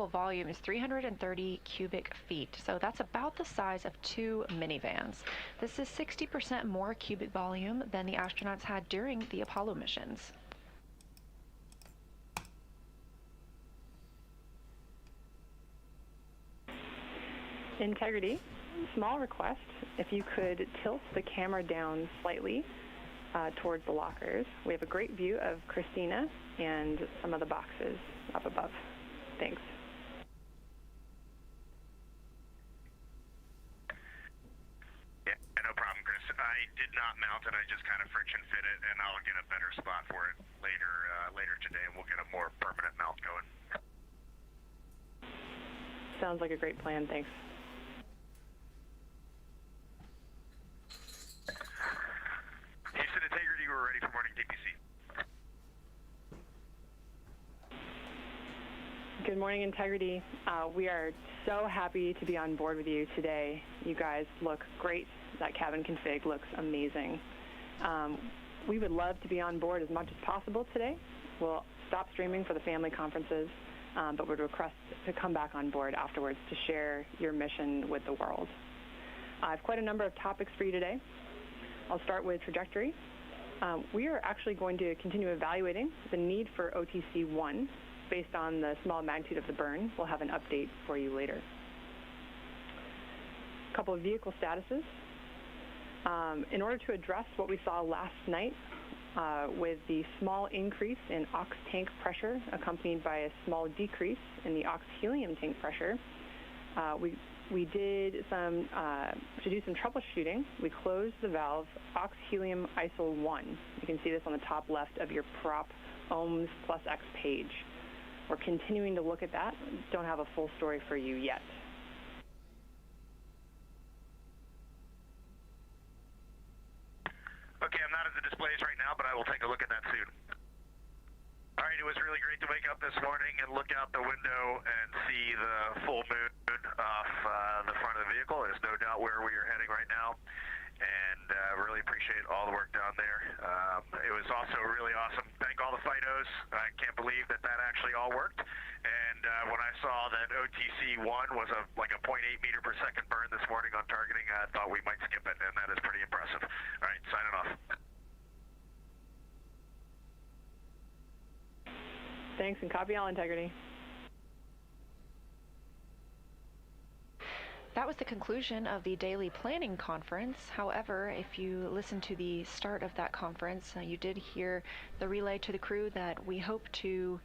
transportable volume is 330 cubic feet, so that's about the size of 2 minivans. This is 60% more cubic volume than the astronauts had during the Apollo missions. Integrity, small request, if you could tilt the camera down slightly towards the lockers. We have a great view of Christina and some of the boxes up above. Thanks. Yeah, no problem, Chris. I did not mount it. I just kind of friction fit it, and I'll get a better spot for it later today, and we'll get a more permanent mount going. Sounds like a great plan. Thanks. Houston Integrity, we're ready for morning DPC. Good morning, Integrity. We are so happy to be on board with you today. You guys look great. That cabin config looks amazing. We would love to be on board as much as possible today. We'll stop streaming for the family conferences, but would request to come back on board afterwards to share your mission with the world. I have quite a number of topics for you today. I'll start with trajectory. We are actually going to continue evaluating the need for OTC-1 based on the small magnitude of the burn. We'll have an update for you later. A couple of vehicle statuses. In order to address what we saw last night with the small increase in ox tank pressure accompanied by a small decrease in the ox helium tank pressure, we did to do some troubleshooting, we closed the valve ox helium ISO 1. You can see this on the top left of your prop ohms plus X page. We're continuing to look at that. Don't have a full story for you yet. Okay, I'm not at the displays right now, but I will take a look at that soon. All right, it was really great to wake up this morning and look out the window and see the full moon off the front of the vehicle. There's no doubt where we are heading right now, and really appreciate all the work down there. It was also really awesome. Thank all the FIDOs. I can't believe that actually all worked. And when I saw that OTC-1 was like a 0.8 meter per second burn this morning on targeting, I thought we might skip it, and that is pretty impressive. All right, signing off. Thanks, and copy all, Integrity. That was the conclusion of the daily planning conference. However, if you listen to the start of that conference, you did hear the relay to the crew that we hope to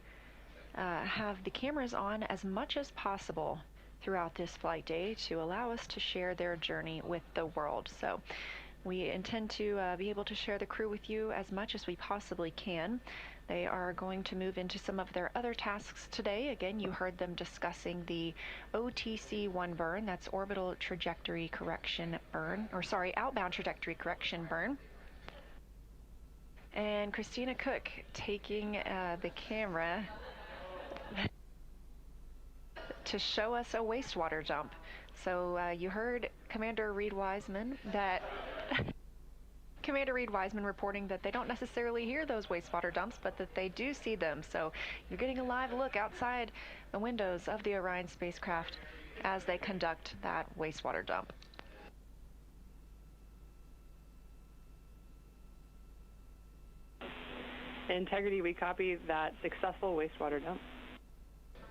have the cameras on as much as possible throughout this flight day to allow us to share their journey with the world. So we intend to be able to share the crew with you as much as we possibly can. They are going to move into some of their other tasks today. Again, you heard them discussing the OTC-1 burn, that's orbital trajectory correction burn, or sorry, outbound trajectory correction burn. And Christina Koch taking the camera to show us a wastewater dump. So you heard Commander Reid Wiseman reporting that they don't necessarily hear those wastewater dumps, but that they do see them. So you're getting a live look outside the windows of the Orion spacecraft as they conduct that wastewater dump. Integrity, we copy that successful wastewater dump.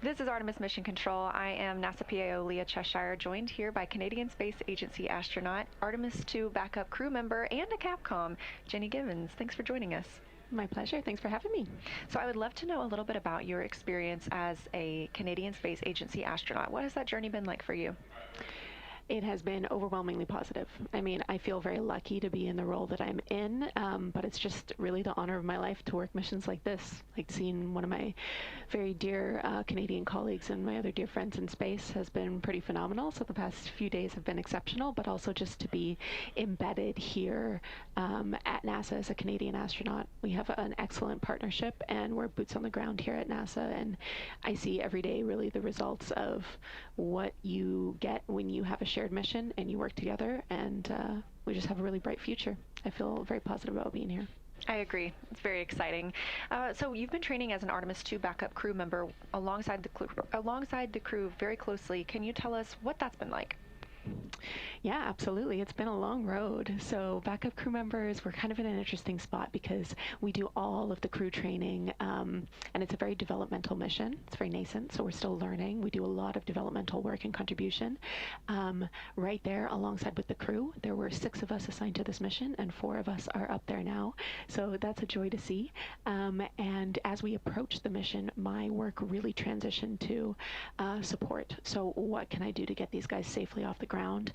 This is Artemis Mission Control. I am NASA PAO Leah Cheshire, joined here by Canadian Space Agency astronaut, Artemis II backup crew member, and a Capcom, Jenny Givens. Thanks for joining us. My pleasure. Thanks for having me. So I would love to know a little bit about your experience as a Canadian Space Agency astronaut. What has that journey been like for you? It has been overwhelmingly positive. I mean, I feel very lucky to be in the role that I'm in, but it's just really the honor of my life to work missions like this. Like seeing one of my very dear Canadian colleagues and my other dear friends in space has been pretty phenomenal. So the past few days have been exceptional, but also just to be embedded here at NASA as a Canadian astronaut. We have an excellent partnership, and we're boots on the ground here at NASA, and I see every day really the results of what you get when you have a shared mission and you work together, and we just have a really bright future. I feel very positive about being here. I agree. It's very exciting. So you've been training as an Artemis II backup crew member alongside the crew very closely. Can you tell us what that's been like? Yeah, absolutely. It's been a long road. So backup crew members, we're kind of in an interesting spot because we do all of the crew training, and it's a very developmental mission. It's very nascent, so we're still learning. We do a lot of developmental work and contribution. Right there alongside with the crew, there were 6 of us assigned to this mission, and 4 of us are up there now. So that's a joy to see. And as we approach the mission, my work really transitioned to support. So what can I do to get these guys safely off the ground?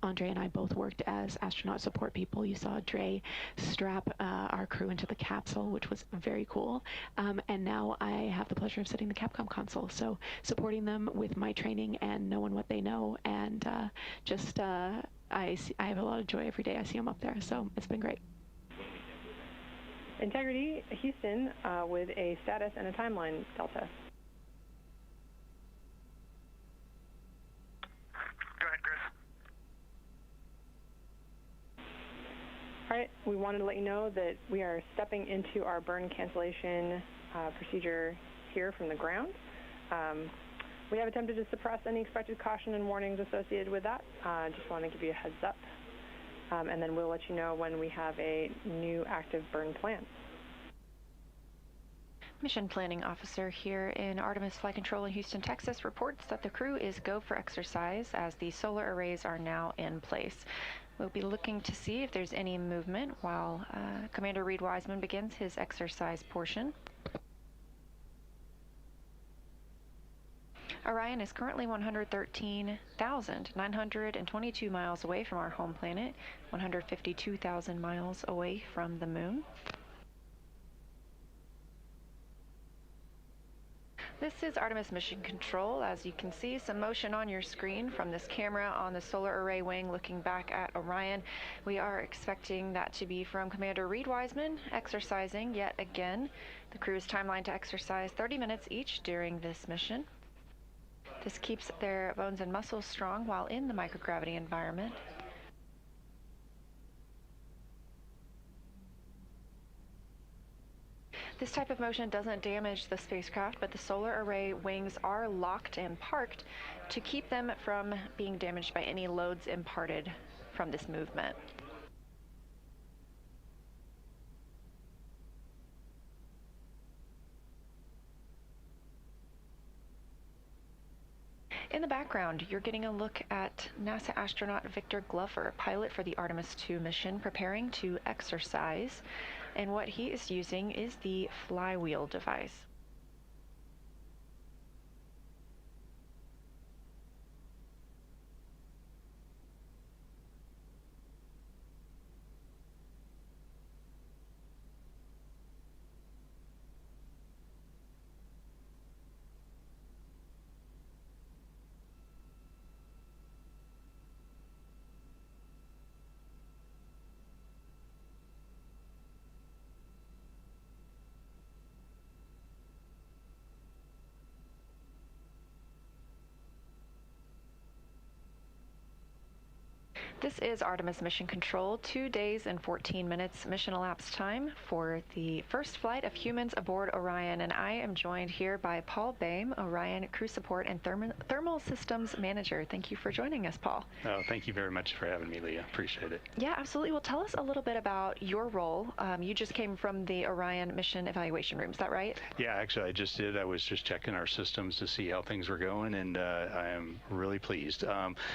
Andre and I both worked as astronaut support people. You saw Dre strap our crew into the capsule, which was very cool. And now I have the pleasure of sitting the Capcom console. So supporting them with my training and knowing what they know. And I have a lot of joy every day I see them up there. So it's been great. Integrity Houston with a status and a timeline, Delta. Go ahead, Chris. All right, we wanted to let you know that we are stepping into our burn cancellation procedure here from the ground. We have attempted to suppress any expected caution and warnings associated with that. Just want to give you a heads up. And then we'll let you know when we have a new active burn plan. Mission Planning Officer here in Artemis Flight Control in Houston, Texas reports that the crew is go for exercise as the solar arrays are now in place. We'll be looking to see if there's any movement while Commander Reid Wiseman begins his exercise portion. Orion is currently 113,922 miles away from our home planet, 152,000 miles away from the moon. This is Artemis Mission Control. As you can see, some motion on your screen from this camera on the solar array wing looking back at Orion. We are expecting that to be from Commander Reid Wiseman, exercising yet again. The crew is timelined to exercise 30 minutes each during this mission. This keeps their bones and muscles strong while in the microgravity environment. This type of motion doesn't damage the spacecraft, but the solar array wings are locked and parked to keep them from being damaged by any loads imparted from this movement. In the background, you're getting a look at NASA astronaut Victor Glover, pilot for the Artemis II mission, preparing to exercise. And what he is using is the flywheel device. This is Artemis Mission Control, 2 days and 14 minutes mission elapsed time for the first flight of humans aboard Orion, and I am joined here by Paul Boehm, Orion Crew Support and Thermal Systems Manager. Thank you for joining us, Paul. Oh, thank you very much for having me, Leah. Appreciate it. Yeah, absolutely. Well, tell us a little bit about your role. You just came from the Orion Mission Evaluation Room, is that right? Yeah, actually, I just did. I was just checking our systems to see how things were going, and I am really pleased.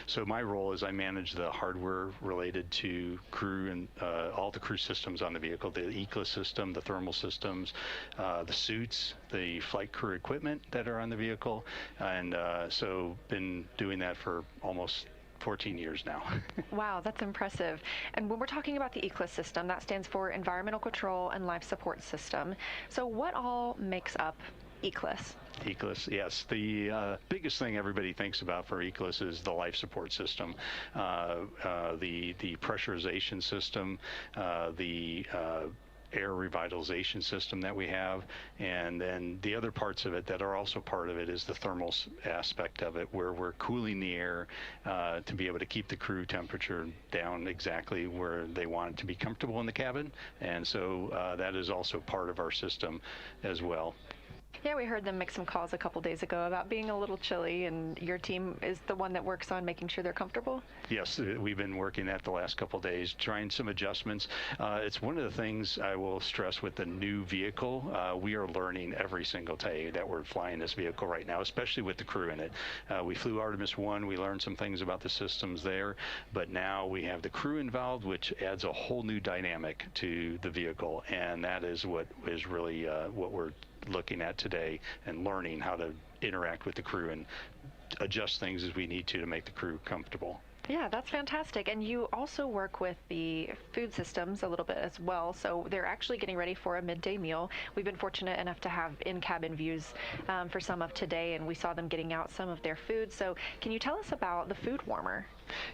So my role is I manage the hardware related to crew and all the crew systems on the vehicle, the ECLA system, the thermal systems, the suits, the flight crew equipment that are on the vehicle, and so been doing that for almost 14 years now. Wow, that's impressive. And when we're talking about the ECLA system, that stands for Environmental Control and Life Support System. So what all makes up ECLS? ECLS, yes. The biggest thing everybody thinks about for ECLS is the life support system, the pressurization system, the air revitalization system that we have. And then the other parts of it that are also part of it is the thermal aspect of it, where we're cooling the air to be able to keep the crew temperature down exactly where they want it to be comfortable in the cabin. And so that is also part of our system as well. Yeah, we heard them make some calls a couple days ago about being a little chilly, and your team is the one that works on making sure they're comfortable? Yes, we've been working that the last couple days, trying some adjustments. It's one of the things I will stress with the new vehicle. We are learning every single day that we're flying this vehicle right now, especially with the crew in it. We flew Artemis I, we learned some things about the systems there, but now we have the crew involved, which adds a whole new dynamic to the vehicle, and that is what is really what we're looking at today, and learning how to interact with the crew and adjust things as we need to make the crew comfortable. Yeah, that's fantastic. And you also work with the food systems a little bit as well. So they're actually getting ready for a midday meal. We've been fortunate enough to have in-cabin views for some of today, and we saw them getting out some of their food. So can you tell us about the food warmer?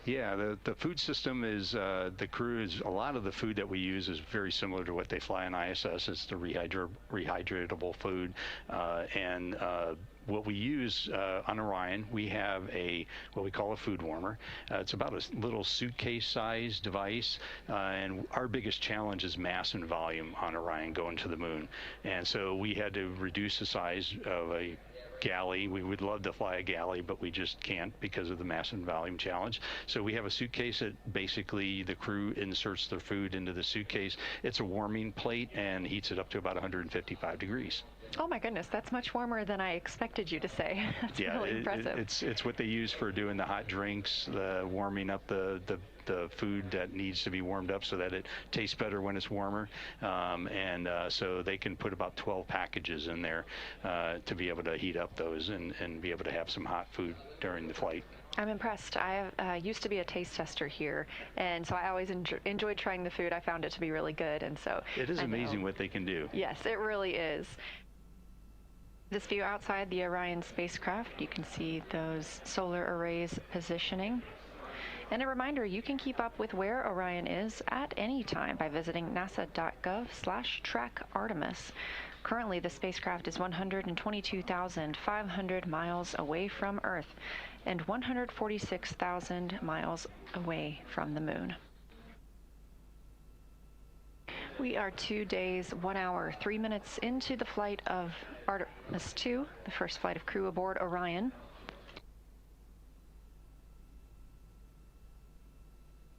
Yeah, the food system is, the crew is, a lot of the food that we use is very similar to what they fly on ISS. It's the rehydratable food, and what we use on Orion, we have what we call a food warmer. It's about a little suitcase-sized device, and our biggest challenge is mass and volume on Orion going to the moon. And so we had to reduce the size of a galley. We would love to fly a galley, but we just can't because of the mass and volume challenge. So we have a suitcase that basically the crew inserts their food into the suitcase. It's a warming plate and heats it up to about 155 degrees. Oh my goodness, that's much warmer than I expected you to say. That's really impressive. It's what they use for doing the hot drinks, the warming up the food that needs to be warmed up so that it tastes better when it's warmer. So they can put about 12 packages in there to be able to heat up those and be able to have some hot food during the flight. I'm impressed. I used to be a taste tester here, and so I always enjoyed trying the food. I found it to be really good, and so it is amazing what they can do. Yes, it really is. This view outside the Orion spacecraft, you can see those solar arrays positioning. And a reminder, you can keep up with where Orion is at any time by visiting nasa.gov/track-Artemis. Currently, the spacecraft is 122,500 miles away from Earth and 146,000 miles away from the moon. We are 2 days, 1 hour, 3 minutes into the flight of Artemis II, the first flight of crew aboard Orion.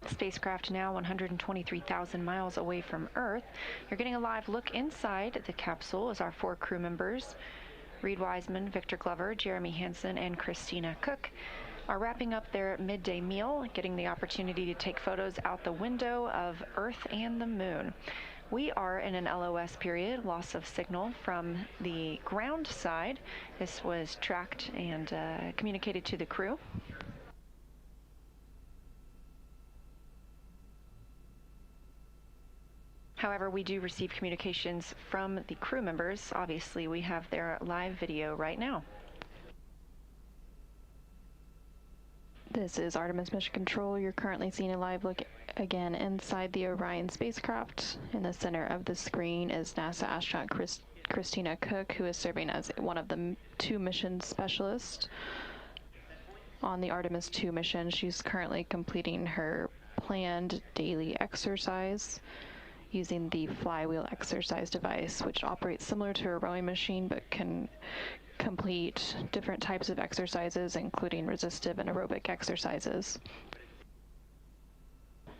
Spacecraft now 123,000 miles away from Earth. You're getting a live look inside the capsule as our 4 crew members, Reid Wiseman, Victor Glover, Jeremy Hansen, and Christina Koch, are wrapping up their midday meal, getting the opportunity to take photos out the window of Earth and the moon. We are in an LOS period, loss of signal from the ground side. This was tracked and communicated to the crew. However, we do receive communications from the crew members. Obviously, we have their live video right now. This is Artemis Mission Control. You're currently seeing a live look again inside the Orion spacecraft. In the center of the screen is NASA astronaut Christina Koch, who is serving as one of the 2 mission specialists on the Artemis II mission. She's currently completing her planned daily exercise using the flywheel exercise device, which operates similar to a rowing machine but can complete different types of exercises, including resistive and aerobic exercises.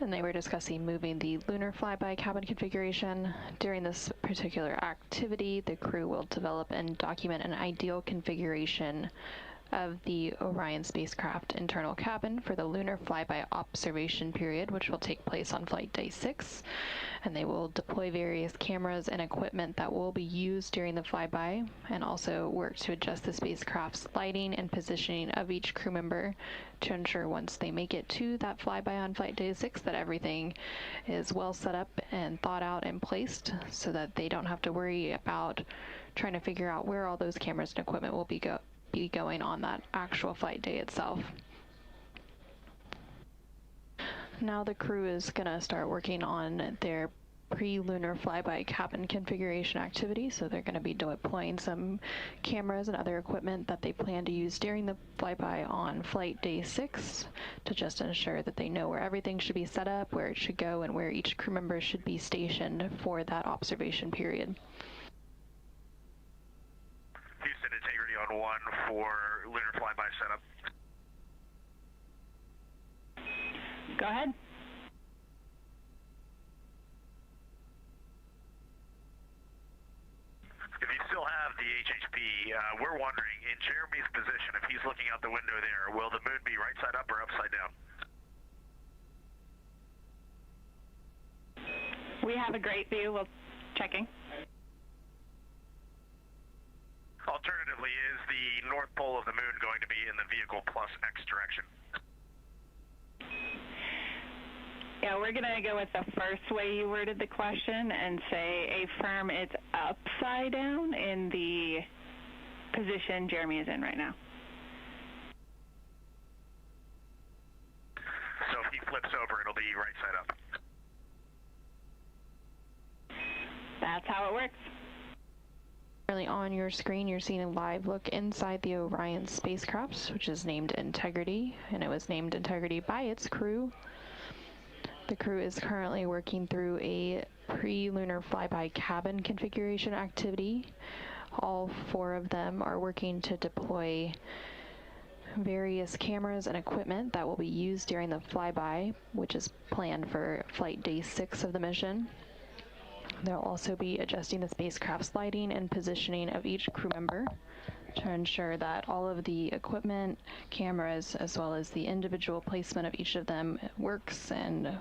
And they were discussing moving the lunar flyby cabin configuration. During this particular activity, the crew will develop and document an ideal configuration of the Orion spacecraft internal cabin for the lunar flyby observation period, which will take place on flight day 6. And they will deploy various cameras and equipment that will be used during the flyby, and also work to adjust the spacecraft's lighting and positioning of each crew member to ensure once they make it to that flyby on flight day 6 that everything is well set up and thought out and placed, so that they don't have to worry about trying to figure out where all those cameras and equipment will be going on that actual flight day itself. Now the crew is going to start working on their pre-lunar flyby cabin configuration activity. So they're going to be deploying some cameras and other equipment that they plan to use during the flyby on flight day 6 to just ensure that they know where everything should be set up, where it should go, and where each crew member should be stationed for that observation period. Houston, integrity on 1 for lunar flyby setup. Go ahead. If you still have the HHP, we're wondering, in Jeremy's position, if he's looking out the window there, will the moon be right side up or upside down? We have a great view. We'll checking. Alternatively, is the north pole of the moon going to be in the vehicle plus X direction? Yeah, we're going to go with the first way you worded the question and say affirm it's upside down in the position Jeremy is in right now. So if he flips over, it'll be right side up. That's how it works. Currently on your screen, you're seeing a live look inside the Orion spacecraft, which is named Integrity, and it was named Integrity by its crew. The crew is currently working through a pre-lunar flyby cabin configuration activity. All 4 of them are working to deploy various cameras and equipment that will be used during the flyby, which is planned for flight day 6 of the mission. They'll also be adjusting the spacecraft's lighting and positioning of each crew member to ensure that all of the equipment, cameras, as well as the individual placement of each of them works and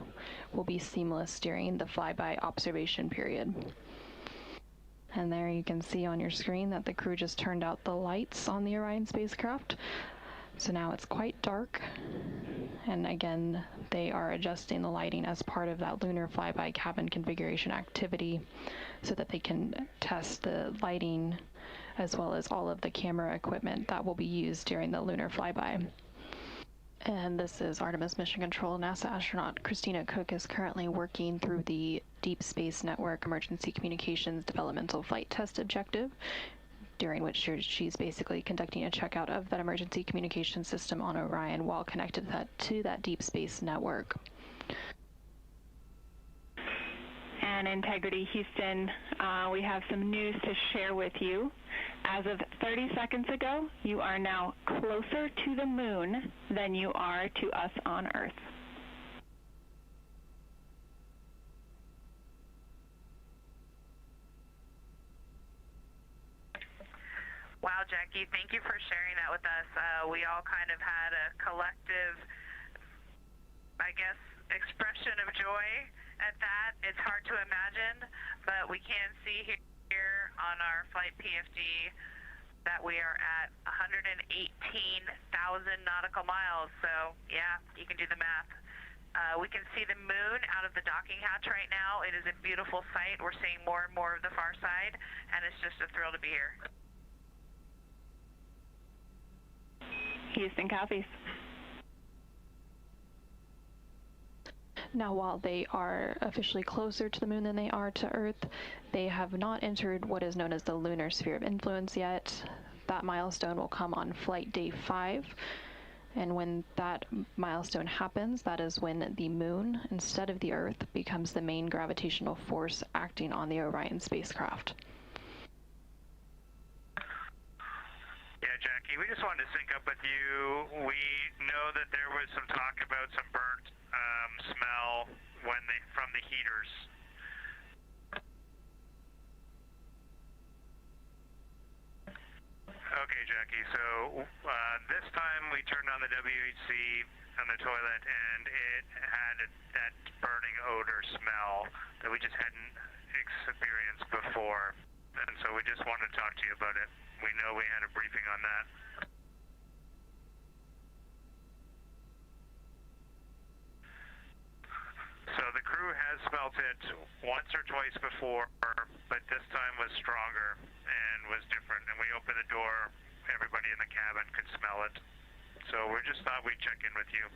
will be seamless during the flyby observation period. And there you can see on your screen that the crew just turned out the lights on the Orion spacecraft. So now it's quite dark, and again, they are adjusting the lighting as part of that lunar flyby cabin configuration activity so that they can test the lighting as well as all of the camera equipment that will be used during the lunar flyby. And this is Artemis Mission Control. NASA astronaut Christina Koch is currently working through the Deep Space Network Emergency Communications Developmental Flight Test Objective, during which she's basically conducting a checkout of that emergency communication system on Orion while connected to that deep space network. And Integrity Houston, we have some news to share with you. As of 30 seconds ago, you are now closer to the moon than you are to us on Earth. Wow, Jackie, thank you for sharing that with us. We all kind of had a collective, I guess, expression of joy at that. It's hard to imagine, but we can see here on our flight PFD that we are at 118,000 nautical miles. So, yeah, you can do the math. We can see the moon out of the docking hatch right now. It is a beautiful sight. We're seeing more and more of the far side, and it's just a thrill to be here. Houston copies. Now, while they are officially closer to the moon than they are to Earth, they have not entered what is known as the lunar sphere of influence yet. That milestone will come on flight day 5. And when that milestone happens, that is when the moon, instead of the Earth, becomes the main gravitational force acting on the Orion spacecraft. Yeah, Jackie, we just wanted to sync up with you. We know that there was some talk about some burnt smell from the heaters. Okay, Jackie, so this time we turned on the WHC on the toilet and it had that burning odor smell that we just hadn't experienced before. And so we just wanted to talk to you about it. We know we had a briefing on that. So the crew has smelt it once or twice before, but this time was stronger and was different. And we opened the door, everybody in the cabin could smell it. So we just thought we'd check in with you.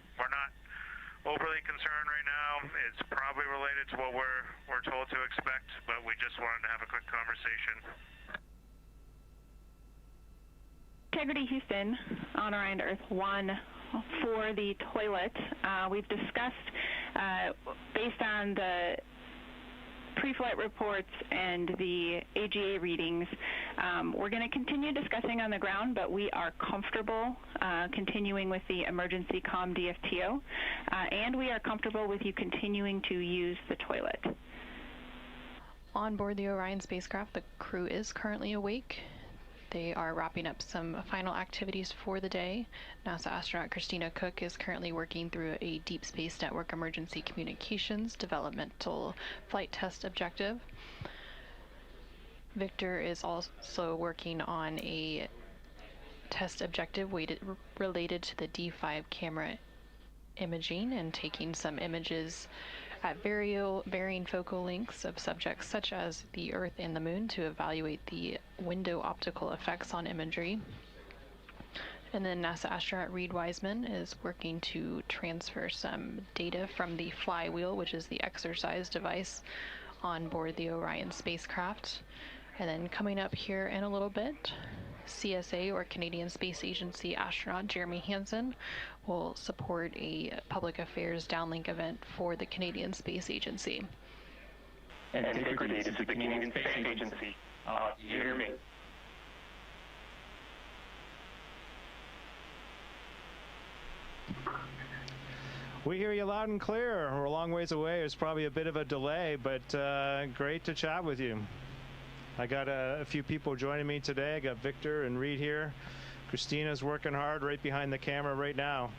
overly concerned right now. It's probably related to what we're told to expect, but we just wanted to have a quick conversation. Integrity Houston on Orion to Earth 1 for the toilet. We've discussed, based on the pre-flight reports and the AGA readings, we're going to continue discussing on the ground, but we are comfortable continuing with the emergency comm DFTO, and we are comfortable with you continuing to use the toilet. On board the Orion spacecraft, the crew is currently awake. They are wrapping up some final activities for the day. NASA astronaut Christina Koch is currently working through a Deep Space Network emergency communications developmental flight test objective. Victor is also working on a test objective related to the D5 camera imaging and taking some images at varying focal lengths of subjects such as the Earth and the Moon to evaluate the window optical effects on imagery. And then NASA astronaut Reid Wiseman is working to transfer some data from the flywheel, which is the exercise device on board the Orion spacecraft. And then coming up here in a little bit, CSA, or Canadian Space Agency astronaut Jeremy Hansen, will support a public affairs downlink event for the Canadian Space Agency. And typically, this is the Canadian Space Agency. You hear me? We hear you loud and clear. We're a long ways away. There's probably a bit of a delay, but great to chat with you. I got a few people joining me today. I got Victor and Reid here. Christina's working hard right behind the camera right now.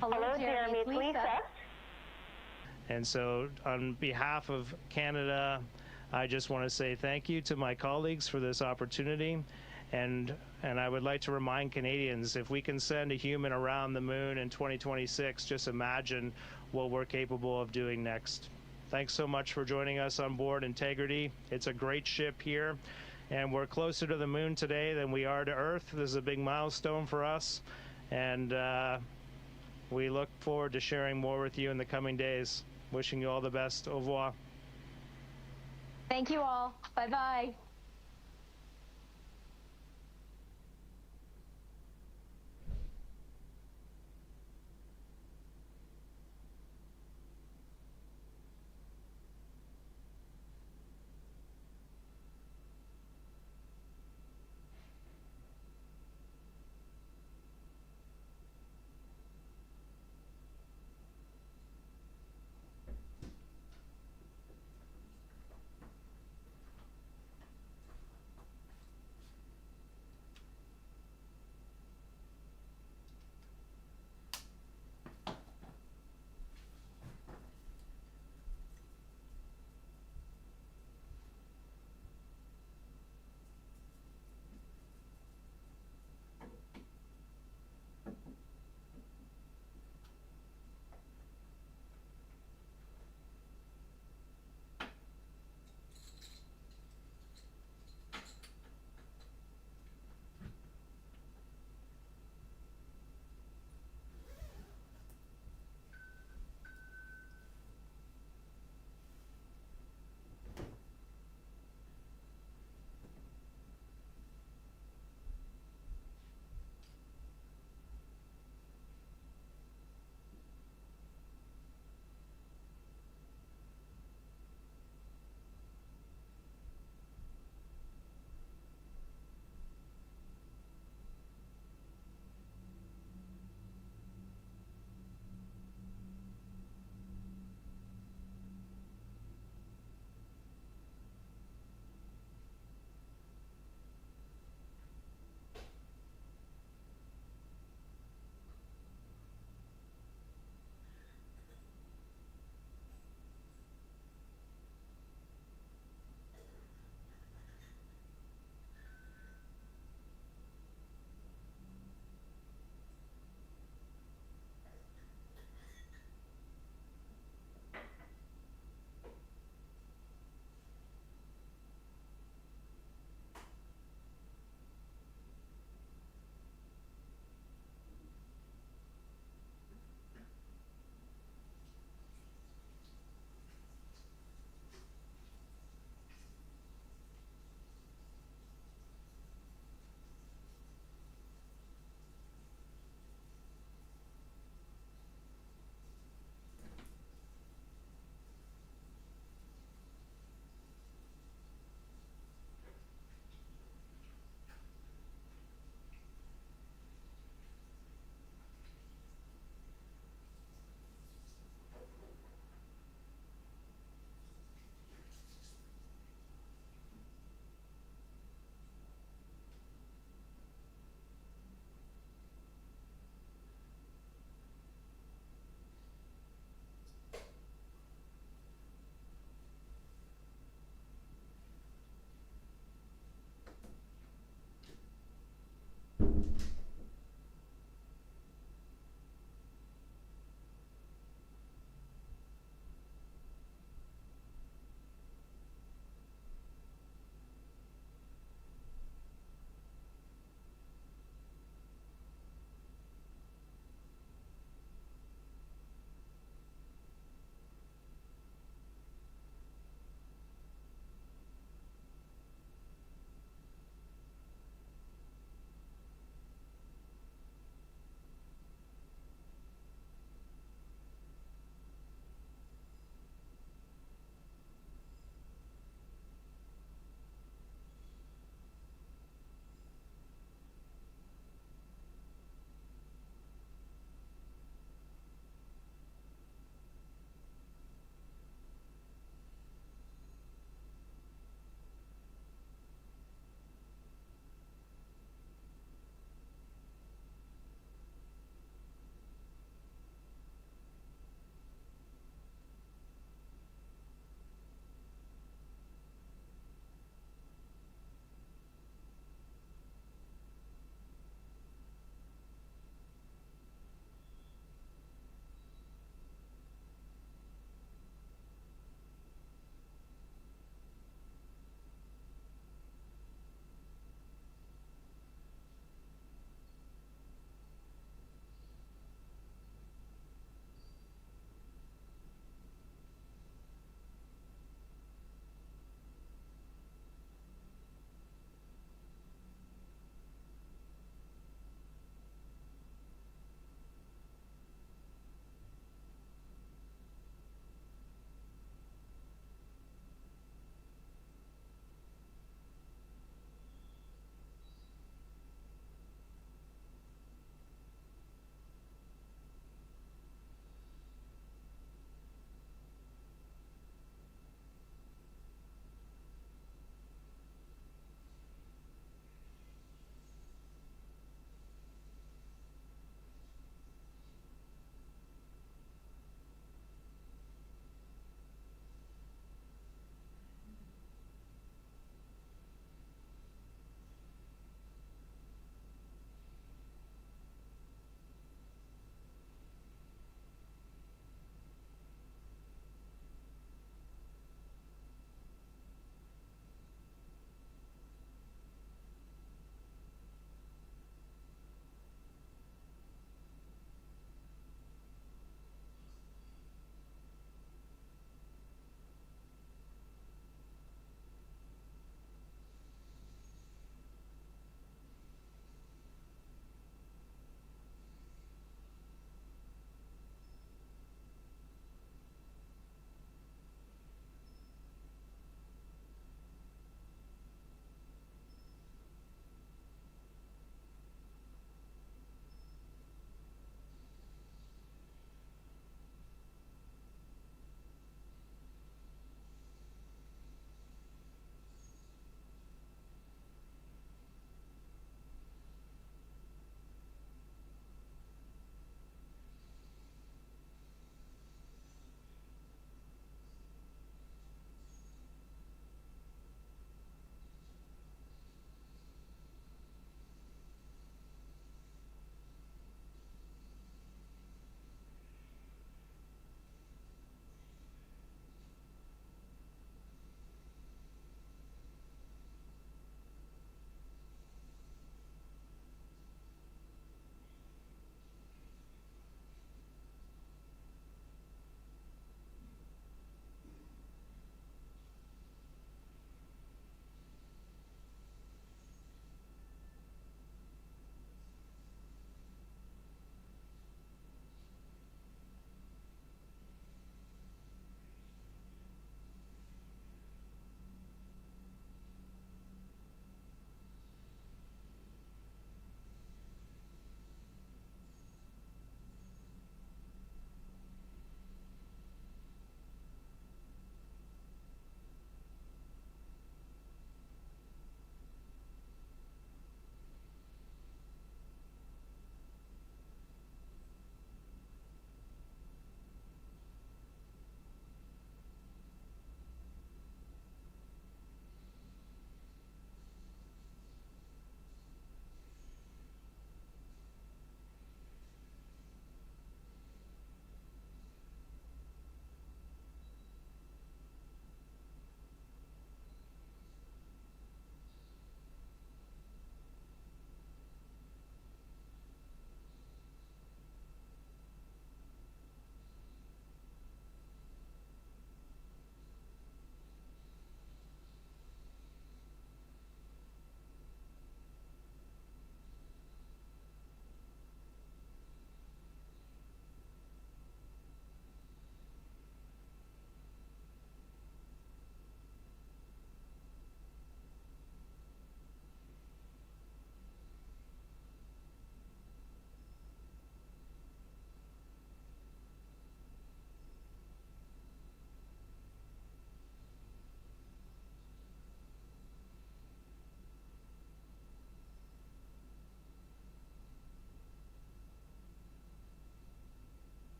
Hello, Jeremy. It's Lisa. And so on behalf of Canada, I just want to say thank you to my colleagues for this opportunity. And I would like to remind Canadians, if we can send a human around the moon in 2026, just imagine what we're capable of doing next. Thanks so much for joining us on board Integrity. It's a great ship here, and we're closer to the moon today than we are to Earth. This is a big milestone for us, and we look forward to sharing more with you in the coming days. Wishing you all the best. Au revoir. Thank you all. Bye-bye.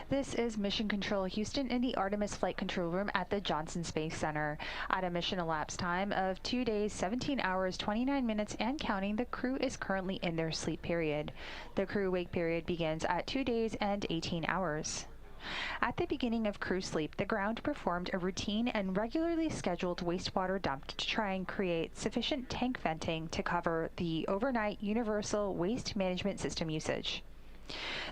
This is Mission Control Houston in the Artemis Flight Control Room at the Johnson Space Center. At a mission elapsed time of 2 days, 17 hours, 29 minutes, and counting, the crew is currently in their sleep period. The crew wake period begins at 2 days and 18 hours. At the beginning of crew sleep, the ground performed a routine and regularly scheduled wastewater dump to try and create sufficient tank venting to cover the overnight Universal Waste Management System usage.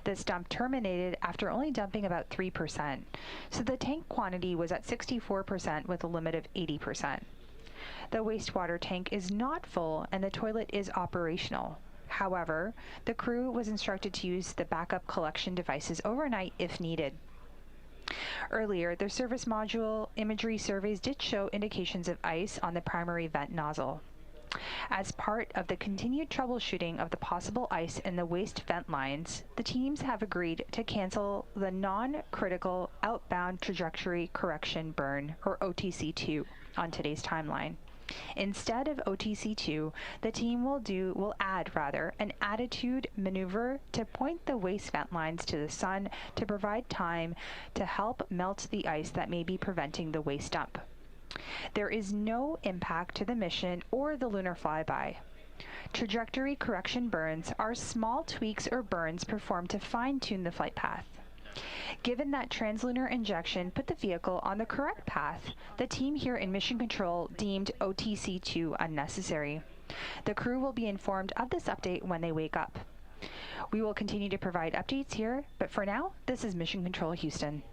This dump terminated after only dumping about 3%, so the tank quantity was at 64% with a limit of 80%. The wastewater tank is not full and the toilet is operational. However, the crew was instructed to use the backup collection devices overnight if needed. Earlier, the service module imagery surveys did show indications of ice on the primary vent nozzle. As part of the continued troubleshooting of the possible ice in the waste vent lines, the teams have agreed to cancel the non-critical outbound trajectory correction burn, or OTC2, on today's timeline. Instead of OTC2, the team will add an attitude maneuver to point the waste vent lines to the sun to provide time to help melt the ice that may be preventing the waste dump. There is no impact to the mission or the lunar flyby. Trajectory correction burns are small tweaks or burns performed to fine-tune the flight path. Given that translunar injection put the vehicle on the correct path, the team here in Mission Control deemed OTC2 unnecessary. The crew will be informed of this update when they wake up. We will continue to provide updates here, but for now, this is Mission Control Houston.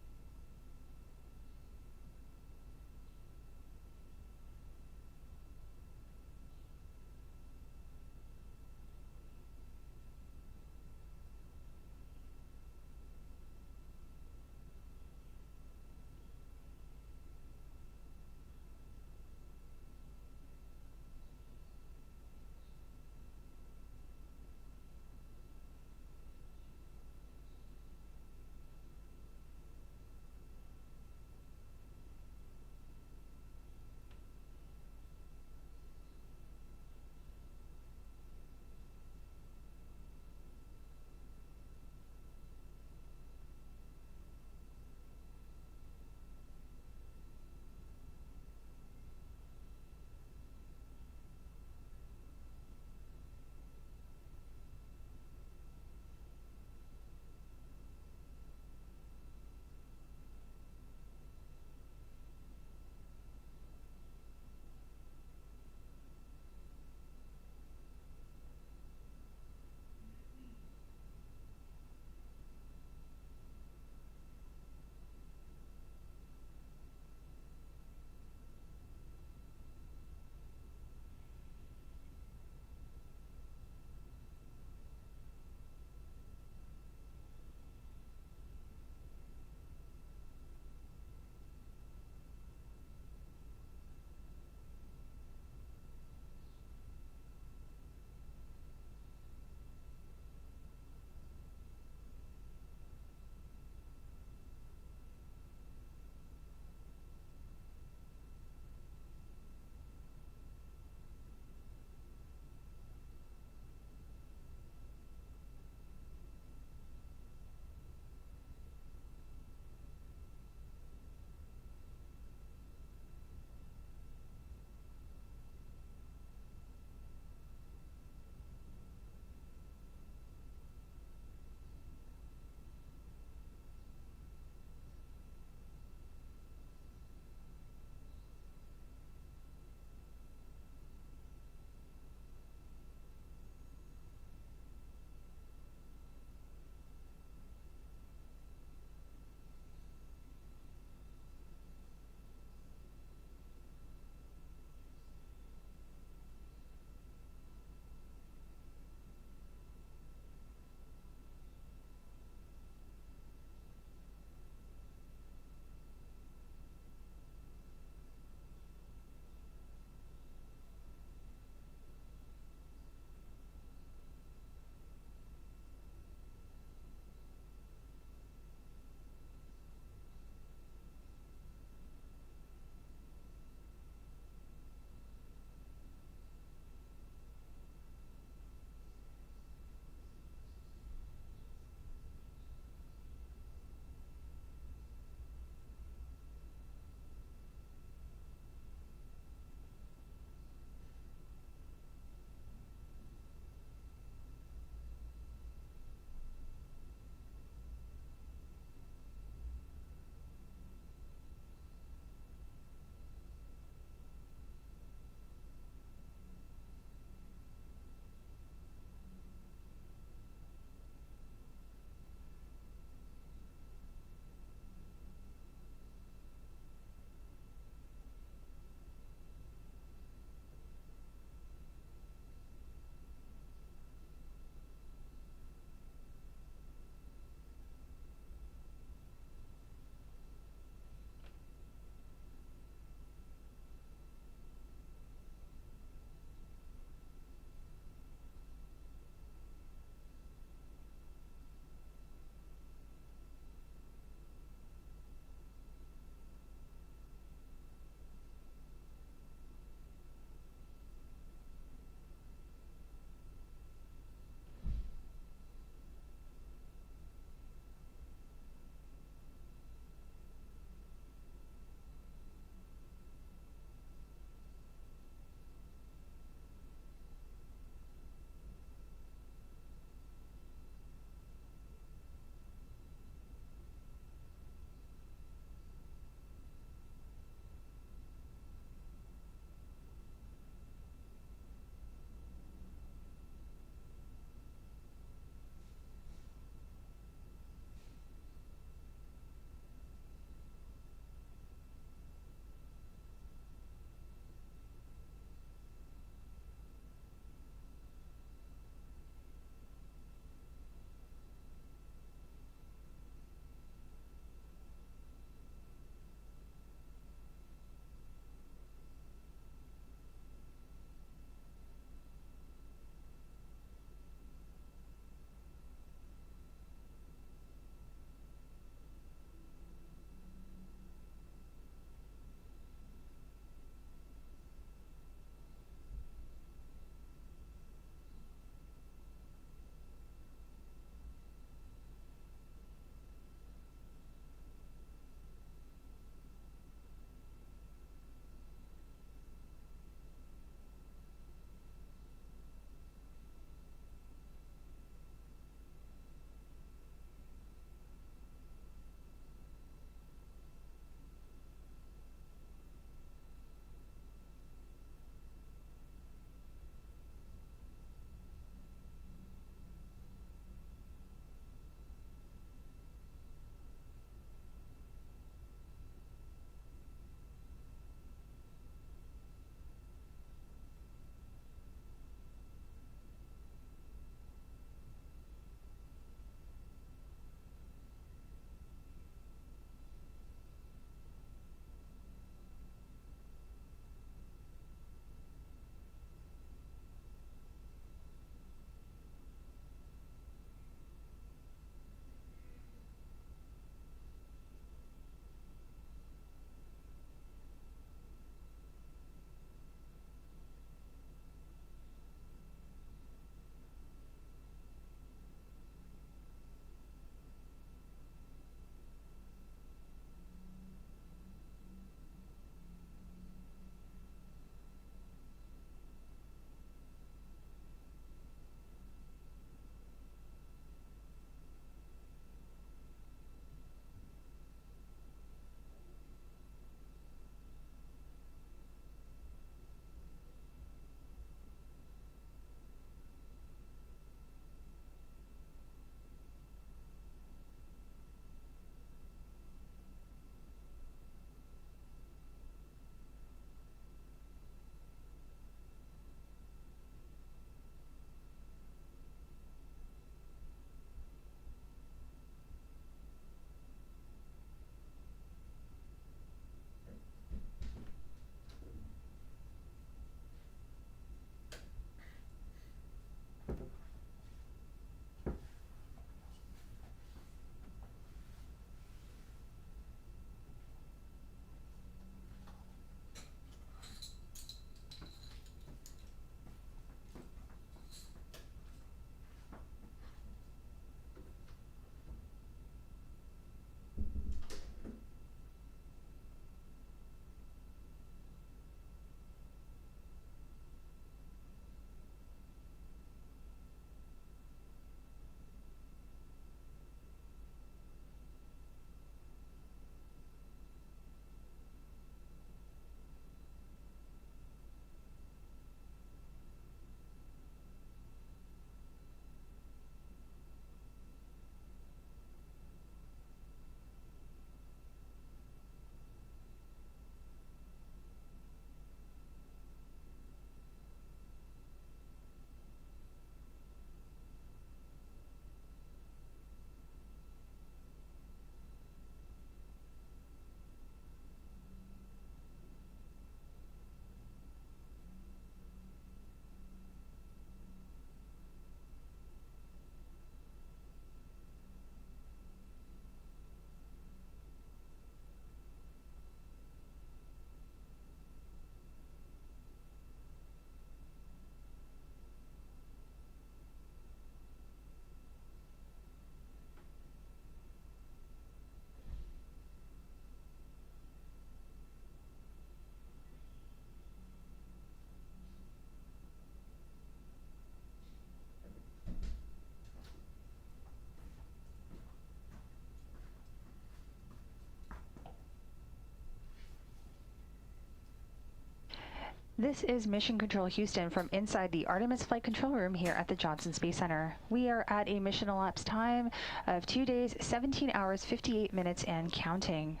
This is Mission Control Houston from inside the Artemis Flight Control Room here at the Johnson Space Center. We are at a mission elapsed time of 2 days, 17 hours, 58 minutes, and counting.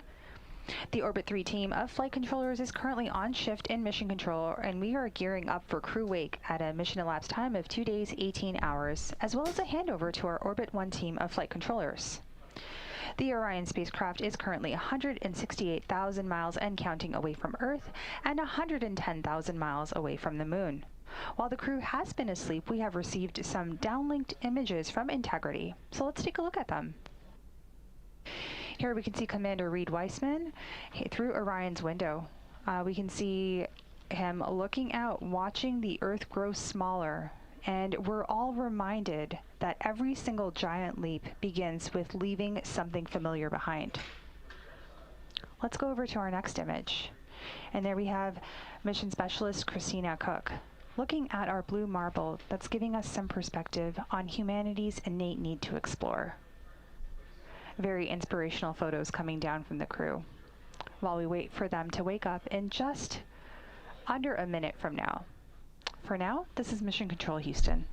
The Orbit 3 team of flight controllers is currently on shift in mission control, and we are gearing up for crew wake at a mission elapsed time of 2 days, 18 hours, as well as a handover to our Orbit 1 team of flight controllers. The Orion spacecraft is currently 168,000 miles and counting away from Earth and 110,000 miles away from the Moon. While the crew has been asleep, we have received some downlinked images from Integrity, so let's take a look at them. Here we can see Commander Reid Wiseman through Orion's window. We can see him looking out, watching the Earth grow smaller, and we're all reminded that every single giant leap begins with leaving something familiar behind. Let's go over to our next image. And there we have Mission Specialist Christina Koch looking at our blue marble that's giving us some perspective on humanity's innate need to explore. Very inspirational photos coming down from the crew while we wait for them to wake up in just under a minute from now. For now, this is Mission Control Houston.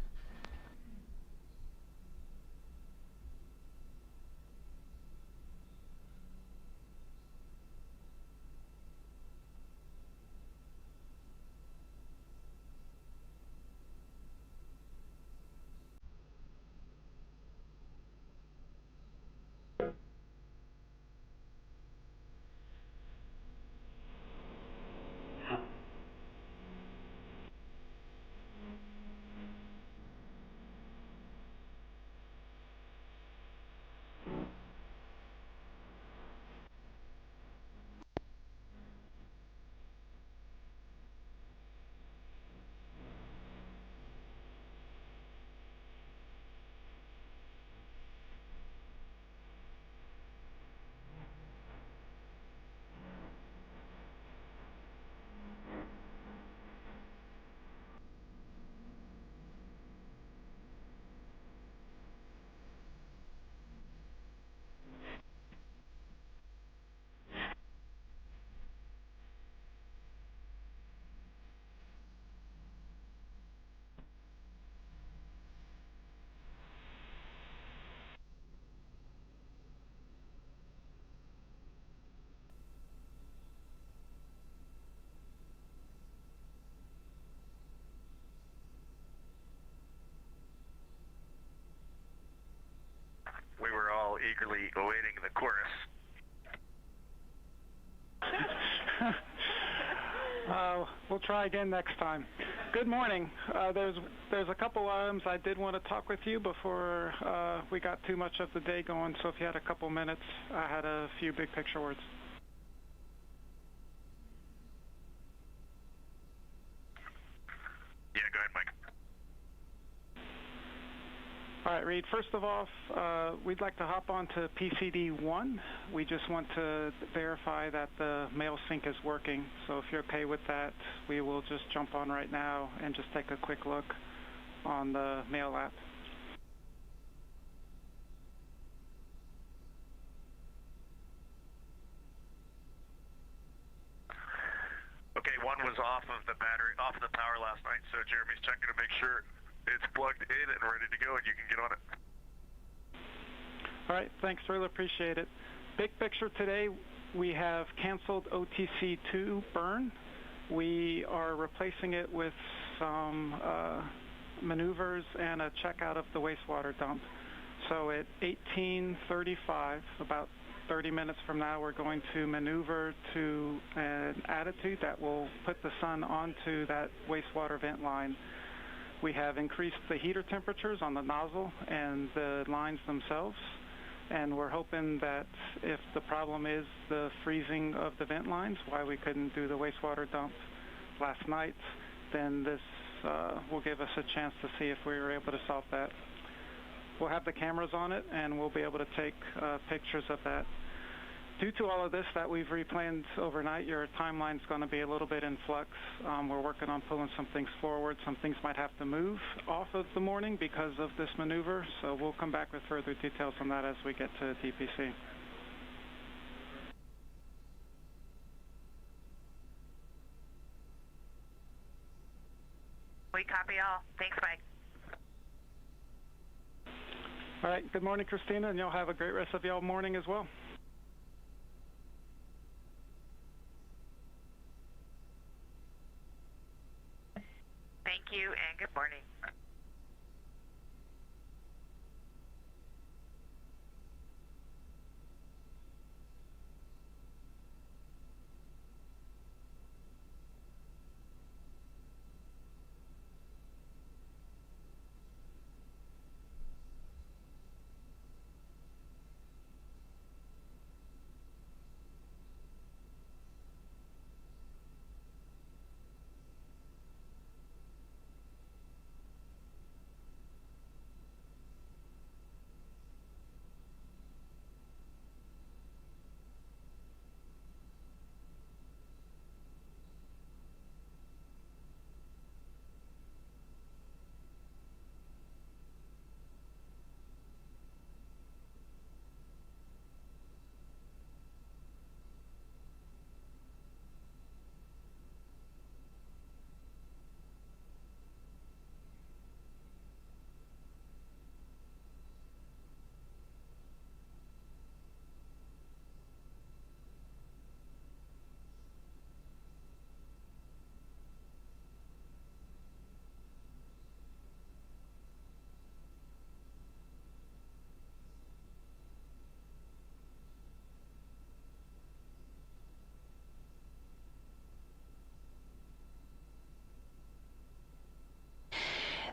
We were all eagerly awaiting the chorus. We'll try again next time. Good morning. There's a couple items I did want to talk with you before we got too much of the day going, so if you had a couple minutes, I had a few big picture words. Yeah, go ahead, Mike. All right, Reid, first of all, we'd like to hop on to PCD1. We just want to verify that the mail sync is working. So if you're okay with that, we will just jump on right now and just take a quick look on the mail app. Okay, one was off of the power last night, so Jeremy's checking to make sure it's plugged in and ready to go, and you can get on it. All right, thanks. Really appreciate it. Big picture today, we have canceled OTC-2 burn. We are replacing it with some maneuvers and a checkout of the wastewater dump. So at 18:35, about 30 minutes from now, we're going to maneuver to an attitude that will put the sun onto that wastewater vent line. We have increased the heater temperatures on the nozzle and the lines themselves, and we're hoping that if the problem is the freezing of the vent lines, why we couldn't do the wastewater dump last night, then this will give us a chance to see if we were able to solve that. We'll have the cameras on it, and we'll be able to take pictures of that. Due to all of this that we've replanned overnight, your timeline's going to be a little bit in flux. We're working on pulling some things forward. Some things might have to move off of the morning because of this maneuver, so we'll come back with further details on that as we get to DPC. We copy all. Thanks, Mike. All right. Good morning, Christina, and y'all have a great rest of y'all morning as well. Thank you, and good morning.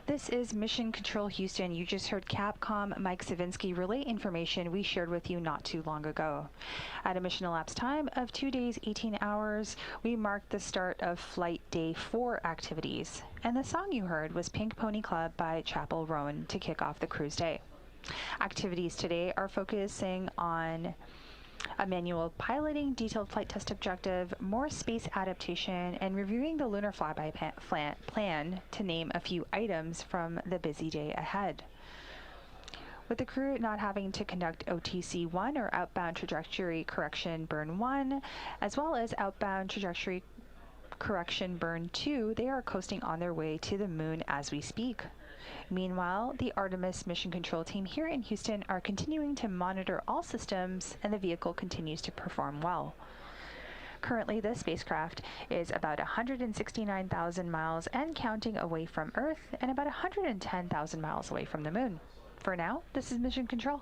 This is Mission Control Houston. You just heard Capcom Mike Savinsky relay information we shared with you not too long ago. At a mission elapsed time of 2 days, 18 hours, we marked the start of Flight Day 4 activities. And the song you heard was Pink Pony Club by Chapel Roan to kick off the cruise day. Activities today are focusing on a manual piloting, detailed flight test objective, more space adaptation, and reviewing the lunar flyby plan, to name a few items from the busy day ahead. With the crew not having to conduct OTC 1 or outbound trajectory correction burn 1, as well as outbound trajectory correction burn 2, they are coasting on their way to the moon as we speak. Meanwhile, the Artemis mission control team here in Houston are continuing to monitor all systems, and the vehicle continues to perform well. Currently, the spacecraft is about 169,000 miles and counting away from Earth, and about 110,000 miles away from the moon. For now, this is Mission Control.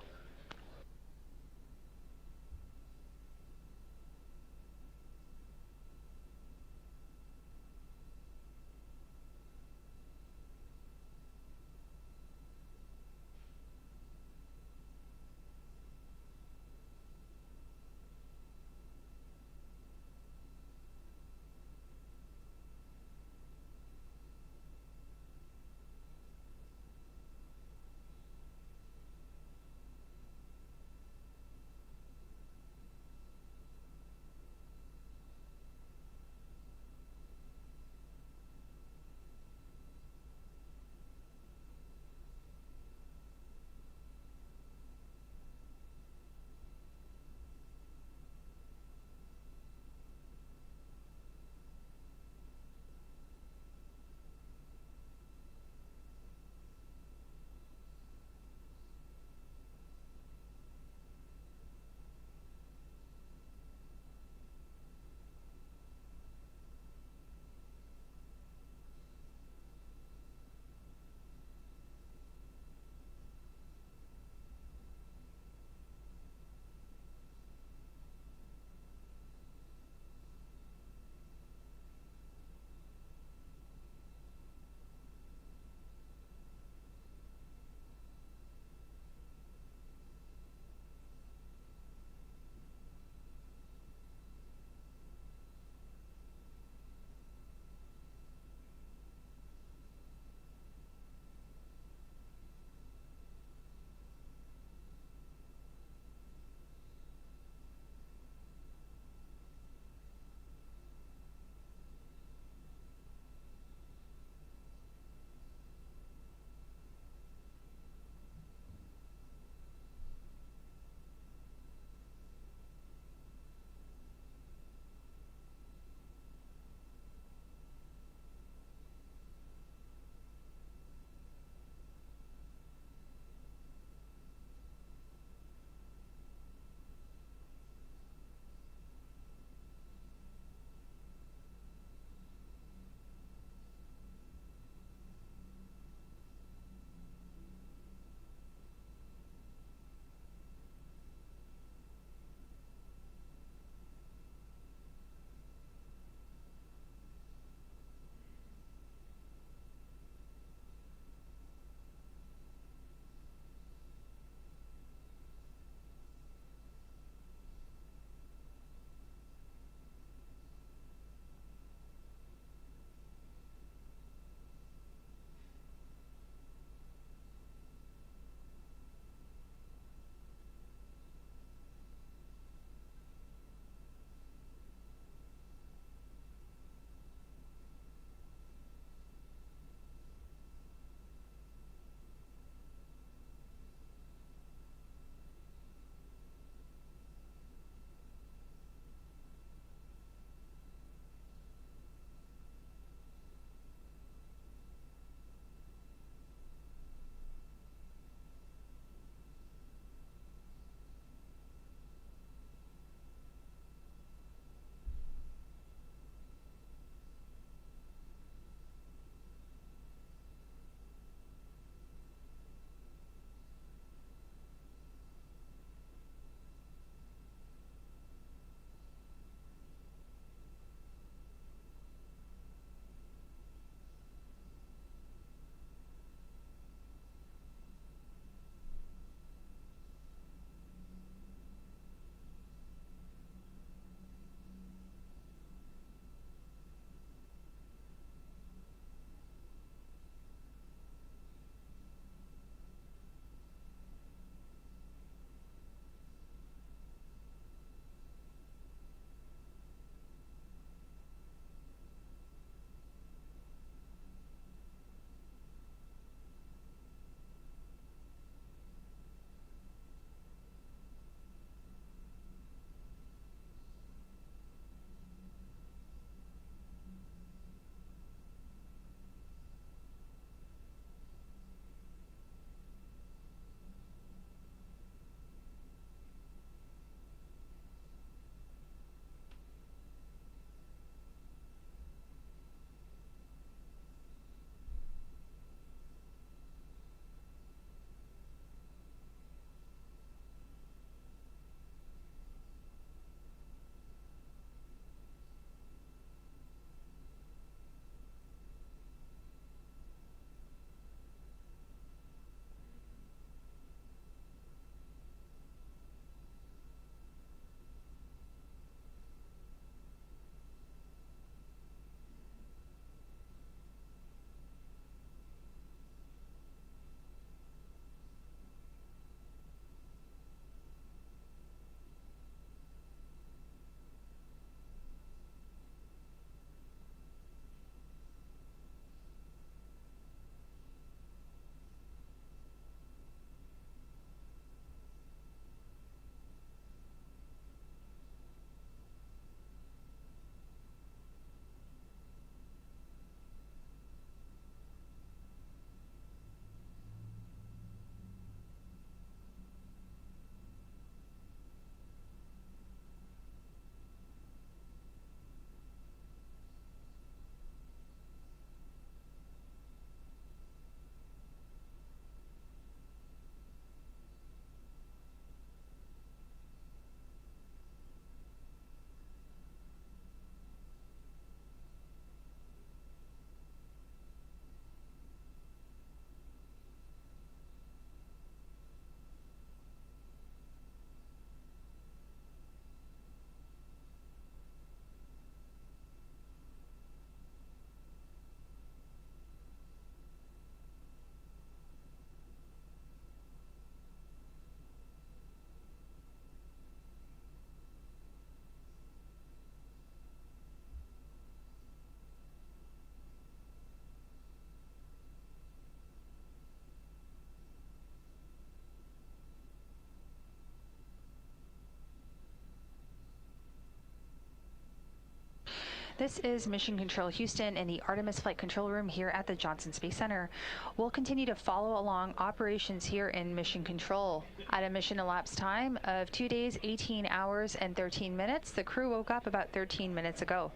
This is Mission Control Houston in the Artemis Flight Control Room here at the Johnson Space Center. We'll continue to follow along operations here in Mission Control. At a mission elapsed time of 2 days, 18 hours, and 13 minutes, the crew woke up about 13 minutes ago.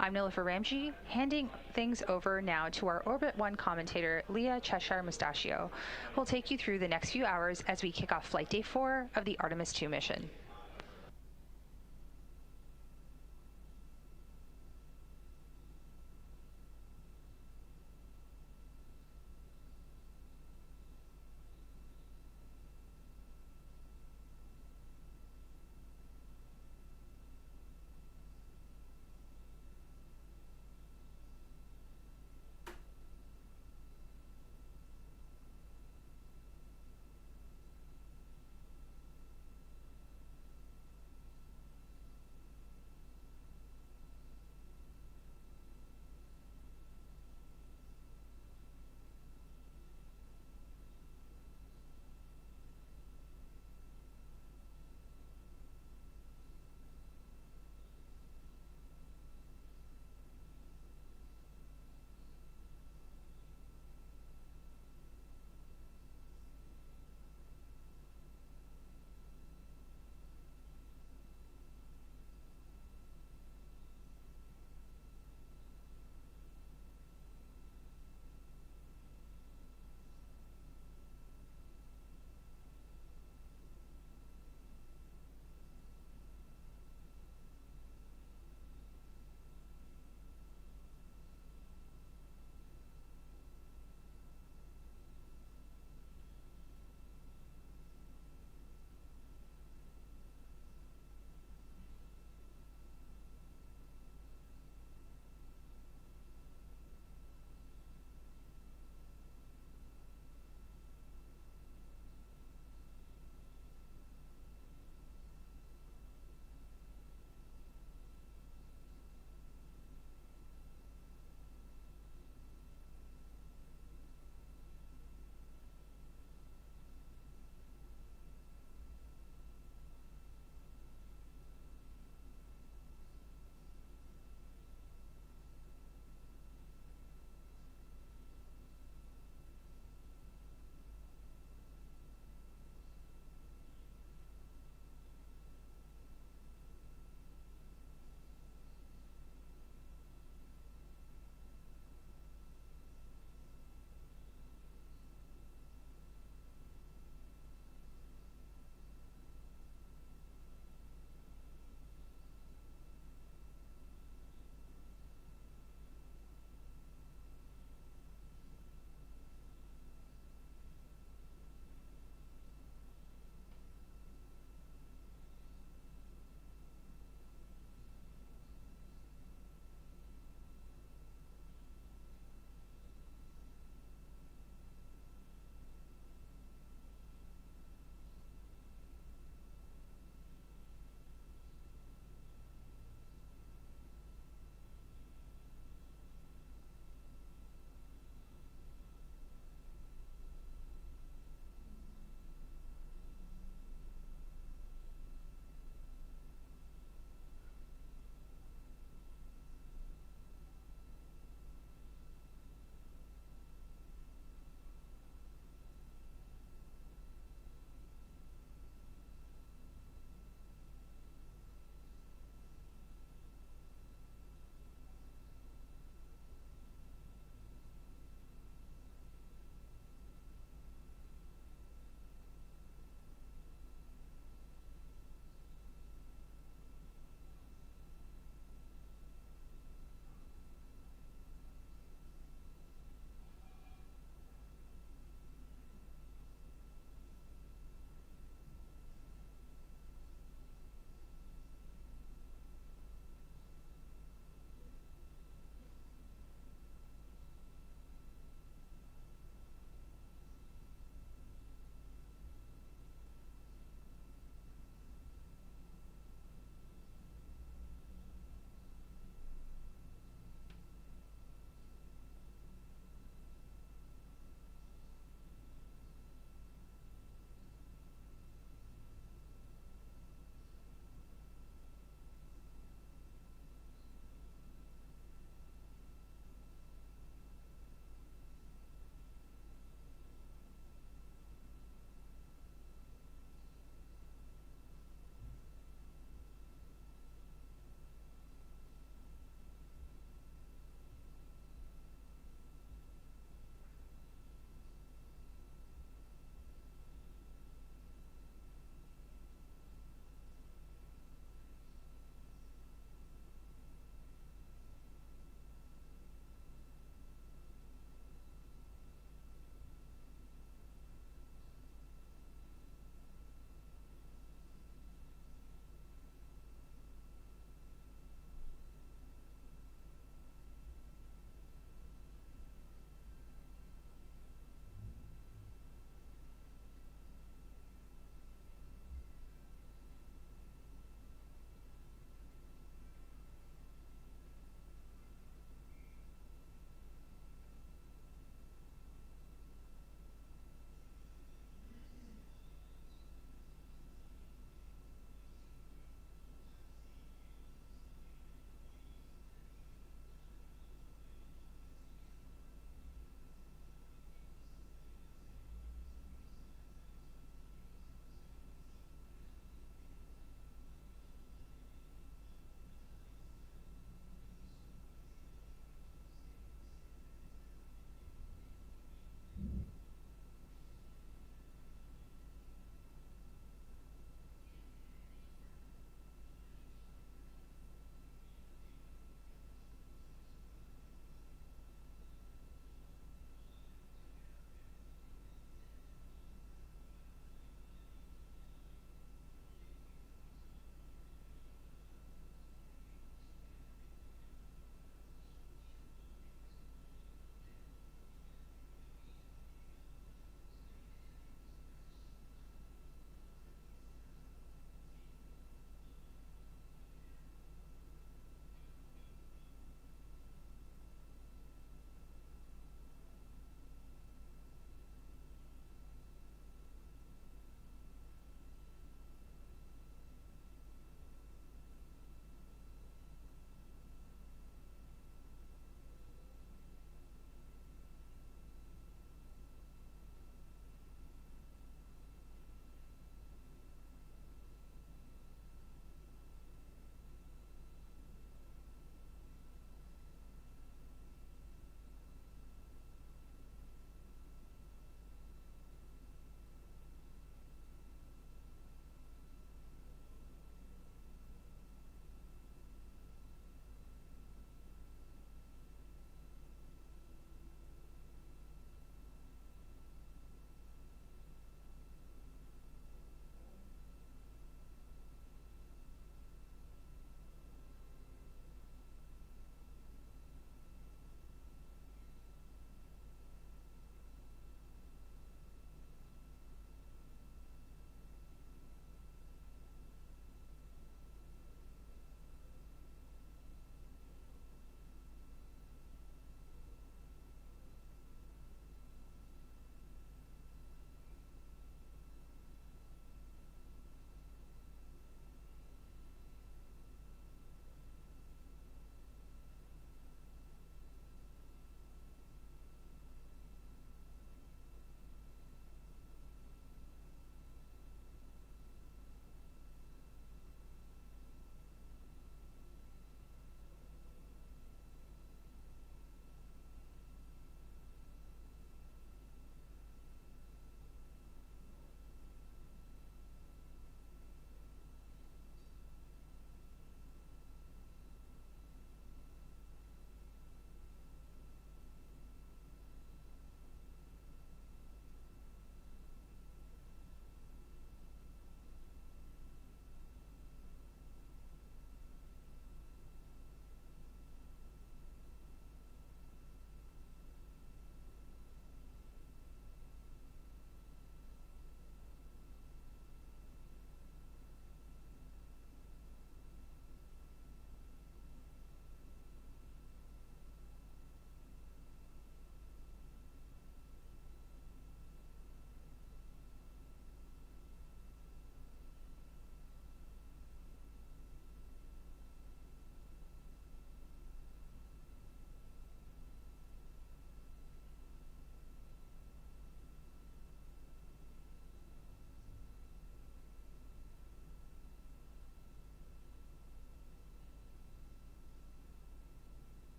I'm Nilofer Ramji, handing things over now to our Orbit 1 commentator, Leah Cheshire Mustachio, who will take you through the next few hours as we kick off Flight Day 4 of the Artemis II mission.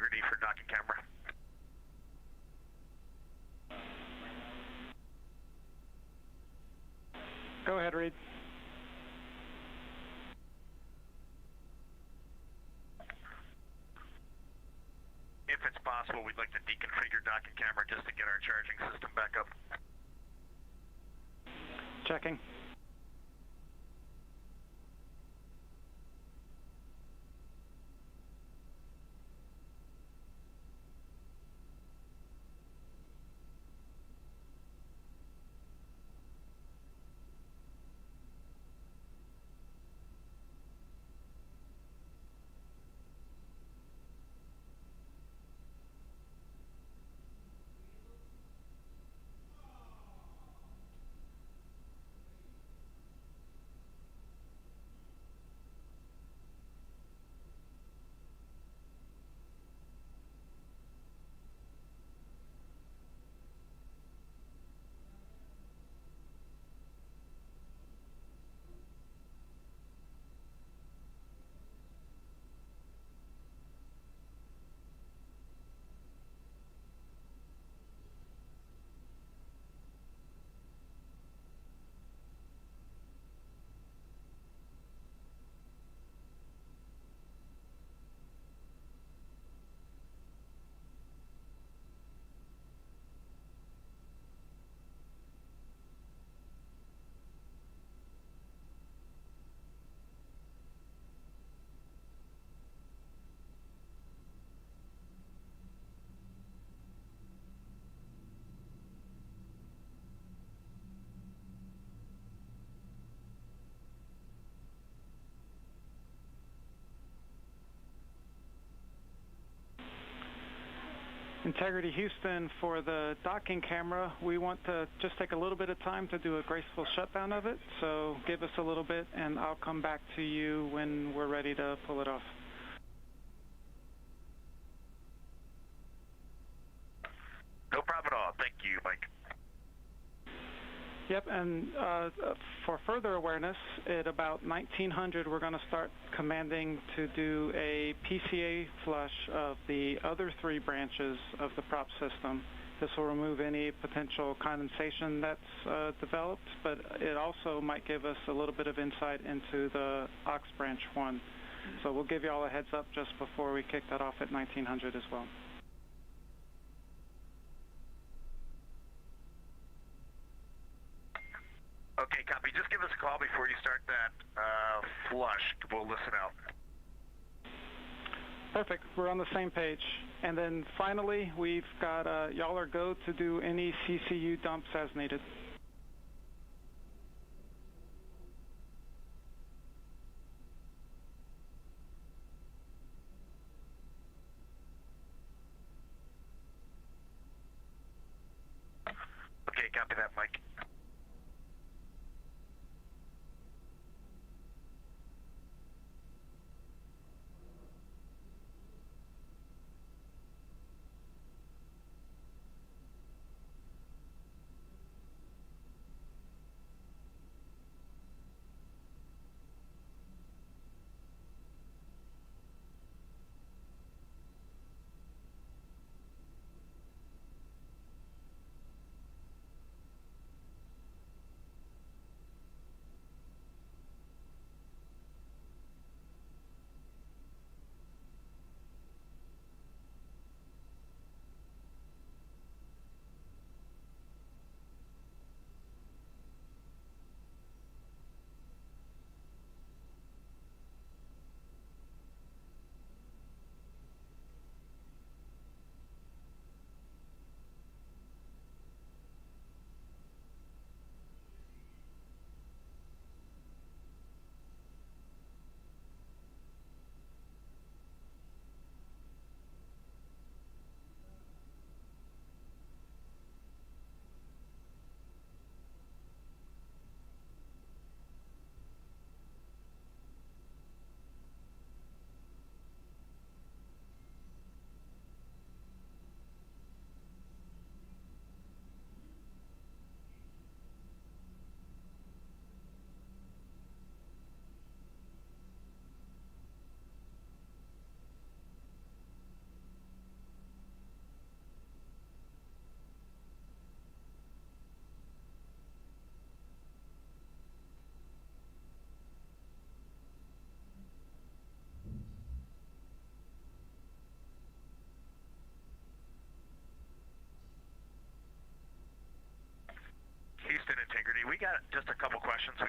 integrity for docking camera. Go ahead, Reid. If it's possible, we'd like to deconfigure docking camera just to get our charging system back up. Checking. Integrity Houston, for the docking camera, we want to just take a little bit of time to do a graceful shutdown of it. So give us a little bit, and I'll come back to you when we're ready to pull it off. No problem at all. Thank you, Mike. Yep, and for further awareness, at about 1900, we're going to start commanding to do a PCA flush of the other three branches of the prop system. This will remove any potential condensation that's developed, but it also might give us a little bit of insight into the aux branch 1. So we'll give you all a heads up just before we kick that off at 1900 as well. Okay, copy. Just give us a call before you start that flush. We'll listen out. Perfect. We're on the same page. And then finally, we've got y'all are go to do any CCU dumps as needed. Okay, copy that, Mike.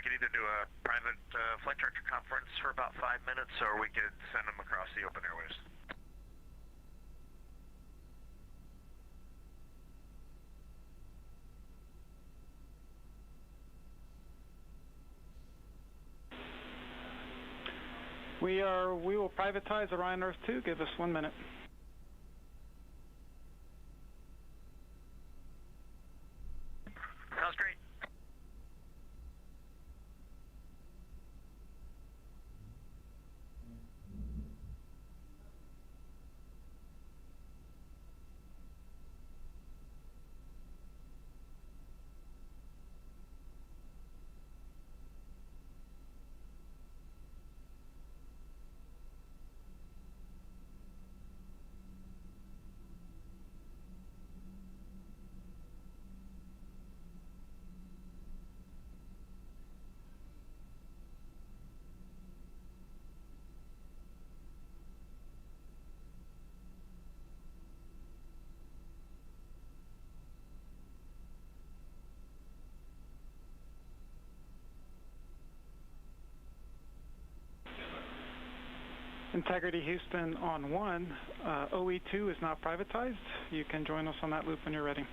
could either do a private flight director conference for about 5 minutes, or we could send them across the open airways. We will privatize Orion Earth 2. Give us 1 minute. Sounds great. Integrity Houston on 1. OE2 is not privatized. You can join us on that loop when you're ready.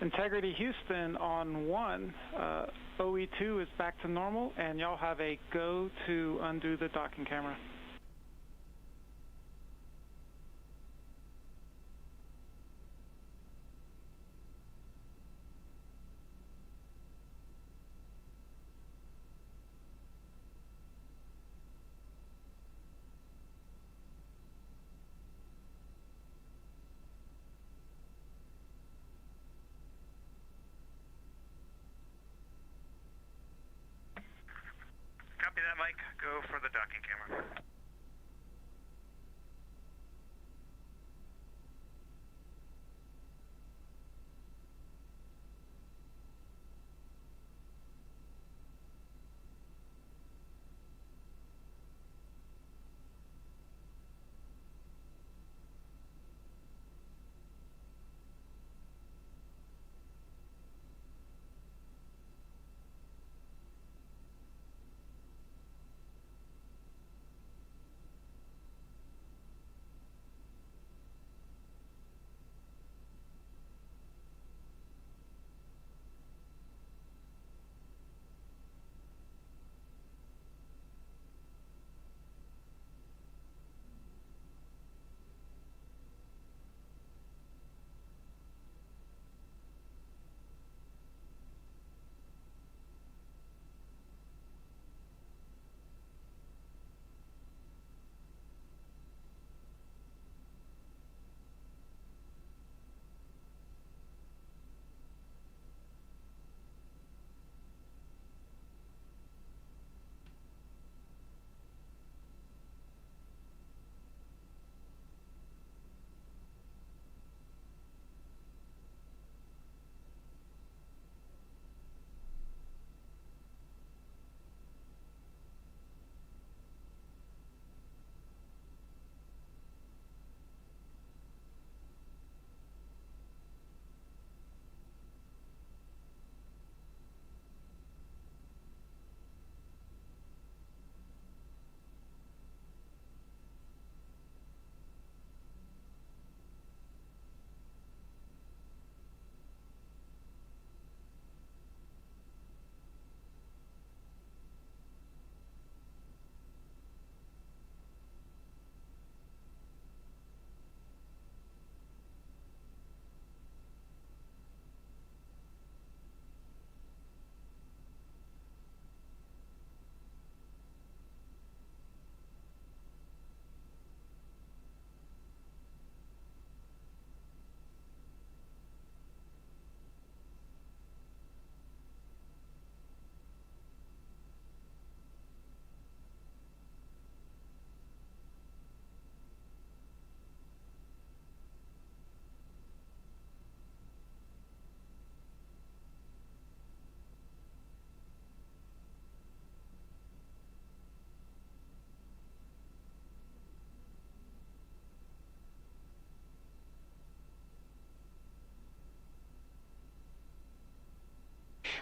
Integrity Houston on 1. OE2 is back to normal, and y'all have a go to undo the docking camera. Copy that, Mike. Go for the docking camera.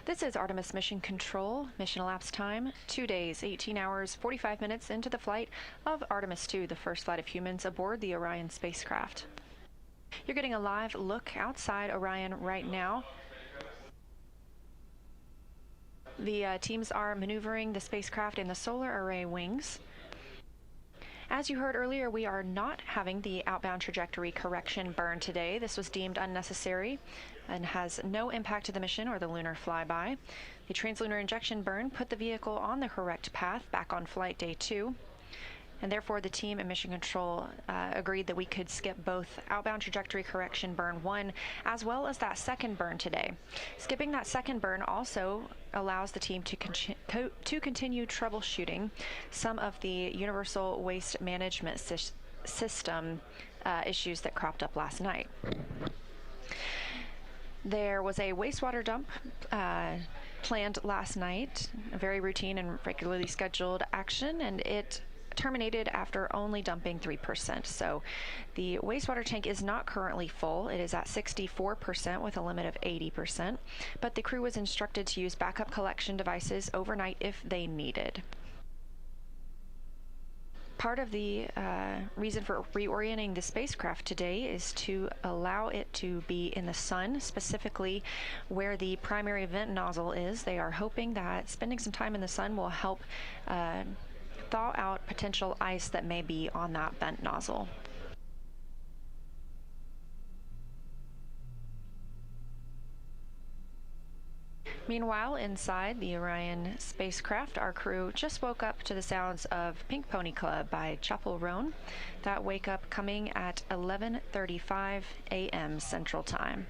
This is Artemis Mission Control. Mission elapsed time, 2 days, 18 hours, 45 minutes into the flight of Artemis II, the first flight of humans aboard the Orion spacecraft. You're getting a live look outside Orion right now. The teams are maneuvering the spacecraft in the solar array wings. As you heard earlier, we are not having the outbound trajectory correction burn today. This was deemed unnecessary and has no impact to the mission or the lunar flyby. The translunar injection burn put the vehicle on the correct path back on flight day 2. And therefore, the team at Mission Control agreed that we could skip both outbound trajectory correction burn 1 as well as that second burn today. Skipping that second burn also allows the team to continue troubleshooting some of the universal waste management system issues that cropped up last night. There was a wastewater dump planned last night, a very routine and regularly scheduled action, and it terminated after only dumping 3%. So the wastewater tank is not currently full. It is at 64% with a limit of 80%, but the crew was instructed to use backup collection devices overnight if they needed. Part of the reason for reorienting the spacecraft today is to allow it to be in the sun, specifically where the primary vent nozzle is. They are hoping that spending some time in the sun will help thaw out potential ice that may be on that vent nozzle. Meanwhile, inside the Orion spacecraft, our crew just woke up to the sounds of Pink Pony Club by Chapel Roan. That wake up coming at 11:35 a.m. Central Time.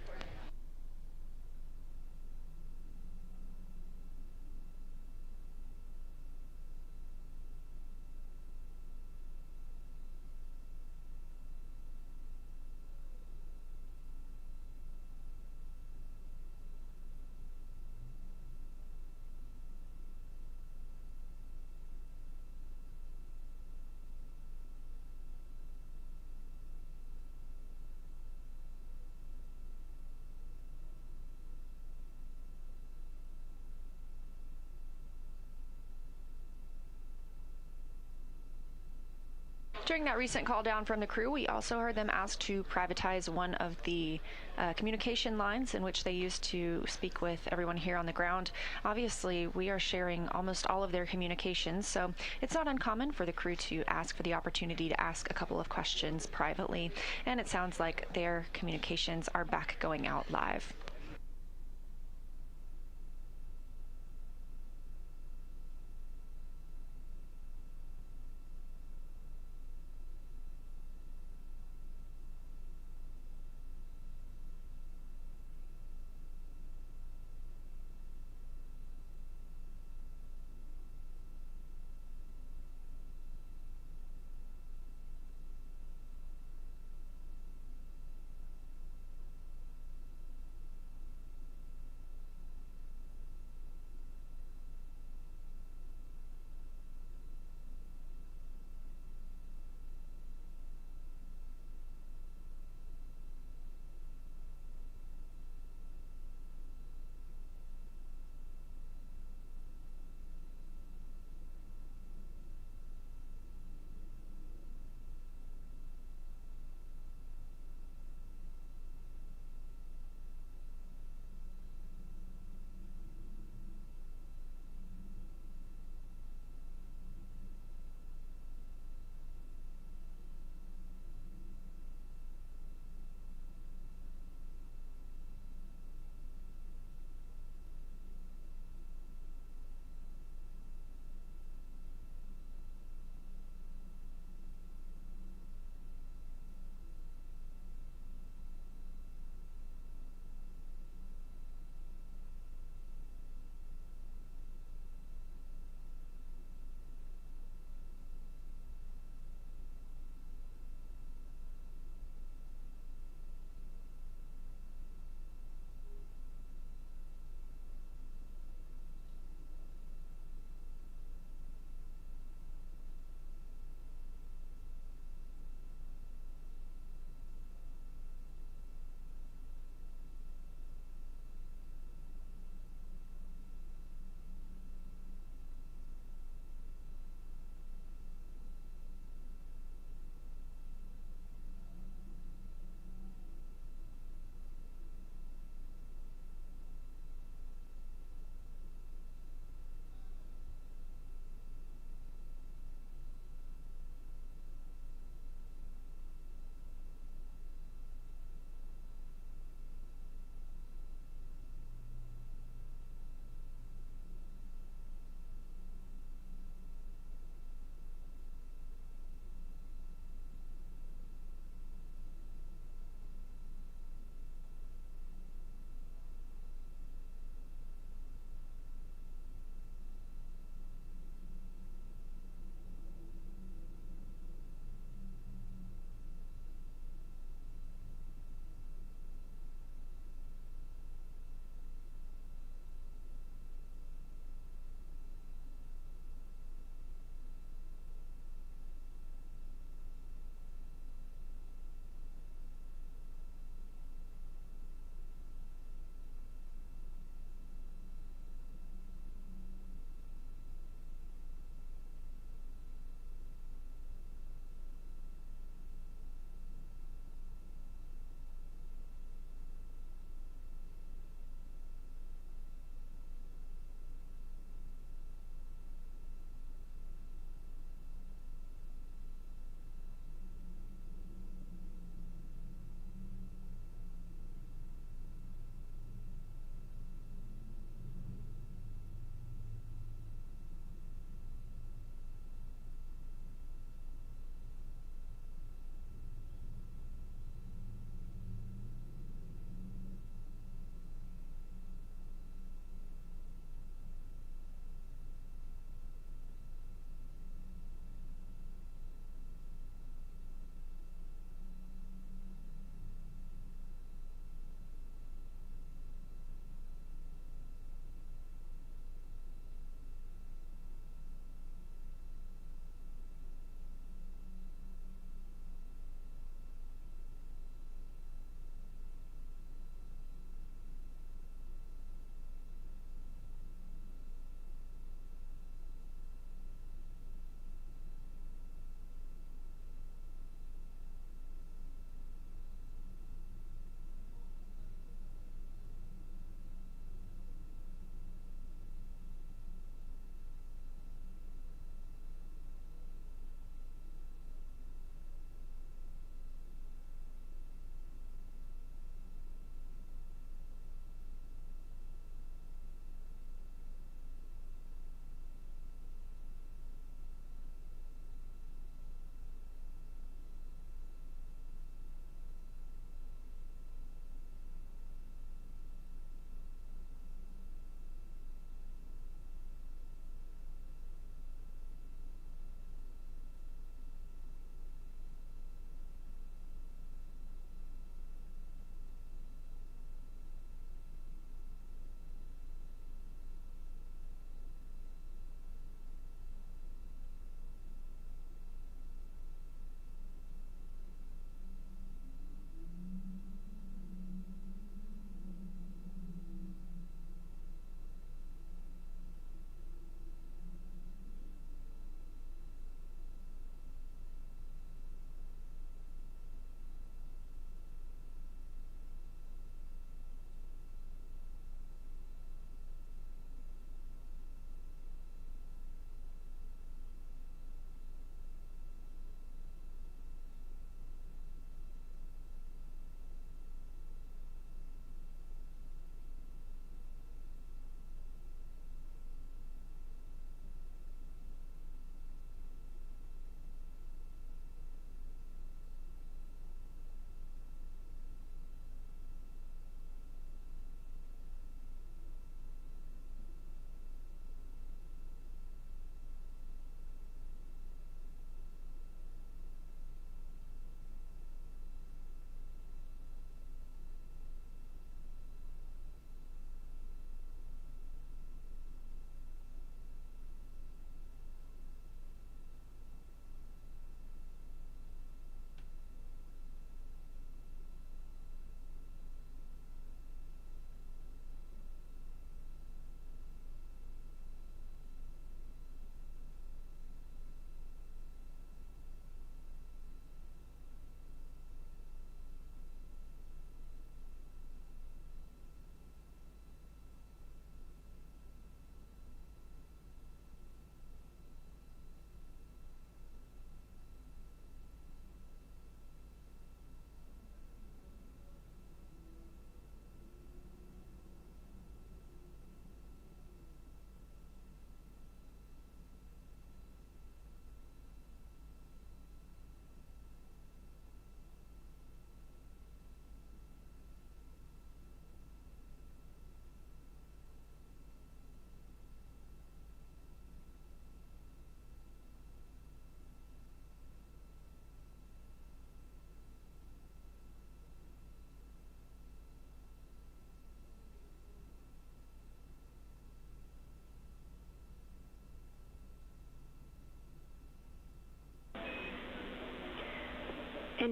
During that recent call down from the crew, we also heard them ask to privatize one of the communication lines in which they used to speak with everyone here on the ground. Obviously, we are sharing almost all of their communications, so it's not uncommon for the crew to ask for the opportunity to ask a couple of questions privately, and it sounds like their communications are back going out live.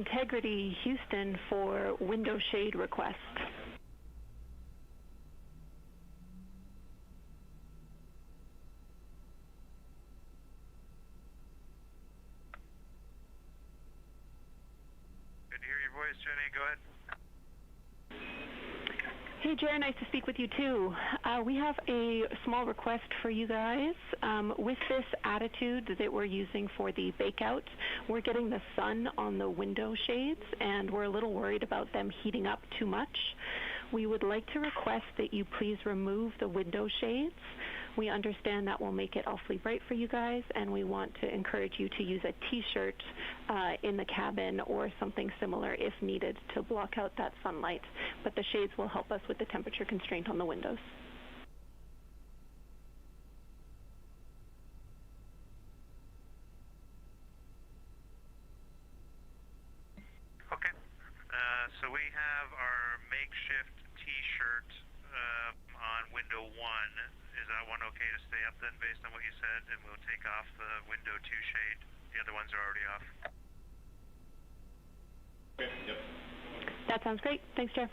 Integrity Houston for window shade request. Good to hear your voice, Jenny. Go ahead. Hey, Jerry, nice to speak with you, too. We have a small request for you guys. With this attitude that we're using for the bake-out, we're getting the sun on the window shades, and we're a little worried about them heating up too much. We would like to request that you please remove the window shades. We understand that will make it awfully bright for you guys, and we want to encourage you to use a T-shirt in the cabin or something similar if needed to block out that sunlight. But the shades will help us with the temperature constraint on the windows. Okay. So we have our makeshift T-shirt on window 1. Is that one okay to stay up then based on what you said? And we'll take off the window 2 shade. The other ones are already off. Okay, yep. That sounds great. Thanks, Jeff.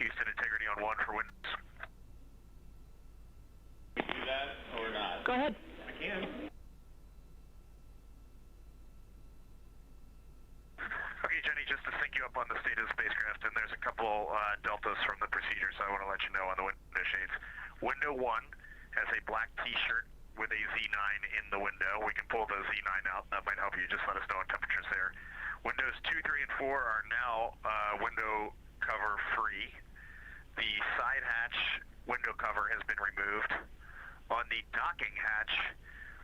Houston, integrity on 1 for windows. Can you do that or not? Go ahead. I can. Okay, Jenny, just to sync you up on the state of the spacecraft, and there's a couple deltas from the procedure, so I want to let you know on the window shades. Window 1 has a black T-shirt with a Z9 in the window. We can pull the Z9 out. That might help you. Just let us know what temperature's there. Windows 2, 3, and 4 are now window cover free. The side hatch window cover has been removed. On the docking hatch,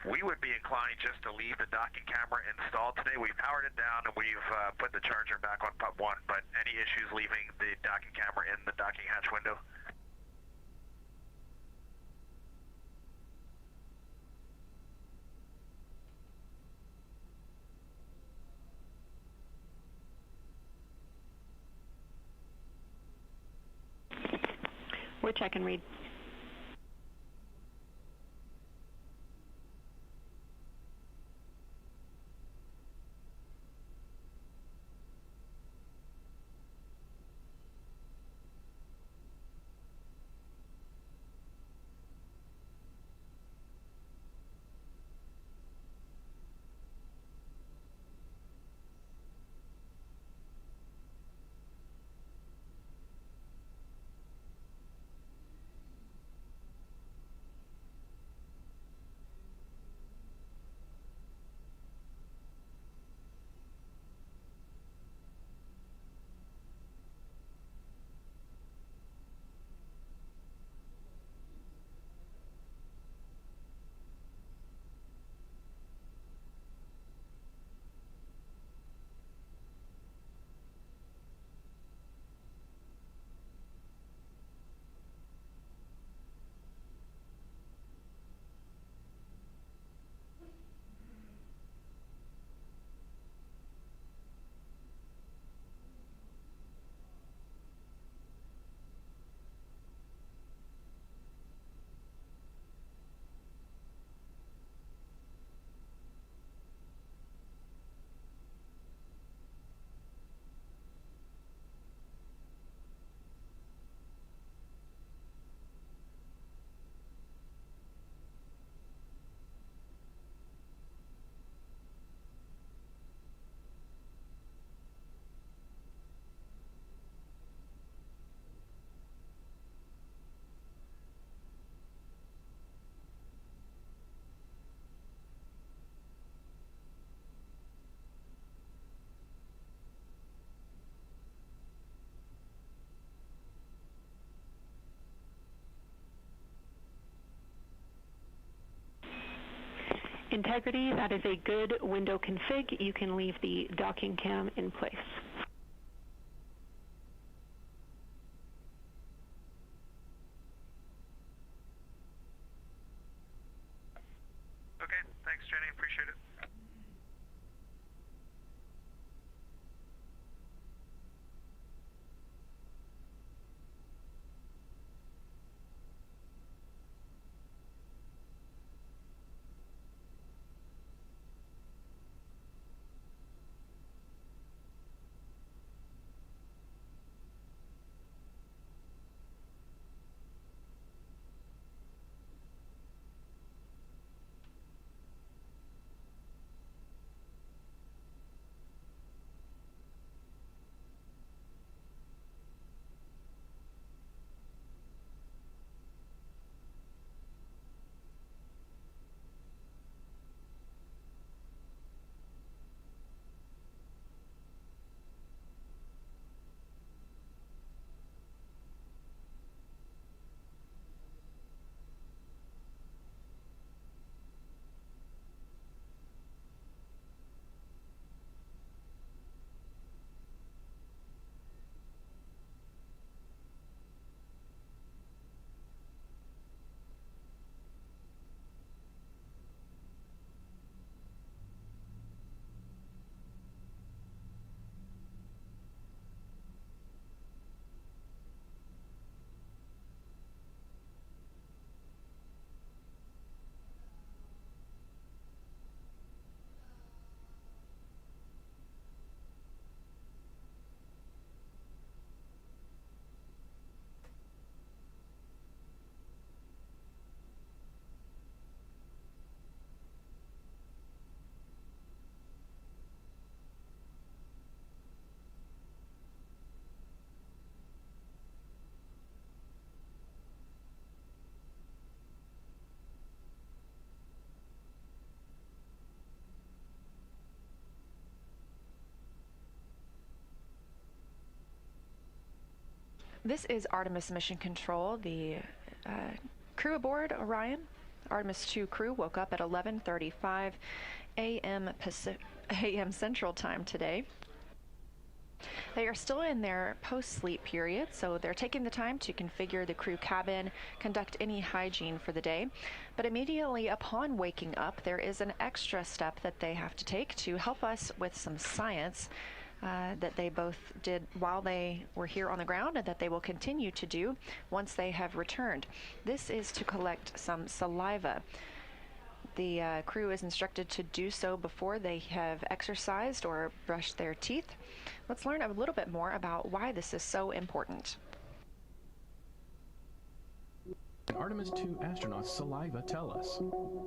we would be inclined just to leave the docking camera installed today. We've powered it down and we've put the charger back on pup 1, but any issues leaving the docking camera in the docking hatch window? We're checking, Reid. integrity. That is a good window config. You can leave the docking cam in place. Okay, thanks, Jenny. Appreciate it. This is Artemis Mission Control. The crew aboard Orion, Artemis II crew, woke up at 11:35 a.m. Central Time today. They are still in their post-sleep period, so they're taking the time to configure the crew cabin, conduct any hygiene for the day. But immediately upon waking up, there is an extra step that they have to take to help us with some science that they both did while they were here on the ground and that they will continue to do once they have returned. This is to collect some saliva. The crew is instructed to do so before they have exercised or brushed their teeth. Let's learn a little bit more about why this is so important. Artemis II astronauts' saliva tell us.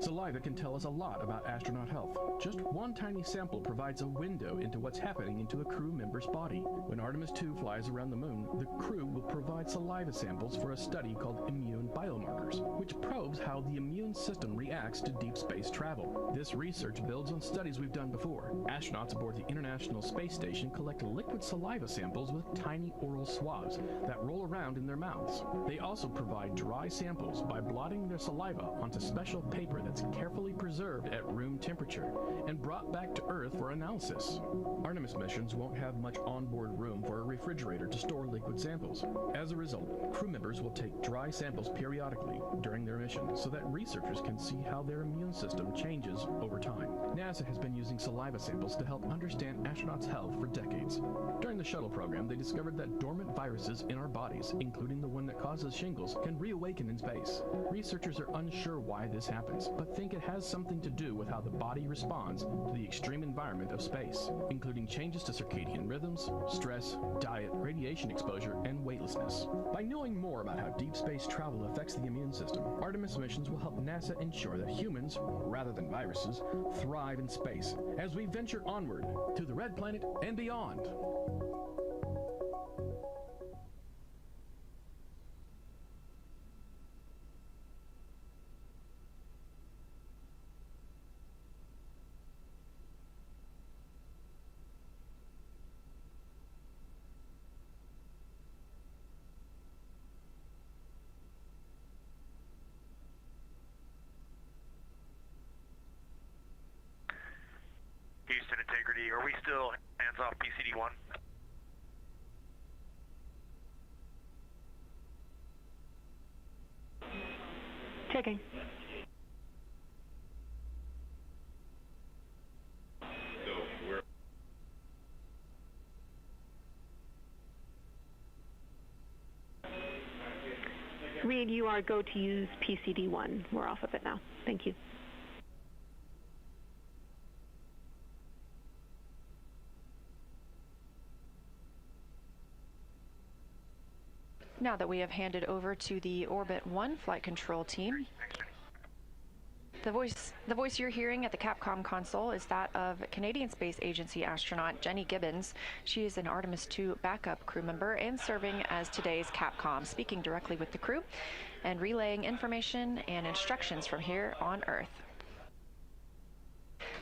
Saliva can tell us a lot about astronaut health. Just one tiny sample provides a window into what's happening into a crew member's body. When Artemis II flies around the moon, the crew will provide saliva samples for a study called immune biomarkers, which probes how the immune system reacts to deep space travel. This research builds on studies we've done before. Astronauts aboard the International Space Station collect liquid saliva samples with tiny oral swabs that roll around in their mouths. They also provide dry samples by blotting their saliva onto special paper that's carefully preserved at room temperature and brought back to Earth for analysis. Artemis missions won't have much onboard room for a refrigerator to store liquid samples. As a result, crew members will take dry samples periodically during their mission so that researchers can see how their immune system changes over time. NASA has been using saliva samples to help understand astronauts' health for decades. During the shuttle program, they discovered that dormant viruses in our bodies, including the one that causes shingles, can reawaken in space. Researchers are unsure why this happens, but think it has something to do with how the body responds to the extreme environment of space, including changes to circadian rhythms, stress, diet, radiation exposure, and weightlessness. By knowing more about how deep space travel affects the immune system, Artemis missions will help NASA ensure that humans, rather than viruses, thrive in space as we venture onward to the Red Planet and beyond. Are we still hands off PCD-1? Checking. Reid, you are go to use PCD-1. We're off of it now. Thank you. Now that we have handed over to the Orbit 1 flight control team, the voice you're hearing at the Capcom console is that of Canadian Space Agency astronaut Jenny Gibbons. She is an Artemis II backup crew member and serving as today's Capcom, speaking directly with the crew and relaying information and instructions from here on Earth.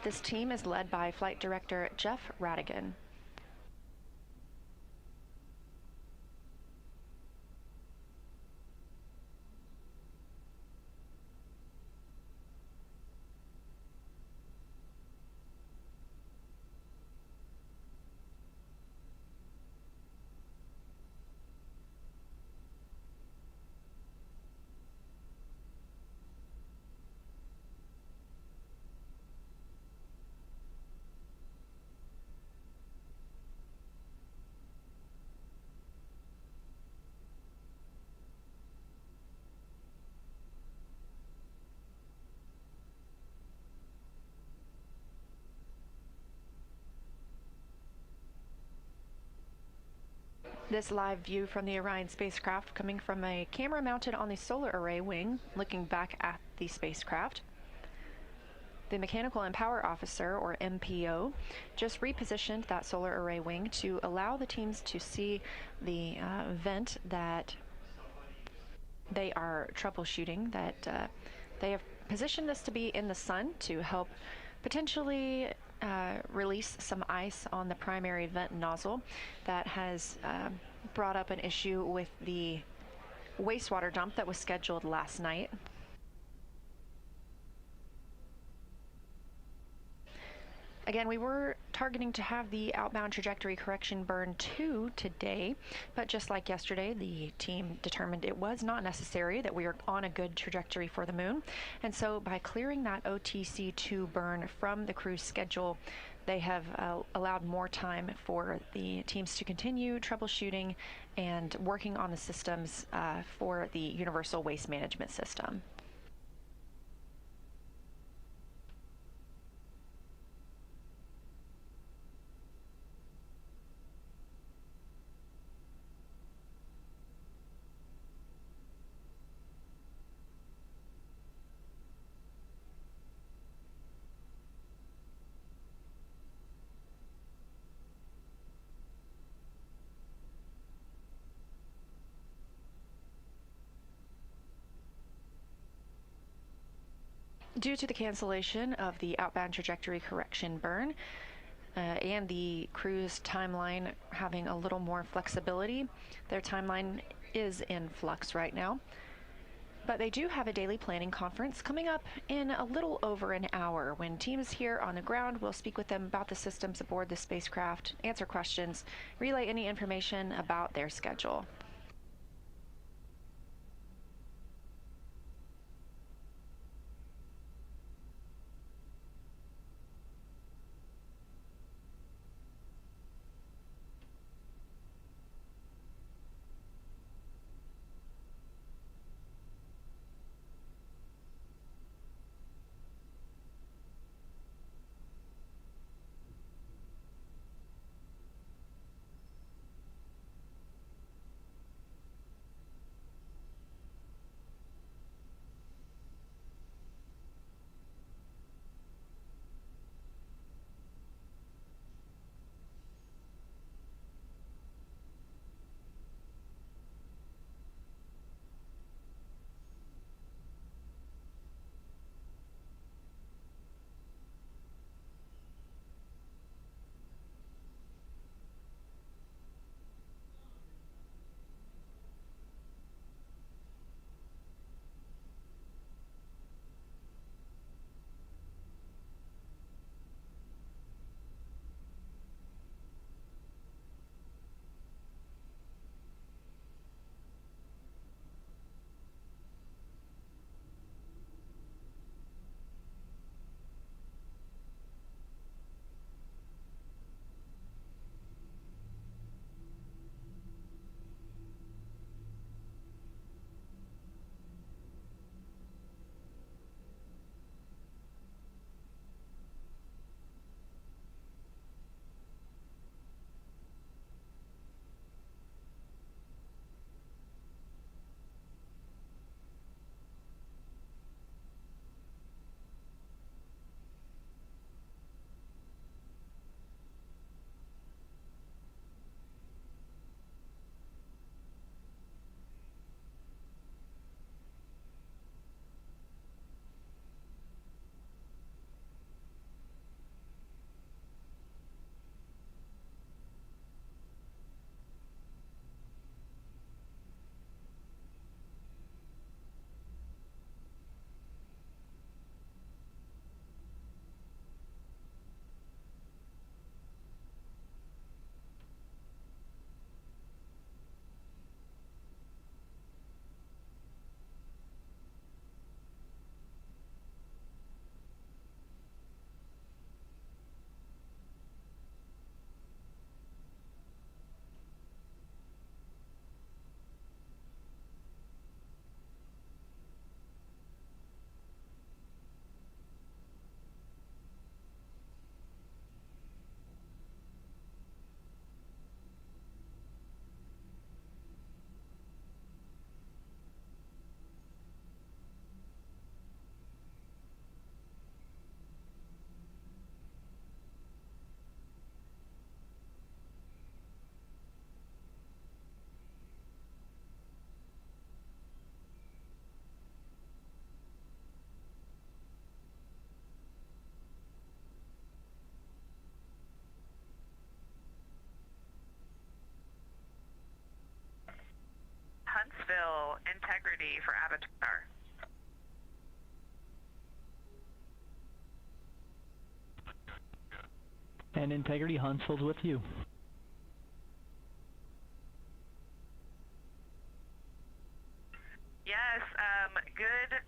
This team is led by Flight Director Jeff Radigan. This live view from the Orion spacecraft coming from a camera mounted on the solar array wing, looking back at the spacecraft. The Mechanical and Power Officer, or MPO, just repositioned that solar array wing to allow the teams to see the vent that they are troubleshooting, that they have positioned this to be in the sun to help potentially release some ice on the primary vent nozzle that has brought up an issue with the wastewater dump that was scheduled last night. Again, we were targeting to have the outbound trajectory correction burn 2 today, but just like yesterday, the team determined it was not necessary, that we are on a good trajectory for the moon. And so by clearing that OTC-2 burn from the crew's schedule, they have allowed more time for the teams to continue troubleshooting and working on the systems for the Universal Waste Management System. Due to the cancellation of the outbound trajectory correction burn and the crew's timeline having a little more flexibility, their timeline is in flux right now. But they do have a daily planning conference coming up in a little over an hour when teams here on the ground will speak with them about the systems aboard the spacecraft, answer questions, relay any information about their schedule. Huntsville, integrity for Avatar. And integrity, Huntsville's with you. Yes, good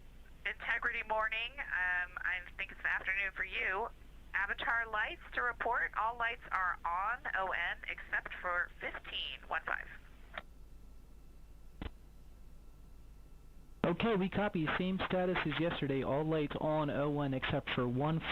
integrity morning. I think it's the afternoon for you. Avatar lights to report. All lights are on, ON, except for 1515. Okay, we copy. Same status as yesterday. All lights on, O1 except for 15.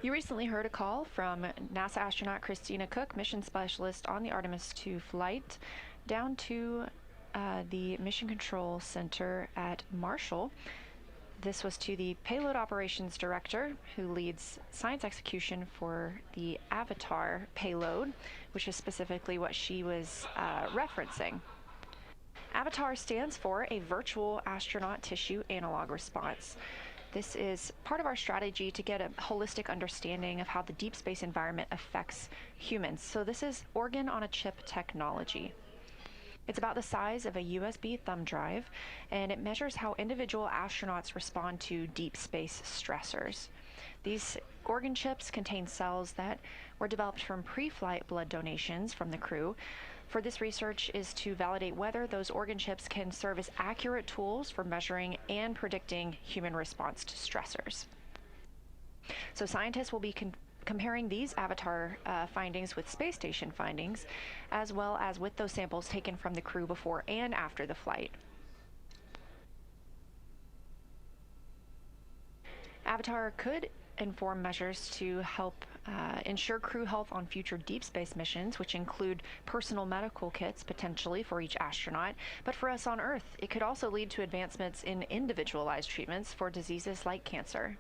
You recently heard a call from NASA astronaut Christina Koch, mission specialist on the Artemis II flight, down to the Mission Control Center at Marshall. This was to the Payload Operations Director, who leads science execution for the Avatar payload, which is specifically what she was referencing. Avatar stands for a Virtual Astronaut Tissue Analog Response. This is part of our strategy to get a holistic understanding of how the deep space environment affects humans. So this is organ-on-a-chip technology. It's about the size of a USB thumb drive, and it measures how individual astronauts respond to deep space stressors. These organ chips contain cells that were developed from pre-flight blood donations from the crew. For this research is to validate whether those organ chips can serve as accurate tools for measuring and predicting human response to stressors. So scientists will be comparing these Avatar findings with space station findings, as well as with those samples taken from the crew before and after the flight. Avatar could inform measures to help ensure crew health on future deep space missions, which include personal medical kits potentially for each astronaut. But for us on Earth, it could also lead to advancements in individualized treatments for diseases like cancer.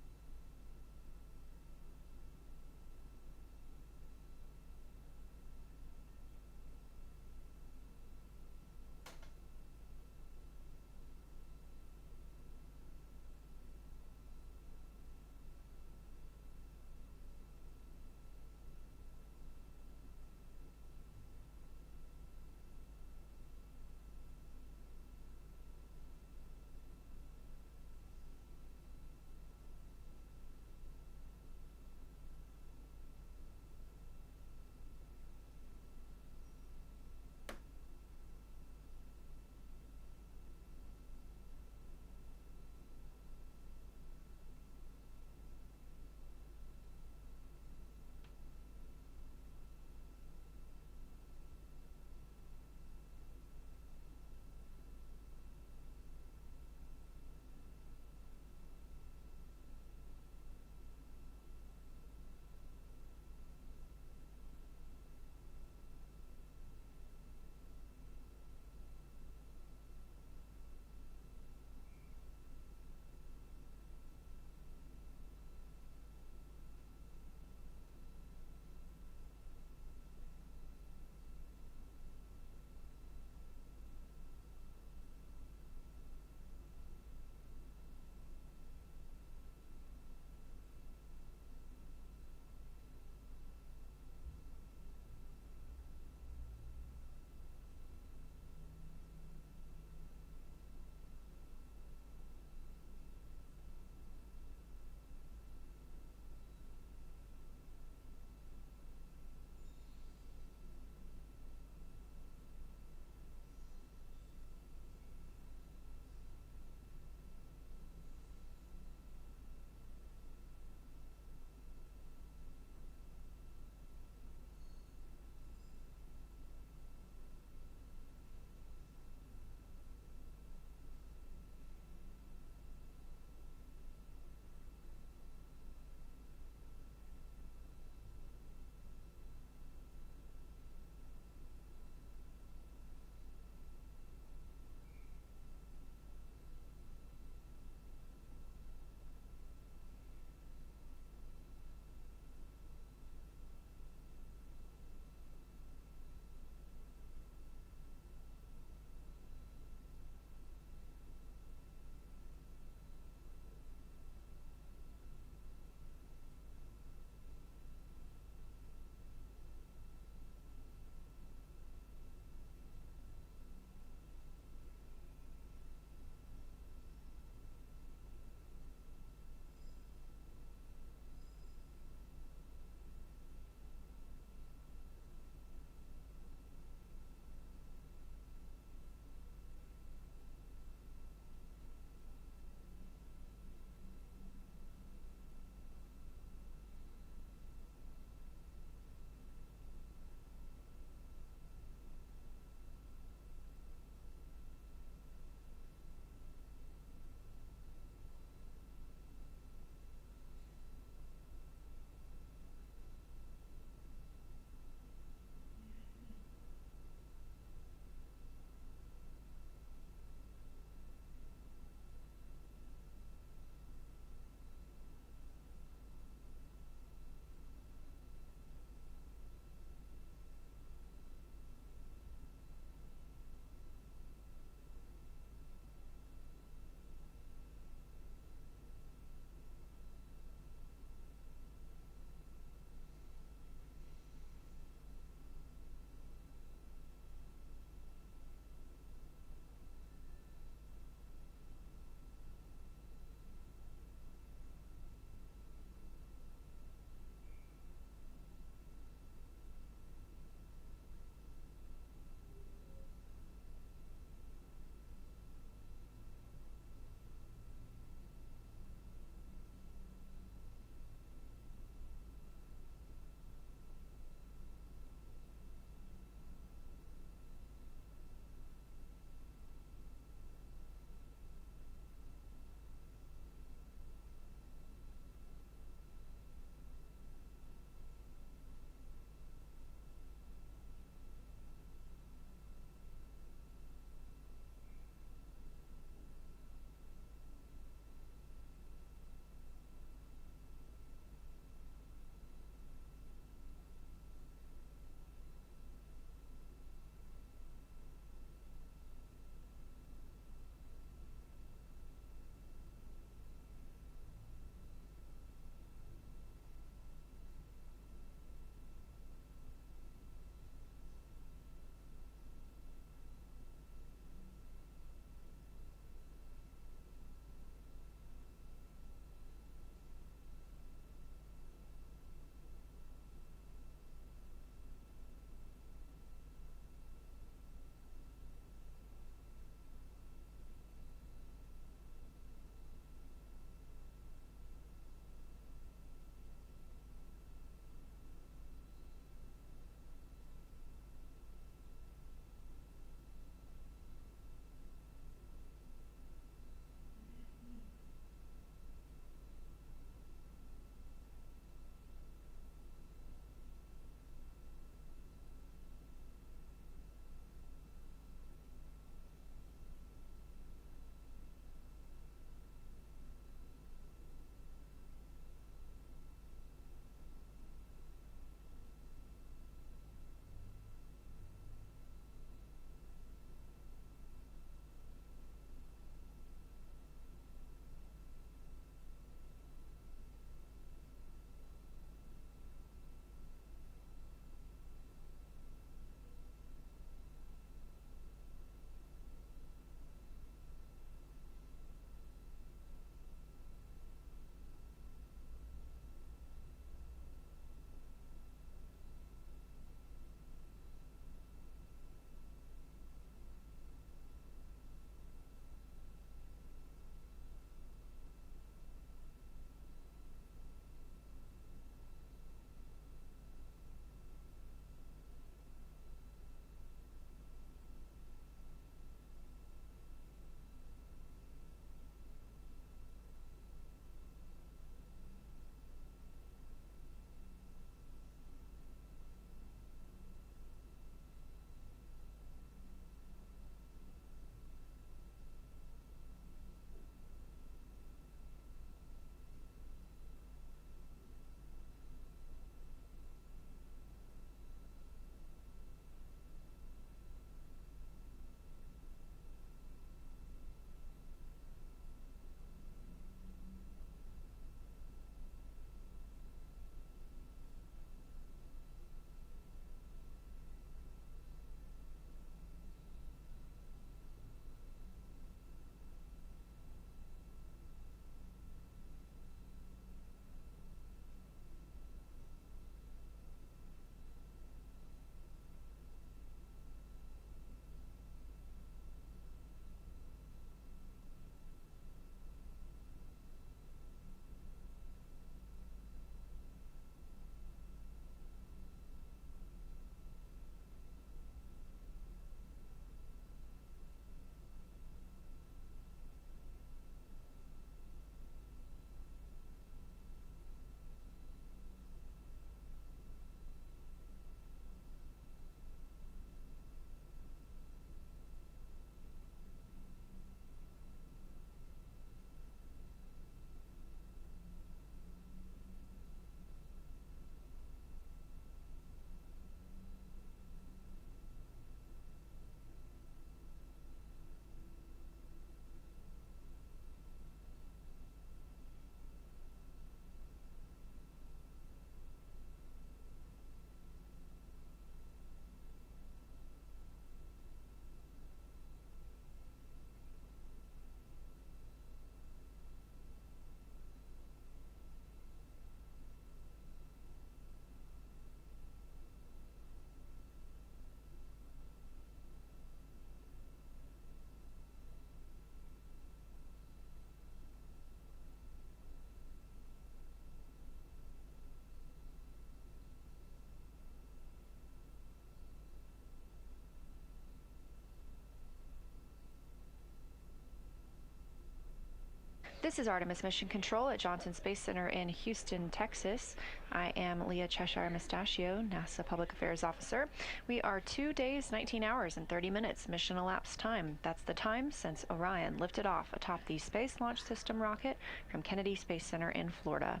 This is Artemis Mission Control at Johnson Space Center in Houston, Texas. I am Leah Cheshire Mustachio, NASA Public Affairs Officer. We are 2 days, 19 hours, and 30 minutes mission elapsed time. That's the time since Orion lifted off atop the Space Launch System rocket from Kennedy Space Center in Florida.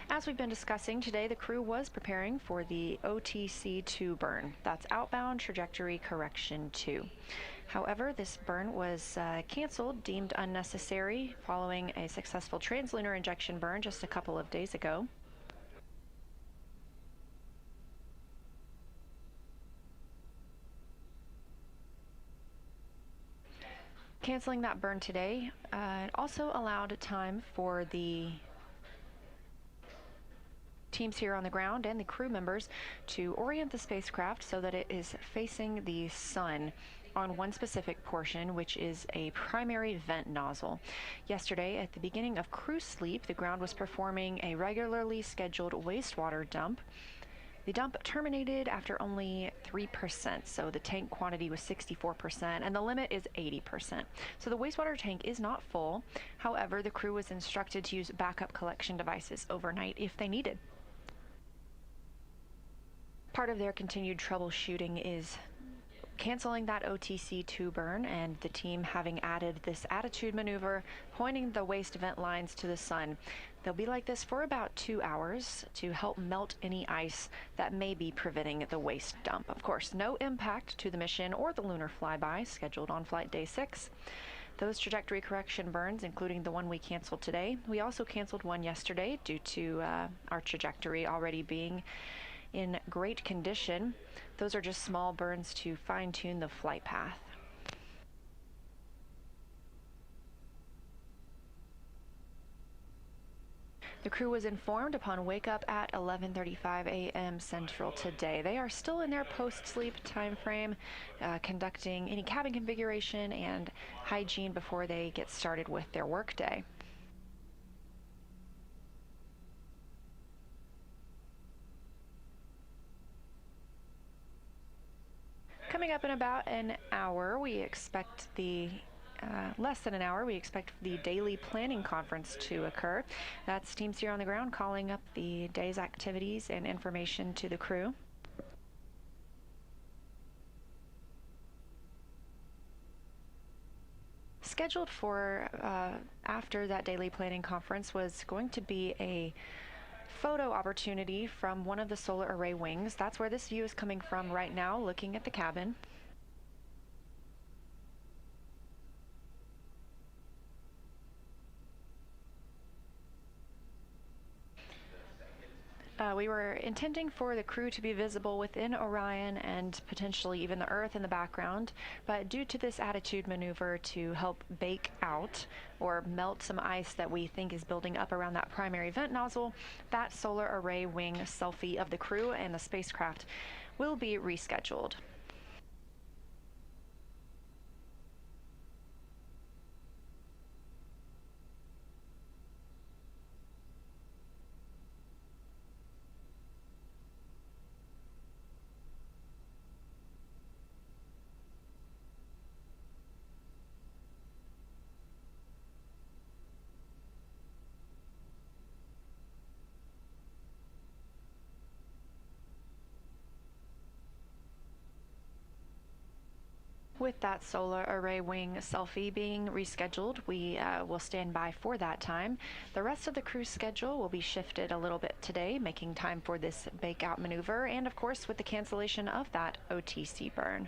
As we've been discussing today, the crew was preparing for the OTC-2 burn. That's Outbound Trajectory Correction 2. However, this burn was canceled, deemed unnecessary, following a successful translunar injection burn just a couple of days ago. Canceling that burn today also allowed time for the teams here on the ground and the crew members to orient the spacecraft so that it is facing the sun on one specific portion, which is a primary vent nozzle. Yesterday, at the beginning of crew sleep, the ground was performing a regularly scheduled wastewater dump. The dump terminated after only 3%, so the tank quantity was 64%, and the limit is 80%. So the wastewater tank is not full. However, the crew was instructed to use backup collection devices overnight if they needed. Part of their continued troubleshooting is canceling that OTC-2 burn, and the team having added this attitude maneuver, pointing the waste vent lines to the sun. They'll be like this for about 2 hours to help melt any ice that may be preventing the waste dump. Of course, no impact to the mission or the lunar flyby scheduled on flight day 6. Those trajectory correction burns, including the one we canceled today. We also canceled one yesterday due to our trajectory already being in great condition. Those are just small burns to fine-tune the flight path. The crew was informed upon wake up at 11:35 a.m. Central today. They are still in their post-sleep time frame, conducting any cabin configuration and hygiene before they get started with their workday. Coming up in about an hour, we expect less than an hour, we expect the daily planning conference to occur. That's teams here on the ground calling up the day's activities and information to the crew. Scheduled for after that daily planning conference was going to be a photo opportunity from one of the solar array wings. That's where this view is coming from right now, looking at the cabin. We were intending for the crew to be visible within Orion and potentially even the Earth in the background, but due to this attitude maneuver to help bake out or melt some ice that we think is building up around that primary vent nozzle, that solar array wing selfie of the crew and the spacecraft will be rescheduled. With that solar array wing selfie being rescheduled, we will stand by for that time. The rest of the crew's schedule will be shifted a little bit today, making time for this bake out maneuver, and of course with the cancellation of that OTC burn.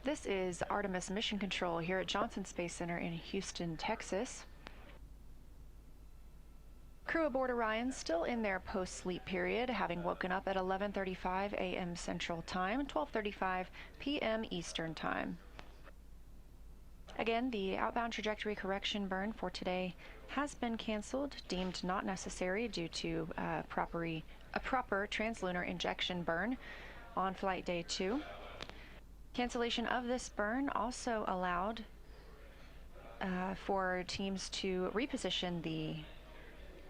This is Artemis Mission Control here at Johnson Space Center in Houston, Texas. Crew aboard Orion still in their post-sleep period, having woken up at 11:35 a.m. Central Time, 12:35 p.m. Eastern Time. Again, the outbound trajectory correction burn for today has been canceled, deemed not necessary due to a proper translunar injection burn on flight day 2. Cancellation of this burn also allowed for teams to reposition the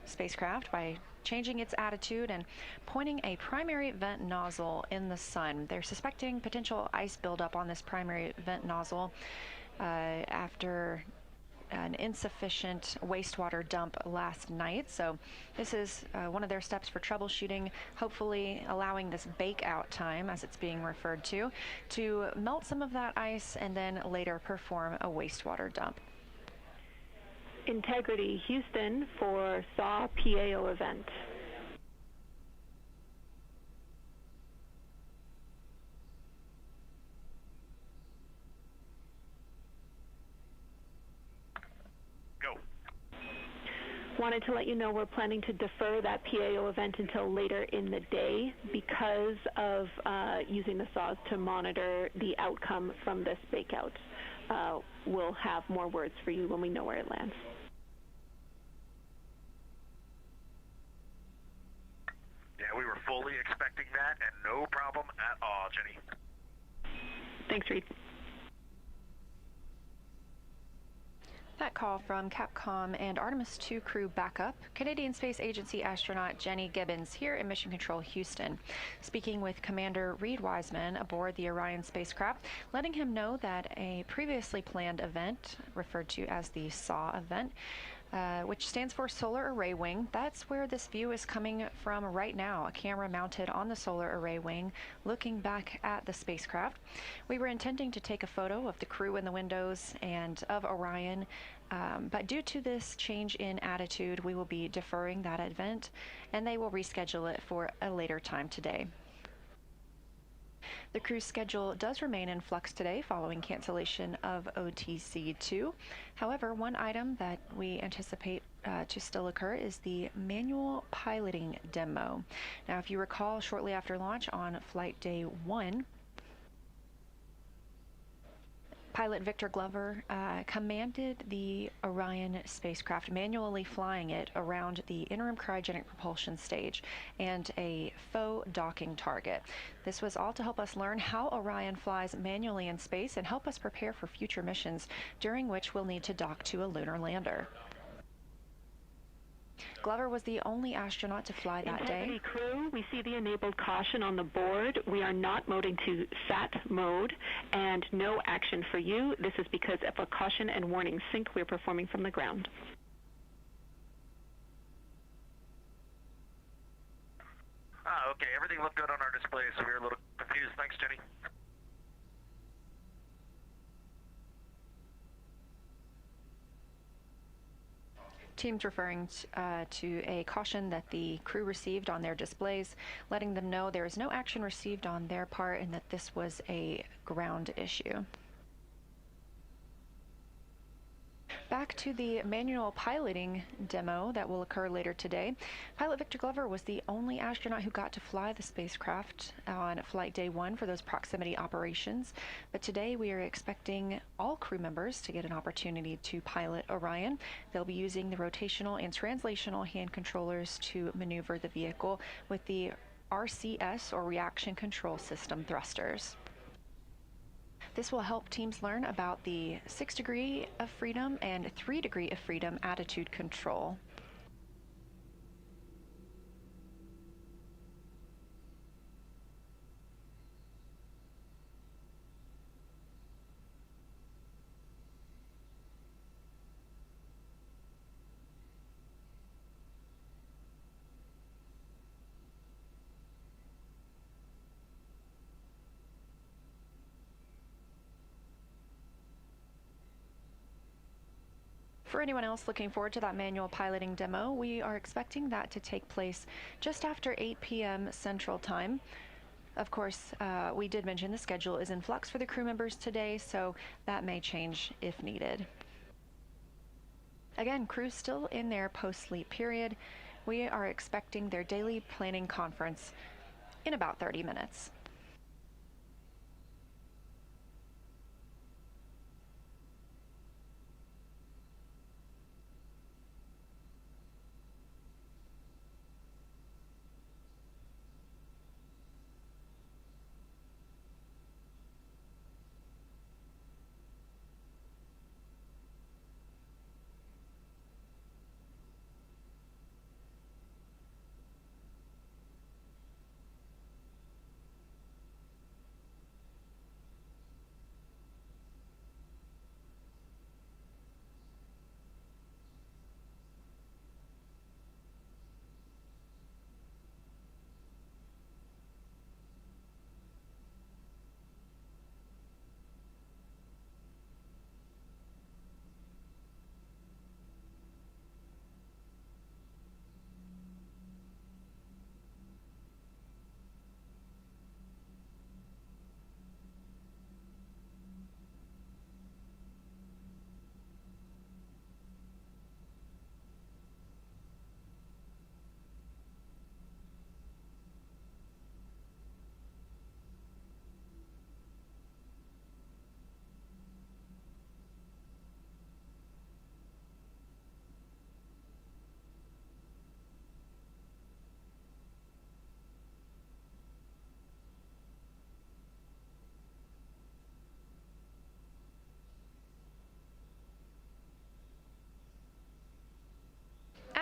spacecraft by changing its attitude and pointing a primary vent nozzle in the sun. They're suspecting potential ice buildup on this primary vent nozzle after an insufficient wastewater dump last night. So this is one of their steps for troubleshooting, hopefully allowing this bake out time, as it's being referred to melt some of that ice and then later perform a wastewater dump. Integrity Houston for SAW PAO event. Go. Wanted to let you know we're planning to defer that PAO event until later in the day because of using the SAWs to monitor the outcome from this bakeout. We'll have more words for you when we know where it lands. Yeah, we were fully expecting that, and no problem at all, Jenny. Thanks, Reid. That call from Capcom and Artemis II crew backup, Canadian Space Agency astronaut Jenny Gibbons here in Mission Control Houston, speaking with Commander Reid Wiseman aboard the Orion spacecraft, letting him know that a previously planned event, referred to as the SAW event, which stands for Solar Array Wing. That's where this view is coming from right now, a camera mounted on the solar array wing looking back at the spacecraft. We were intending to take a photo of the crew in the windows and of Orion, but due to this change in attitude, we will be deferring that event and they will reschedule it for a later time today. The crew's schedule does remain in flux today following cancellation of OTC-2. However, one item that we anticipate to still occur is the manual piloting demo. Now, if you recall, shortly after launch on flight day 1, pilot Victor Glover commanded the Orion spacecraft, manually flying it around the interim cryogenic propulsion stage and a faux docking target. This was all to help us learn how Orion flies manually in space and help us prepare for future missions, during which we'll need to dock to a lunar lander. Glover was the only astronaut to fly that day. Crew, we see the enabled caution on the board. We are not moding to SAT mode and no action for you. This is because of a caution and warning sync we're performing from the ground. Okay, everything looked good on our display, so we were a little confused. Thanks, Jenny. Teams referring to a caution that the crew received on their displays, letting them know there is no action received on their part and that this was a ground issue. Back to the manual piloting demo that will occur later today. Pilot Victor Glover was the only astronaut who got to fly the spacecraft on flight day 1 for those proximity operations. But today we are expecting all crew members to get an opportunity to pilot Orion. They'll be using the rotational and translational hand controllers to maneuver the vehicle with the RCS, or Reaction Control System, thrusters. This will help teams learn about the 6 degree of freedom and 3 degree of freedom attitude control. For anyone else looking forward to that manual piloting demo, we are expecting that to take place just after 8 p.m. Central Time. Of course, we did mention the schedule is in flux for the crew members today, so that may change if needed. Again, crew's still in their post-sleep period. We are expecting their daily planning conference in about 30 minutes.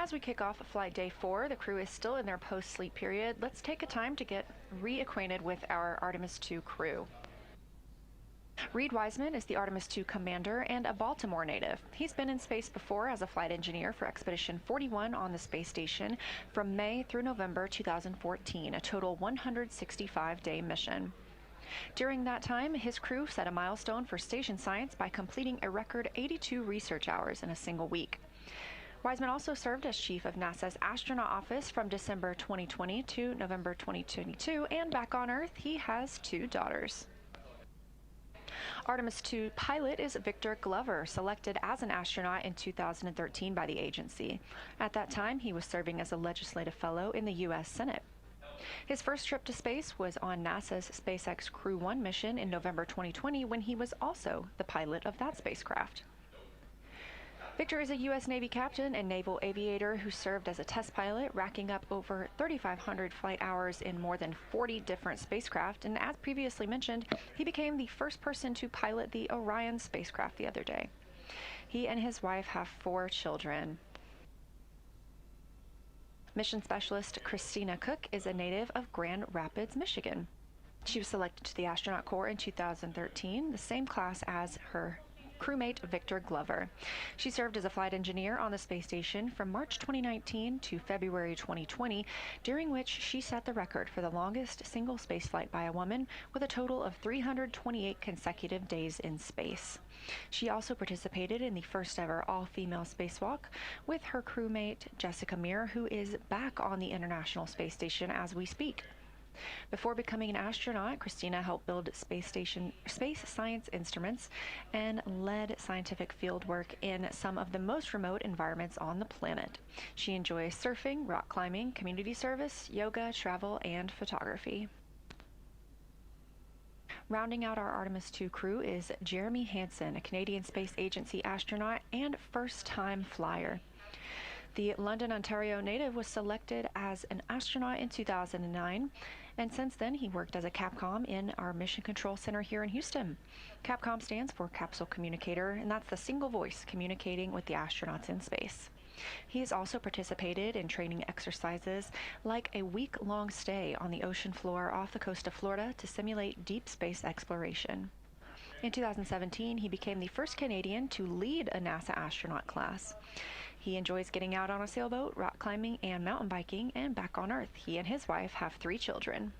As we kick off flight day 4, the crew is still in their post-sleep period. Let's take a time to get reacquainted with our Artemis II crew. Reid Wiseman is the Artemis II commander and a Baltimore native. He's been in space before as a flight engineer for Expedition 41 on the space station from May through November 2014, a total 165-day mission. During that time, his crew set a milestone for station science by completing a record 82 research hours in a single week. Wiseman also served as chief of NASA's astronaut office from December 2020 to November 2022, and back on Earth, he has 2 daughters. Artemis II pilot is Victor Glover, selected as an astronaut in 2013 by the agency. At that time, he was serving as a legislative fellow in the U.S. Senate. His first trip to space was on NASA's SpaceX Crew 1 mission in November 2020, when he was also the pilot of that spacecraft. Victor is a U.S. Navy captain and naval aviator who served as a test pilot, racking up over 3,500 flight hours in more than 40 different spacecraft, and as previously mentioned, he became the first person to pilot the Orion spacecraft the other day. He and his wife have 4 children. Mission specialist Christina Koch is a native of Grand Rapids, Michigan. She was selected to the Astronaut Corps in 2013, the same class as her crewmate Victor Glover. She served as a flight engineer on the space station from March 2019 to February 2020, during which she set the record for the longest single spaceflight by a woman, with a total of 328 consecutive days in space. She also participated in the first ever all-female spacewalk with her crewmate Jessica Meir, who is back on the International Space Station as we speak. Before becoming an astronaut, Christina helped build space science instruments and led scientific fieldwork in some of the most remote environments on the planet. She enjoys surfing, rock climbing, community service, yoga, travel, and photography. Rounding out our Artemis II crew is Jeremy Hansen, a Canadian Space Agency astronaut and first-time flyer. The London, Ontario native was selected as an astronaut in 2009, and since then he worked as a Capcom in our Mission Control Center here in Houston. Capcom stands for Capsule Communicator, and that's the single voice communicating with the astronauts in space. He has also participated in training exercises like a week-long stay on the ocean floor off the coast of Florida to simulate deep space exploration. In 2017, he became the first Canadian to lead a NASA astronaut class. He enjoys getting out on a sailboat, rock climbing, and mountain biking, and back on Earth. He and his wife have 3 children.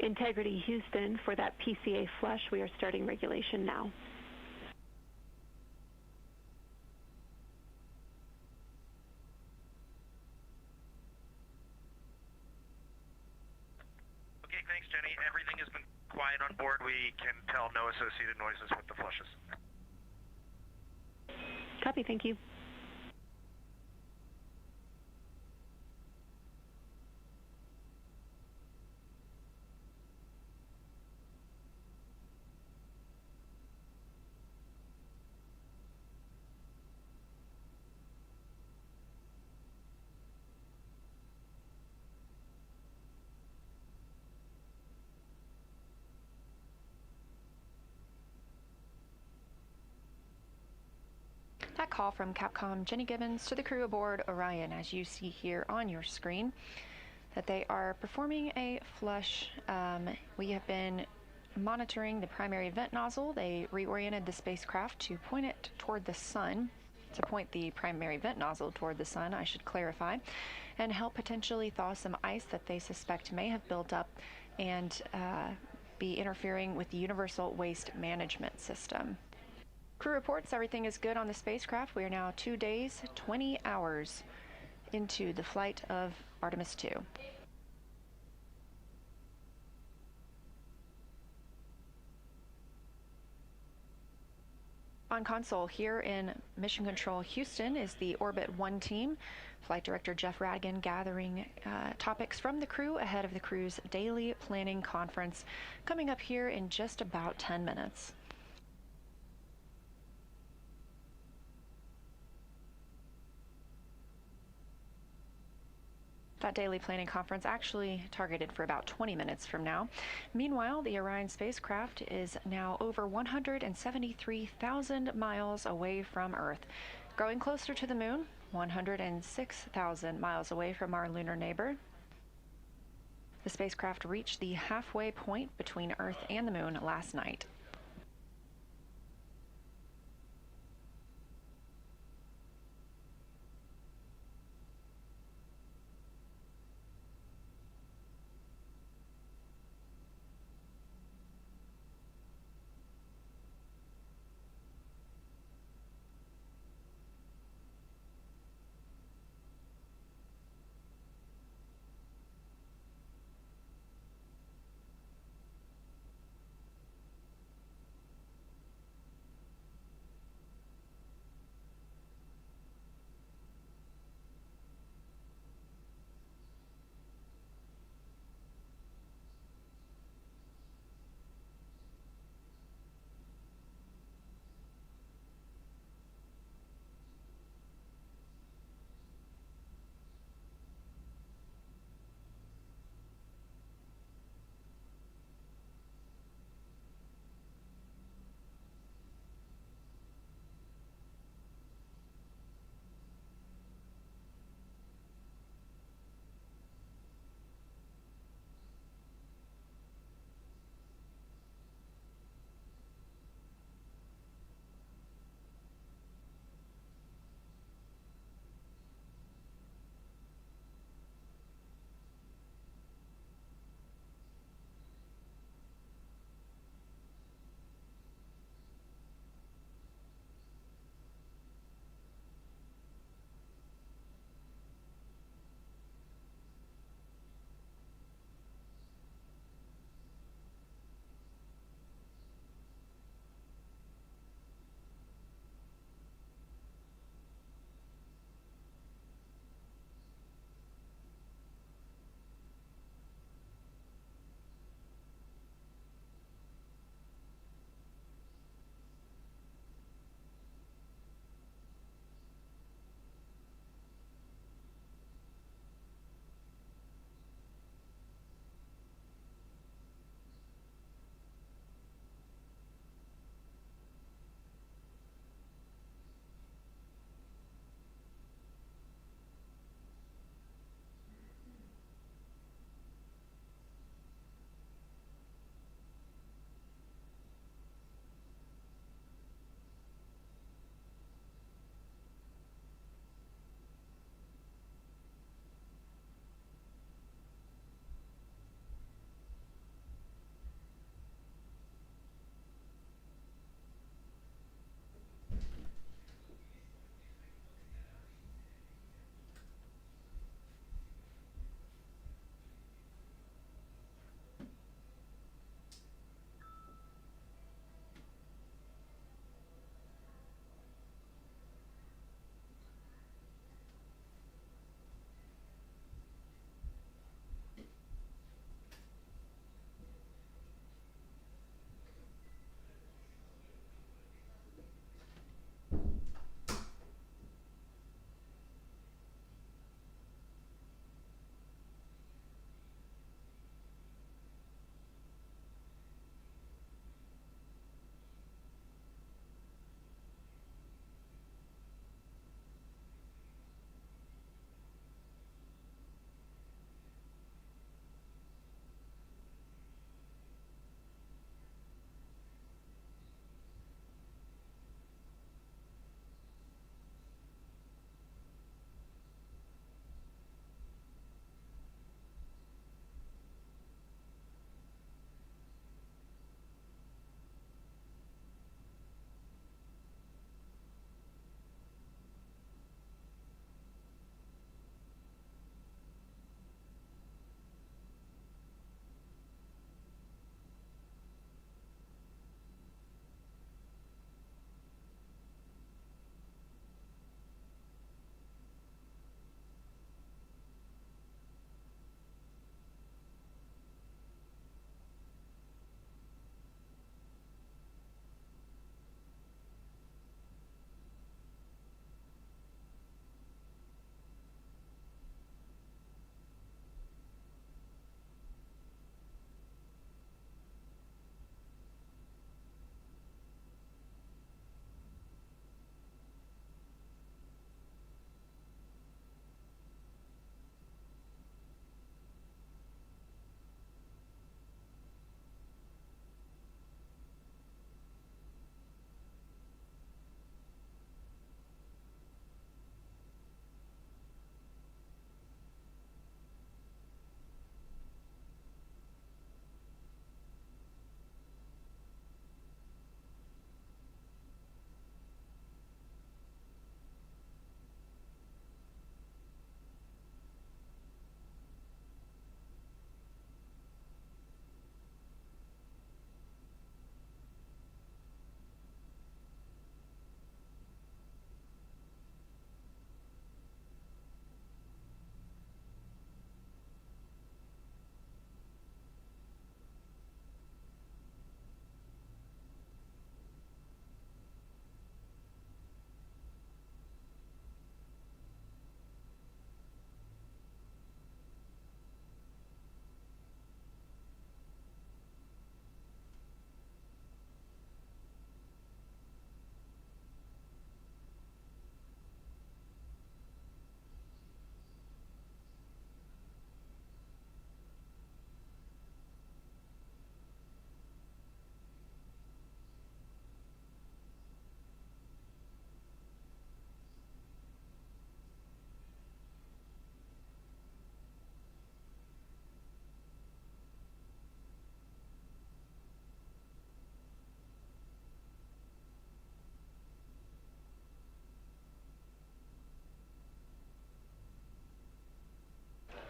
Integrity Houston, for that PCA flush, we are starting regulation now. Okay, thanks, Jenny. Everything has been quiet on board. We can tell no associated noises with the flushes. Copy, thank you. That call from Capcom Jenny Gibbons to the crew aboard Orion, as you see here on your screen, that they are performing a flush. We have been monitoring the primary vent nozzle. They reoriented the spacecraft to point it toward the sun, to point the primary vent nozzle toward the sun, I should clarify, and help potentially thaw some ice that they suspect may have built up and be interfering with the Universal Waste Management System. Crew reports everything is good on the spacecraft. We are now 2 days, 20 hours into the flight of Artemis II. On console here in Mission Control Houston is the Orbit 1 team. Flight Director Jeff Radigan gathering topics from the crew ahead of the crew's daily planning conference coming up here in just about 10 minutes. That daily planning conference actually targeted for about 20 minutes from now. Meanwhile, the Orion spacecraft is now over 173,000 miles away from Earth, growing closer to the moon, 106,000 miles away from our lunar neighbor. The spacecraft reached the halfway point between Earth and the moon last night.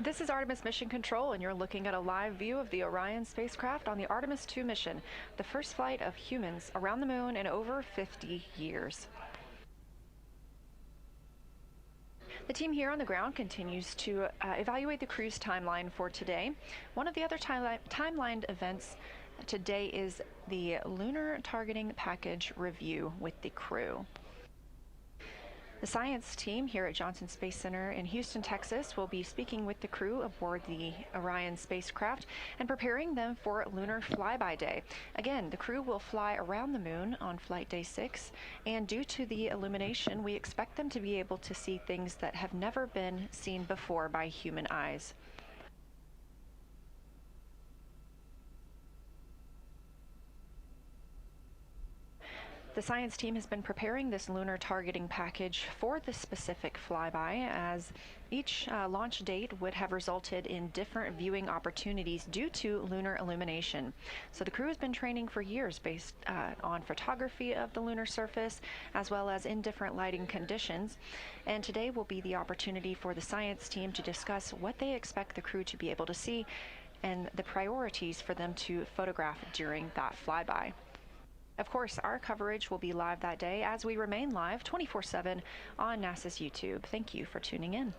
This is Artemis Mission Control, and you're looking at a live view of the Orion spacecraft on the Artemis II mission, the first flight of humans around the moon in over 50 years. The team here on the ground continues to evaluate the crew's timeline for today. One of the other timelined events today is the Lunar Targeting Package review with the crew. The science team here at Johnson Space Center in Houston, Texas, will be speaking with the crew aboard the Orion spacecraft and preparing them for lunar flyby day. Again, the crew will fly around the moon on flight day 6, and due to the illumination, we expect them to be able to see things that have never been seen before by human eyes. The science team has been preparing this lunar targeting package for this specific flyby, as each launch date would have resulted in different viewing opportunities due to lunar illumination. So the crew has been training for years based on photography of the lunar surface, as well as in different lighting conditions. And today will be the opportunity for the science team to discuss what they expect the crew to be able to see and the priorities for them to photograph during that flyby. Of course, our coverage will be live that day as we remain live 24/7 on NASA's YouTube. Thank you for tuning in.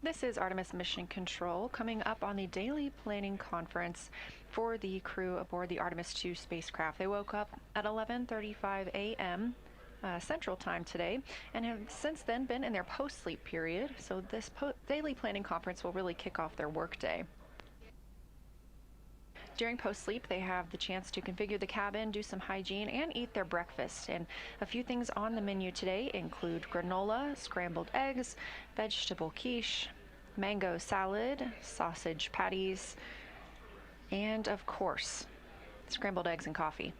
This is Artemis Mission Control coming up on the daily planning conference for the crew aboard the Artemis II spacecraft. They woke up at 11:35 a.m. Central Time today and have since then been in their post-sleep period, so this daily planning conference will really kick off their workday. During post-sleep, they have the chance to configure the cabin, do some hygiene, and eat their breakfast. And a few things on the menu today include granola, scrambled eggs, vegetable quiche, mango salad, sausage patties, and of course, scrambled eggs and coffee.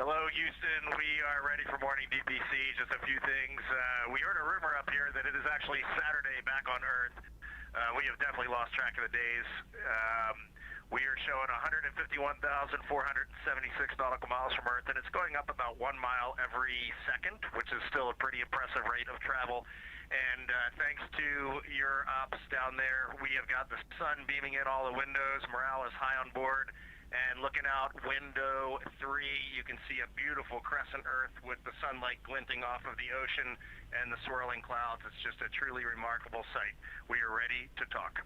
Hello, Houston. We are ready for morning DPC. Just a few things. We heard a rumor up here that it is actually Saturday back on Earth. We have definitely lost track of the days. We are showing 151,476 nautical miles from Earth, and it's going up about 1 mile every second, which is still a pretty impressive rate of travel. And thanks to your ops down there, we have got the sun beaming in all the windows. Morale is high on board. And looking out window 3, you can see a beautiful crescent Earth with the sunlight glinting off of the ocean and the swirling clouds. It's just a truly remarkable sight. We are ready to talk.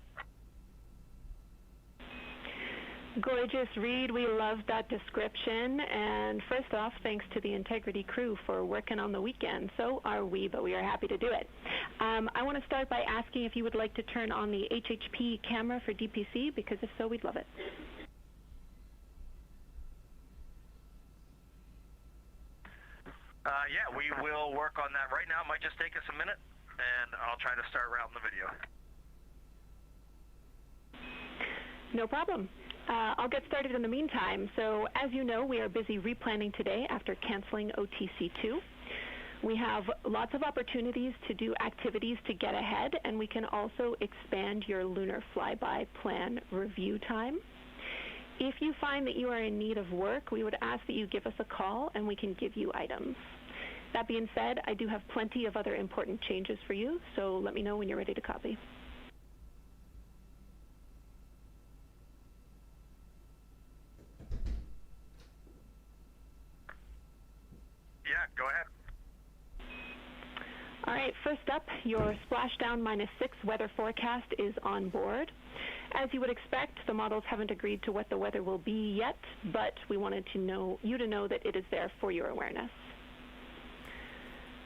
Gorgeous, Reid. We love that description. And first off, thanks to the Integrity crew for working on the weekend. So are we, but we are happy to do it. I want to start by asking if you would like to turn on the HHP camera for DPC, because if so, we'd love it. Yeah, we will work on that right now. It might just take us a minute, and I'll try to start routing the video. No problem. I'll get started in the meantime. So as you know, we are busy replanning today after canceling OTC2. We have lots of opportunities to do activities to get ahead, and we can also expand your lunar flyby plan review time. If you find that you are in need of work, we would ask that you give us a call and we can give you items. That being said, I do have plenty of other important changes for you, so let me know when you're ready to copy. Yeah, go ahead. All right, first up, your splashdown -6 weather forecast is on board. As you would expect, the models haven't agreed to what the weather will be yet, but we wanted to know you to know that it is there for your awareness.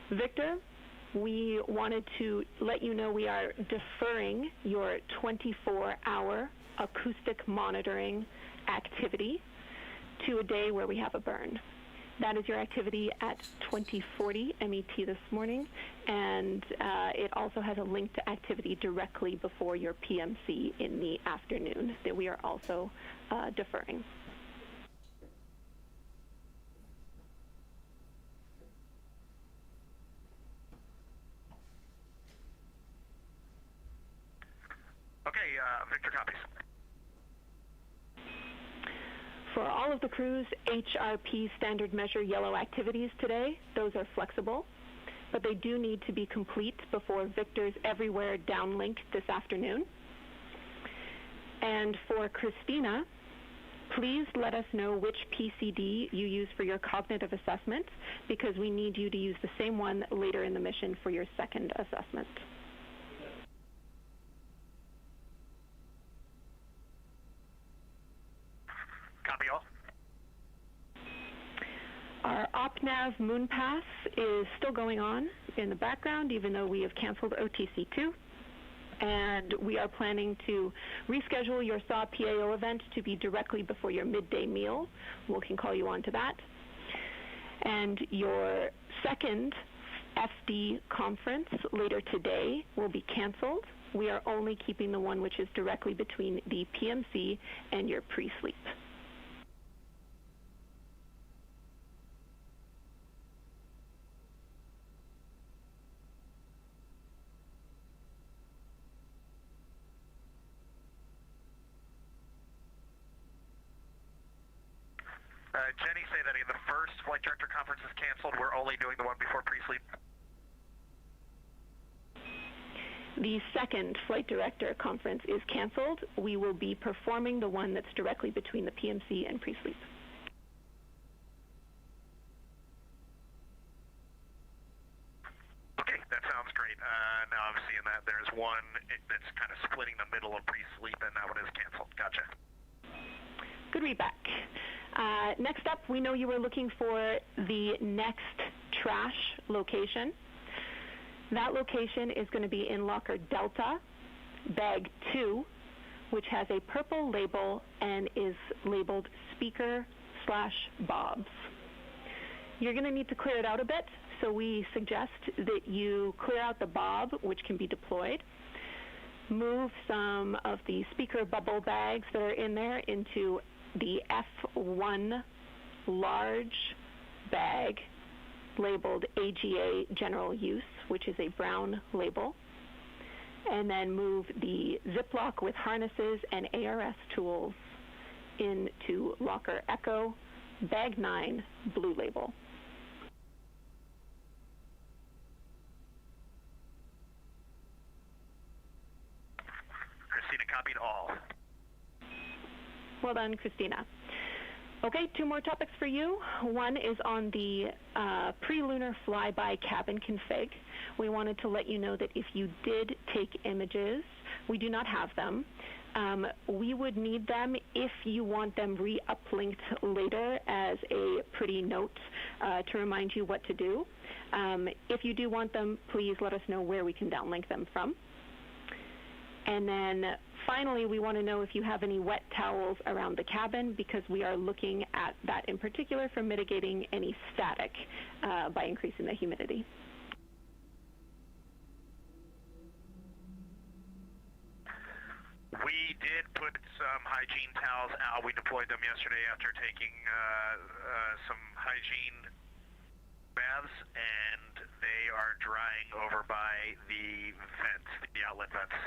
Victor, we wanted to let you know we are deferring your 24-hour acoustic monitoring activity to a day where we have a burn. That is your activity at 2040 MET this morning, and it also has a link to activity directly before your PMC in the afternoon that we are also deferring. Okay, Victor copies. For all of the crew's HRP standard measure yellow activities today, those are flexible, but they do need to be complete before Victor's Everywhere downlink this afternoon. And for Christina, please let us know which PCD you use for your cognitive assessment, because we need you to use the same one later in the mission for your second assessment. Copy all. Our OpNav moon pass is still going on in the background, even though we have canceled OTC2. And we are planning to reschedule your SAW PAO event to be directly before your midday meal. We can call you on to that. And your second FD conference later today will be canceled. We are only keeping the one which is directly between the PMC and your pre-sleep. Jenny, say that again. The first flight director conference is canceled. We're only doing the one before pre-sleep. The second flight director conference is canceled. We will be performing the one that's directly between the PMC and pre-sleep. Okay, that sounds great. Now I'm seeing that there's one that's kind of splitting the middle of pre-sleep, and that one is canceled. Gotcha. Good read back. Next up, we know you were looking for the next trash location. That location is going to be in locker Delta, bag 2, which has a purple label and is labeled speaker/Bobs. You're going to need to clear it out a bit, so we suggest that you clear out the Bob, which can be deployed, move some of the speaker bubble bags that are in there into the F1 large bag labeled AGA General Use, which is a brown label, and then move the Ziploc with harnesses and ARS tools into locker Echo, bag 9, blue label. Christina copied all. Well done, Christina. Okay, 2 more topics for you. One is on the pre-lunar flyby cabin config. We wanted to let you know that if you did take images, we do not have them. We would need them if you want them re-uplinked later as a pretty note to remind you what to do. If you do want them, please let us know where we can downlink them from. And then finally, we want to know if you have any wet towels around the cabin, because we are looking at that in particular for mitigating any static by increasing the humidity. We did put some hygiene towels out. We deployed them yesterday after taking some hygiene baths, and they are drying over by the vents, the outlet vents.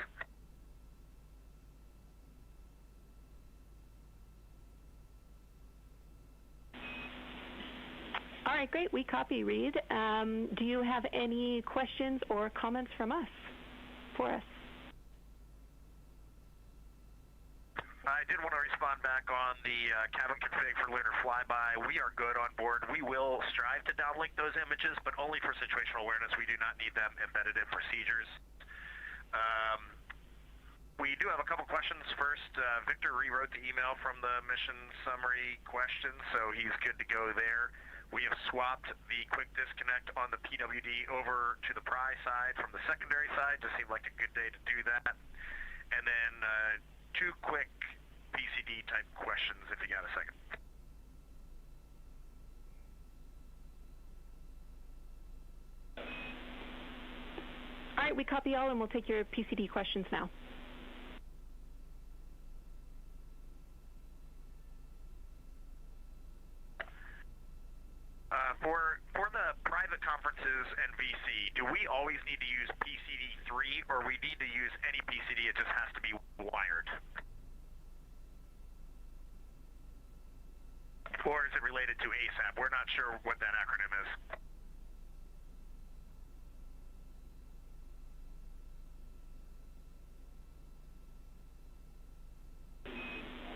All right, great. We copy, Reid. Do you have any questions or comments from us for us? I did want to respond back on the cabin config for lunar flyby. We are good on board. We will strive to downlink those images, but only for situational awareness. We do not need them embedded in procedures. We do have a couple questions. First, Victor rewrote the email from the mission summary question, so he's good to go there. We have swapped the quick disconnect on the PWD over to the pry side from the secondary side. Just seemed like a good day to do that. And then 2 quick PCD type questions if you got a second. All right, we copy all, and we'll take your PCD questions now. For the private conferences and VC, do we always need to use PCD3, or we need to use any PCD, it just has to be wired? Or is it related to ASAP? We're not sure what that acronym is.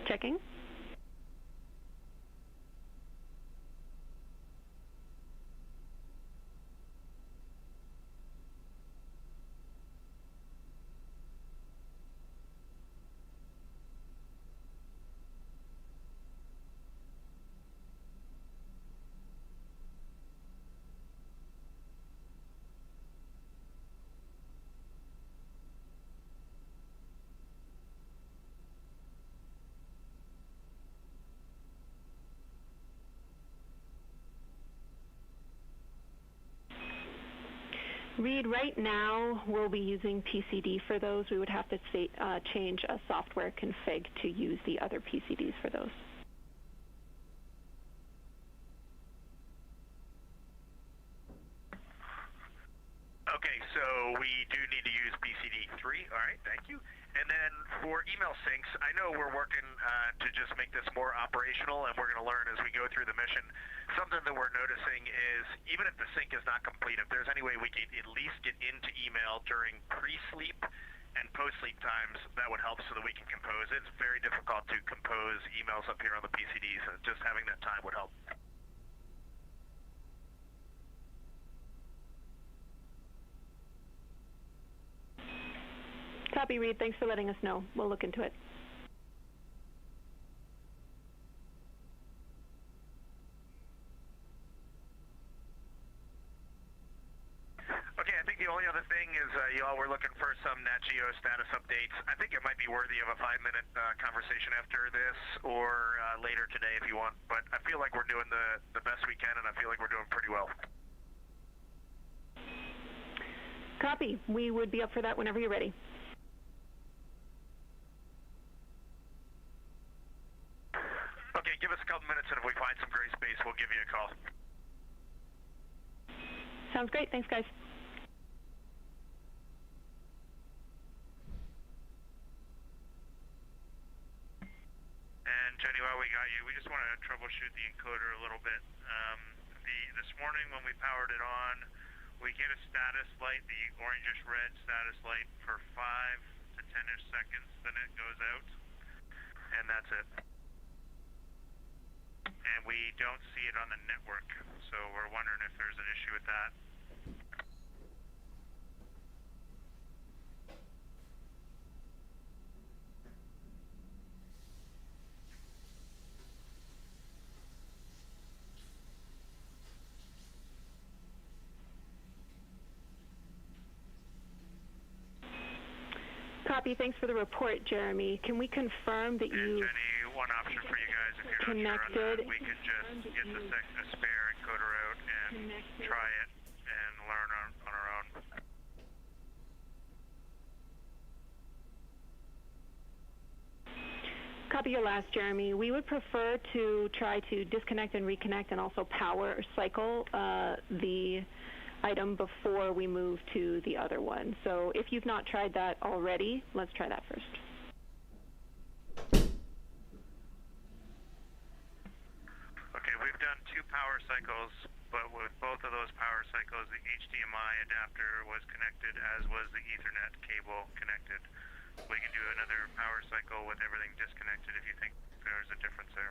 Checking. Reid, right now we'll be using PCD for those. We would have to change a software config to use the other PCDs for those. Okay, so we do need to use PCD3. All right, thank you. And then for email syncs, I know we're working to just make this more operational, and we're going to learn as we go through the mission. Something that we're noticing is even if the sync is not complete, if there's any way we can at least get into email during pre-sleep and post-sleep times, that would help so that we can compose. It's very difficult to compose emails up here on the PCDs, and just having that time would help. Copy, Reid. Thanks for letting us know. We'll look into it. Okay, I think the only other thing is y'all were looking for some Nat Geo status updates. I think it might be worthy of a 5-minute conversation after this, or later today if you want. But I feel like we're doing the best we can, and I feel like we're doing pretty well. Copy. We would be up for that whenever you're ready. Okay, give us a couple minutes, and if we find some gray space, we'll give you a call. Sounds great. Thanks, guys. And Jenny, while we got you, we just want to troubleshoot the encoder a little bit. This morning when we powered it on, we get a status light, the orangish red status light for 5 to 10-ish seconds, then it goes out, and that's it. And we don't see it on the network, so we're wondering if there's an issue with that. Copy. Thanks for the report, Jeremy. Can we confirm that you... Jenny, one option for you guys, if you're connected? not sure on that, we can just get a spare encoder out and try it and learn on our own. Copy your last, Jeremy. We would prefer to try to disconnect and reconnect and also power or cycle the item before we move to the other one. So if you've not tried that already, let's try that first. Okay, we've done 2 power cycles, but with both of those power cycles, the HDMI adapter was connected, as was the Ethernet cable connected. We can do another power cycle with everything disconnected if you think there's a difference there.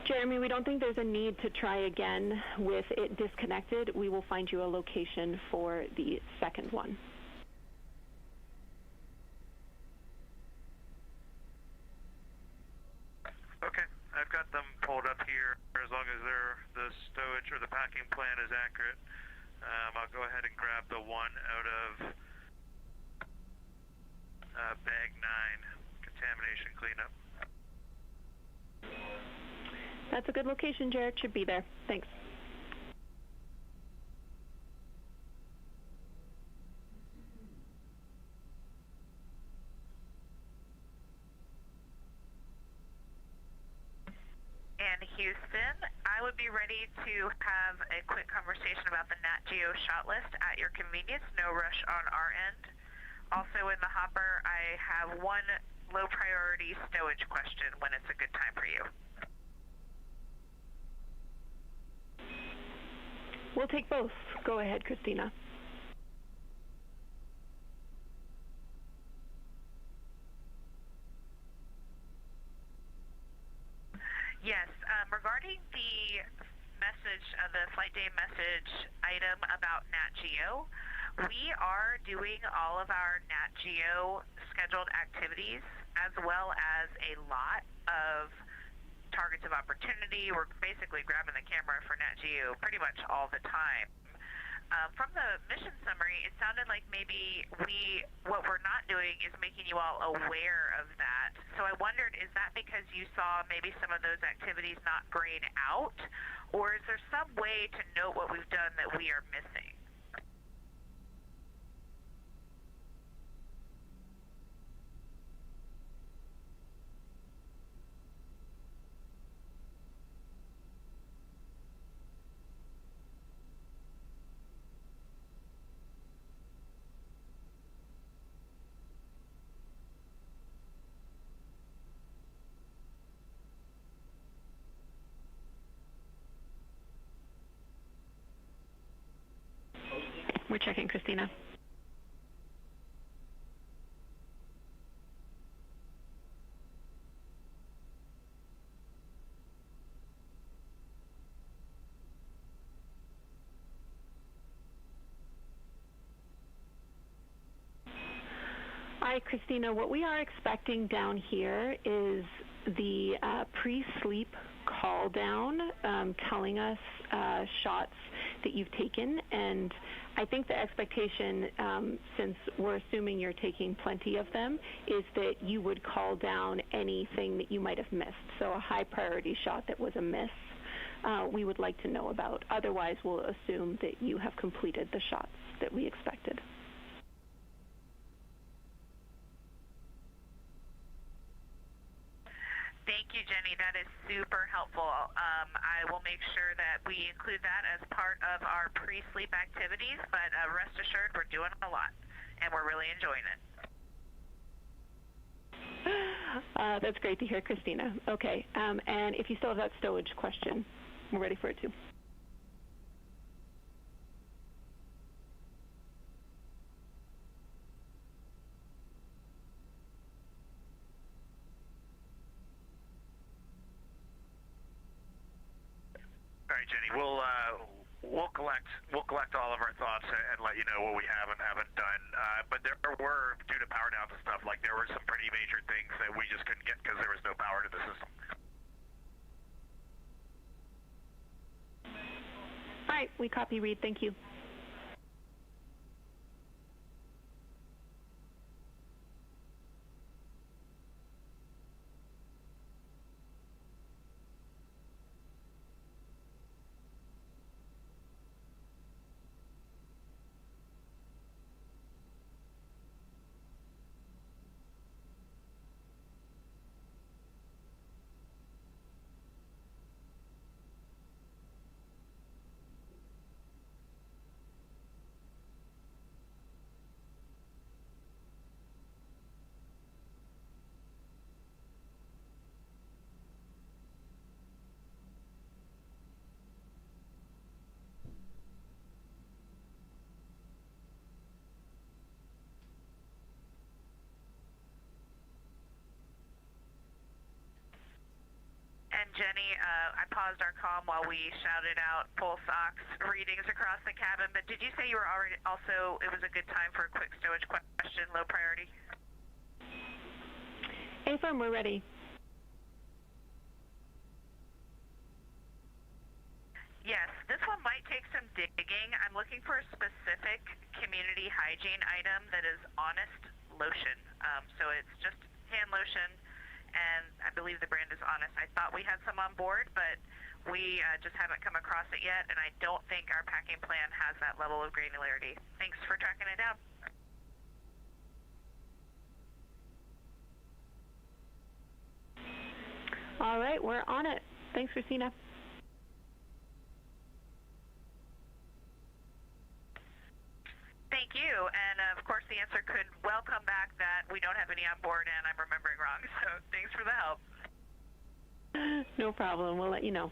Jeremy, we don't think there's a need to try again with it disconnected. We will find you a location for the second one. Okay, I've got them pulled up here. As long as the stowage or the packing plan is accurate, I'll go ahead and grab the one out of bag 9, contamination cleanup. That's a good location, Jared. Should be there. Thanks. And Houston, I would be ready to have a quick conversation about the Nat Geo shot list at your convenience. No rush on our end. Also in the hopper, I have one low priority stowage question when it's a good time for you. We'll take both. Go ahead, Christina. Yes, regarding the message, the flight day message item about Nat Geo, we are doing all of our Nat Geo scheduled activities as well as a lot of targets of opportunity. We're basically grabbing the camera for Nat Geo pretty much all the time. From the mission summary, it sounded like maybe what we're not doing is making you all aware of that. So I wondered, is that because you saw maybe some of those activities not grayed out, or is there some way to note what we've done that we are missing? We're checking, Christina. All right, Christina, what we are expecting down here is the pre-sleep call down telling us shots that you've taken, and I think the expectation, since we're assuming you're taking plenty of them, is that you would call down anything that you might have missed. So a high priority shot that was a miss, we would like to know about. Otherwise, we'll assume that you have completed the shots that we expected. Thank you, Jenny. That is super helpful. I will make sure that we include that as part of our pre-sleep activities, but rest assured we're doing a lot, and we're really enjoying it. That's great to hear, Christina. Okay, and if you still have that stowage question, we're ready for it too. All right, Jenny. We'll collect all of our thoughts and let you know what we have and haven't done. But there were, due to power downs and stuff, like there were some pretty major things that we just couldn't get because there was no power to the system. All right, we copy, Reid. Thank you. And Jenny, I paused our comm while we shouted out pulse ox readings across the cabin, but did you say you were already also, it was a good time for a quick stowage question, low priority? A-firm, we're ready. Yes, this one might take some digging. I'm looking for a specific community hygiene item that is Honest lotion. So it's just hand lotion, and I believe the brand is Honest. I thought we had some on board, but we just haven't come across it yet, and I don't think our packing plan has that level of granularity. Thanks for tracking it down. All right, we're on it. Thanks, Christina. Thank you, and of course the answer could well come back that we don't have any on board and I'm remembering wrong, so thanks for the help. No problem, we'll let you know.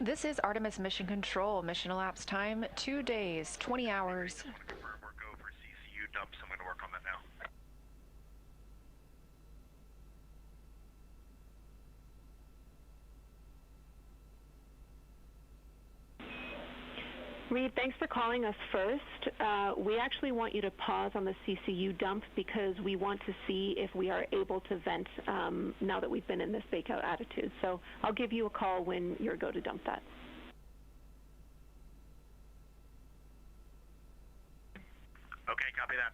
This is Artemis Mission Control. Mission elapsed time 2 days, 20 hours. Confirm or go for CCU dumps. I'm going to work on that now. Reid, thanks for calling us first. We actually want you to pause on the CCU dump because we want to see if we are able to vent now that we've been in this fake-out attitude. So I'll give you a call when you're go to dump that. Okay, copy that.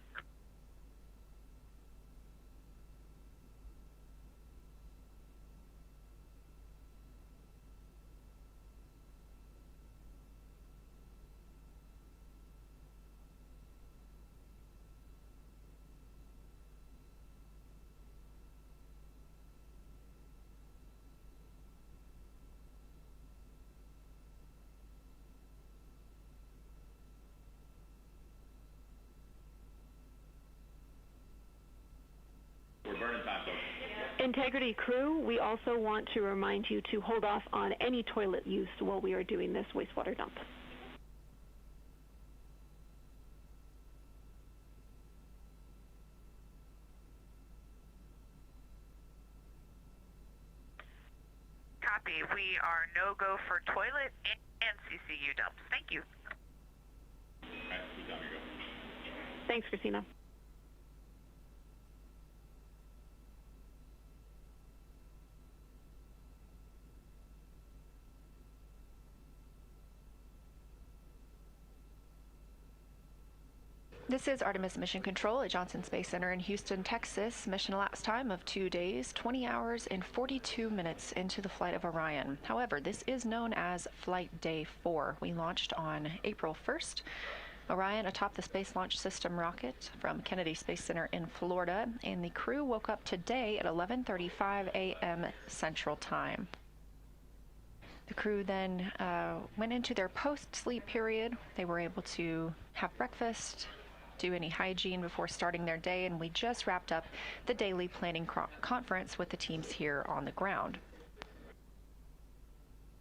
Integrity crew, we also want to remind you to hold off on any toilet use while we are doing this wastewater dump. Copy. We are no-go for toilet and CCU dumps. Thank you. Thanks, Christina. This is Artemis Mission Control at Johnson Space Center in Houston, Texas. Mission elapsed time of 2 days, 20 hours, and 42 minutes into the flight of Orion. However, this is known as Flight Day 4. We launched on April 1st. Orion atop the Space Launch System rocket from Kennedy Space Center in Florida, and the crew woke up today at 11:35 a.m. Central Time. The crew then went into their post-sleep period. They were able to have breakfast, do any hygiene before starting their day, and we just wrapped up the daily planning conference with the teams here on the ground.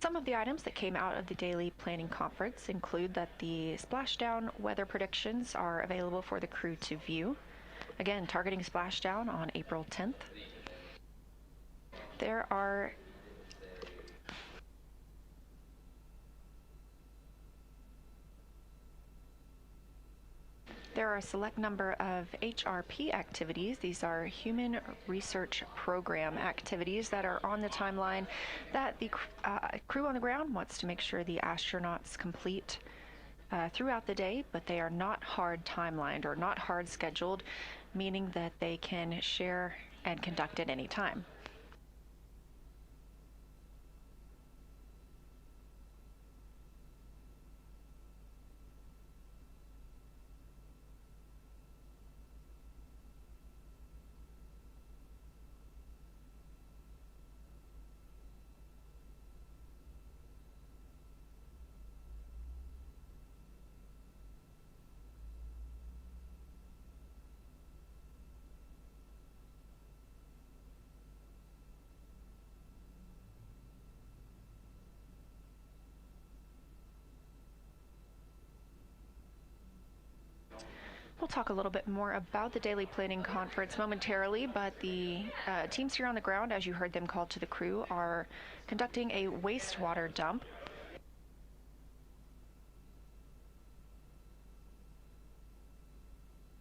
Some of the items that came out of the daily planning conference include that the splashdown weather predictions are available for the crew to view. Again, targeting splashdown on April 10th. There are a select number of HRP activities. These are Human Research Program activities that are on the timeline that the crew on the ground wants to make sure the astronauts complete throughout the day, but they are not hard timelined or not hard scheduled, meaning that they can share and conduct at any time. We'll talk a little bit more about the daily planning conference momentarily, but the teams here on the ground, as you heard them call to the crew, are conducting a wastewater dump.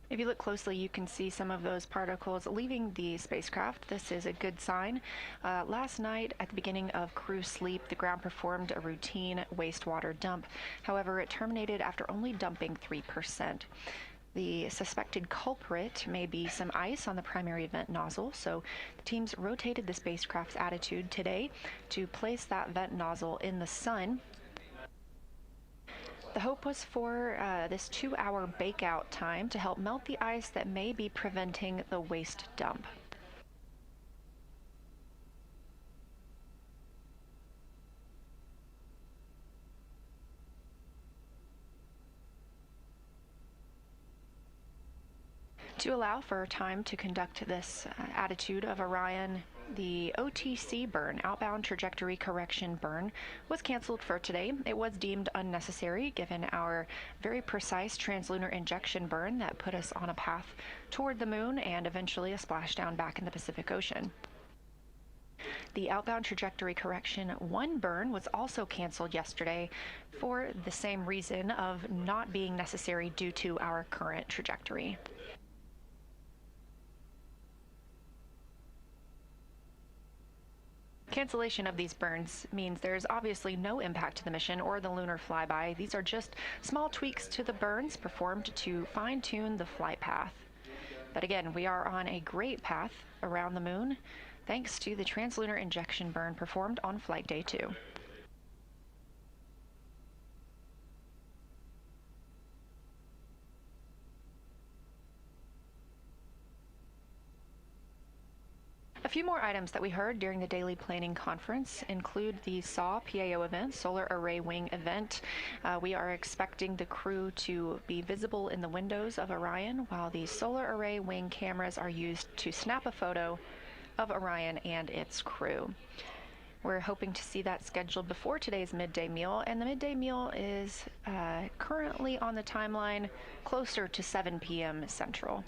If you look closely, you can see some of those particles leaving the spacecraft. This is a good sign. Last night, at the beginning of crew sleep, the ground performed a routine wastewater dump. However, it terminated after only dumping 3%. The suspected culprit may be some ice on the primary vent nozzle, so the teams rotated the spacecraft's attitude today to place that vent nozzle in the sun. The hope was for this 2-hour bake-out time to help melt the ice that may be preventing the waste dump. To allow for time to conduct this attitude of Orion The OTC burn, outbound trajectory correction burn, was canceled for today. It was deemed unnecessary given our very precise translunar injection burn that put us on a path toward the moon and eventually a splashdown back in the Pacific Ocean. The outbound trajectory correction 1 burn was also canceled yesterday for the same reason of not being necessary due to our current trajectory. Cancellation of these burns means there's obviously no impact to the mission or the lunar flyby. These are just small tweaks to the burns performed to fine-tune the flight path. But again, we are on a great path around the moon thanks to the translunar injection burn performed on flight day 2. A few more items that we heard during the daily planning conference include the SAW PAO event, Solar Array Wing event. We are expecting the crew to be visible in the windows of Orion while the Solar Array Wing cameras are used to snap a photo of Orion and its crew. We're hoping to see that scheduled before today's midday meal, and the midday meal is currently on the timeline closer to 7 p.m. Central.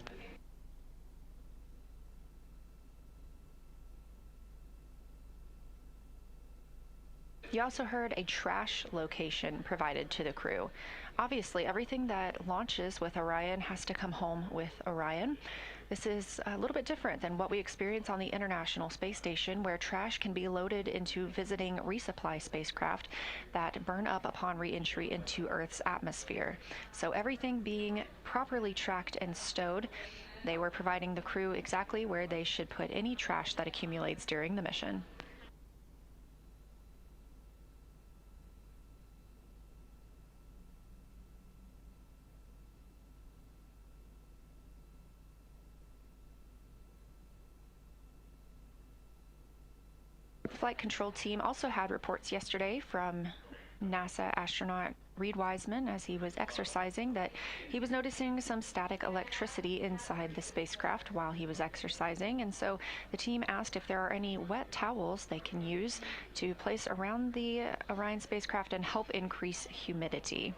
You also heard a trash location provided to the crew. Obviously, everything that launches with Orion has to come home with Orion. This is a little bit different than what we experience on the International Space Station, where trash can be loaded into visiting resupply spacecraft that burn up upon re-entry into Earth's atmosphere. So everything being properly tracked and stowed, they were providing the crew exactly where they should put any trash that accumulates during the mission. Flight control team also had reports yesterday from NASA astronaut Reid Wiseman as he was exercising that he was noticing some static electricity inside the spacecraft while he was exercising, and so the team asked if there are any wet towels they can use to place around the Orion spacecraft and help increase humidity.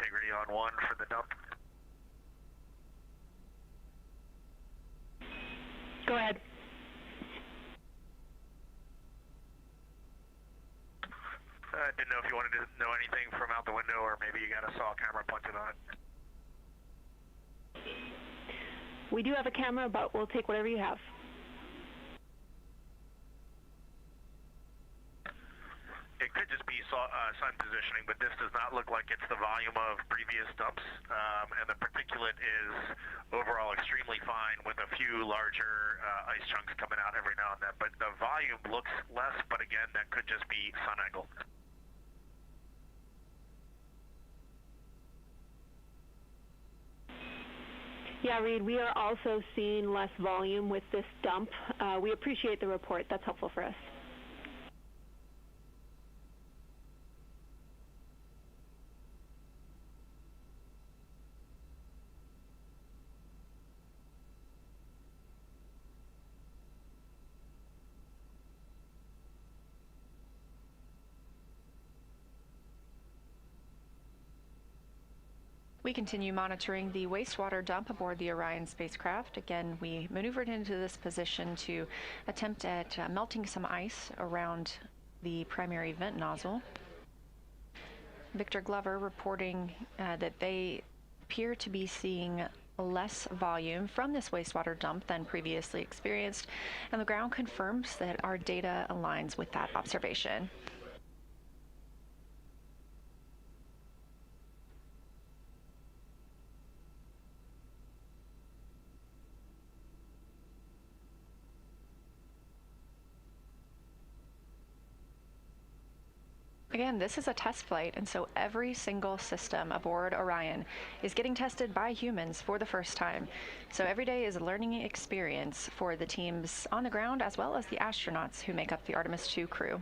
integrity on 1 for the dump. Go ahead. I didn't know if you wanted to know anything from out the window, or maybe you got a saw camera pointed on it. We do have a camera, but we'll take whatever you have. It could just be sun positioning, but this does not look like it's the volume of previous dumps, and the particulate is overall extremely fine with a few larger ice chunks coming out every now and then. But the volume looks less, but again, that could just be sun angle. Yeah, Reid, we are also seeing less volume with this dump. We appreciate the report. That's helpful for us. We continue monitoring the wastewater dump aboard the Orion spacecraft. Again, we maneuvered into this position to attempt at melting some ice around the primary vent nozzle. Victor Glover reporting that they appear to be seeing less volume from this wastewater dump than previously experienced, and the ground confirms that our data aligns with that observation. Again, this is a test flight, and so every single system aboard Orion is getting tested by humans for the first time. So every day is a learning experience for the teams on the ground as well as the astronauts who make up the Artemis II crew.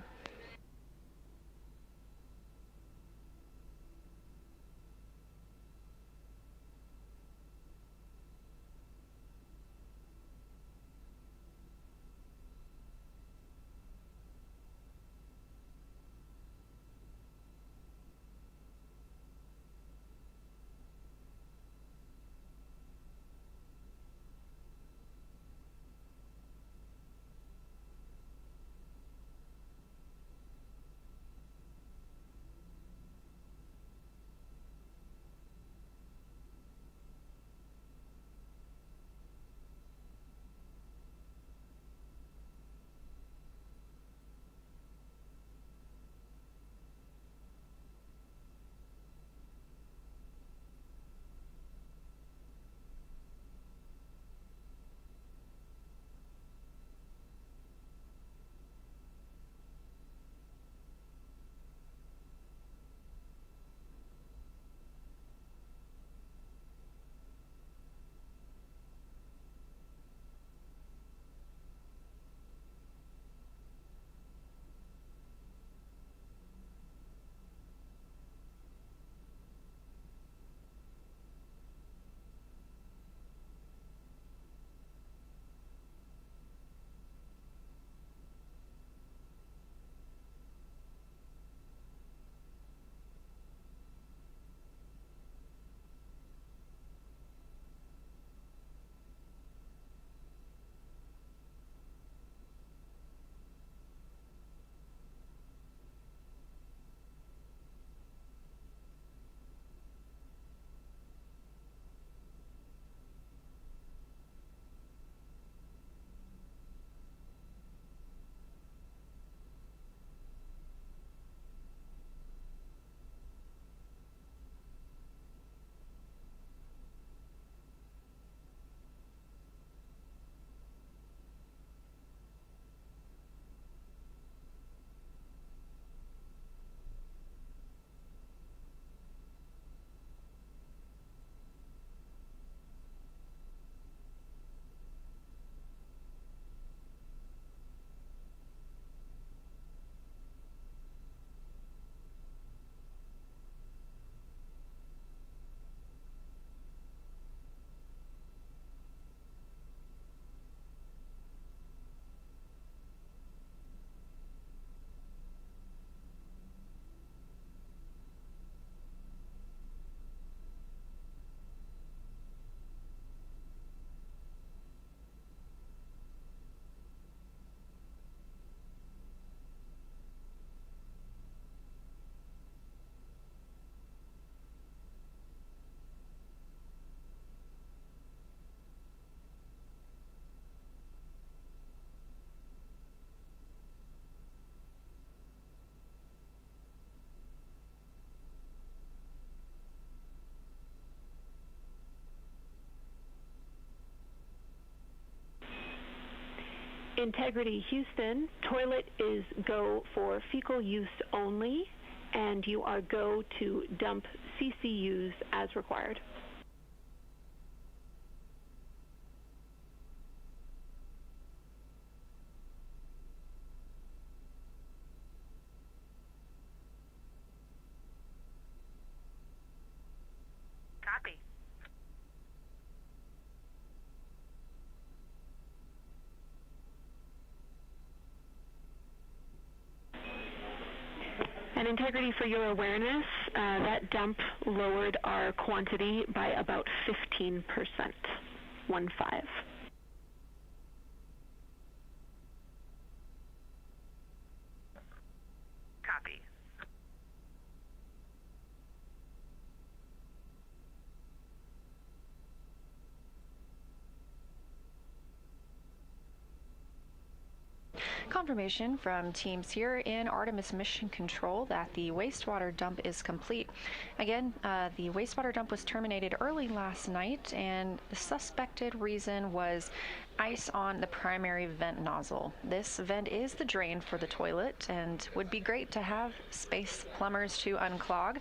Integrity Houston, toilet is go for fecal use only, and you are go to dump CCUs as required. Copy. And Integrity, for your awareness, that dump lowered our quantity by about 15%. 1-5. Copy. Confirmation from teams here in Artemis Mission Control that the wastewater dump is complete. Again, the wastewater dump was terminated early last night, and the suspected reason was ice on the primary vent nozzle. This vent is the drain for the toilet and would be great to have space plumbers to unclog.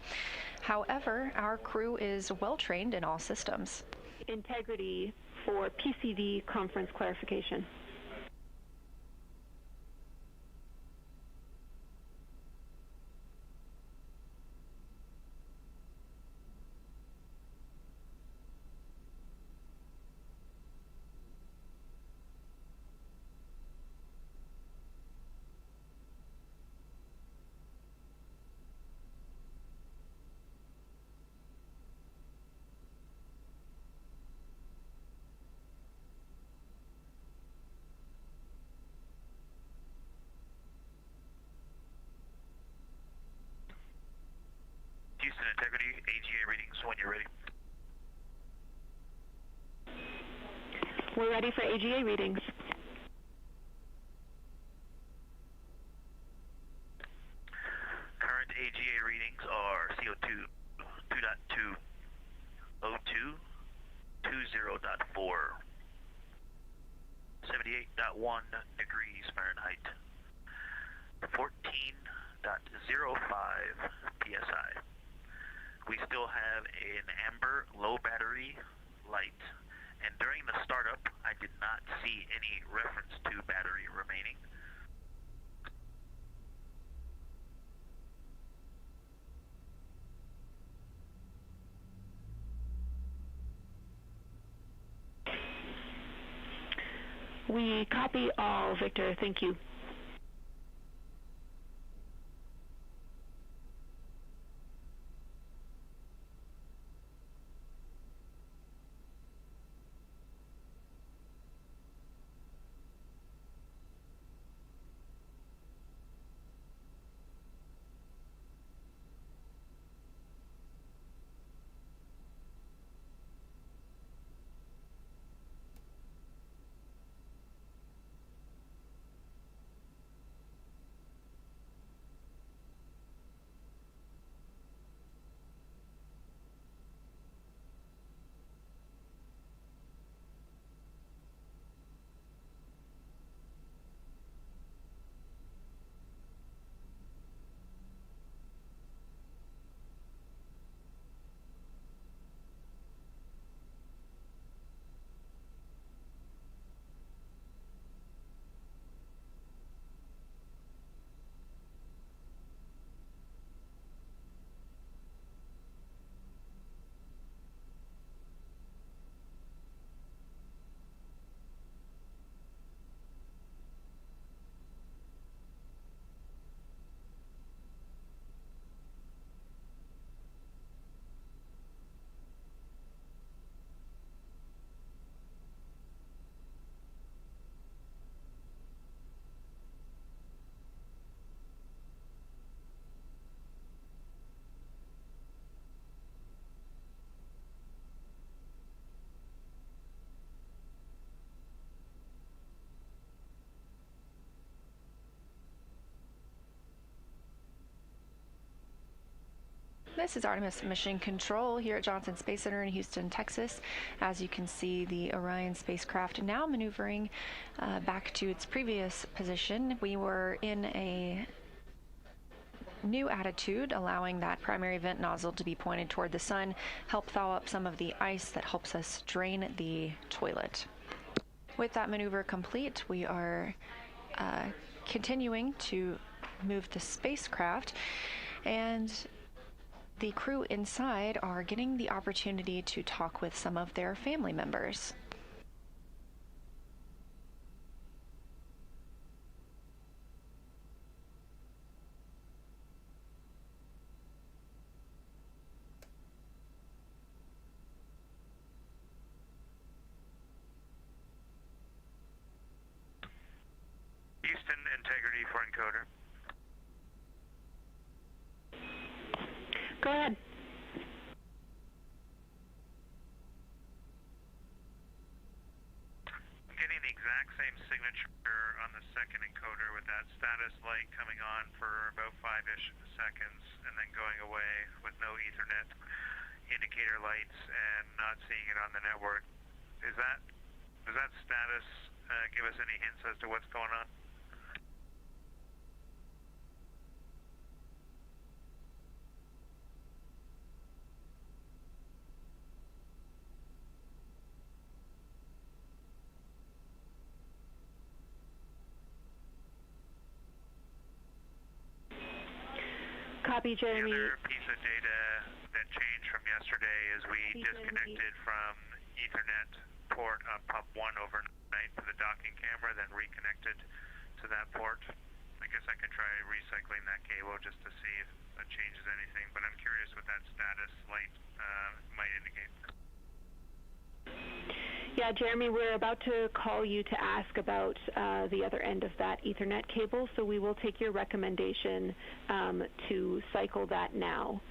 However, our crew is well trained in all systems. Integrity for PCV conference clarification. Houston Integrity, AGA readings when you're ready. We're ready for AGA readings. Current AGA readings are CO2 2.2, O2 20.4, 78.1 degrees Fahrenheit, 14.05 psi. We still have an amber low battery light, and during the startup I did not see any reference to battery remaining. We copy all, Victor. Thank you. This is Artemis Mission Control here at Johnson Space Center in Houston, Texas. As you can see, the Orion spacecraft now maneuvering back to its previous position. We were in a new attitude, allowing that primary vent nozzle to be pointed toward the sun, help thaw up some of the ice that helps us drain the toilet. With that maneuver complete, we are continuing to move the spacecraft, and the crew inside are getting the opportunity to talk with some of their family members. Houston, integrity for encoder. Go ahead. I'm getting the exact same signature on the second encoder with that status light coming on for about 5-ish seconds and then going away with no Ethernet indicator lights and not seeing it on the network. Does that status give us any hints as to what's going on? Copy, Jeremy. The other piece of data that changed from yesterday is we disconnected from Ethernet port pump 1 overnight to the docking camera, then reconnected to that port. I guess I could try recycling that cable just to see if that changes anything, but I'm curious what that status light might indicate. Yeah, Jeremy, we're about to call you to ask about the other end of that Ethernet cable, so we will take your recommendation to cycle that now.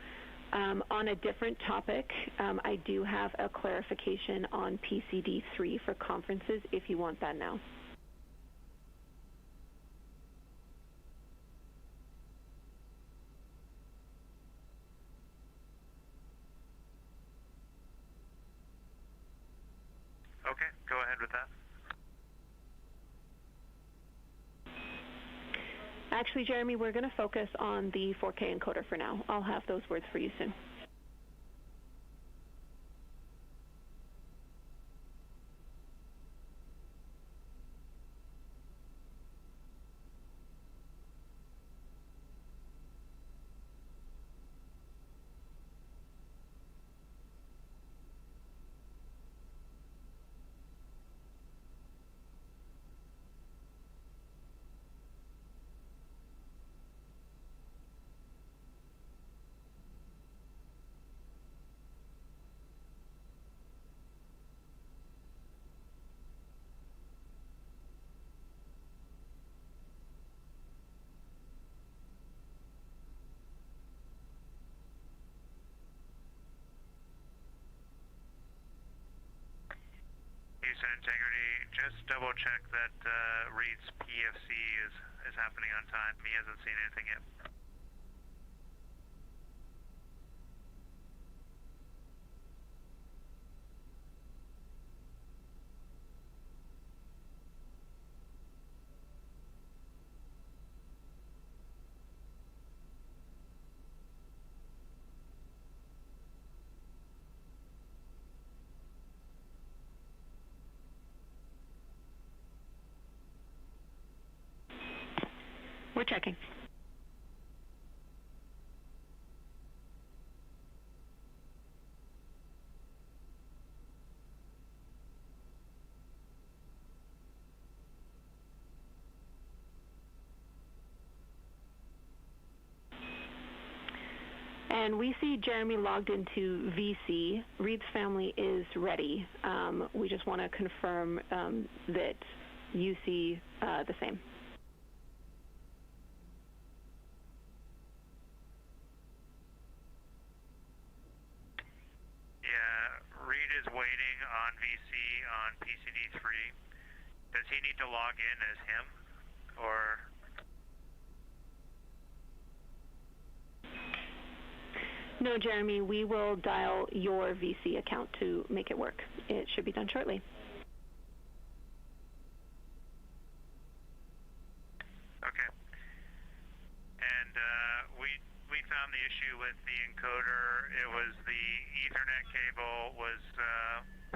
On a different topic, I do have a clarification on PCD3 for conferences if you want that now. Okay, go ahead with that. Actually, Jeremy, we're going to focus on the 4K encoder for now. I'll have those words for you soon. Houston integrity, just double check that Reid's PFC is happening on time. He hasn't seen anything yet. We're checking. And we see Jeremy logged into VC. Reid's family is ready. We just want to confirm that you see the same. Reid is waiting on VC on PCD3. Does he need to log in as him, or? No, Jeremy, we will dial your VC account to make it work. It should be done shortly. Okay. And we found the issue with the encoder. It was the Ethernet cable was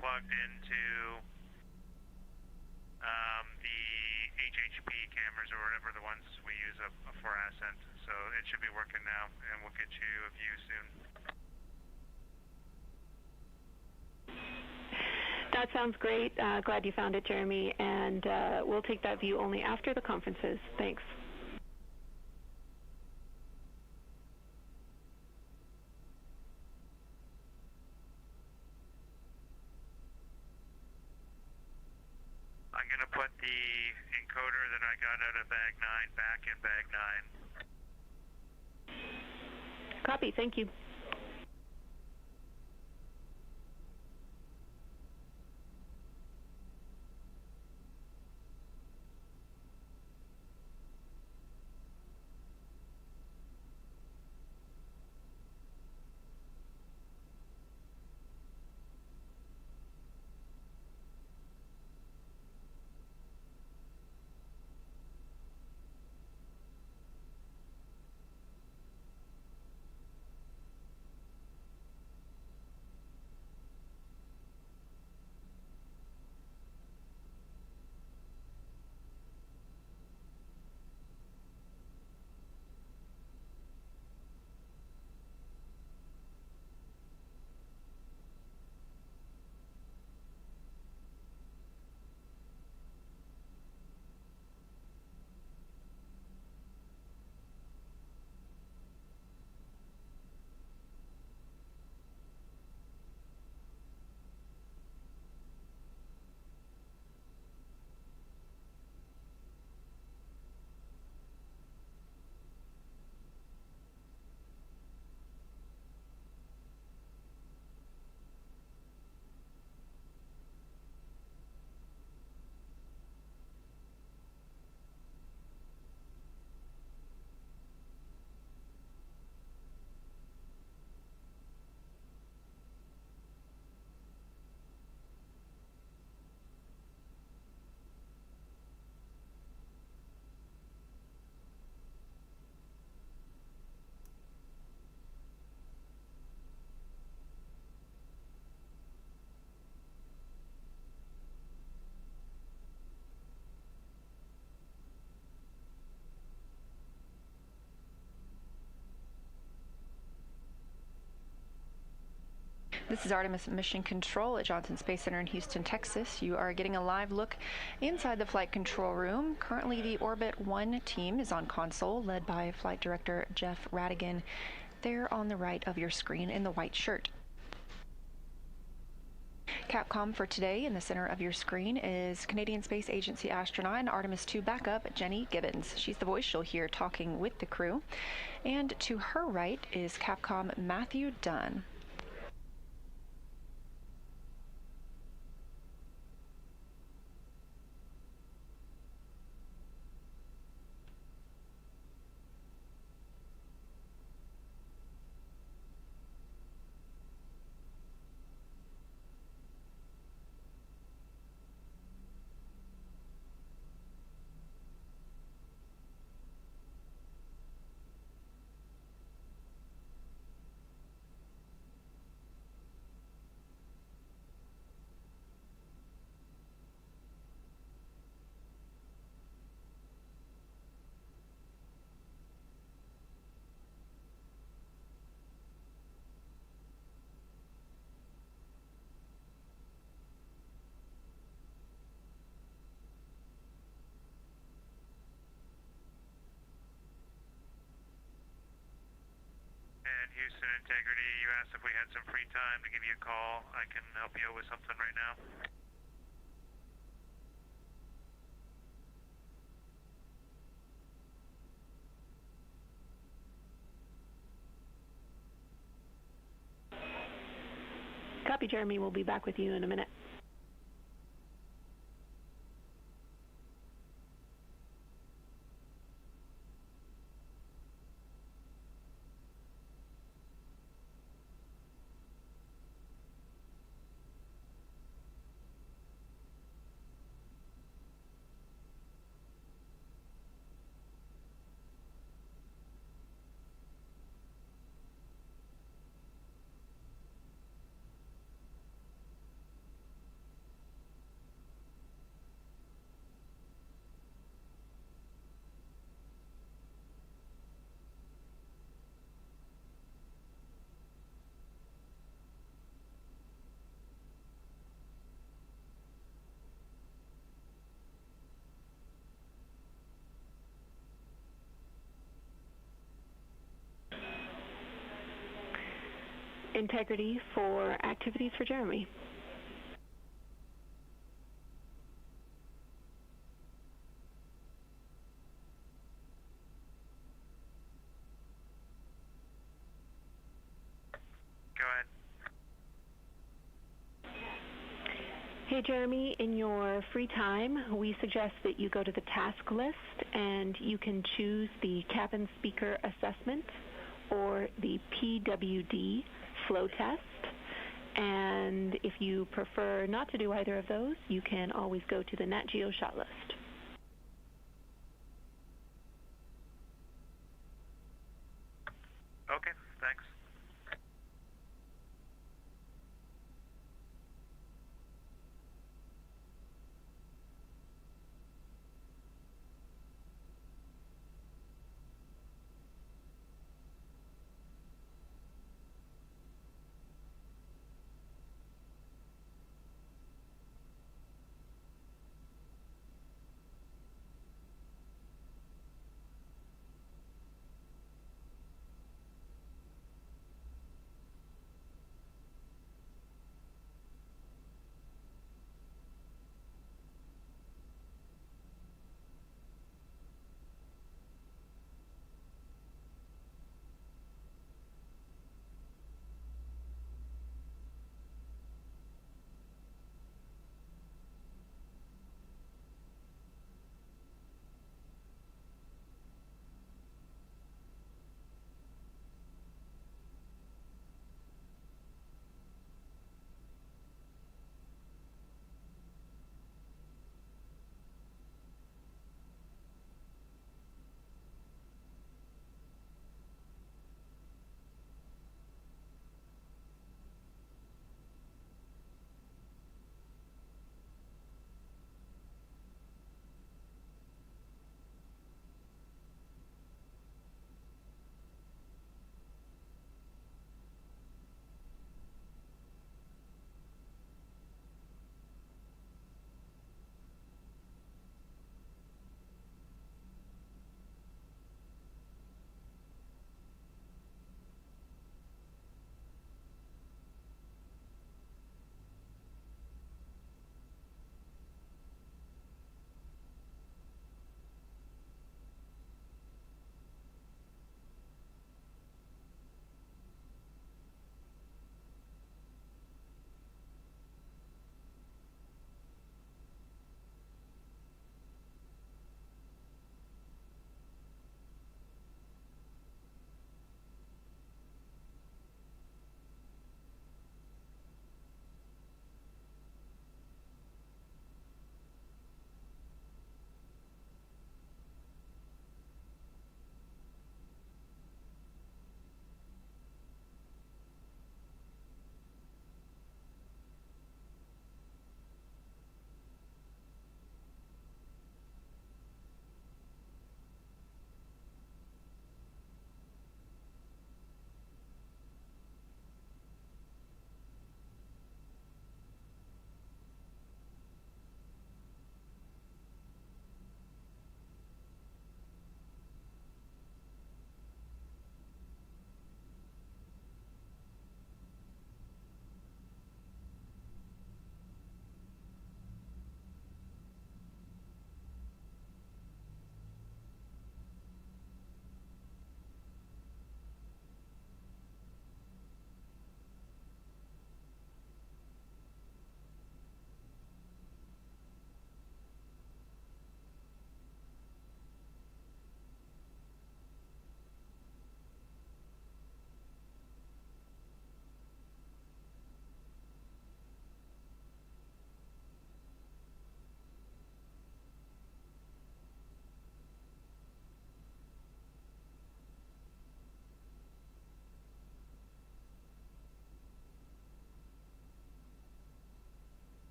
plugged into the HHP cameras or whatever the ones we use for Ascent. So it should be working now, and we'll get you a view soon. That sounds great. Glad you found it, Jeremy. And we'll take that view only after the conferences. Thanks. I'm going to put the encoder that I got out of bag 9 back in bag 9. Copy. Thank you. This is Artemis Mission Control at Johnson Space Center in Houston, Texas. You are getting a live look inside the flight control room. Currently, the Orbit 1 team is on console, led by Flight Director Jeff Radigan, there on the right of your screen in the white shirt. Capcom for today in the center of your screen is Canadian Space Agency astronaut and Artemis II backup Jenny Gibbons. She's the voice you'll hear talking with the crew. And to her right is Capcom Matthew Dunn. Houston Integrity, you asked if we had some free time to give you a call. I can help you with something right now. Copy, Jeremy. We'll be back with you in a minute. integrity for activities for Jeremy. Go ahead. Hey Jeremy, in your free time, we suggest that you go to the task list and you can choose the cabin speaker assessment or the PWD flow test. And if you prefer not to do either of those, you can always go to the Nat Geo shot list. Okay, thanks.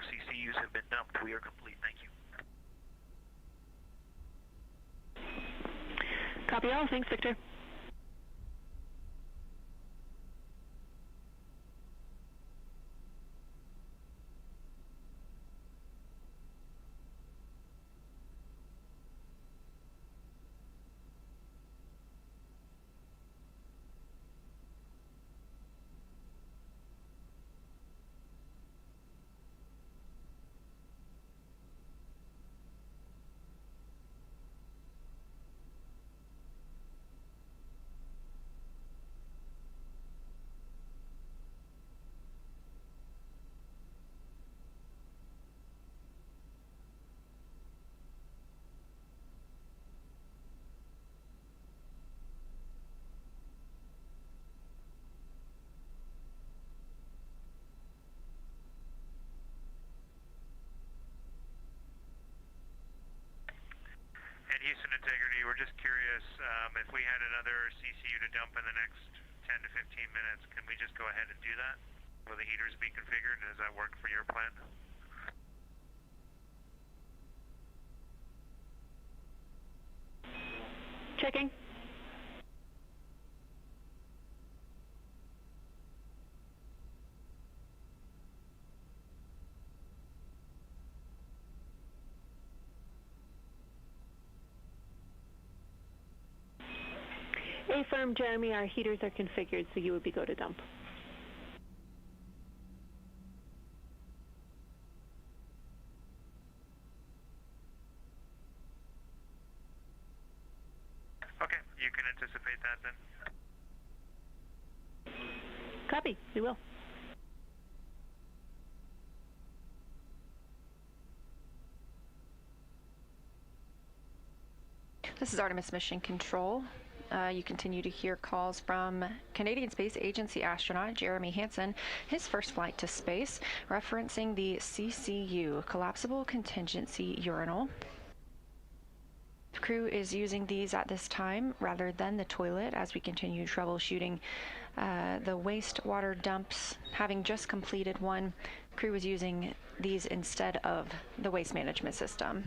4 CCUs have been dumped. We are complete. Thank you. Copy all. Thanks, Victor. And Houston Integrity, we're just curious, if we had another CCU to dump in the next 10 to 15 minutes, can we just go ahead and do that? Will the heaters be configured? Does that work for your plan? Checking. Affirm, Jeremy, our heaters are configured, so you would be go to dump. Okay, you can anticipate that then. Copy, we will. This is Artemis Mission Control. You continue to hear calls from Canadian Space Agency astronaut Jeremy Hansen, his first flight to space, referencing the CCU, Collapsible Contingency Urinal. The crew is using these at this time rather than the toilet as we continue troubleshooting the wastewater dumps. Having just completed one, the crew is using these instead of the waste management system.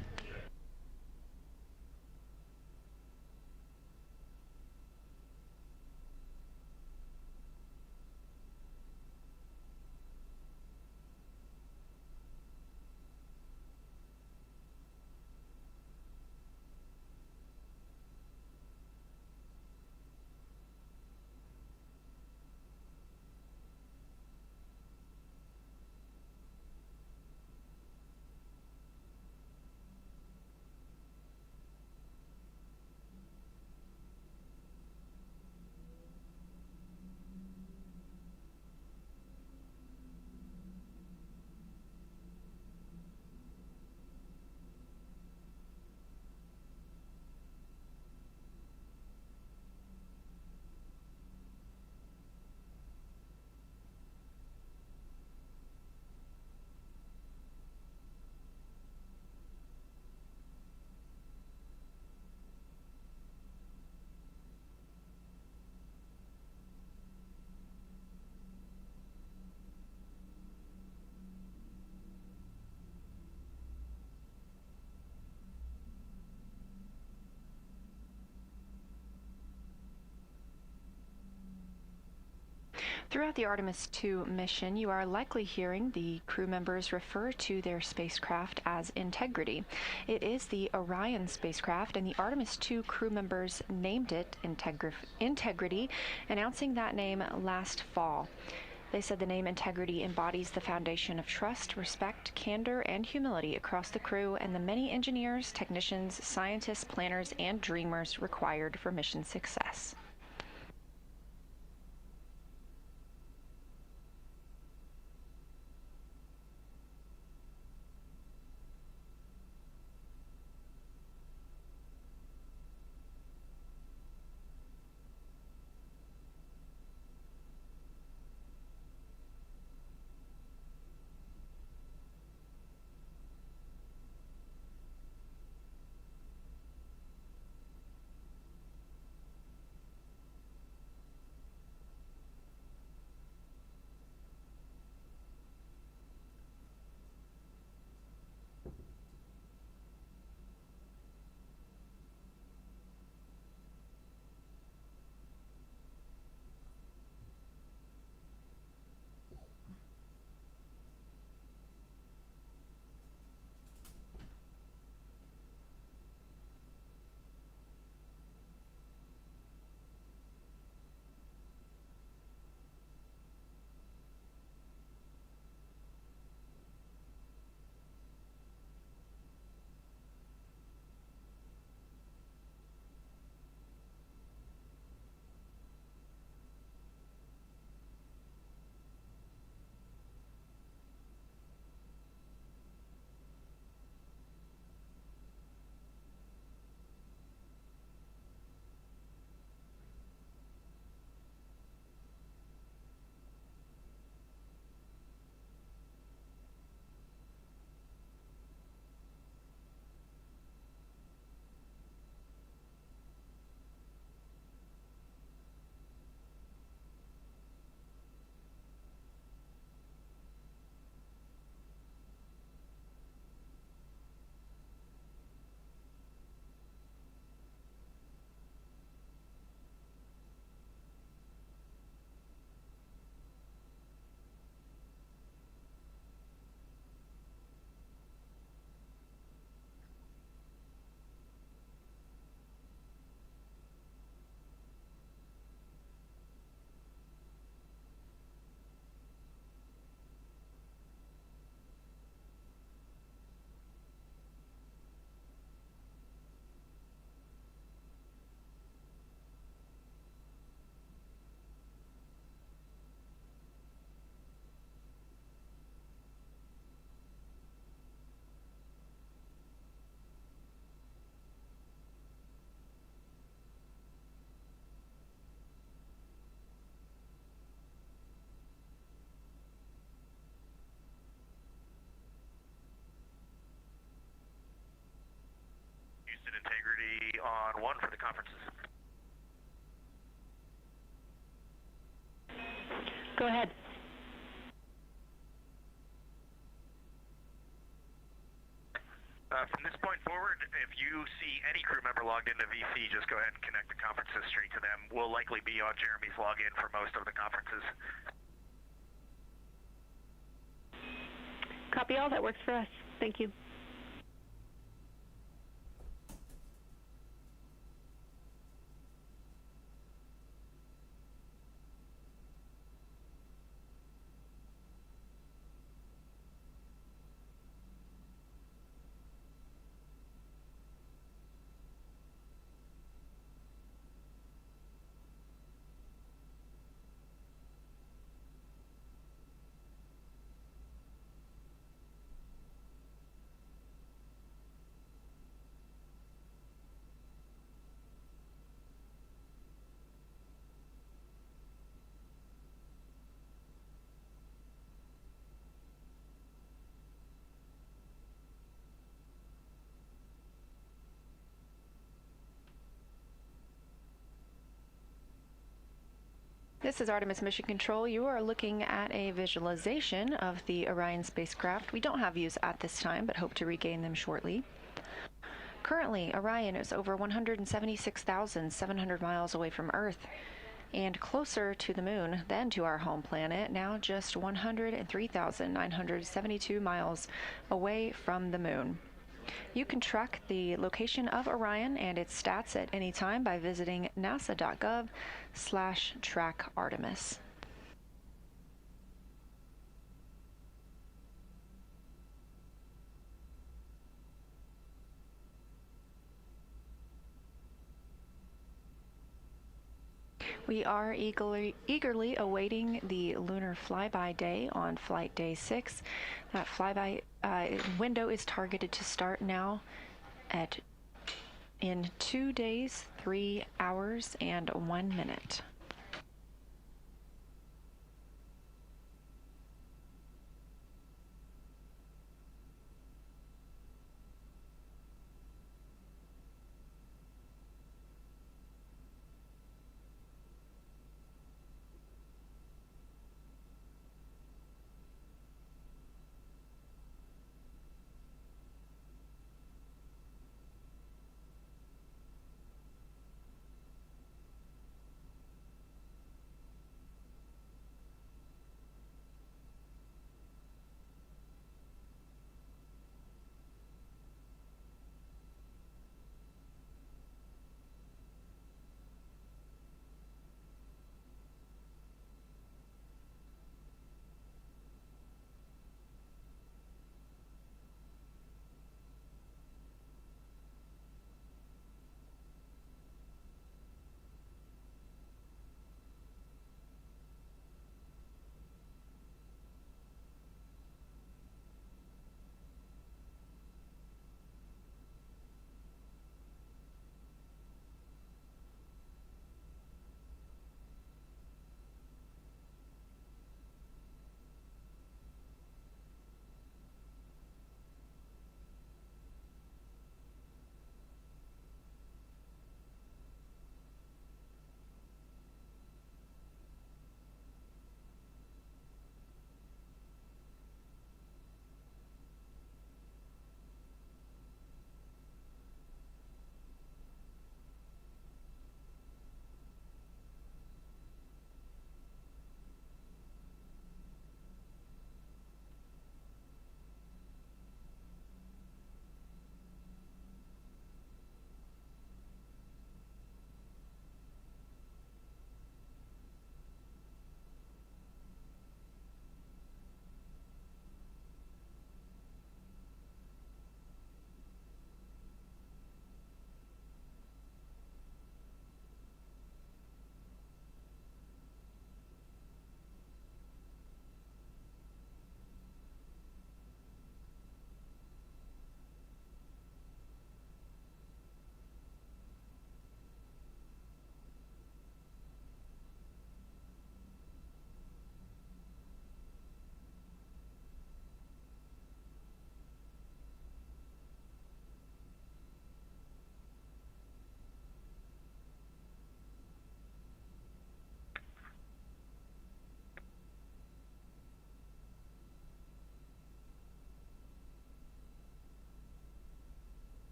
Throughout the Artemis II mission, you are likely hearing the crew members refer to their spacecraft as Integrity. It is the Orion spacecraft, and the Artemis II crew members named it Integrity, announcing that name last fall. They said the name Integrity embodies the foundation of trust, respect, candor, and humility across the crew and the many engineers, technicians, scientists, planners, and dreamers required for mission success. conferences. Go ahead. From this point forward, if you see any crew member logged into VC, just go ahead and connect the conferences straight to them. We'll likely be on Jeremy's login for most of the conferences. Copy all. That works for us. Thank you. This is Artemis Mission Control. You are looking at a visualization of the Orion spacecraft. We don't have views at this time, but hope to regain them shortly. Currently, Orion is over 176,700 miles away from Earth and closer to the Moon than to our home planet, now just 103,972 miles away from the Moon. You can track the location of Orion and its stats at any time by visiting nasa.gov/track-Artemis. We are eagerly awaiting the lunar flyby day on flight day 6. That flyby window is targeted to start now in 2 days, 3 hours, and 1 minute.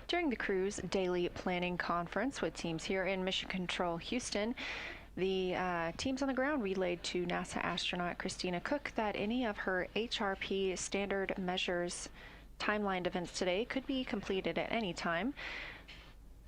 During the crew's daily planning conference with teams here in Mission Control Houston, the teams on the ground relayed to NASA astronaut Christina Koch that any of her HRP standard measures timelined events today could be completed at any time.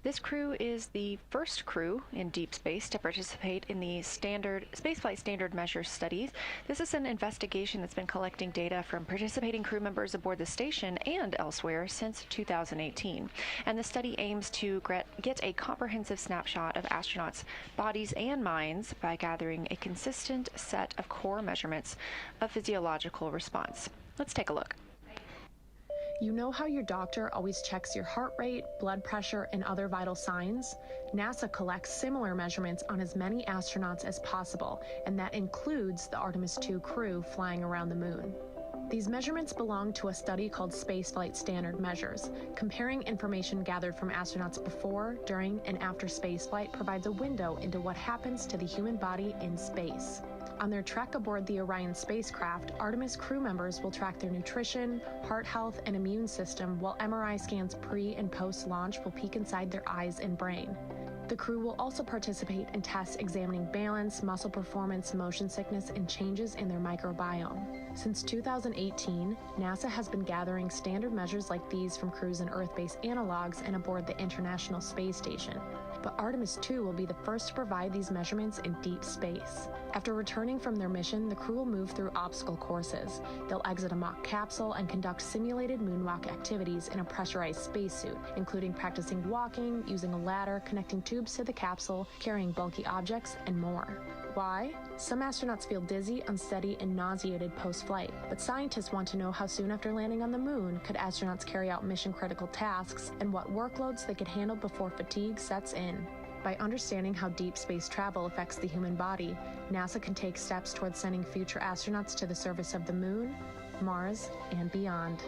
This crew is the first crew in deep space to participate in the spaceflight standard measures studies. This is an investigation that's been collecting data from participating crew members aboard the station and elsewhere since 2018. And the study aims to get a comprehensive snapshot of astronauts' bodies and minds by gathering a consistent set of core measurements of physiological response. Let's take a look. You know how your doctor always checks your heart rate, blood pressure, and other vital signs? NASA collects similar measurements on as many astronauts as possible, and that includes the Artemis II crew flying around the moon. These measurements belong to a study called Spaceflight Standard Measures. Comparing information gathered from astronauts before, during, and after spaceflight provides a window into what happens to the human body in space. On their trek aboard the Orion spacecraft, Artemis crew members will track their nutrition, heart health, and immune system, while MRI scans pre- and post-launch will peek inside their eyes and brain. The crew will also participate in tests examining balance, muscle performance, motion sickness, and changes in their microbiome. Since 2018, NASA has been gathering standard measures like these from crews in Earth-based analogs and aboard the International Space Station. But Artemis II will be the first to provide these measurements in deep space. After returning from their mission, the crew will move through obstacle courses. They'll exit a mock capsule and conduct simulated moonwalk activities in a pressurized spacesuit, including practicing walking, using a ladder, connecting tubes to the capsule, carrying bulky objects, and more. Why? Some astronauts feel dizzy, unsteady, and nauseated post-flight, but scientists want to know how soon after landing on the moon could astronauts carry out mission-critical tasks and what workloads they could handle before fatigue sets in. By understanding how deep space travel affects the human body, NASA can take steps towards sending future astronauts to the surface of the moon, Mars, and beyond.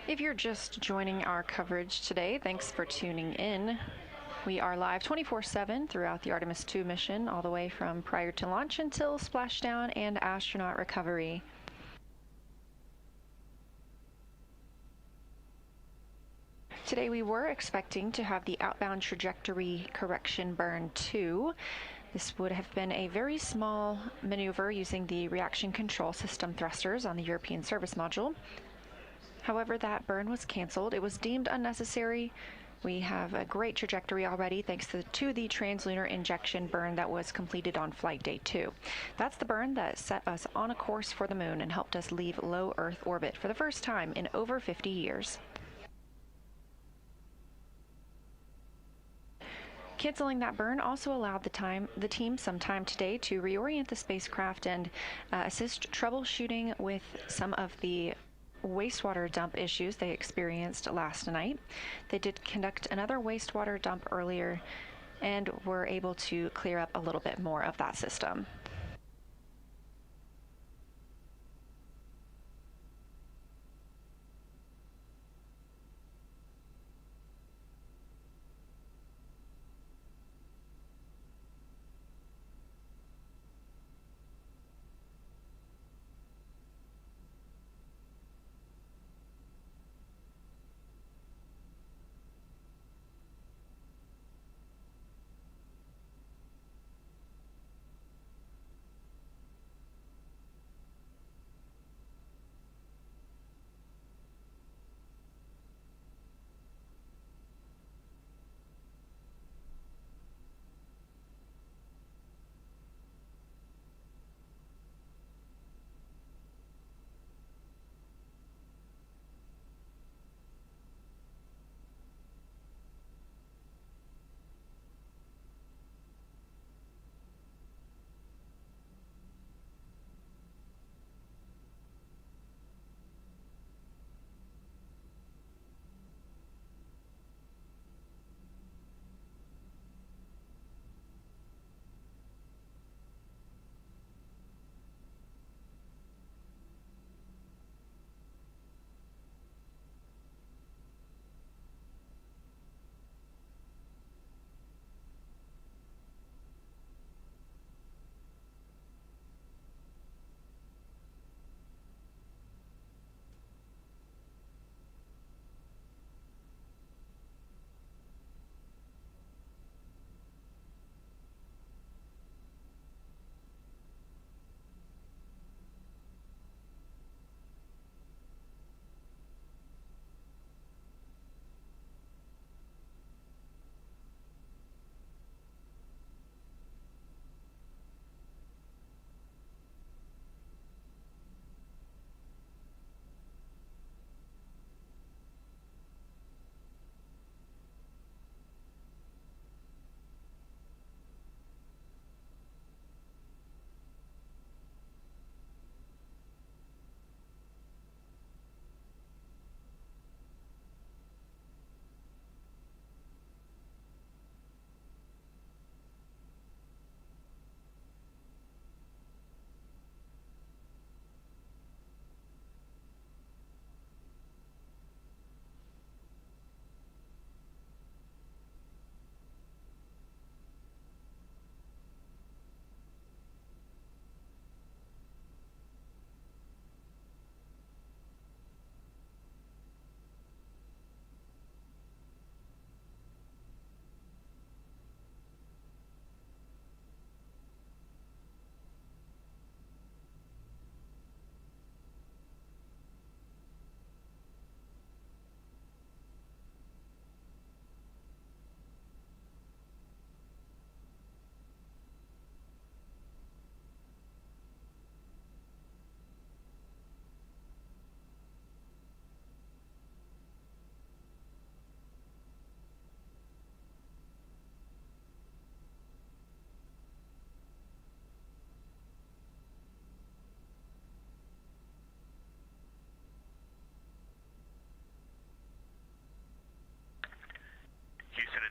If you're just joining our coverage today, thanks for tuning in. We are live 24/7 throughout the Artemis II mission, all the way from prior to launch until splashdown and astronaut recovery. Today we were expecting to have the outbound trajectory correction burn 2. This would have been a very small maneuver using the reaction control system thrusters on the European service module. However, that burn was canceled. It was deemed unnecessary. We have a great trajectory already thanks to the translunar injection burn that was completed on flight day 2. That's the burn that set us on a course for the moon and helped us leave low Earth orbit for the first time in over 50 years. Canceling that burn also allowed the team some time today to reorient the spacecraft and assist troubleshooting with some of the wastewater dump issues they experienced last night. They did conduct another wastewater dump earlier and were able to clear up a little bit more of that system.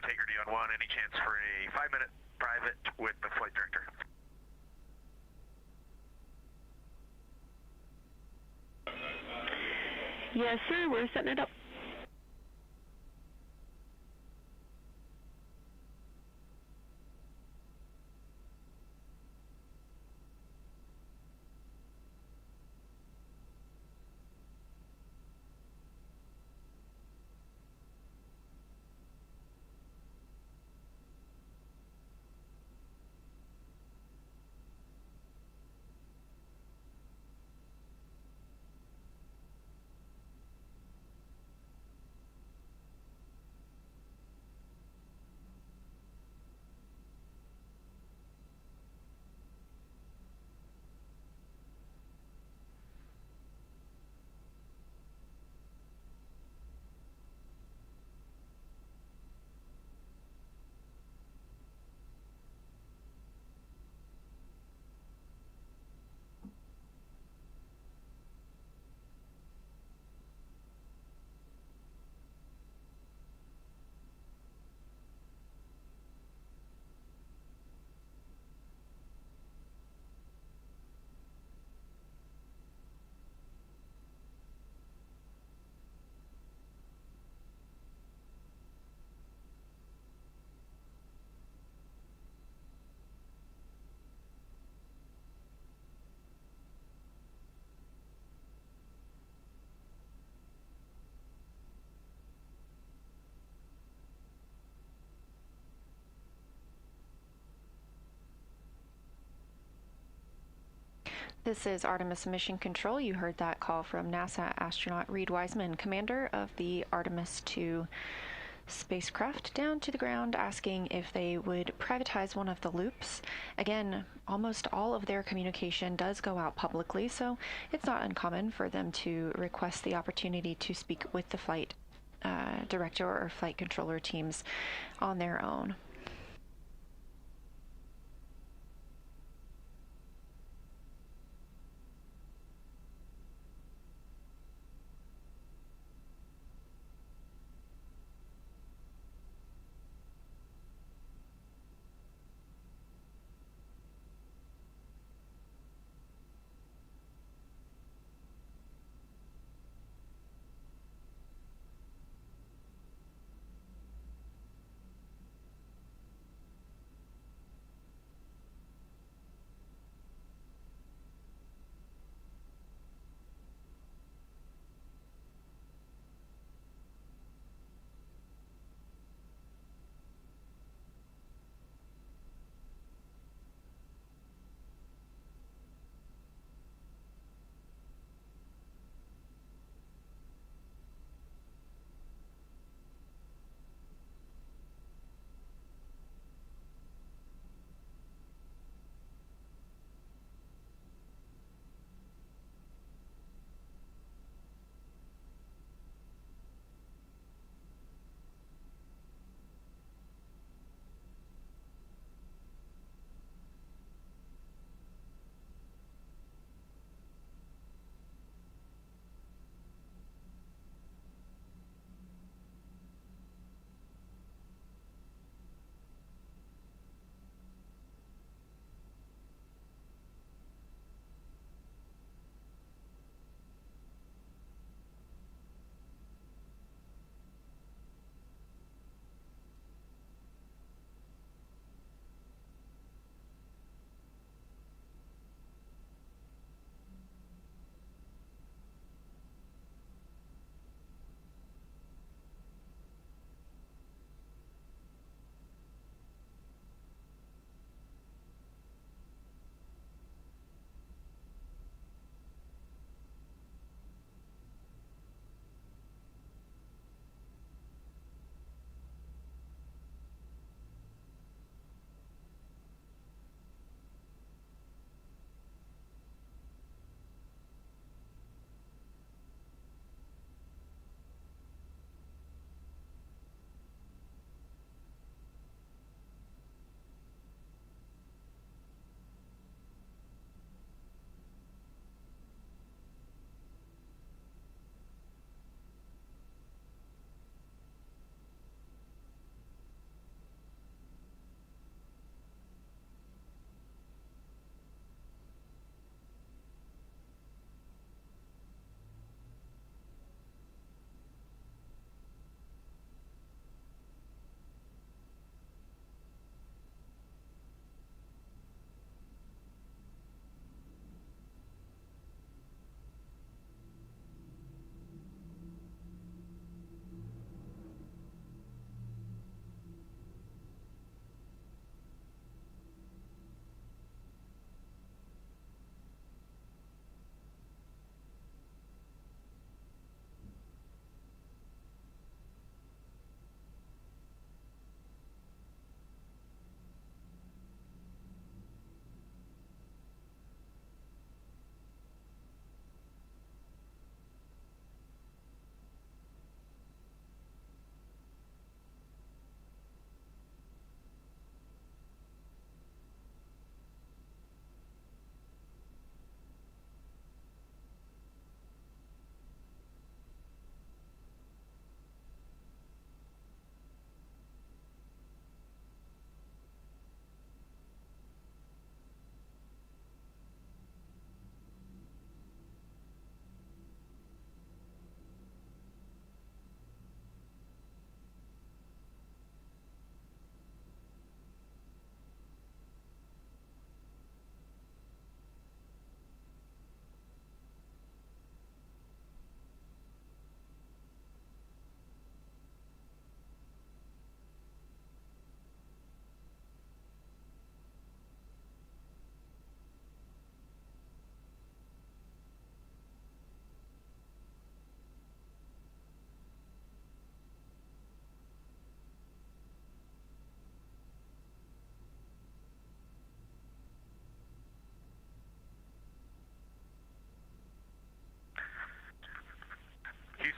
Integrity on 1, any chance for a 5-minute private with the flight director? Yes, sir. We're setting it up. This is Artemis Mission Control. You heard that call from NASA astronaut Reid Wiseman, commander of the Artemis II spacecraft, down to the ground asking if they would privatize one of the loops. Again, almost all of their communication does go out publicly, so it's not uncommon for them to request the opportunity to speak with the flight director or flight controller teams on their own.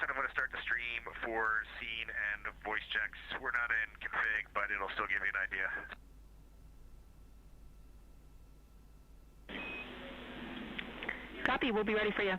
and I'm going to start the stream for scene and voice checks. We're not in config, but it'll still give you an idea. Copy, we'll be ready for you.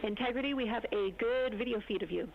Integrity, we have a good video feed of you.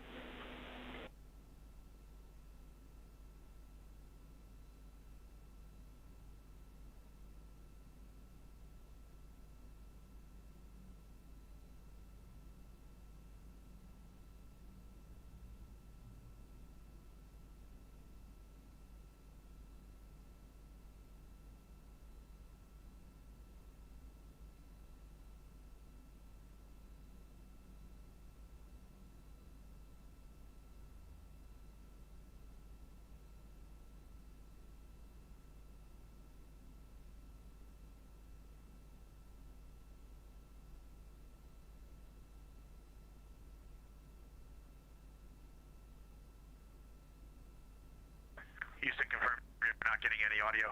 Houston, confirm you're not getting any audio.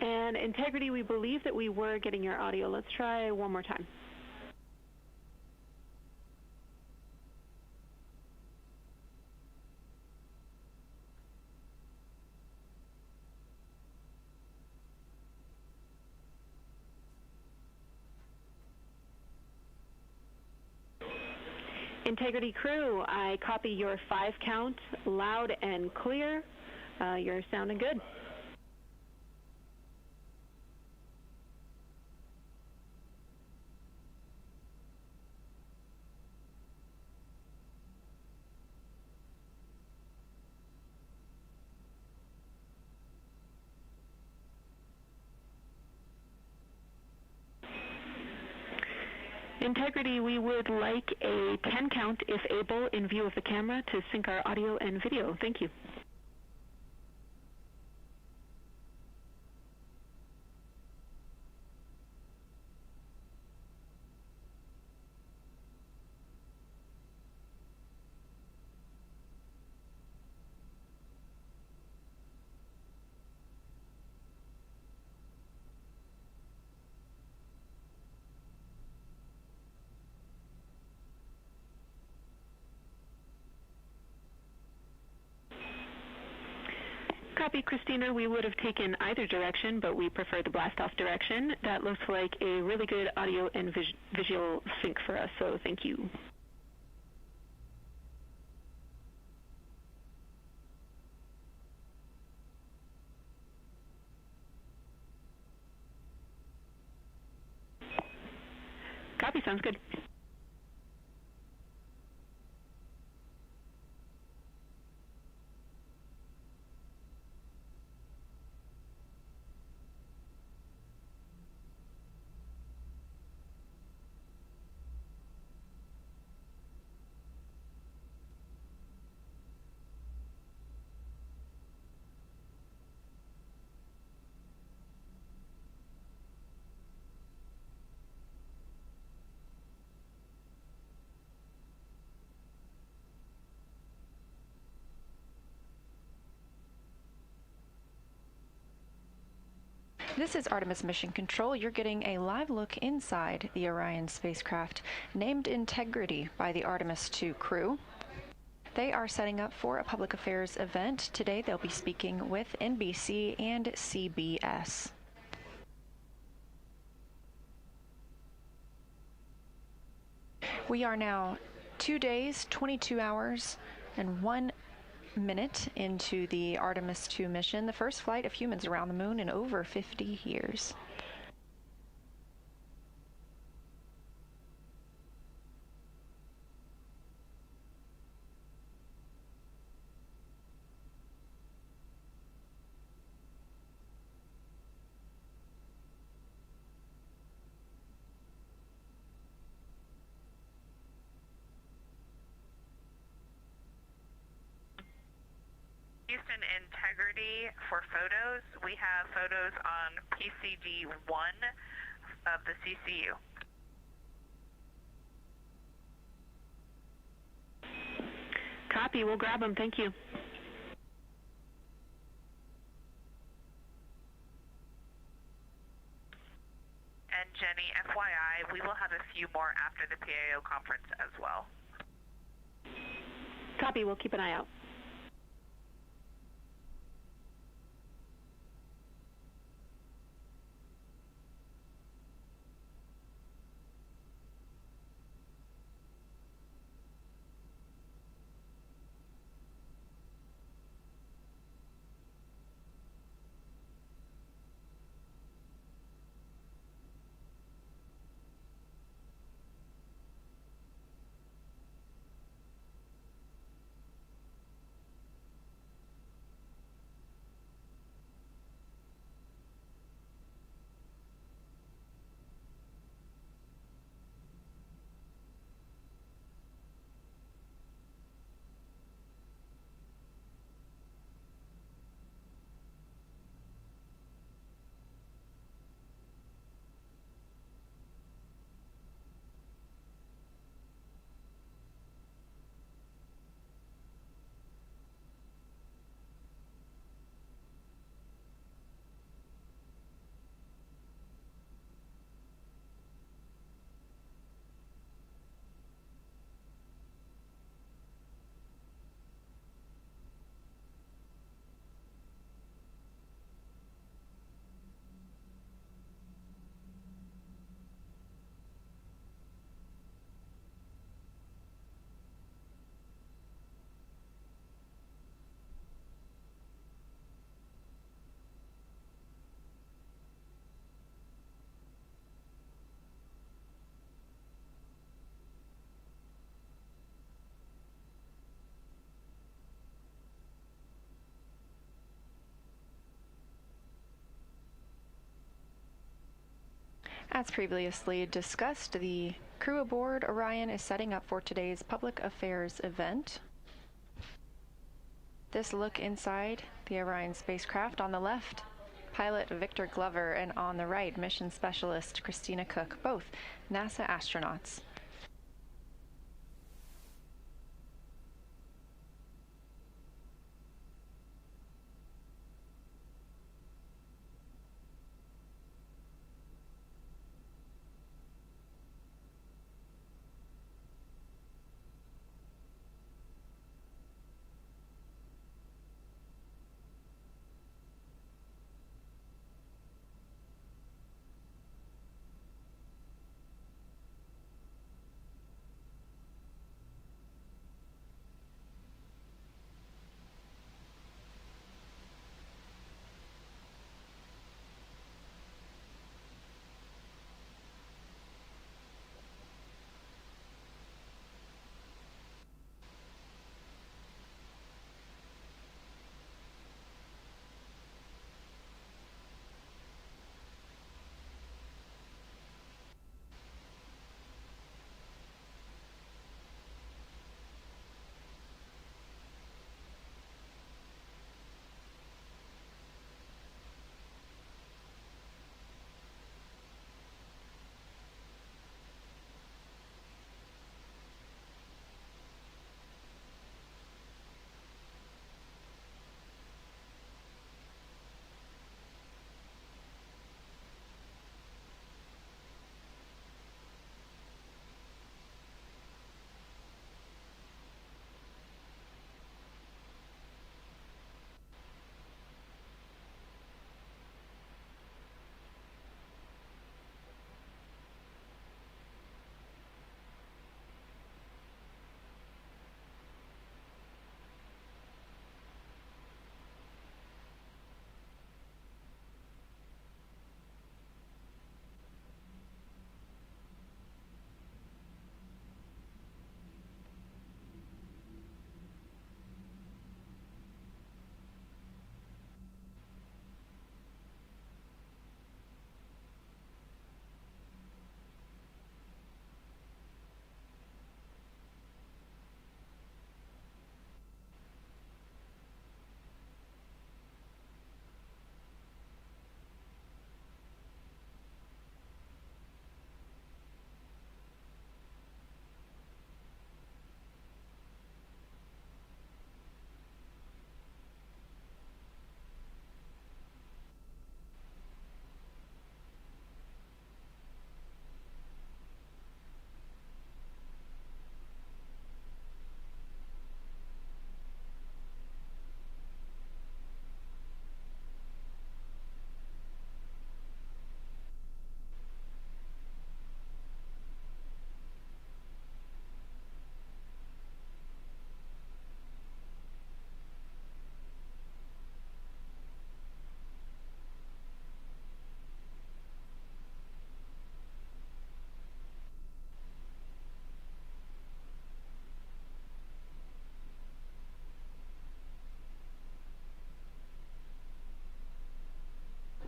And Integrity, we believe that we were getting your audio. Let's try one more time. Integrity crew, I copy your 5 count, loud and clear. You're sounding good. Integrity, we would like a 10 count, if able, in view of the camera to sync our audio and video. Thank you. Copy, Christina. We would have taken either direction, but we prefer the blast-off direction. That looks like a really good audio and visual sync for us, so thank you. Copy, sounds good. This is Artemis Mission Control. You're getting a live look inside the Orion spacecraft, named Integrity by the Artemis II crew. They are setting up for a public affairs event. Today they'll be speaking with NBC and CBS. We are now 2 days, 22 hours, and 1 minute into the Artemis II mission, the first flight of humans around the moon in over 50 years. Houston Integrity for photos. We have photos on PCD 1 of the CCU. Copy. We'll grab them. Thank you. And Jenny, FYI, we will have a few more after the PAO conference as well. Copy. We'll keep an eye out. As previously discussed, the crew aboard Orion is setting up for today's public affairs event. This look inside the Orion spacecraft: on the left, pilot Victor Glover, and on the right, mission specialist Christina Koch, both NASA astronauts.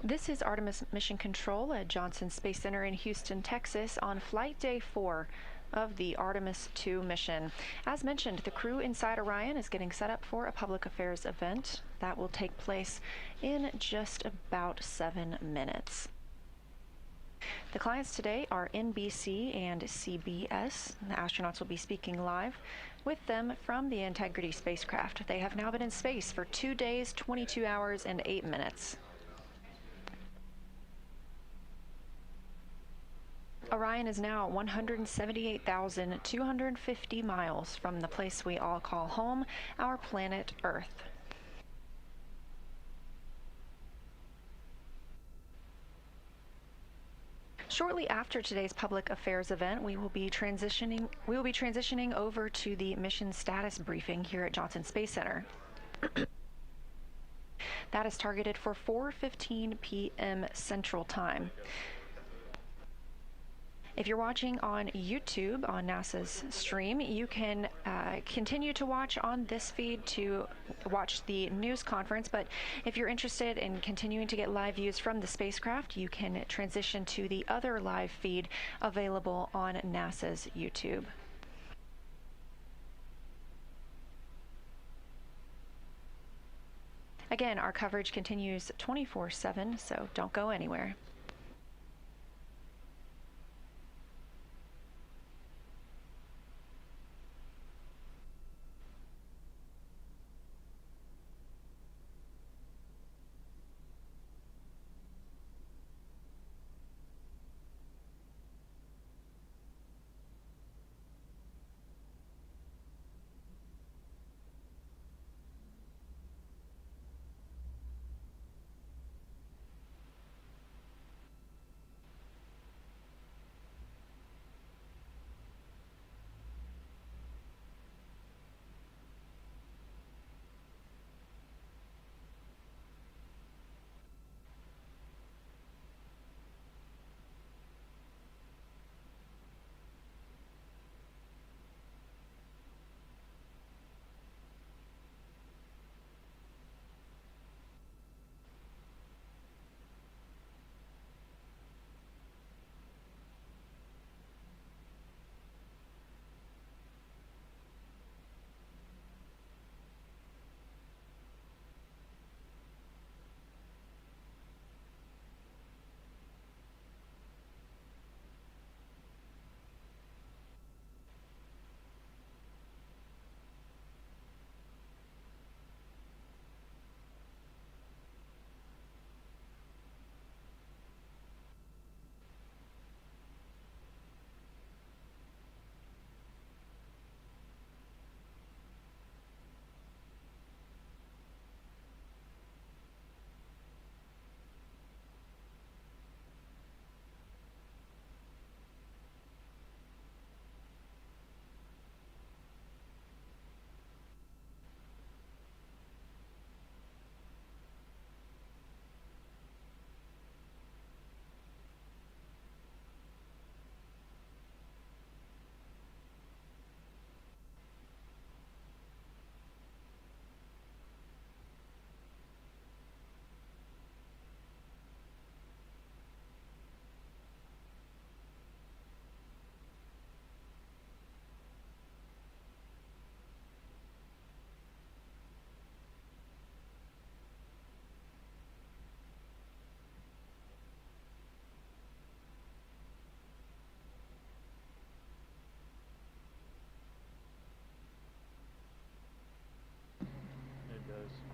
This is Artemis Mission Control at Johnson Space Center in Houston, Texas, on Flight Day 4 of the Artemis II mission. As mentioned, the crew inside Orion is getting set up for a public affairs event that will take place in just about 7 minutes. The clients today are NBC and CBS. The astronauts will be speaking live with them from the Integrity spacecraft. They have now been in space for 2 days, 22 hours, and 8 minutes. Orion is now 178,250 miles from the place we all call home, our planet Earth. Shortly after today's public affairs event, we will be transitioning over to the mission status briefing here at Johnson Space Center. That is targeted for 4:15 p.m. Central Time. If you're watching on YouTube, on NASA's stream, you can continue to watch on this feed to watch the news conference, but if you're interested in continuing to get live views from the spacecraft, you can transition to the other live feed available on NASA's YouTube. Again, our coverage continues 24/7, so don't go anywhere.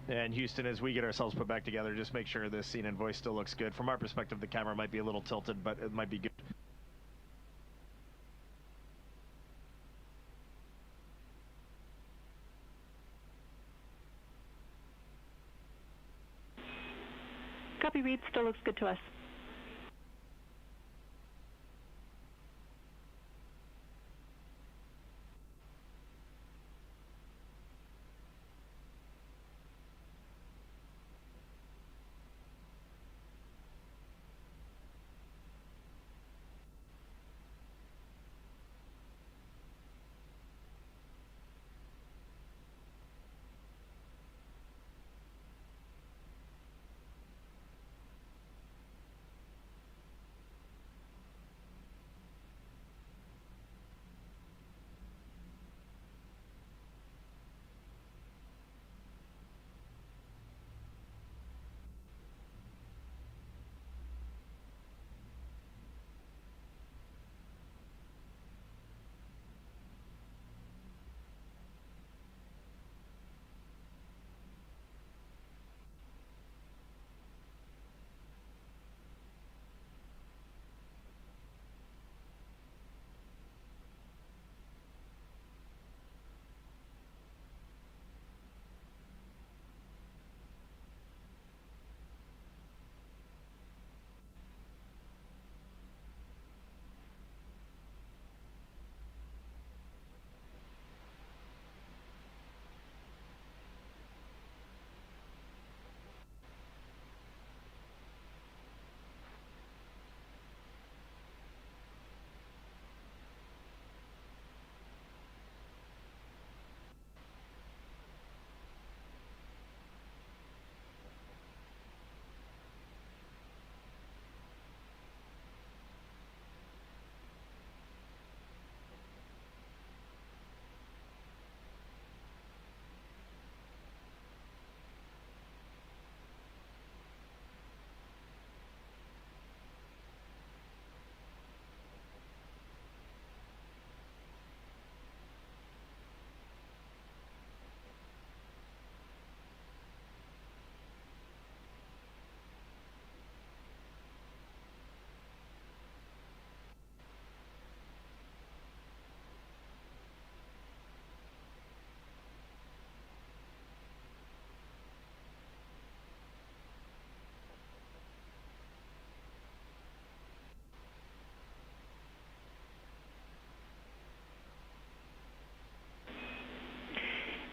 And Houston, as we get ourselves put back together, just make sure the scene and voice still looks good. From our perspective, the camera might be a little tilted, but it might be good. Copy, Reid. Still looks good to us.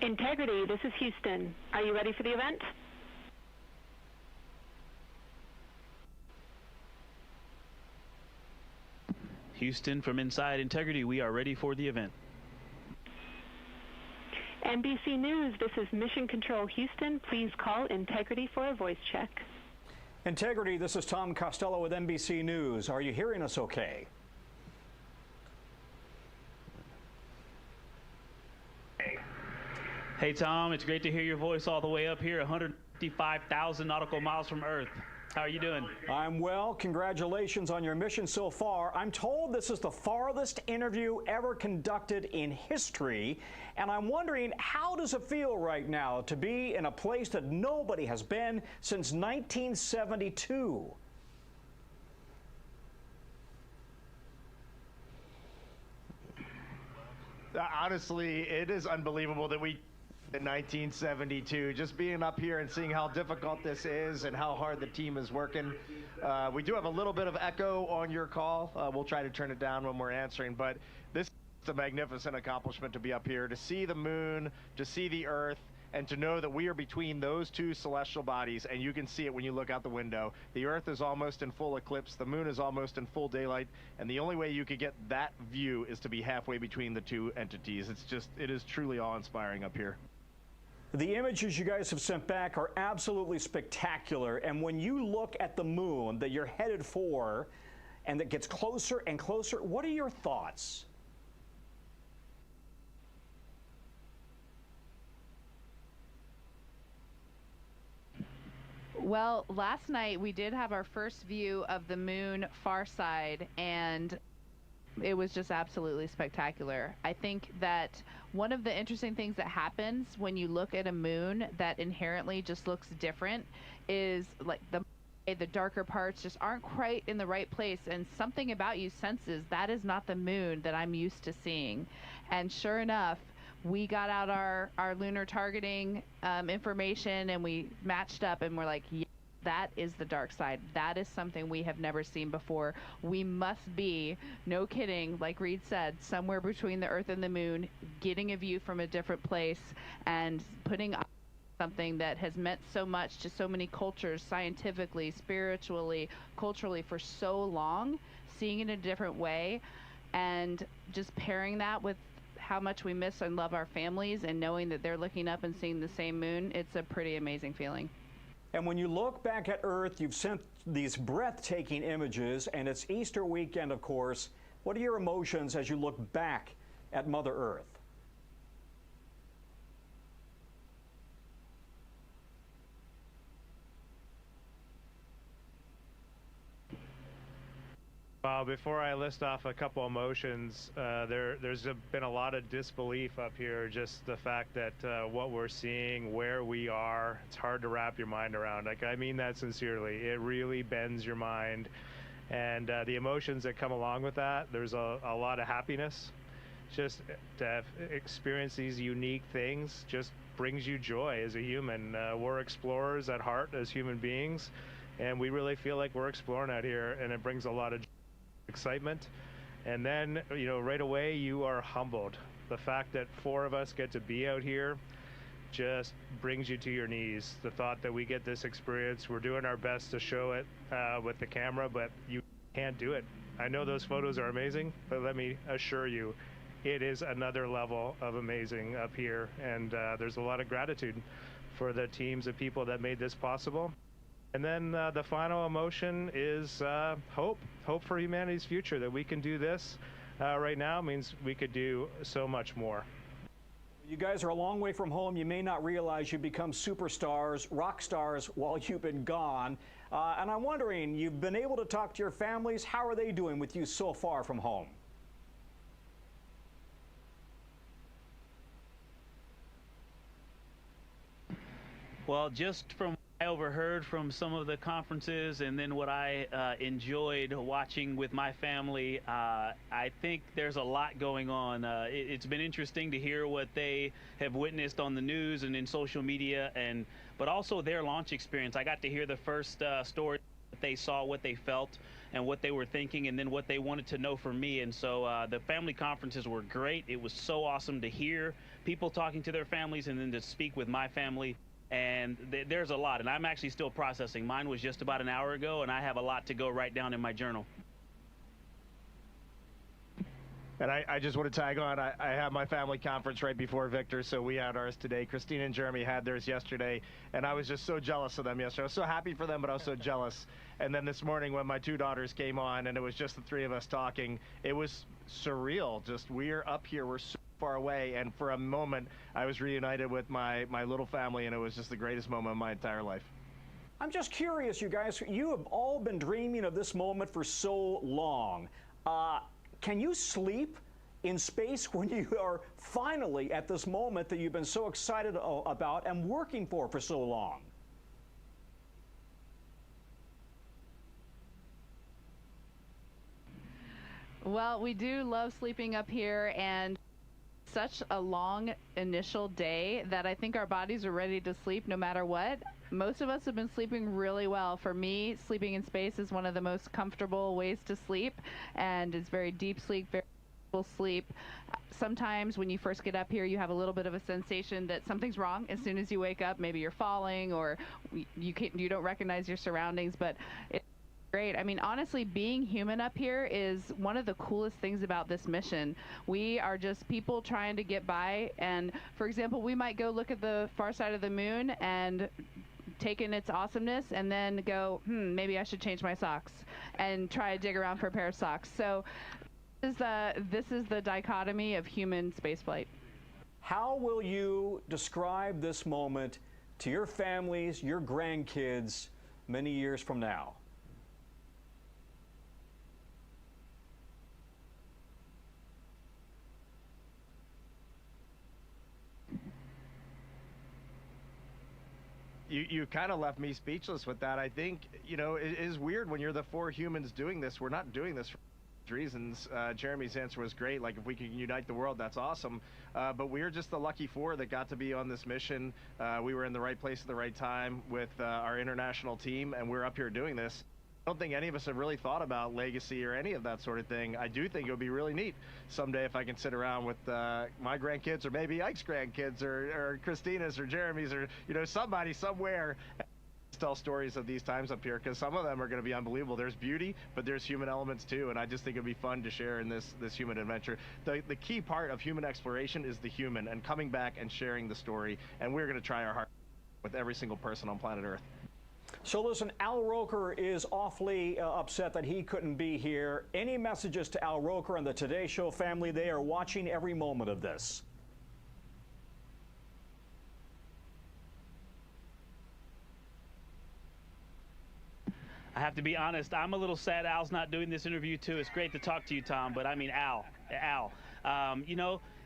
Integrity, this is Houston. Are you ready for the event? Houston, from inside Integrity, we are ready for the event. NBC News, this is Mission Control Houston. Please call Integrity for a voice check. Integrity, this is Tom Costello with NBC News. Are you hearing us okay? Hey Tom, it's great to hear your voice all the way up here, 155,000 nautical miles from Earth. How are you doing? I'm well. Congratulations on your mission so far. I'm told this is the farthest interview ever conducted in history, and I'm wondering, how does it feel right now to be in a place that nobody has been since 1972? Honestly, it is unbelievable that we in 1972, just being up here and seeing how difficult this is and how hard the team is working. We do have a little bit of echo on your call. We'll try to turn it down when we're answering, but this is a magnificent accomplishment to be up here, to see the moon, to see the Earth, and to know that we are between those two celestial bodies, and you can see it when you look out the window. The Earth is almost in full eclipse, the moon is almost in full daylight, and the only way you could get that view is to be halfway between the two entities. It is truly awe-inspiring up here. The images you guys have sent back are absolutely spectacular, and when you look at the moon that you're headed for and that gets closer and closer, what are your thoughts? Well, last night we did have our first view of the moon far side, and it was just absolutely spectacular. I think that one of the interesting things that happens when you look at a moon that inherently just looks different is like the darker parts just aren't quite in the right place, and something about you senses that is not the moon that I'm used to seeing. And sure enough, we got out our lunar targeting information, and we matched up, and we're like, yeah, that is the dark side. That is something we have never seen before. We must be, no kidding, like Reid said, somewhere between the Earth and the moon, getting a view from a different place and putting up something that has meant so much to so many cultures, scientifically, spiritually, culturally, for so long, seeing it in a different way, and just pairing that with how much we miss and love our families and knowing that they're looking up and seeing the same moon. It's a pretty amazing feeling. And when you look back at Earth, you've sent these breathtaking images, and it's Easter weekend, of course. What are your emotions as you look back at Mother Earth? Well, before I list off a couple emotions, there's been a lot of disbelief up here, just the fact that what we're seeing, where we are, it's hard to wrap your mind around. Like, I mean that sincerely. It really bends your mind. And the emotions that come along with that, there's a lot of happiness. Just to have experienced these unique things just brings you joy as a human. We're explorers at heart as human beings, and we really feel like we're exploring out here, and it brings a lot of excitement. And then, you know, right away you are humbled. The fact that 4 of us get to be out here just brings you to your knees. The thought that we get this experience, we're doing our best to show it with the camera, but you can't do it. I know those photos are amazing, but let me assure you, it is another level of amazing up here, and there's a lot of gratitude for the teams of people that made this possible. And then the final emotion is hope for humanity's future, that we can do this right now means we could do so much more. You guys are a long way from home. You may not realize you've become superstars, rock stars, while you've been gone. And I'm wondering, you've been able to talk to your families. How are they doing with you so far from home? Well, just from I overheard from some of the conferences, and then what I enjoyed watching with my family, I think there's a lot going on. It's been interesting to hear what they have witnessed on the news and in social media, but also their launch experience. I got to hear the first story they saw, what they felt, and what they were thinking, and then what they wanted to know from me. And so the family conferences were great. It was so awesome to hear people talking to their families and then to speak with my family. And there's a lot, and I'm actually still processing. Mine was just about an hour ago, and I have a lot to go write down in my journal. And I just want to tag on. I have my family conference right before Victor, so we had ours today. Christina and Jeremy had theirs yesterday, and I was just so jealous of them yesterday. I was so happy for them, but I was so jealous. And then this morning when my two daughters came on, and it was just the three of us talking, it was surreal. Just we're up here, we're so far away, and for a moment, I was reunited with my little family, and it was just the greatest moment of my entire life. I'm just curious, you guys, you have all been dreaming of this moment for so long. Can you sleep in space when you are finally at this moment that you've been so excited about and working for so long? Well, we do love sleeping up here, and such a long initial day that I think our bodies are ready to sleep no matter what. Most of us have been sleeping really well. For me, sleeping in space is one of the most comfortable ways to sleep, and it's very deep sleep, very full sleep. Sometimes when you first get up here, you have a little bit of a sensation that something's wrong as soon as you wake up. Maybe you're falling, or you don't recognize your surroundings, but it's great. I mean, honestly, being human up here is one of the coolest things about this mission. We are just people trying to get by, and for example, we might go look at the far side of the moon and take in its awesomeness and then go, maybe I should change my socks and try to dig around for a pair of socks. So this is the dichotomy of human spaceflight. How will you describe this moment to your families, your grandkids, many years from now? You kind of left me speechless with that. I think, it is weird when you're the four humans doing this. We're not doing this for reasons. Jeremy's answer was great. Like, if we can unite the world, that's awesome. But we're just the lucky four that got to be on this mission. We were in the right place at the right time with our international team, and we're up here doing this. I don't think any of us have really thought about legacy or any of that sort of thing. I do think it would be really neat someday if I can sit around with my grandkids, or maybe Ike's grandkids, or Christina's, or Jeremy's, or somebody somewhere, tell stories of these times up here, because some of them are going to be unbelievable. There's beauty, but there's human elements too, and I just think it'd be fun to share in this human adventure. The key part of human exploration is the human, and coming back and sharing the story, and we're going to try our hardest with every single person on planet Earth. So listen, Al Roker is awfully upset that he couldn't be here. Any messages to Al Roker and the Today Show family? They are watching every moment of this. I have to be honest, I'm a little sad Al's not doing this interview too. It's great to talk to you, Tom, but I mean, Al,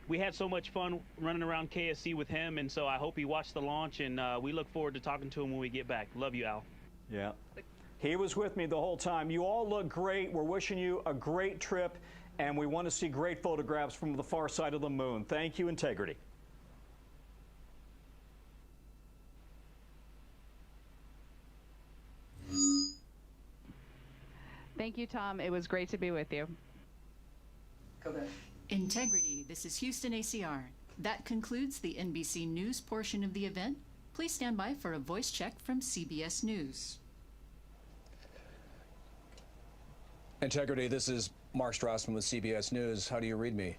we had so much fun running around KSC with him, and so I hope he watched the launch, and we look forward to talking to him when we get back. Love you, Al. Yeah. He was with me the whole time. You all look great. We're wishing you a great trip, and we want to see great photographs from the far side of the moon. Thank you, Integrity. Thank you, Tom. It was great to be with you. Go back. Integrity, this is Houston ACR. That concludes the NBC News portion of the event. Please stand by for a voice check from CBS News. Integrity, this is Mark Strassman with CBS News. How do you read me?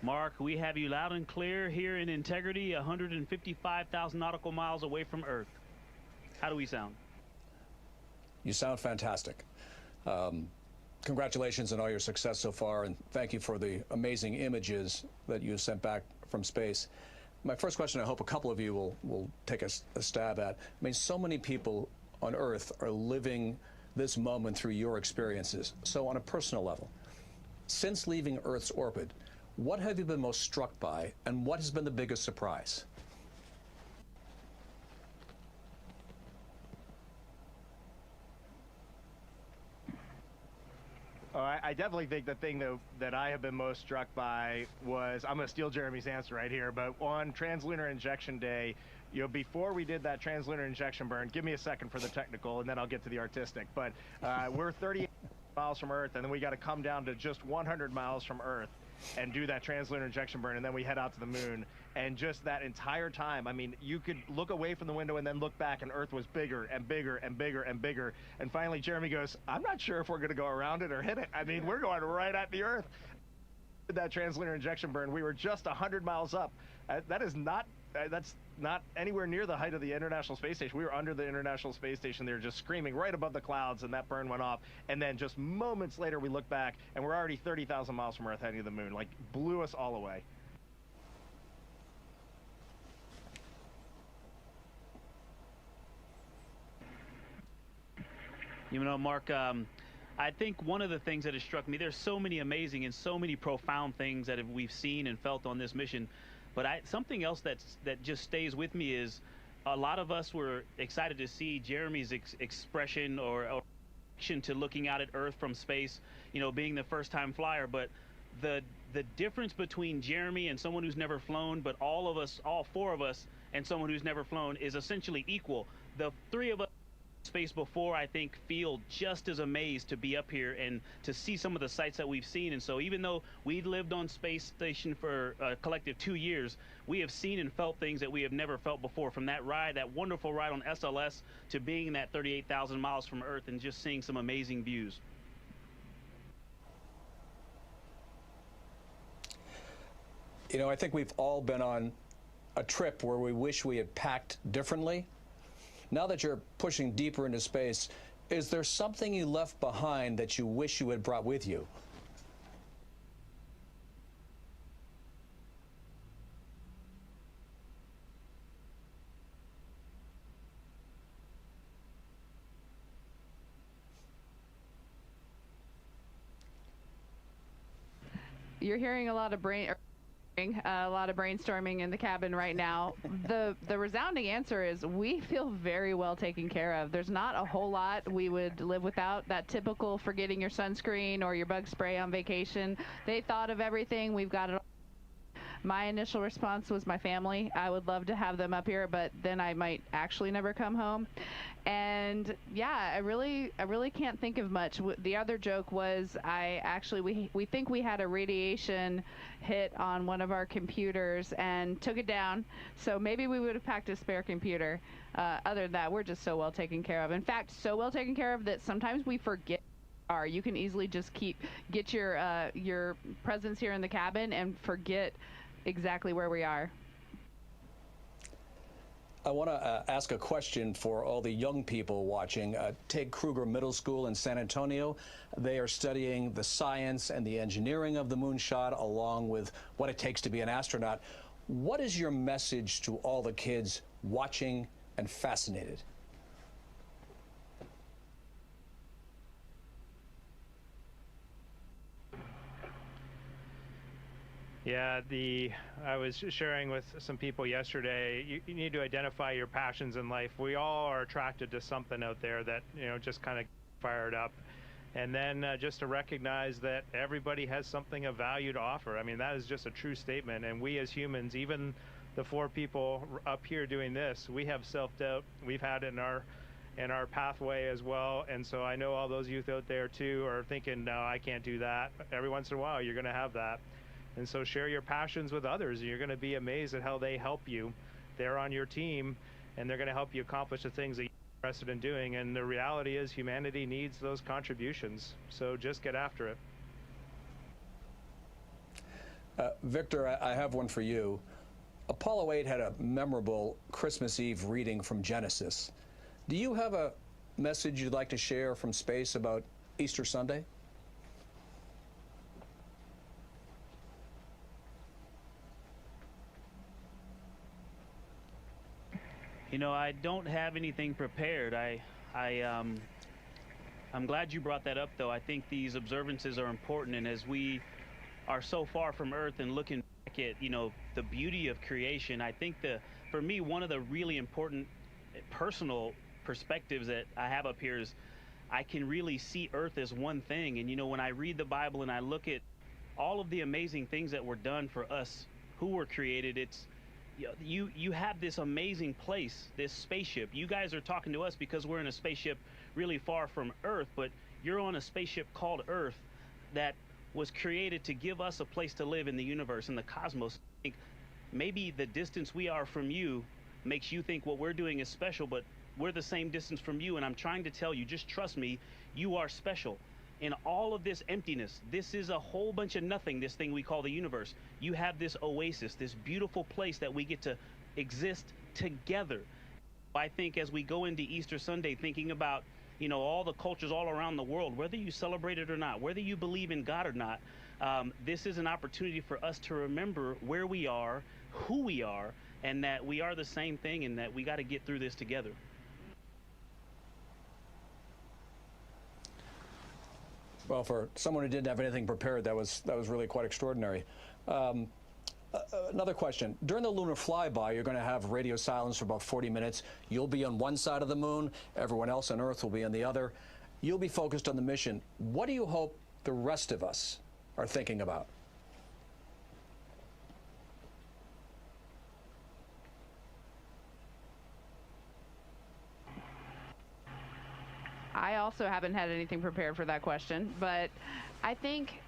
Mark, we have you loud and clear here in Integrity, 155,000 nautical miles away from Earth. How do we sound? You sound fantastic. Congratulations on all your success so far, and thank you for the amazing images that you sent back from space. My first question, I hope a couple of you will take a stab at. I mean, so many people on Earth are living this moment through your experiences. So on a personal level, since leaving Earth's orbit, what have you been most struck by, and what has been the biggest surprise? Oh, I definitely think the thing that I have been most struck by was, I'm going to steal Jeremy's answer right here, but on translunar injection day, you know, before we did that translunar injection burn, give me a second for the technical and then I'll get to the artistic, but we're 38 miles from Earth, and then we got to come down to just 100 miles from Earth and do that translunar injection burn, and then we head out to the moon. And just that entire time, I mean, you could look away from the window and then look back, and Earth was bigger and bigger and bigger and bigger. And finally, Jeremy goes, I'm not sure if we're going to go around it or hit it. I mean, we're going right at the Earth. That translunar injection burn, we were just 100 miles up. That's not anywhere near the height of the International Space Station. We were under the International Space Station. They were just screaming right above the clouds, and that burn went off. And then just moments later, we look back, and we're already 30,000 miles from Earth heading to the moon. Like, blew us all away. You know, Mark, I think one of the things that has struck me, there's so many amazing and so many profound things that we've seen and felt on this mission. But something else that just stays with me is a lot of us were excited to see Jeremy's expression or reaction to looking out at Earth from space, you know, being the first-time flyer. But the difference between Jeremy and someone who's never flown, but all of us, all four of us, and someone who's never flown is essentially equal. The three of us space before, I think, feel just as amazed to be up here and to see some of the sights that we've seen. And so even though we lived on space station for a collective 2 years, we have seen and felt things that we have never felt before, from that ride, that wonderful ride on SLS, to being that 38,000 miles from Earth and just seeing some amazing views. You know, I think we've all been on a trip where we wish we had packed differently. Now that you're pushing deeper into space, is there something you left behind that you wish you had brought with you? You're hearing a lot of brainstorming in the cabin right now. The resounding answer is we feel very well taken care of. There's not a whole lot we would live without. That typical forgetting your sunscreen or your bug spray on vacation. They thought of everything. We've got it all. My initial response was my family. I would love to have them up here, but then I might actually never come home. And yeah, I really can't think of much. The other joke was we think we had a radiation hit on one of our computers and took it down. So maybe we would have packed a spare computer. Other than that, we're just so well taken care of. In fact, so well taken care of that sometimes we forget. You can easily just get your presence here in the cabin and forget exactly where we are. I want to ask a question for all the young people watching. Take Kruger Middle School in San Antonio. They are studying the science and the engineering of the moonshot, along with what it takes to be an astronaut. What is your message to all the kids watching and fascinated? Yeah, I was sharing with some people yesterday, you need to identify your passions in life. We all are attracted to something out there that, you know, just kind of fired up. And then just to recognize that everybody has something of value to offer. I mean, that is just a true statement. And we as humans, even the four people up here doing this, we have self-doubt. We've had it in our pathway as well. And so I know all those youth out there too are thinking, no, I can't do that. Every once in a while, you're going to have that. And so share your passions with others. You're going to be amazed at how they help you. They're on your team, and they're going to help you accomplish the things that you're interested in doing. And the reality is humanity needs those contributions. So just get after it. Victor, I have one for you. Apollo 8 had a memorable Christmas Eve reading from Genesis. Do you have a message you'd like to share from space about Easter Sunday? You know, I don't have anything prepared. I'm glad you brought that up, though. I think these observances are important, and as we are so far from Earth and looking back at, you know, the beauty of creation, I think for me, one of the really important personal perspectives that I have up here is I can really see Earth as one thing. And, you know, when I read the Bible and I look at all of the amazing things that were done for us who were created, it's, you have this amazing place, this spaceship. You guys are talking to us because we're in a spaceship really far from Earth, but you're on a spaceship called Earth that was created to give us a place to live in the universe, in the cosmos. I think maybe the distance we are from you makes you think what we're doing is special, but we're the same distance from you, and I'm trying to tell you, just trust me, you are special. In all of this emptiness, this is a whole bunch of nothing, this thing we call the universe. You have this oasis, this beautiful place that we get to exist together. I think as we go into Easter Sunday, thinking about, you know, all the cultures all around the world, whether you celebrate it or not, whether you believe in God or not, this is an opportunity for us to remember where we are, who we are, and that we are the same thing, and that we got to get through this together. Well, for someone who didn't have anything prepared, that was really quite extraordinary. Another question. During the lunar flyby, you're going to have radio silence for about 40 minutes. You'll be on one side of the moon. Everyone else on Earth will be on the other. You'll be focused on the mission. What do you hope the rest of us are thinking about? I also haven't had anything prepared for that question, but I think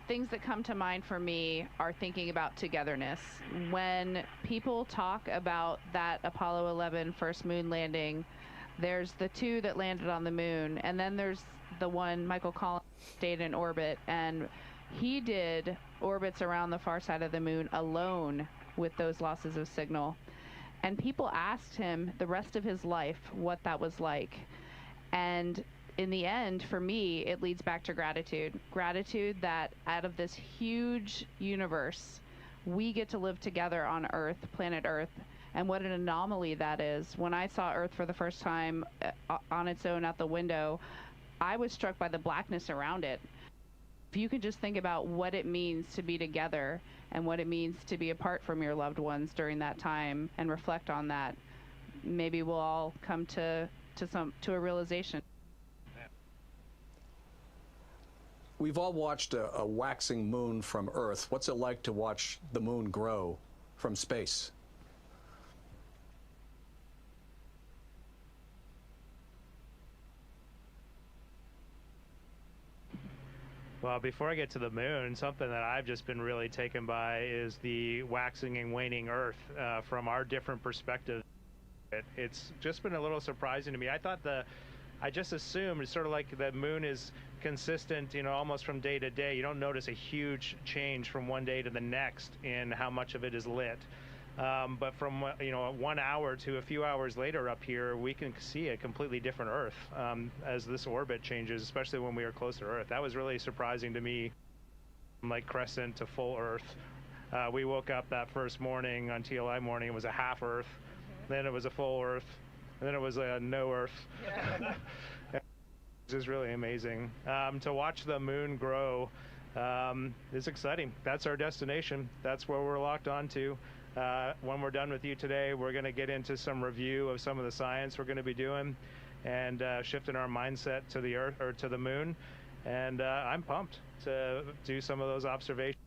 things that come to mind for me are thinking about togetherness. When people talk about that Apollo 11 first moon landing, there's the two that landed on the moon, and then there's the one, Michael Collins, stayed in orbit, and he did orbits around the far side of the moon alone with those losses of signal. And people asked him the rest of his life what that was like. And in the end, for me, it leads back to gratitude. Gratitude that out of this huge universe, we get to live together on Earth, planet Earth, and what an anomaly that is. When I saw Earth for the first time on its own out the window, I was struck by the blackness around it. If you can just think about what it means to be together and what it means to be apart from your loved ones during that time and reflect on that, maybe we'll all come to a realization. We've all watched a waxing moon from Earth. What's it like to watch the moon grow from space? Well, before I get to the moon, something that I've just been really taken by is the waxing and waning Earth from our different perspectives. It's just been a little surprising to me. I just assumed it's sort of like the moon is consistent, you know, almost from day to day. You don't notice a huge change from one day to the next in how much of it is lit. But from, you know, 1 hour to a few hours later up here, we can see a completely different Earth as this orbit changes, especially when we are close to Earth. That was really surprising to me, from like crescent to full Earth. We woke up that first morning on TLI morning, it was a half Earth. Then it was a full Earth, and then it was a no Earth. Yeah. It's just really amazing. To watch the moon grow is exciting. That's our destination. That's where we're locked onto. When we're done with you today, we're going to get into some review of some of the science we're going to be doing and shifting our mindset to the Earth or to the moon. And I'm pumped to do some of those observations,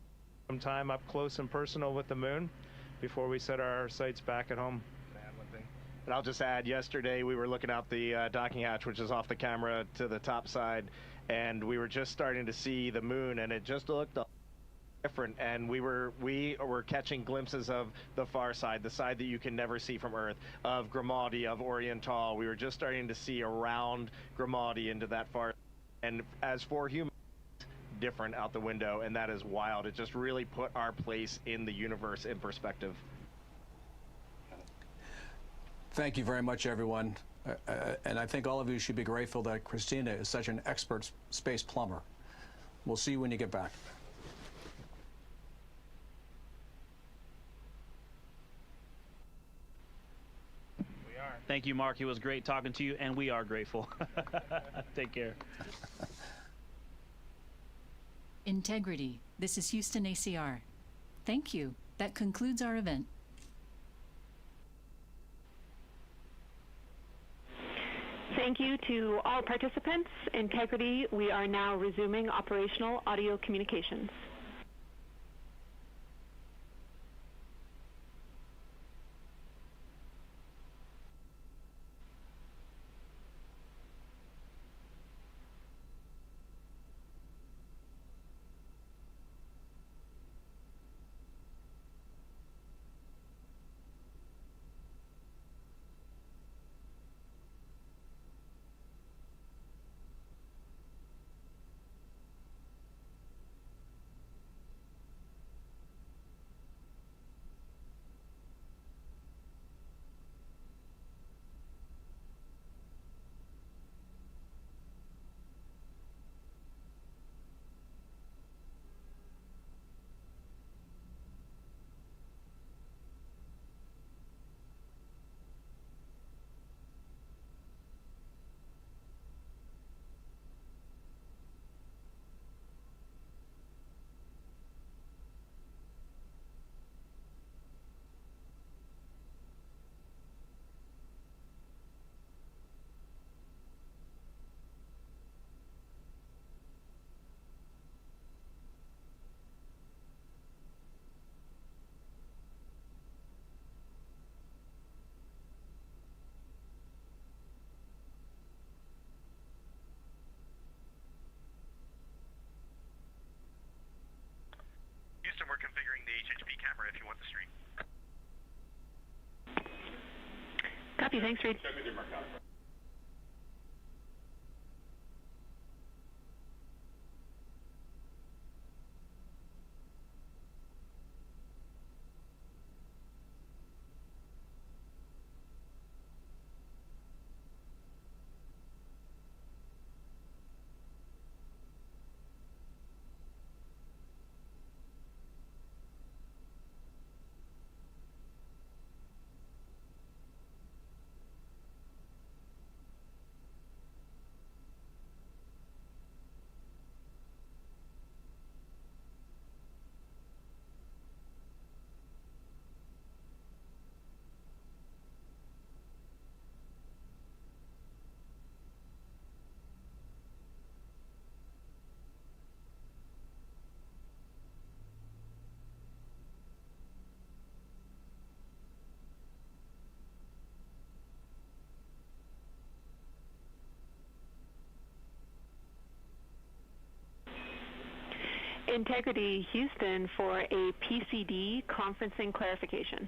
some time up close and personal with the moon before we set our sights back at home. And I'll just add, yesterday we were looking out the docking hatch, which is off the camera to the top side, and we were just starting to see the moon, and it just looked different. And we were catching glimpses of the far side, the side that you can never see from Earth, of Grimaldi, of Oriental. We were just starting to see around Grimaldi into that far. And as for humans, different out the window, and that is wild. It just really put our place in the universe in perspective. Thank you very much, everyone. And I think all of you should be grateful that Christina is such an expert space plumber. We'll see you when you get back. We are. Thank you, Mark. It was great talking to you, and we are grateful. Take care. Integrity. This is Houston ACR. Thank you. That concludes our event. Thank you to all participants. Integrity, we are now resuming operational audio communications. Houston, we're configuring the HHP camera if you want the stream. Copy, thanks, Reid. Integrity, Houston, for a PCD conferencing clarification.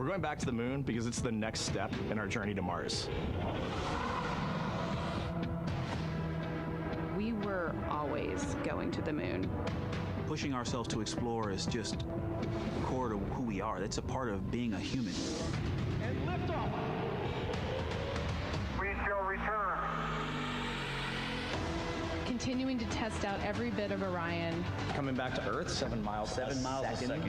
We're going back to the moon because it's the next step in our journey to Mars. We were always going to the moon. Pushing ourselves to explore is just core to who we are. That's a part of being a human. And lift off. We shall return. Continuing to test out every bit of Orion. Coming back to Earth, 7 miles a second.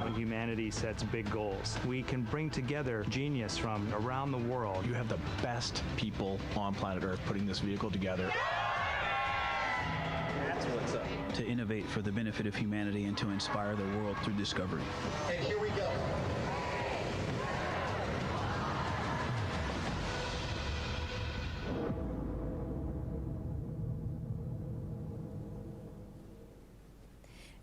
When humanity sets big goals, we can bring together genius from around the world. You have the best people on planet Earth putting this vehicle together. That's what's up. To innovate for the benefit of humanity and to inspire the world through discovery. And here we go.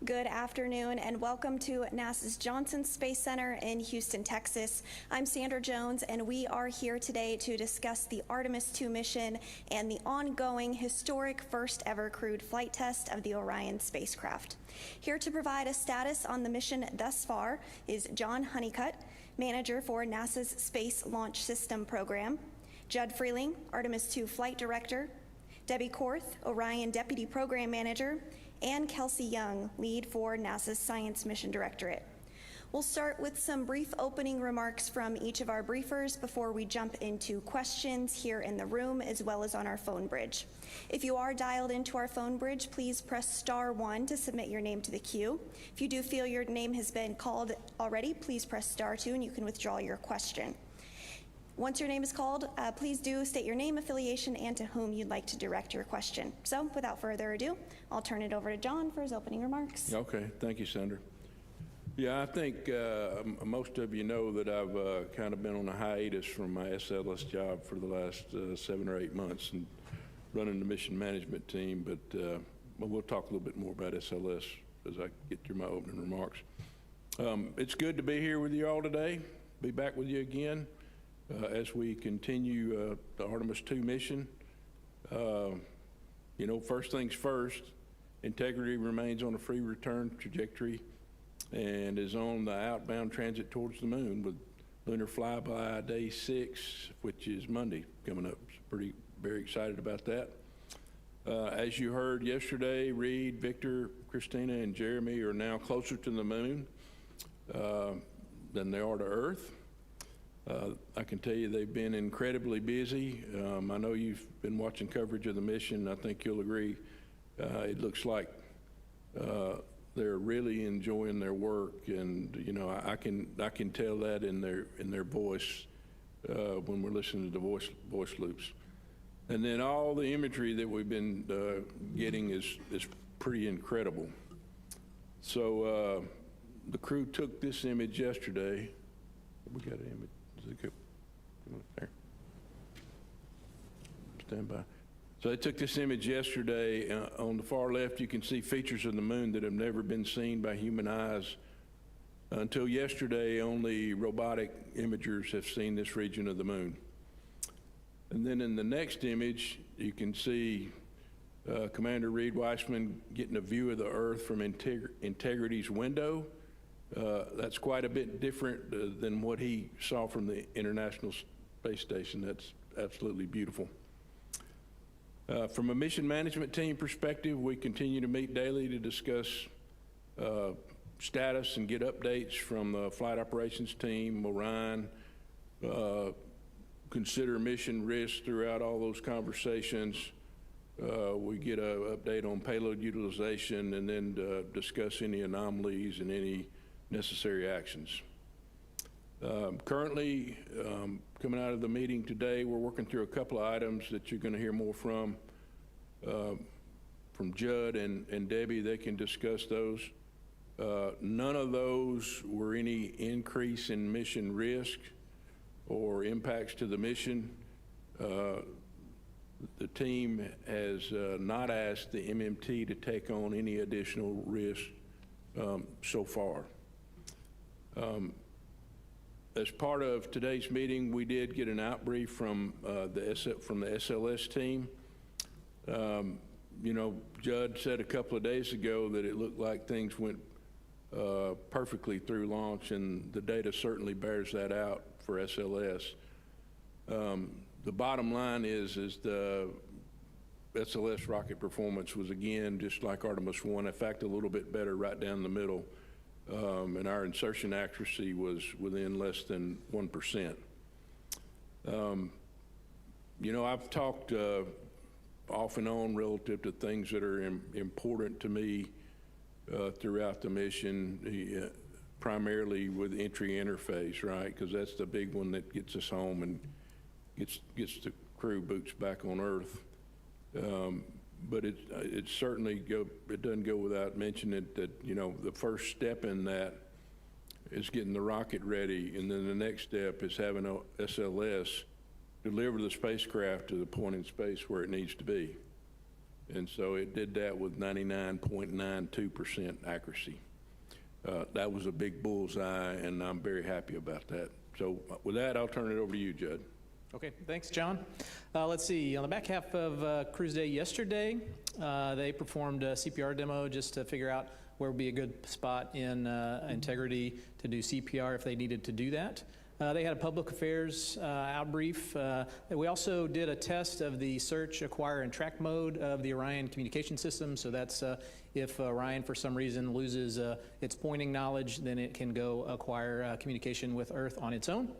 Good afternoon and welcome to NASA's Johnson Space Center in Houston, Texas. I'm Sandra Jones and we are here today to discuss the Artemis II mission and the ongoing historic first ever crewed flight test of the Orion spacecraft. Here to provide a status on the mission thus far is John Honeycutt, manager for NASA's Space Launch System program, Judd Freeling, Artemis II flight director, Debbie Korth, Orion deputy program manager, and Kelsey Young, lead for NASA's Science Mission Directorate. We'll start with some brief opening remarks from each of our briefers before we jump into questions here in the room as well as on our phone bridge. If you are dialed into our phone bridge, please press *1 to submit your name to the queue. If you do feel your name has been called already, please press *2 and you can withdraw your question. Once your name is called, please do state your name, affiliation, and to whom you'd like to direct your question. So without further ado, I'll turn it over to John for his opening remarks. Okay, thank you, Sandra. Yeah, I think most of you know that I've kind of been on a hiatus from my SLS job for the last 7 or 8 months and running the mission management team, but we'll talk a little bit more about SLS as I get through my opening remarks. It's good to be here with you all today, be back with you again. As we continue the Artemis II mission. You know, first things first, integrity remains on a free return trajectory and is on the outbound transit towards the moon with lunar flyby day 6, which is Monday coming up. Very excited about that. As you heard yesterday, Reid, Victor, Christina, and Jeremy are now closer to the moon than they are to Earth. I can tell you they've been incredibly busy. I know you've been watching coverage of the mission. I think you'll agree. It looks like they're really enjoying their work, and you know I can tell that in their voice when we're listening to the voice loops. And then all the imagery that we've been getting is pretty incredible. So the crew took this image yesterday. We got an image. Come on there. Stand by. So they took this image yesterday. On the far left, you can see features of the moon that have never been seen by human eyes. Until yesterday, only robotic imagers have seen this region of the moon. And then in the next image, you can see Commander Reid Wiseman getting a view of the Earth from Integrity's window. That's quite a bit different than what he saw from the International Space Station. That's absolutely beautiful. From a mission management team perspective, we continue to meet daily to discuss status and get updates from the flight operations team, Orion, consider mission risk throughout all those conversations. We get an update on payload utilization and then discuss any anomalies and any necessary actions. Currently, coming out of the meeting today, we're working through a couple of items that you're going to hear more from Judd and Debbie. They can discuss those. None of those were any increase in mission risk or impacts to the mission. The team has not asked the MMT to take on any additional risk so far. As part of today's meeting, we did get an outbrief from the SLS team. You know, Judd said a couple of days ago that it looked like things went perfectly through launch, and the data certainly bears that out for SLS. The bottom line is the SLS rocket performance was, again, just like Artemis I, in fact, a little bit better right down the middle, and our insertion accuracy was within less than 1%. You know, I've talked off and on relative to things that are important to me throughout the mission, primarily with entry interface, right? Because that's the big one that gets us home and gets the crew boots back on Earth. But it certainly it doesn't go without mentioning that, you know, the first step in that is getting the rocket ready, and then the next step is having a SLS deliver the spacecraft to the point in space where it needs to be. And so it did that with 99.92% accuracy. That was a big bullseye, and I'm very happy about that. So with that, I'll turn it over to you, Judd. Okay, thanks, John. Let's see, on the back half of Cruise Day yesterday, they performed a CPR demo just to figure out where would be a good spot in integrity to do CPR if they needed to do that. They had a public affairs outbrief. We also did a test of the search, acquire, and track mode of the Orion communication system. So that's if Orion, for some reason, loses its pointing knowledge, then it can go acquire communication with Earth on its own.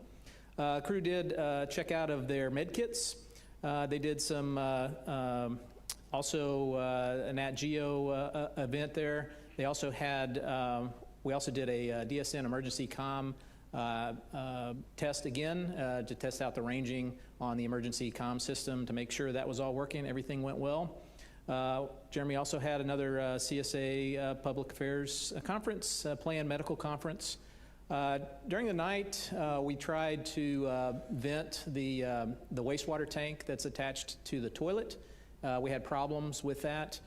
Crew did check out of their med kits. They did some also a Nat Geo event there. They also had, we also did a DSN emergency comm test again to test out the ranging on the emergency comm system to make sure that was all working. Everything went well. Jeremy also had another CSA public affairs conference, planned medical conference. During the night, we tried to vent the wastewater tank that's attached to the toilet. We had problems with that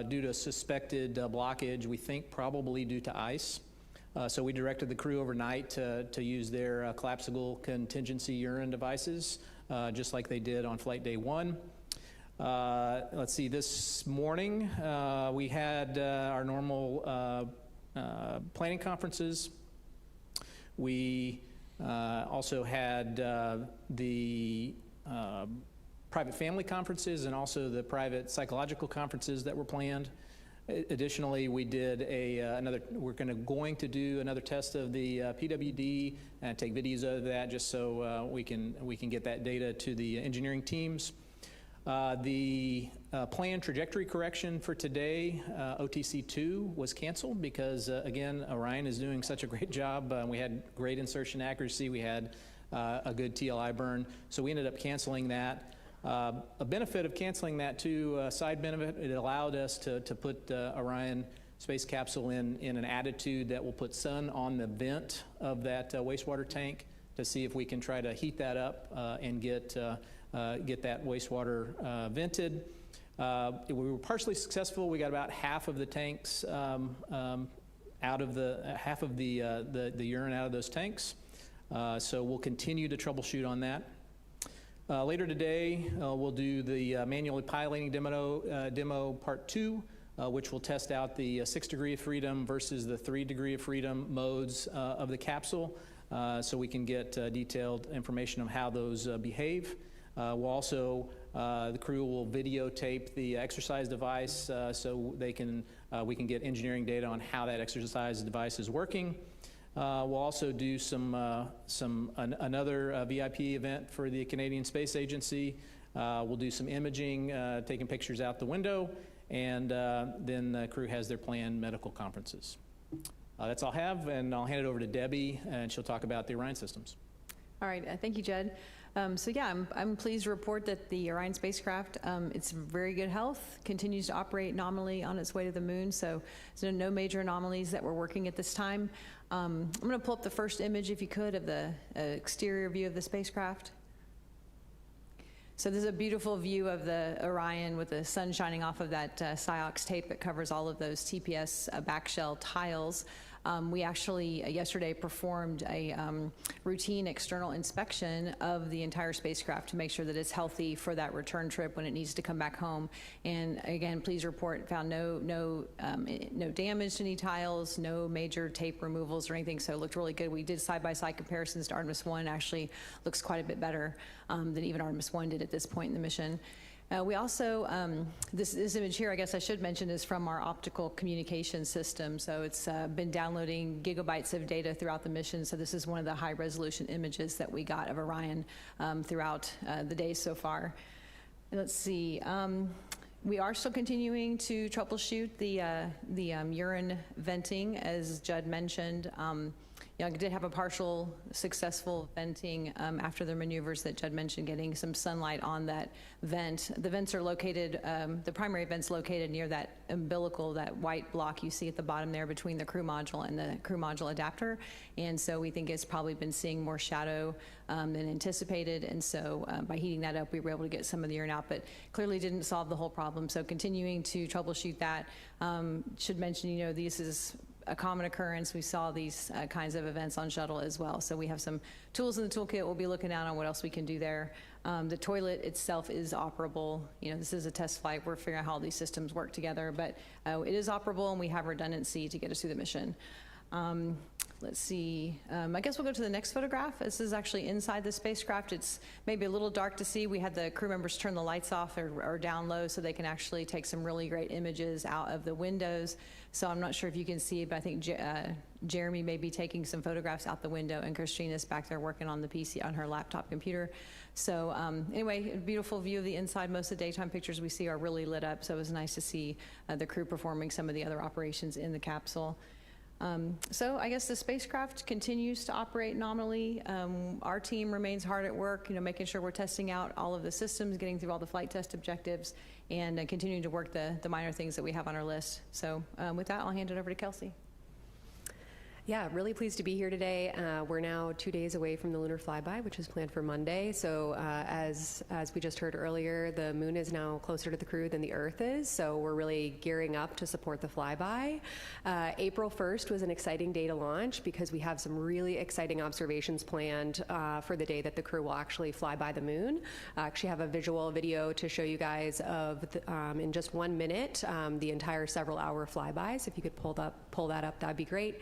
due to suspected blockage, we think probably due to ice. So we directed the crew overnight to use their collapsible contingency urine devices, just like they did on flight day 1. Let's see, this morning we had our normal planning conferences. We also had the private family conferences and also the private psychological conferences that were planned. Additionally, we did we're going to do another test of the PWD and take videos of that just so we can get that data to the engineering teams. The planned trajectory correction for today, OTC-2, was canceled because, again, Orion is doing such a great job. We had great insertion accuracy. We had a good TLI burn, so we ended up canceling that. A benefit of canceling that, too, side benefit, it allowed us to put Orion space capsule in an attitude that will put sun on the vent of that wastewater tank to see if we can try to heat that up and get that wastewater vented. We were partially successful. We got about half of the tanks out of the urine out of those tanks. So we'll continue to troubleshoot on that. Later today, we'll do the manually piloting demo part 2, which will test out the 6 degree of freedom versus the 3 degree of freedom modes of the capsule, so we can get detailed information on how those behave. We'll also, the crew will videotape the exercise device so we can get engineering data on how that exercise device is working. We'll also do another VIP event for the Canadian Space Agency. We'll do some imaging, taking pictures out the window, and then the crew has their planned medical conferences. That's all I have, and I'll hand it over to Debbie, and she'll talk about the Orion systems. All right, thank you, Judd. So yeah, I'm pleased to report that the Orion spacecraft, it's very good health, continues to operate nominally on its way to the moon, so there's no major anomalies that we're working at this time. I'm going to pull up the first image, if you could, of the exterior view of the spacecraft. So this is a beautiful view of the Orion with the sun shining off of that SIOX tape that covers all of those TPS backshell tiles. We actually yesterday performed a routine external inspection of the entire spacecraft to make sure that it's healthy for that return trip when it needs to come back home. And again, please report, found no damage to any tiles, no major tape removals or anything, so it looked really good. We did side-by-side comparisons to Artemis I. Actually looks quite a bit better than even Artemis I did at this point in the mission. We also, this image here, I guess I should mention, is from our optical communication system. So it's been downloading gigabytes of data throughout the mission. So this is one of the high resolution images that we got of Orion throughout the day so far. Let's see. We are still continuing to troubleshoot the urine venting, as Judd mentioned. I did have a partial successful venting after the maneuvers that Judd mentioned, getting some sunlight on that vent. The vents are located, the primary vent's located near that umbilical, that white block you see at the bottom there between the crew module and the crew module adapter. And so we think it's probably been seeing more shadow than anticipated. And so by heating that up, we were able to get some of the urine out, but clearly didn't solve the whole problem. So continuing to troubleshoot that. Should mention, this is a common occurrence. We saw these kinds of events on shuttle as well. So we have some tools in the toolkit. We'll be looking out on what else we can do there. The toilet itself is operable. This is a test flight. We're figuring out how all these systems work together, but it is operable and we have redundancy to get us through the mission. Let's see, I guess we'll go to the next photograph. This is actually inside the spacecraft. It's maybe a little dark to see. We had the crew members turn the lights off or down low so they can actually take some really great images out of the windows. So I'm not sure if you can see it, but I think Jeremy may be taking some photographs out the window, and Christina's back there working on the PC on her laptop computer. So anyway, a beautiful view of the inside. Most of the daytime pictures we see are really lit up, so it was nice to see the crew performing some of the other operations in the capsule. So I guess the spacecraft continues to operate nominally. Our team remains hard at work, making sure we're testing out all of the systems, getting through all the flight test objectives, and continuing to work the minor things that we have on our list. So with that, I'll hand it over to Kelsey. Yeah, really pleased to be here today. We're now 2 days away from the lunar flyby, which is planned for Monday. So as we just heard earlier, the moon is now closer to the crew than the Earth is. So we're really gearing up to support the flyby. April 1st was an exciting day to launch because we have some really exciting observations planned for the day that the crew will actually fly by the moon. I actually have a visual video to show you guys of, in just 1 minute, the entire several-hour flyby. So if you could pull that up, that'd be great.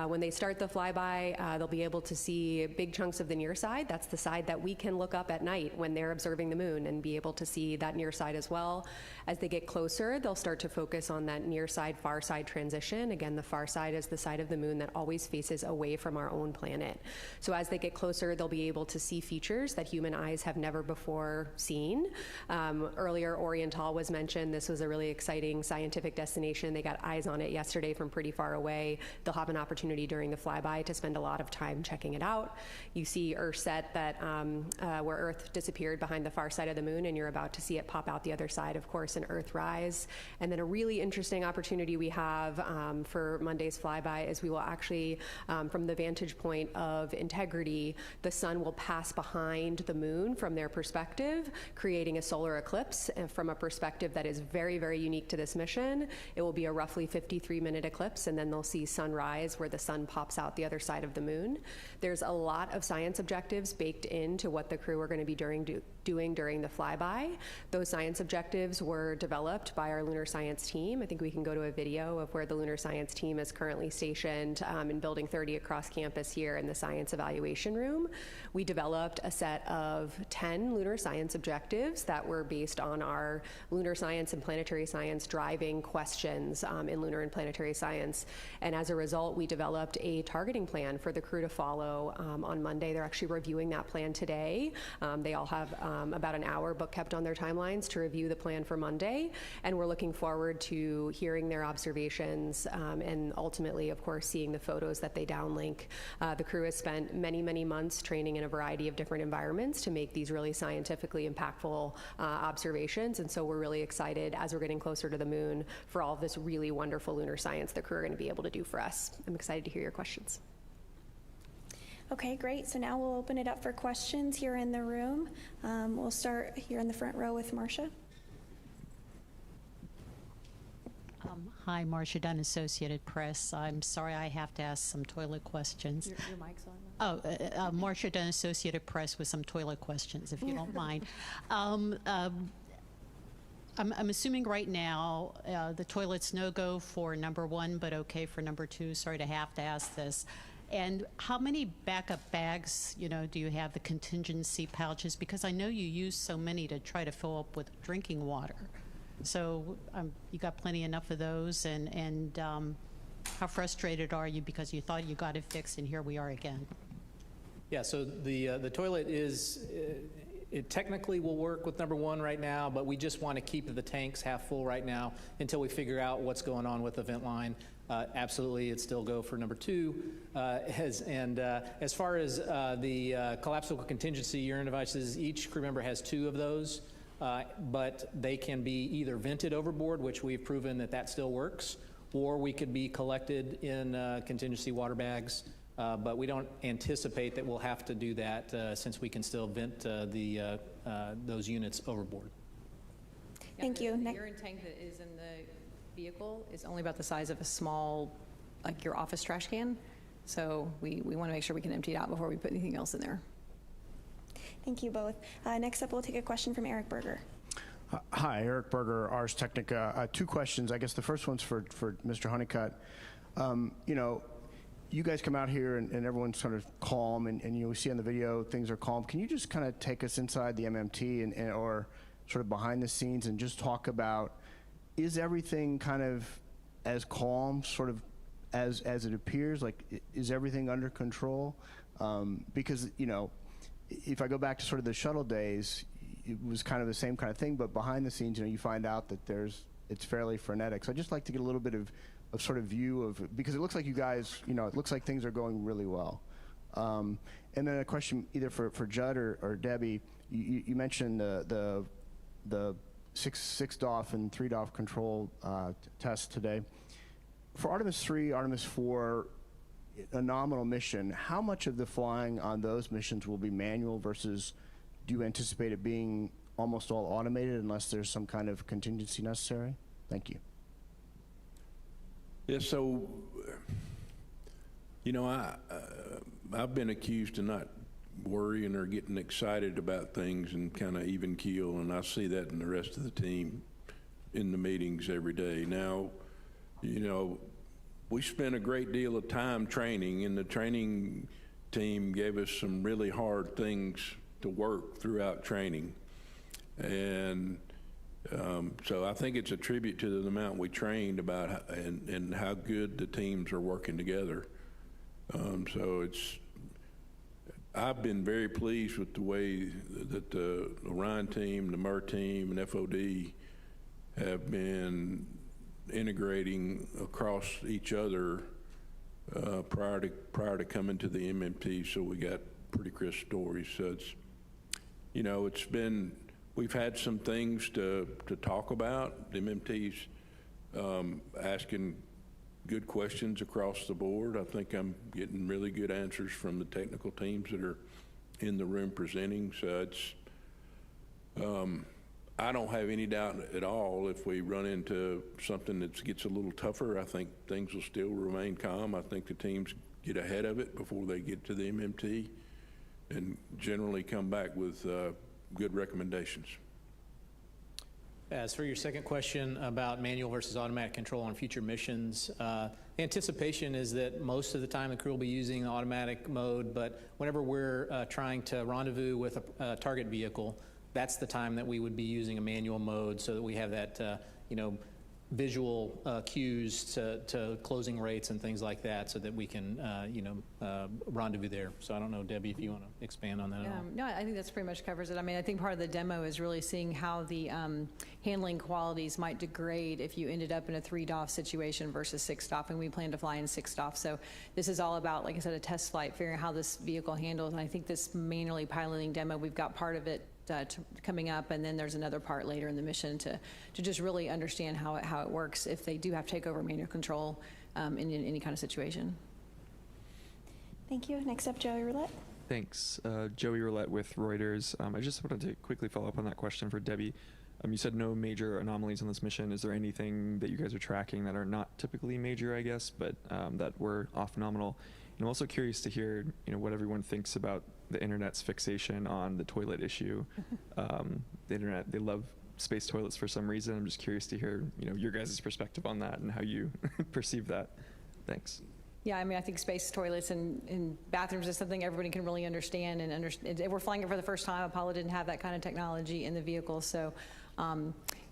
When they start the flyby, they'll be able to see big chunks of the near side. That's the side that we can look up at night when they're observing the moon and be able to see that near side as well. As they get closer, they'll start to focus on that near side, far side transition. Again, the far side is the side of the moon that always faces away from our own planet. So as they get closer, they'll be able to see features that human eyes have never before seen. Earlier, Oriental was mentioned. This was a really exciting scientific destination. They got eyes on it yesterday from pretty far away. They'll have an opportunity during the flyby to spend a lot of time checking it out. You see Earthset that where Earth disappeared behind the far side of the moon, and you're about to see it pop out the other side, of course, in Earthrise. And then a really interesting opportunity we have for Monday's flyby is we will actually, from the vantage point of integrity, the sun will pass behind the moon from their perspective, creating a solar eclipse. And from a perspective that is very, very unique to this mission, it will be a roughly 53-minute eclipse, and then they'll see sunrise where the sun pops out the other side of the moon. There's a lot of science objectives baked into what the crew are going to be doing during the flyby. Those science objectives were developed by our lunar science team. I think we can go to a video of where the lunar science team is currently stationed in Building 30 across campus here in the science evaluation room. We developed a set of 10 lunar science objectives that were based on our lunar science and planetary science driving questions in lunar and planetary science. And as a result, we developed a targeting plan for the crew to follow on Monday. They're actually reviewing that plan today. They all have about an hour book kept on their timelines to review the plan for Monday. And we're looking forward to hearing their observations and ultimately, of course, seeing the photos that they downlink. The crew has spent many, many months training in a variety of different environments to make these really scientifically impactful observations. And so we're really excited as we're getting closer to the moon for all of this really wonderful lunar science the crew are going to be able to do for us. I'm excited to hear your questions. Okay, great. So now we'll open it up for questions here in the room. We'll start here in the front row with Marcia. Hi, Marcia Dunn, Associated Press. I'm sorry I have to ask some toilet questions. Your mic's on. Oh, Marcia Dunn, Associated Press, with some toilet questions, if you don't mind. I'm assuming right now the toilet's no-go for number 1, but okay for number 2. Sorry to have to ask this. And how many backup bags, do you have, the contingency pouches? Because I know you use so many to try to fill up with drinking water. So you got plenty enough of those, and how frustrated are you because you thought you got it fixed and here we are again? Yeah, so the toilet is, it technically will work with number 1 right now, but we just want to keep the tanks half full right now until we figure out what's going on with the vent line. Absolutely, it'd still go for number 2. As far as the collapsible contingency urine devices, each crew member has 2 of those, but they can be either vented overboard, which we've proven that still works, or we could be collected in contingency water bags. But we don't anticipate that we'll have to do that since we can still vent those units overboard. Thank you. The urine tank that is in the vehicle is only about the size of a small, like your office trash can. So we want to make sure we can empty it out before we put anything else in there. Thank you both. Next up, we'll take a question from Eric Berger. Hi, Eric Berger, Ars Technica. 2 questions. I guess the first one's for Mr. Honeycutt. You guys come out here and everyone's sort of calm, and we see on the video things are calm. Can you just kind of take us inside the MMT or sort of behind the scenes and just talk about, is everything kind of as calm sort of as it appears? Like, is everything under control? Because, if I go back to sort of the shuttle days, it was kind of the same kind of thing, but behind the scenes, you find out that it's fairly frenetic. So I'd just like to get a little bit of sort of view of, because it looks like you guys, it looks like things are going really well. And then a question either for Judd or Debbie. You mentioned the 6 DOF and 3 DOF control tests today. For Artemis 3, Artemis 4, a nominal mission, how much of the flying on those missions will be manual versus do you anticipate it being almost all automated unless there's some kind of contingency necessary? Thank you. Yeah, so, I've been accused of not worrying or getting excited about things and kind of even keel, and I see that in the rest of the team in the meetings every day. Now, we spent a great deal of time training, and the training team gave us some really hard things to work throughout training. And so I think it's a tribute to the amount we trained about and how good the teams are working together. So I've been very pleased with the way that the Orion team, the MER team, and FOD have been integrating across each other prior to coming to the MMT. So we got pretty crisp stories. So we've had some things to talk about. The MMT's asking good questions across the board. I think I'm getting really good answers from the technical teams that are in the room presenting. So I don't have any doubt at all if we run into something that gets a little tougher, I think things will still remain calm. I think the teams get ahead of it before they get to the MMT and generally come back with good recommendations. As for your second question about manual versus automatic control on future missions, anticipation is that most of the time the crew will be using the automatic mode, but whenever we're trying to rendezvous with a target vehicle, that's the time that we would be using a manual mode so that we have that, visual cues to closing rates and things like that so that we can, rendezvous there. So I don't know, Debbie, if you want to expand on that at all. No, I think that's pretty much covers it. I mean, I think part of the demo is really seeing how the handling qualities might degrade if you ended up in a 3 DOF situation versus 6 DOF, and we plan to fly in 6 DOF. So this is all about, like I said, a test flight, figuring out how this vehicle handles. And I think this manually piloting demo, we've got part of it coming up, and then there's another part later in the mission to just really understand how it works if they do have to take over manual control in any kind of situation. Thank you. Next up, Joey Roulette. Thanks. Joey Roulette with Reuters. I just wanted to quickly follow up on that question for Debbie You said no major anomalies on this mission. Is there anything that you guys are tracking that are not typically major, I guess, but that were off nominal? And I'm also curious to hear, what everyone thinks about the internet's fixation on the toilet issue. The internet, they love space toilets for some reason. I'm just curious to hear, your guys' perspective on that and how you perceive that. Thanks. Yeah, I mean, I think space toilets and bathrooms is something everybody can really understand. And we're flying it for the first time. Apollo didn't have that kind of technology in the vehicle, so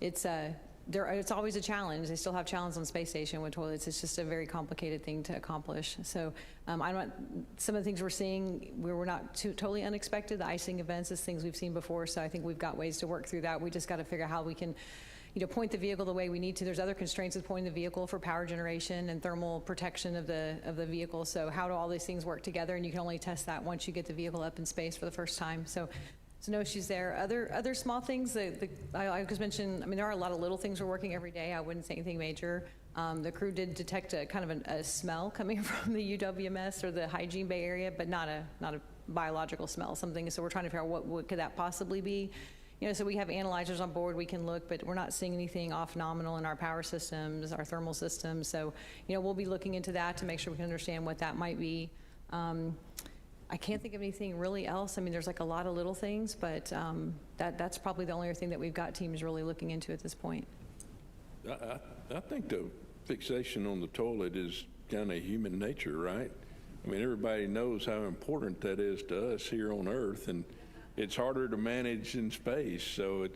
it's always a challenge. They still have challenges on the space station with toilets. It's just a very complicated thing to accomplish. So some of the things we're seeing, we're not totally unexpected. The icing events is things we've seen before. So I think we've got ways to work through that. We just got to figure out how we can point the vehicle the way we need to. There's other constraints with pointing the vehicle for power generation and thermal protection of the vehicle. So how do all these things work together? And you can only test that once you get the vehicle up in space for the first time. So no issues there. Other small things I just mentioned. I mean, there are a lot of little things we're working every day. I wouldn't say anything major. The crew did detect a kind of a smell coming from the UWMS or the hygiene bay area, but not a biological smell. Something. So we're trying to figure out what could that possibly be. So we have analyzers on board, we can look, but we're not seeing anything off nominal in our power systems, our thermal systems. So, we'll be looking into that to make sure we can understand what that might be. I can't think of anything really else. I mean, there's like a lot of little things, but that's probably the only other thing that we've got teams really looking into at this point. I think the fixation on the toilet is kind of human nature, right? I mean, everybody knows how important that is to us here on Earth, and it's harder to manage in space. So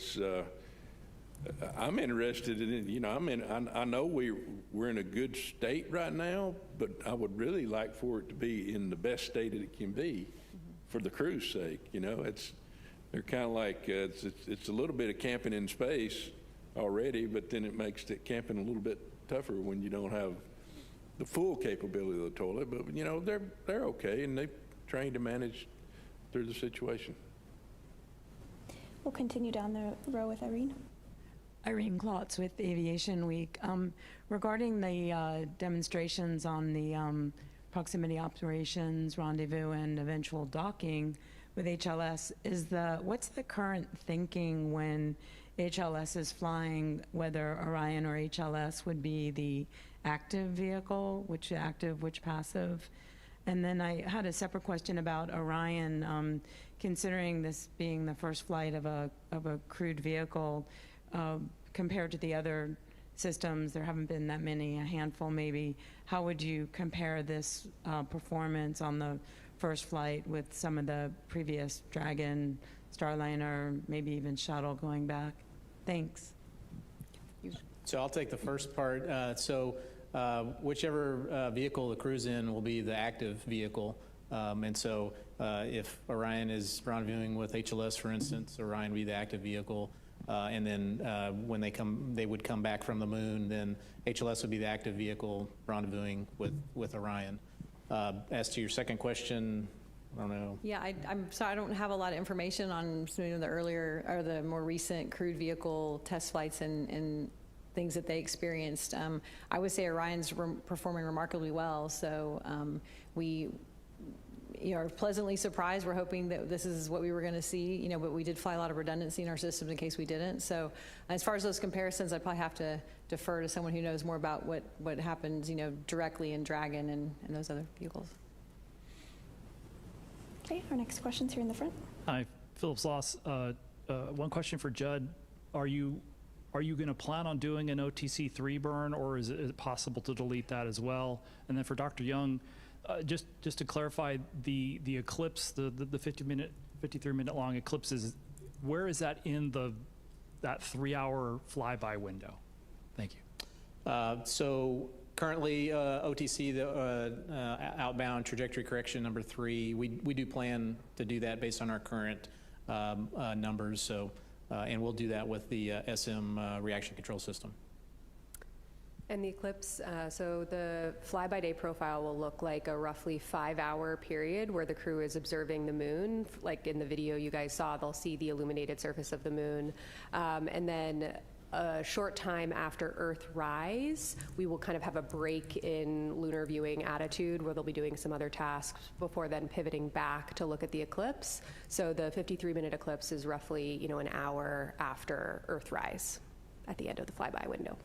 I'm interested in, I know we're in a good state right now, but I would really like for it to be in the best state that it can be for the crew's sake. They're kind of like, it's a little bit of camping in space already, but then it makes the camping a little bit tougher when you don't have the full capability of the toilet. But, they're okay, and they've trained to manage through the situation. We'll continue down the row with Irene. Irene Klotz with Aviation Week. Regarding the demonstrations on the proximity operations, rendezvous, and eventual docking with HLS, what's the current thinking when HLS is flying, whether Orion or HLS would be the active vehicle, which active, which passive? And then I had a separate question about Orion, considering this being the first flight of a crewed vehicle, compared to the other systems, there haven't been that many, a handful maybe. How would you compare this performance on the first flight with some of the previous Dragon, Starliner, maybe even Shuttle going back? Thanks. So I'll take the first part. Whichever vehicle the crew's in will be the active vehicle. And so if Orion is rendezvousing with HLS, for instance, Orion would be the active vehicle. And then when they would come back from the moon, then HLS would be the active vehicle rendezvousing with Orion. As to your second question, I don't know. Yeah, I'm sorry, I don't have a lot of information on some of the earlier or the more recent crewed vehicle test flights and things that they experienced. I would say Orion's performing remarkably well, so we are pleasantly surprised. We're hoping that this is what we were going to see, but we did fly a lot of redundancy in our systems in case we didn't. So as far as those comparisons, I'd probably have to defer to someone who knows more about what happens, directly in Dragon and those other vehicles. Okay, our next question's here in the front. Hi, Philip Sloss. One question for Judd. Are you going to plan on doing an OTC-3 burn, or is it possible to delete that as well? And then for Dr. Young, just to clarify, the eclipse, the 53-minute long eclipse, where is that in that 3-hour flyby window? Thank you. So currently, OTC, the outbound trajectory correction number 3, we do plan to do that based on our current numbers. So, and we'll do that with the SM reaction control system. And the eclipse, so the fly-by-day profile will look like a roughly 5-hour period where the crew is observing the moon. Like in the video you guys saw, they'll see the illuminated surface of the moon. And then a short time after Earthrise, we will kind of have a break in lunar viewing attitude where they'll be doing some other tasks before then pivoting back to look at the eclipse. So the 53-minute eclipse is roughly, an hour after Earthrise at the end of the flyby window.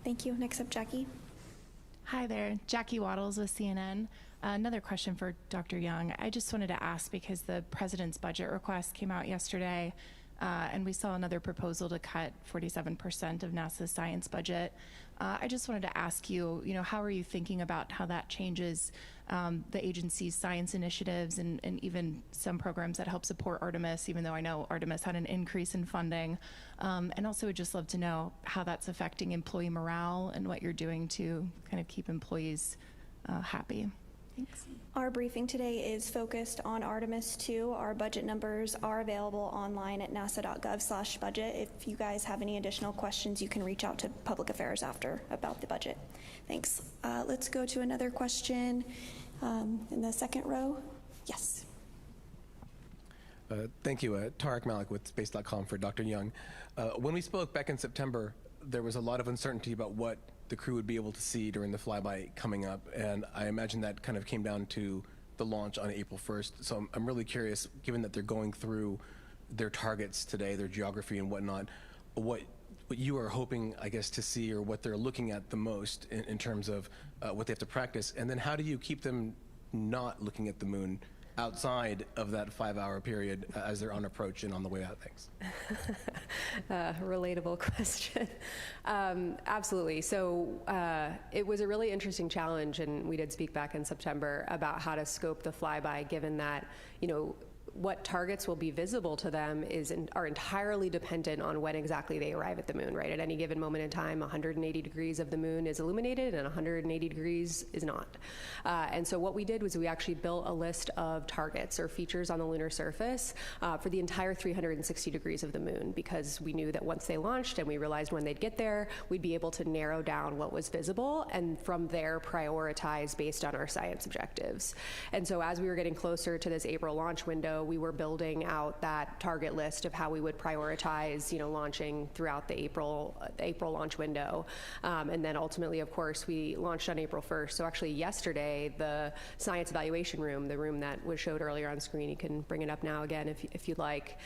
Thank you. Next up, Jackie. Hi there, Jackie Waddles with CNN. Another question for Dr. Young. I just wanted to ask, because the president's budget request came out yesterday, and we saw another proposal to cut 47% of NASA's science budget. I just wanted to ask you, how are you thinking about how that changes the agency's science initiatives and even some programs that help support Artemis, even though I know Artemis had an increase in funding. And also would just love to know how that's affecting employee morale and what you're doing to kind of keep employees happy. Thanks. Our briefing today is focused on Artemis II. Our budget numbers are available online at nasa.gov/budget. If you guys have any additional questions, you can reach out to Public Affairs after about the budget. Thanks. Let's go to another question in the second row. Yes. Thank you. Tarek Malik with Space.com for Dr. Young. When we spoke back in September, there was a lot of uncertainty about what the crew would be able to see during the flyby coming up, and I imagine that kind of came down to the launch on April 1st. So I'm really curious, given that they're going through their targets today, their geography and whatnot, what you are hoping, I guess, to see, or what they're looking at the most in terms of what they have to practice, and then how do you keep them not looking at the moon outside of that 5-hour period as they're on approach and on the way out? Thanks. Relatable question. Absolutely. So it was a really interesting challenge, and we did speak back in September about how to scope the flyby, given that, what targets will be visible to them are entirely dependent on when exactly they arrive at the moon, right? At any given moment in time, 180 degrees of the moon is illuminated and 180 degrees is not. And so what we did was we actually built a list of targets or features on the lunar surface for the entire 360 degrees of the moon, because we knew that once they launched and we realized when they'd get there, we'd be able to narrow down what was visible and from there prioritize based on our science objectives. And so as we were getting closer to this April launch window, we were building out that target list of how we would prioritize, launching throughout the April launch window. And then ultimately, of course, we launched on April 1st. So actually yesterday, the science evaluation room, the room that was showed earlier on screen, you can bring it up now again if you'd like,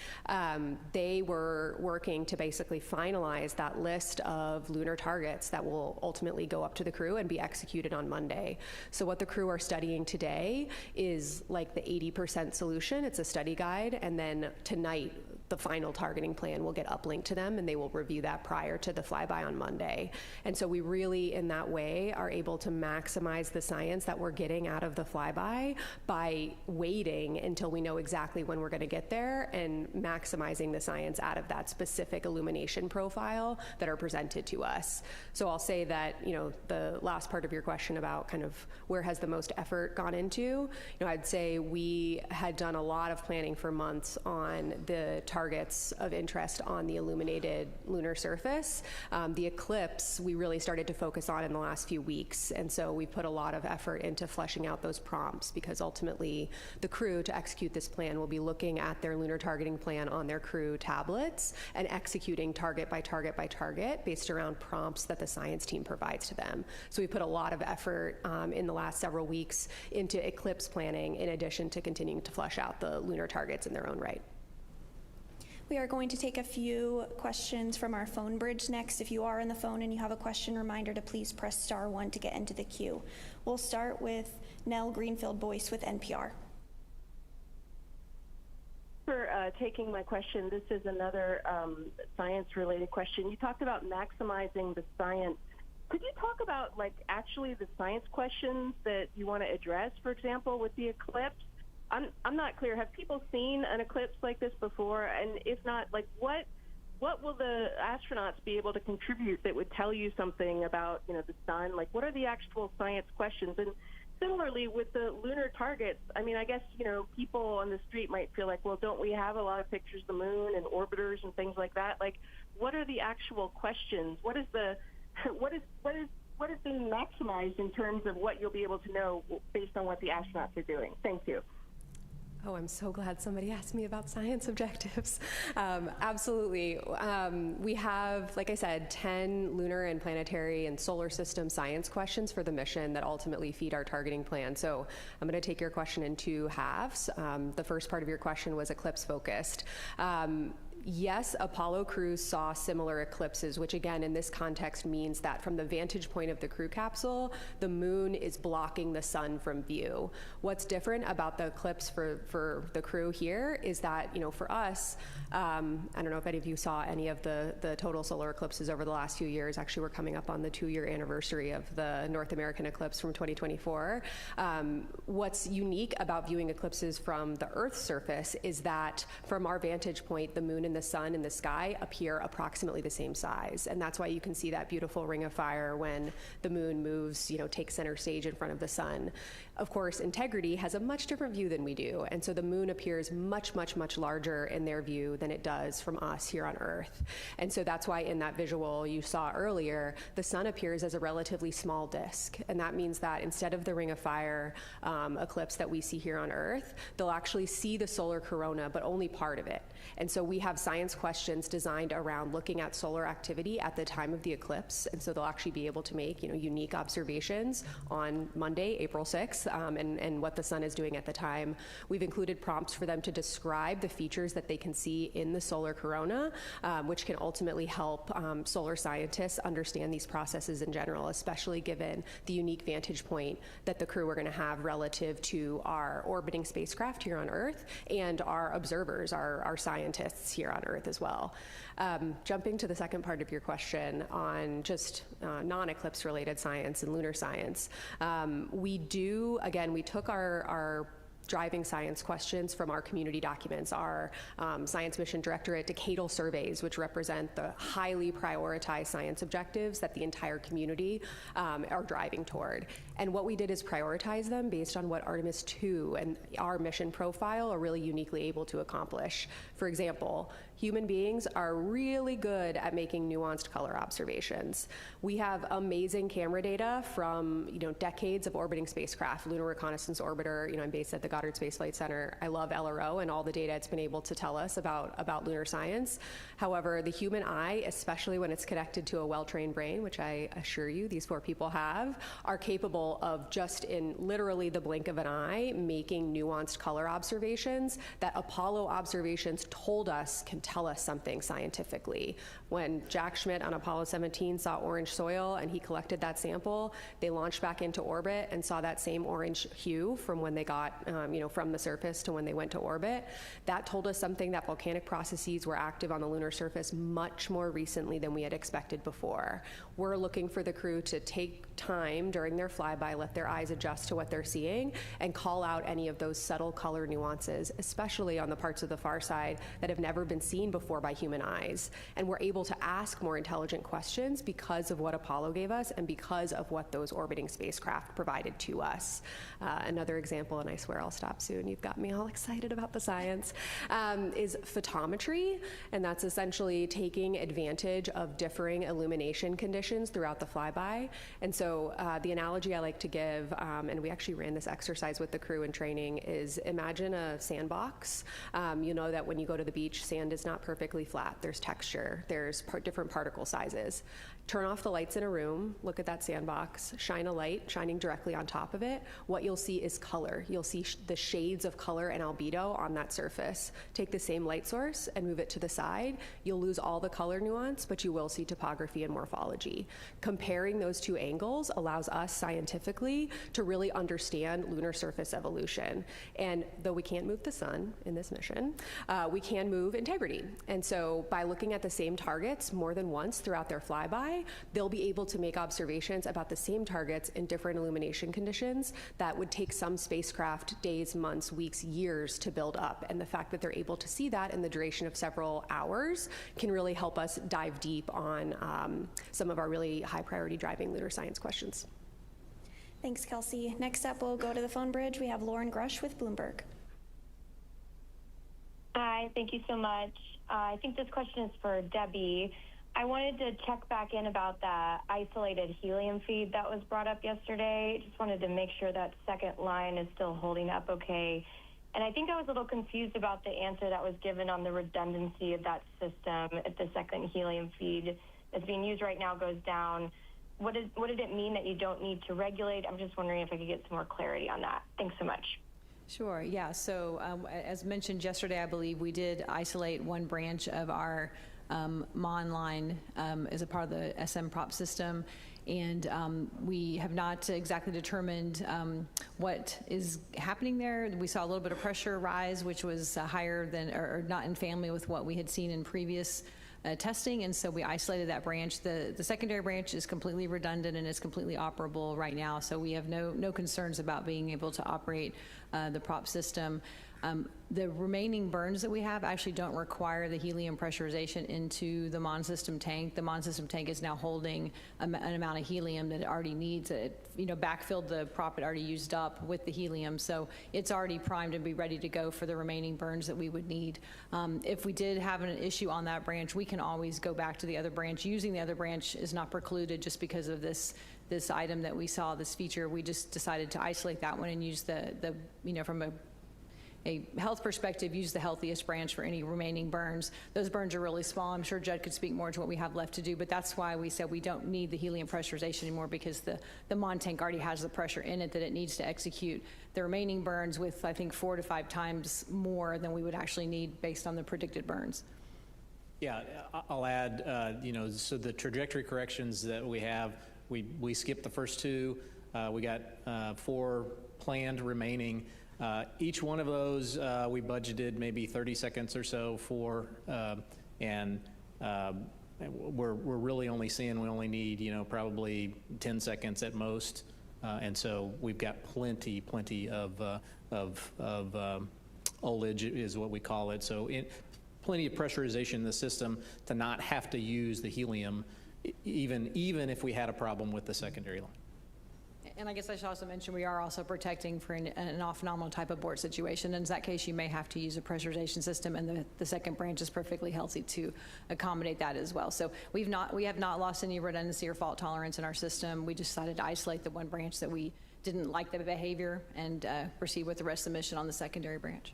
they were working to basically finalize that list of lunar targets that will ultimately go up to the crew and be executed on Monday. So what the crew are studying today is like the 80% solution. It's a study guide, and then tonight the final targeting plan will get uplinked to them, and they will review that prior to the flyby on Monday. And so we really, in that way, are able to maximize the science that we're getting out of the flyby by waiting until we know exactly when we're going to get there and maximizing the science out of that specific illumination profile that are presented to us. So I'll say that, the last part of your question about kind of where has the most effort gone into, I'd say we had done a lot of planning for months on the targets of interest on the illuminated lunar surface. The eclipse we really started to focus on in the last few weeks, and so we put a lot of effort into fleshing out those prompts, because ultimately the crew, to execute this plan, will be looking at their lunar targeting plan on their crew tablets and executing target by target by target based around prompts that the science team provides to them. So we put a lot of effort in the last several weeks into eclipse planning, in addition to continuing to flesh out the lunar targets in their own right. We are going to take a few questions from our phone bridge next. If you are on the phone and you have a question, reminder to please press *1 to get into the queue. We'll start with Nell Greenfield-Boyce with NPR. For taking my question. This is another science-related question. You talked about maximizing the science. Could you talk about, actually the science questions that you want to address, for example, with the eclipse? I'm not clear. Have people seen an eclipse like this before? And if not, what will the astronauts be able to contribute that would tell you something about, the sun? What are the actual science questions? And similarly, with the lunar targets, I guess, people on the street might feel like, well, don't we have a lot of pictures of the moon and orbiters and things like that? What are the actual questions? What is being maximized in terms of what you'll be able to know based on what the astronauts are doing? Thank you. Oh, I'm so glad somebody asked me about science objectives. Absolutely. We have, like I said, 10 lunar and planetary and solar system science questions for the mission that ultimately feed our targeting plan. So I'm going to take your question in two halves. The first part of your question was eclipse focused. Yes, Apollo crews saw similar eclipses, which again, in this context, means that from the vantage point of the crew capsule, the moon is blocking the sun from view. What's different about the eclipse for the crew here is that, for us, I don't know if any of you saw any of the total solar eclipses over the last few years. Actually, we're coming up on the 2-year anniversary of the North American eclipse from 2024. What's unique about viewing eclipses from the Earth's surface is that from our vantage point, the moon and the sun in the sky appear approximately the same size. And that's why you can see that beautiful ring of fire when the moon moves, takes center stage in front of the sun. Of course, Integrity has a much different view than we do. And so the moon appears much, much, much larger in their view than it does from us here on Earth. And so that's why in that visual you saw earlier, the sun appears as a relatively small disk. And that means that instead of the ring of fire eclipse that we see here on Earth, they'll actually see the solar corona, but only part of it. And so we have science questions designed around looking at solar activity at the time of the eclipse. And so they'll actually be able to make unique observations on Monday, April 6th, and what the sun is doing at the time. We've included prompts for them to describe the features that they can see in the solar corona, which can ultimately help solar scientists understand these processes in general, especially given the unique vantage point that the crew are going to have relative to our orbiting spacecraft here on Earth and our observers, our scientists here on Earth as well. Jumping to the second part of your question on just non-eclipse related science and lunar science, we took our driving science questions from our community documents, our Science Mission Directorate decadal surveys, which represent the highly prioritized science objectives that the entire community are driving toward. And what we did is prioritize them based on what Artemis II and our mission profile are really uniquely able to accomplish. For example, human beings are really good at making nuanced color observations. We have amazing camera data from decades of orbiting spacecraft, Lunar Reconnaissance Orbiter. I'm based at the Goddard Space Flight Center. I love LRO and all the data it's been able to tell us about lunar science. However, the human eye, especially when it's connected to a well-trained brain, which I assure you these 4 people have, are capable of just in literally the blink of an eye making nuanced color observations that Apollo observations told us can tell us something scientifically. When Jack Schmitt on Apollo 17 saw orange soil and he collected that sample, they launched back into orbit and saw that same orange hue from when they got, from the surface to when they went to orbit. That told us something that volcanic processes were active on the lunar surface much more recently than we had expected before. We're looking for the crew to take time during their flyby, let their eyes adjust to what they're seeing, and call out any of those subtle color nuances, especially on the parts of the far side that have never been seen before by human eyes. And we're able to ask more intelligent questions because of what Apollo gave us and because of what those orbiting spacecraft provided to us. Another example, and I swear I'll stop soon, you've got me all excited about the science, is photometry, and that's essentially taking advantage of differing illumination conditions throughout the flyby. And so the analogy I like to give, and we actually ran this exercise with the crew in training, is imagine a sandbox. You know that when you go to the beach, sand is not perfectly flat. There's texture, there's different particle sizes. Turn off the lights in a room, look at that sandbox, shine a light shining directly on top of it. What you'll see is color. You'll see the shades of color and albedo on that surface. Take the same light source and move it to the side. You'll lose all the color nuance, but you will see topography and morphology. Comparing those two angles allows us scientifically to really understand lunar surface evolution. And though we can't move the sun in this mission, we can move integrity. And so by looking at the same targets more than once throughout their flyby, they'll be able to make observations about the same targets in different illumination conditions that would take some spacecraft days, months, weeks, years to build up. And the fact that they're able to see that in the duration of several hours can really help us dive deep on some of our really high priority driving lunar science questions. Thanks, Kelsey. Next up, we'll go to the phone bridge. We have Lauren Grush with Bloomberg. Hi, thank you so much. I think this question is for Debbie. I wanted to check back in about that isolated helium feed that was brought up yesterday. Just wanted to make sure that second line is still holding up okay. And I think I was a little confused about the answer that was given on the redundancy of that system if the second helium feed that's being used right now goes down. What did it mean that you don't need to regulate? I'm just wondering if I could get some more clarity on that. Thanks so much. Sure, yeah. So as mentioned yesterday, I believe we did isolate one branch of our MON line as a part of the SM prop system. And we have not exactly determined what is happening there. We saw a little bit of pressure rise, which was higher than, or not in family with what we had seen in previous testing, and so we isolated that branch. The secondary branch is completely redundant and is completely operable right now, so we have no concerns about being able to operate the prop system. The remaining burns that we have actually don't require the helium pressurization into the MON system tank. The MON system tank is now holding an amount of helium that it already needs. It backfilled the prop it already used up with the helium, so it's already primed and be ready to go for the remaining burns that we would need. If we did have an issue on that branch, we can always go back to the other branch. Using the other branch is not precluded just because of this item that we saw, this feature. We just decided to isolate that one and use the from a health perspective, use the healthiest branch for any remaining burns. Those burns are really small. I'm sure Judd could speak more to what we have left to do, but that's why we said we don't need the helium pressurization anymore, because the MON tank already has the pressure in it that it needs to execute the remaining burns with, I think, 4 to 5 times more than we would actually need based on the predicted burns. Yeah, I'll add, so the trajectory corrections that we have, we skipped the first 2. We got 4 planned remaining. Each one of those we budgeted maybe 30 seconds or so for, and we're really only seeing we only need probably 10 seconds at most, and so we've got plenty of ullage is what we call it. So plenty of pressurization in the system to not have to use the helium, even if we had a problem with the secondary line. And I guess I should also mention we are also protecting for an off-nominal type of board situation. In that case, you may have to use a pressurization system, and the second branch is perfectly healthy to accommodate that as well. So we have not lost any redundancy or fault tolerance in our system. We just decided to isolate the one branch that we didn't like the behavior and proceed with the rest of the mission on the secondary branch.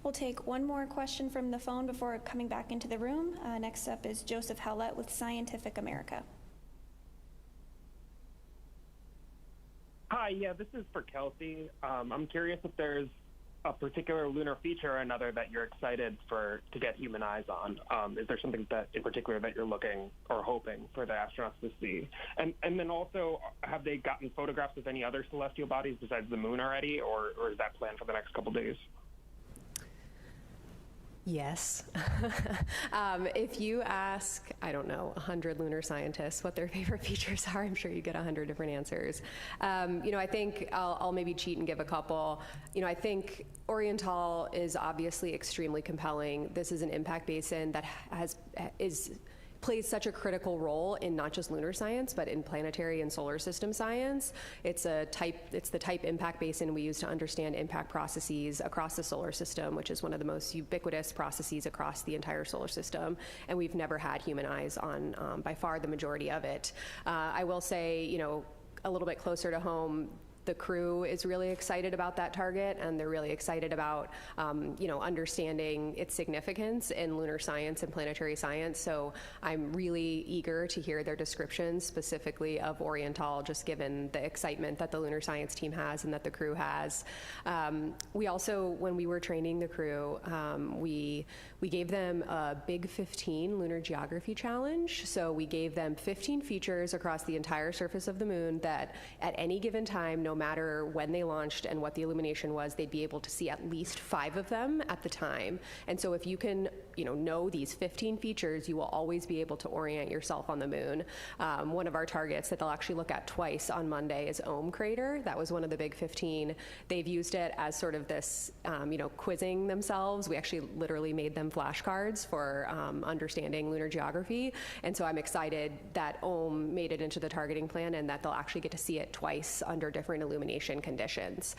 We'll take one more question from the phone before coming back into the room. Next up is Joseph Howlett with Scientific America. Hi, yeah, this is for Kelsey. I'm curious if there's a particular lunar feature or another that you're excited to get human eyes on. Is there something that in particular that you're looking or hoping for the astronauts to see? And then also, have they gotten photographs of any other celestial bodies besides the moon already, or is that planned for the next couple days? Yes. If you ask, I don't know, 100 lunar scientists what their favorite features are, I'm sure you get 100 different answers. I think I'll maybe cheat and give a couple. I think Oriental is obviously extremely compelling. This is an impact basin that plays such a critical role in not just lunar science, but in planetary and solar system science. It's the type impact basin we use to understand impact processes across the solar system, which is one of the most ubiquitous processes across the entire solar system. And we've never had human eyes on by far the majority of it. I will say, a little bit closer to home, the crew is really excited about that target, and they're really excited about, understanding its significance in lunar science and planetary science. So I'm really eager to hear their descriptions specifically of Oriental, just given the excitement that the lunar science team has and that the crew has. We also, when we were training the crew, we gave them a Big 15 lunar geography challenge. So we gave them 15 features across the entire surface of the moon that at any given time, no matter when they launched and what the illumination was, they'd be able to see at least 5 of them at the time. And so if you can, know these 15 features, you will always be able to orient yourself on the moon. One of our targets that they'll actually look at twice on Monday is Ohm Crater. That was one of the Big 15. They've used it as sort of this, quizzing themselves. We actually literally made them flashcards for understanding lunar geography. And so I'm excited that Ohm made it into the targeting plan and that they'll actually get to see it twice under different illumination conditions.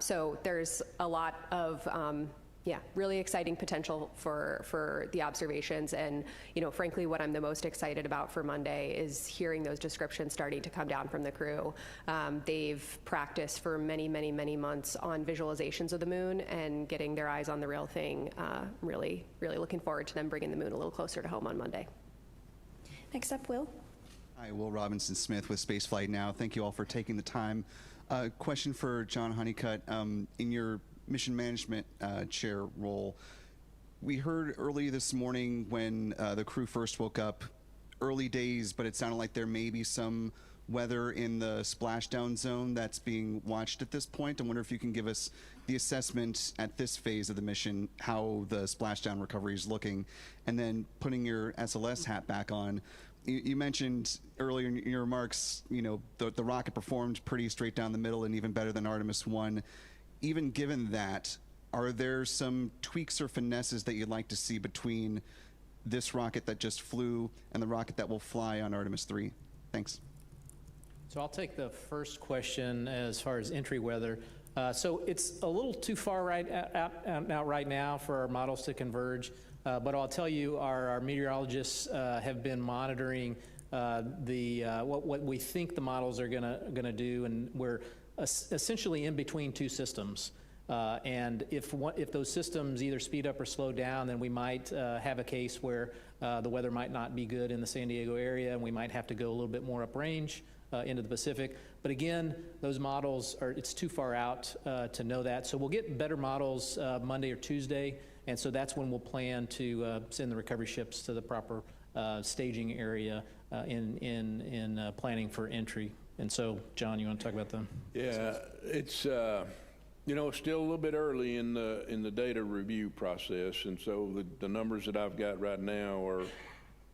So there's a lot of Yeah, really exciting potential for the observations. And, frankly, what I'm the most excited about for Monday is hearing those descriptions starting to come down from the crew. They've practiced for many, many, many months on visualizations of the moon and getting their eyes on the real thing. Really, really looking forward to them bringing the moon a little closer to home on Monday. Next up, Will. Hi, Will Robinson Smith with Spaceflight Now. Thank you all for taking the time. Question for John Honeycutt. In your mission management chair role, we heard early this morning when the crew first woke up, early days, but it sounded like there may be some weather in the splashdown zone that's being watched at this point. I wonder if you can give us the assessment at this phase of the mission, how the splashdown recovery is looking, and then putting your SLS hat back on. You mentioned earlier in your remarks, the rocket performed pretty straight down the middle and even better than Artemis I. Even given that, are there some tweaks or finesses that you'd like to see between this rocket that just flew and the rocket that will fly on Artemis III? Thanks. So I'll take the first question as far as entry weather. So it's a little too far out right now for our models to converge, but I'll tell you our meteorologists have been monitoring what we think the models are gonna do, and we're essentially in between two systems. And if those systems either speed up or slow down, then we might have a case where the weather might not be good in the San Diego area, and we might have to go a little bit more uprange into the Pacific. But again, those models it's too far out to know that. So we'll get better models Monday or Tuesday, and so that's when we'll plan to send the recovery ships to the proper staging area in planning for entry. And so, John, you want to talk about them? Yeah, it's still a little bit early in the data review process, and so the numbers that I've got right now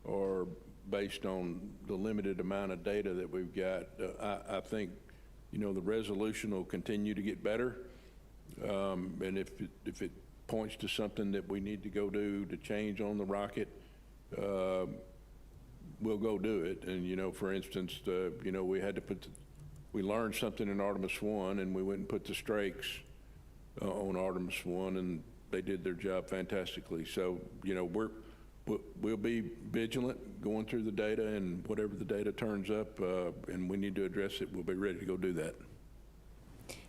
are based on the limited amount of data that we've got. I think the resolution will continue to get better, and if it points to something that we need to go do to change on the rocket, we'll go do it. And for instance, we learned something in Artemis I, and we went and put the strakes on Artemis I, and they did their job fantastically. So we'll be vigilant going through the data, and whatever the data turns up, and we need to address it, we'll be ready to go do that.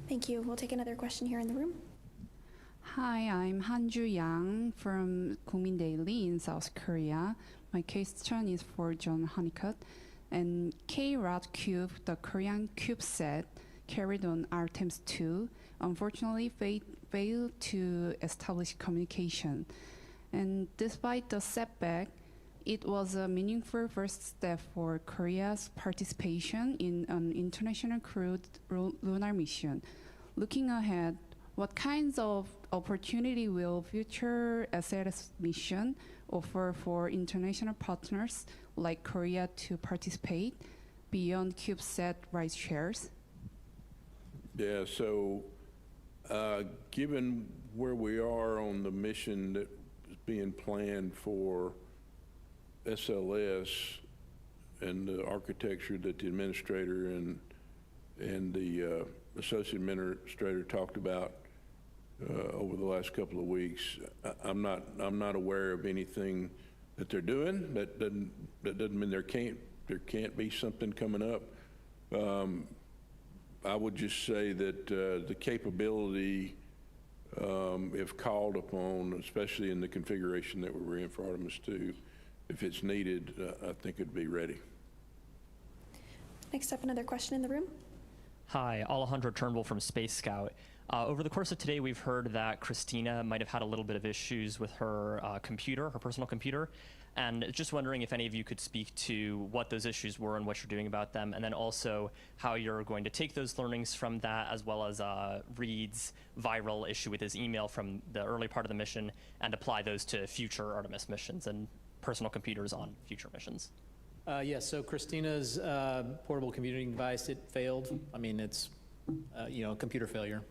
Thank you. We'll take another question here in the room. Hi, I'm Hanju Yang from Kookmin Daily in South Korea. My question is for John Honeycutt. And K-Rod Cube, the Korean CubeSat carried on Artemis II, unfortunately failed to establish communication. And despite the setback, it was a meaningful first step for Korea's participation in an international crewed lunar mission. Looking ahead, what kinds of opportunity will future SLS mission offer for international partners like Korea to participate beyond CubeSat ride shares? Yeah, so given where we are on the mission that is being planned for SLS and the architecture that the administrator and the associate administrator talked about over the last couple of weeks, I'm not aware of anything that they're doing. That doesn't mean there can't be something coming up. I would just say that the capability, if called upon, especially in the configuration that we're in for Artemis II, if it's needed, I think it'd be ready. Next up, another question in the room. Hi, Alejandro Turnbull from Space Scout. Over the course of today, we've heard that Christina might have had a little bit of issues with her computer, her personal computer, and just wondering if any of you could speak to what those issues were and what you're doing about them, and then also how you're going to take those learnings from that, as well as Reid's viral issue with his email from the early part of the mission, and apply those to future Artemis missions and personal computers on future missions. Yes, so Christina's portable computing device, it failed. I mean, it's computer failure,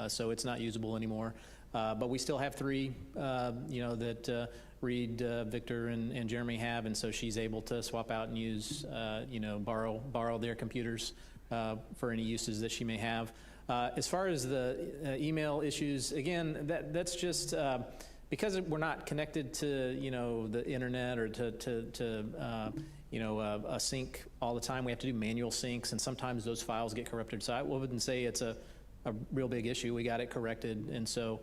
so it's not usable anymore. But we still have three, that Reid, Victor, and Jeremy have, and so she's able to swap out and use, borrow their computers for any uses that she may have. As far as the email issues, again, that's just because we're not connected to the internet or to a sync all the time. We have to do manual syncs, and sometimes those files get corrupted. So I wouldn't say it's a real big issue. We got it corrected, and so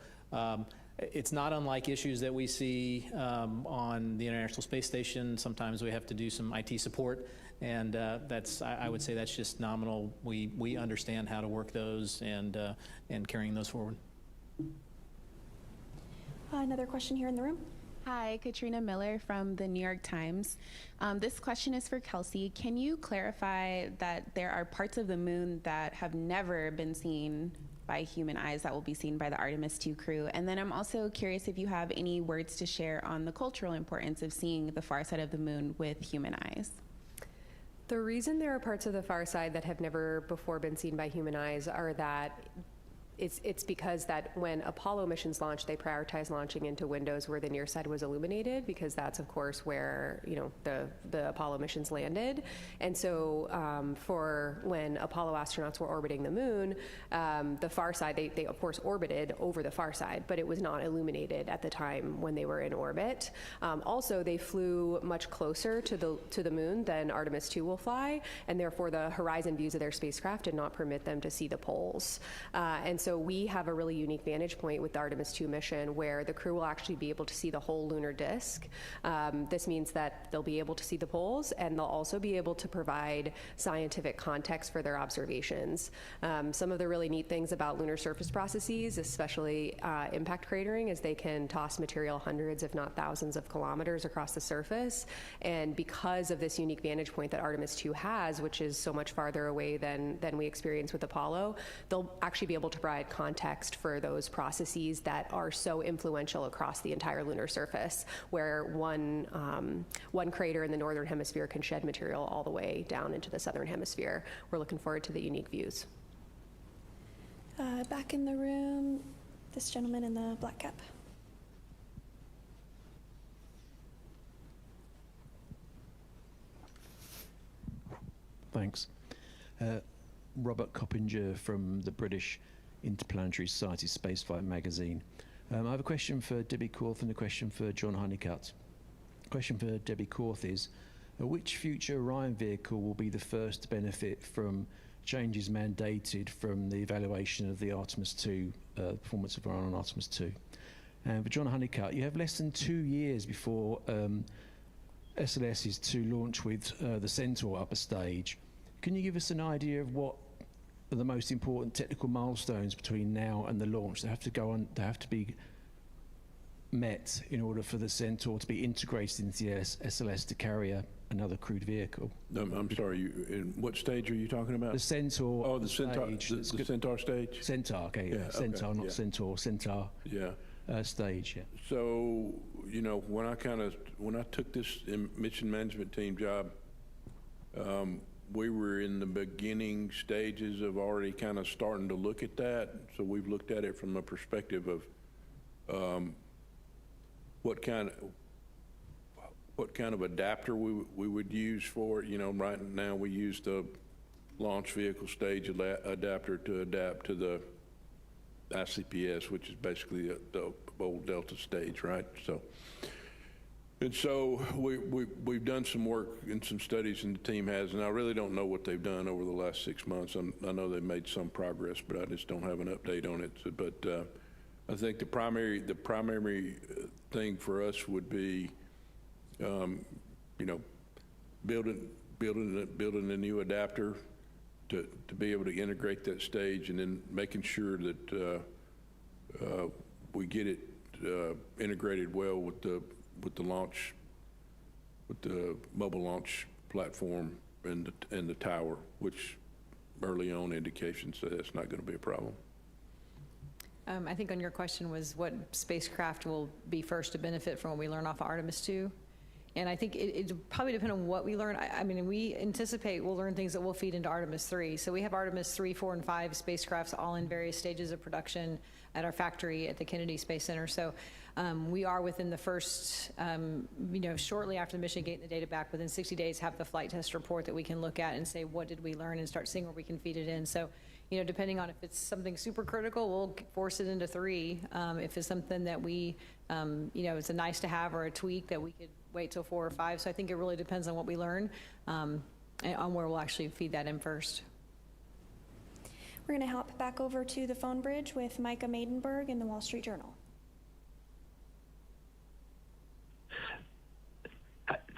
it's not unlike issues that we see on the International Space Station. Sometimes we have to do some IT support, and I would say that's just nominal. We understand how to work those and carrying those forward. Another question here in the room. Hi, Katrina Miller from the New York Times. This question is for Kelsey. Can you clarify that there are parts of the moon that have never been seen by human eyes that will be seen by the Artemis II crew? And then I'm also curious if you have any words to share on the cultural importance of seeing the far side of the moon with human eyes. The reason there are parts of the far side that have never before been seen by human eyes are that it's because that when Apollo missions launched, they prioritized launching into windows where the near side was illuminated, because that's of course where the Apollo missions landed. And so for when Apollo astronauts were orbiting the moon, the far side, they of course orbited over the far side, but it was not illuminated at the time when they were in orbit. Also, they flew much closer to the moon than Artemis II will fly, and therefore the horizon views of their spacecraft did not permit them to see the poles. And so we have a really unique vantage point with the Artemis II mission where the crew will actually be able to see the whole lunar disk. This means that they'll be able to see the poles, and they'll also be able to provide scientific context for their observations. Some of the really neat things about lunar surface processes, especially impact cratering, is they can toss material hundreds, if not thousands of kilometers across the surface. And because of this unique vantage point that Artemis II has, which is so much farther away than we experience with Apollo, they'll actually be able to provide context for those processes that are so influential across the entire lunar surface, where one crater in the northern hemisphere can shed material all the way down into the southern hemisphere. We're looking forward to the unique views. Back in the room, this gentleman in the black cap. Thanks. Robert Coppinger from the British Interplanetary Society Spaceflight magazine. I have a question for Debbie Korth and a question for John Honeycutt. Question for Debbie Korth is, which future Orion vehicle will be the first to benefit from changes mandated from the evaluation of the Artemis II, performance of Orion on Artemis II? And for John Honeycutt, you have less than 2 years before SLS is to launch with the Centaur upper stage. Can you give us an idea of what are the most important technical milestones between now and the launch that have to be met in order for the Centaur to be integrated into the SLS to carry another crewed vehicle? No, I'm sorry, in what stage are you talking about? The Centaur. Oh, the Centaur, the Centaur stage? Centaur, okay, yeah. Centaur, okay, not yeah. Centaur, Centaur stage, yeah. So, when I took this mission management team job, we were in the beginning stages of already kind of starting to look at that. So we've looked at it from a perspective of what kind of adapter we would use for it. Right now we use the launch vehicle stage adapter to adapt to the ICPS, which is basically the old Delta stage, right? So we've done some work and some studies, and the team has, and I really don't know what they've done over the last 6 months. I know they've made some progress, but I just don't have an update on it. But I think the primary thing for us would be, building a new adapter to be able to integrate that stage, and then making sure that we get it integrated well with the launch, with the mobile launch platform and the tower, which early on indications say that's not going to be a problem. I think on your question was what spacecraft will be first to benefit from what we learn off of Artemis II. And I think it probably depends on what we learn. I mean, we anticipate we'll learn things that will feed into Artemis III. So we have Artemis 3, 4, and 5 spacecrafts all in various stages of production at our factory at the Kennedy Space Center. So we are within the first, shortly after the mission, getting the data back, within 60 days, have the flight test report that we can look at and say, what did we learn, and start seeing where we can feed it in. So, depending on if it's something super critical, we'll force it into 3. If it's something that we, it's a nice to have or a tweak that we could wait till 4 or 5. So I think it really depends on what we learn and on where we'll actually feed that in first. We're going to hop back over to the phone bridge with Micah Maidenberg in the Wall Street Journal.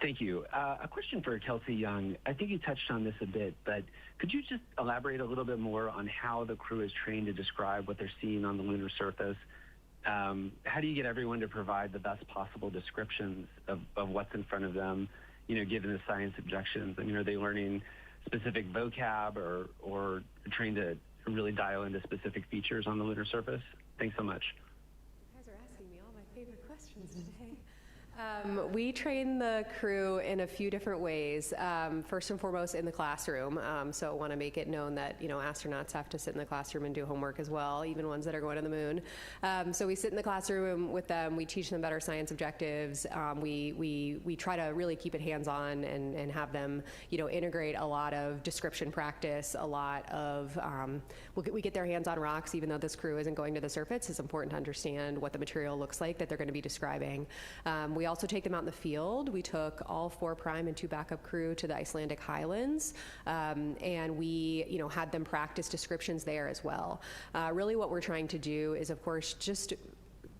Thank you. A question for Kelsey Young. I think you touched on this a bit, but could you just elaborate a little bit more on how the crew is trained to describe what they're seeing on the lunar surface? How do you get everyone to provide the best possible descriptions of what's in front of them, given the science objections? I mean, are they learning specific vocab or trained to really dial into specific features on the lunar surface? Thanks so much. You guys are asking me all my favorite questions today. We train the crew in a few different ways. First and foremost, in the classroom. So I want to make it known that astronauts have to sit in the classroom and do homework as well, even ones that are going to the moon. So we sit in the classroom with them. We teach them about our science objectives. We try to really keep it hands-on and have them integrate a lot of description practice, a lot of we get their hands on rocks, even though this crew isn't going to the surface. It's important to understand what the material looks like that they're going to be describing. We also take them out in the field. We took all 4 prime and 2 backup crew to the Icelandic highlands, and we had them practice descriptions there as well. Really what we're trying to do is, of course, just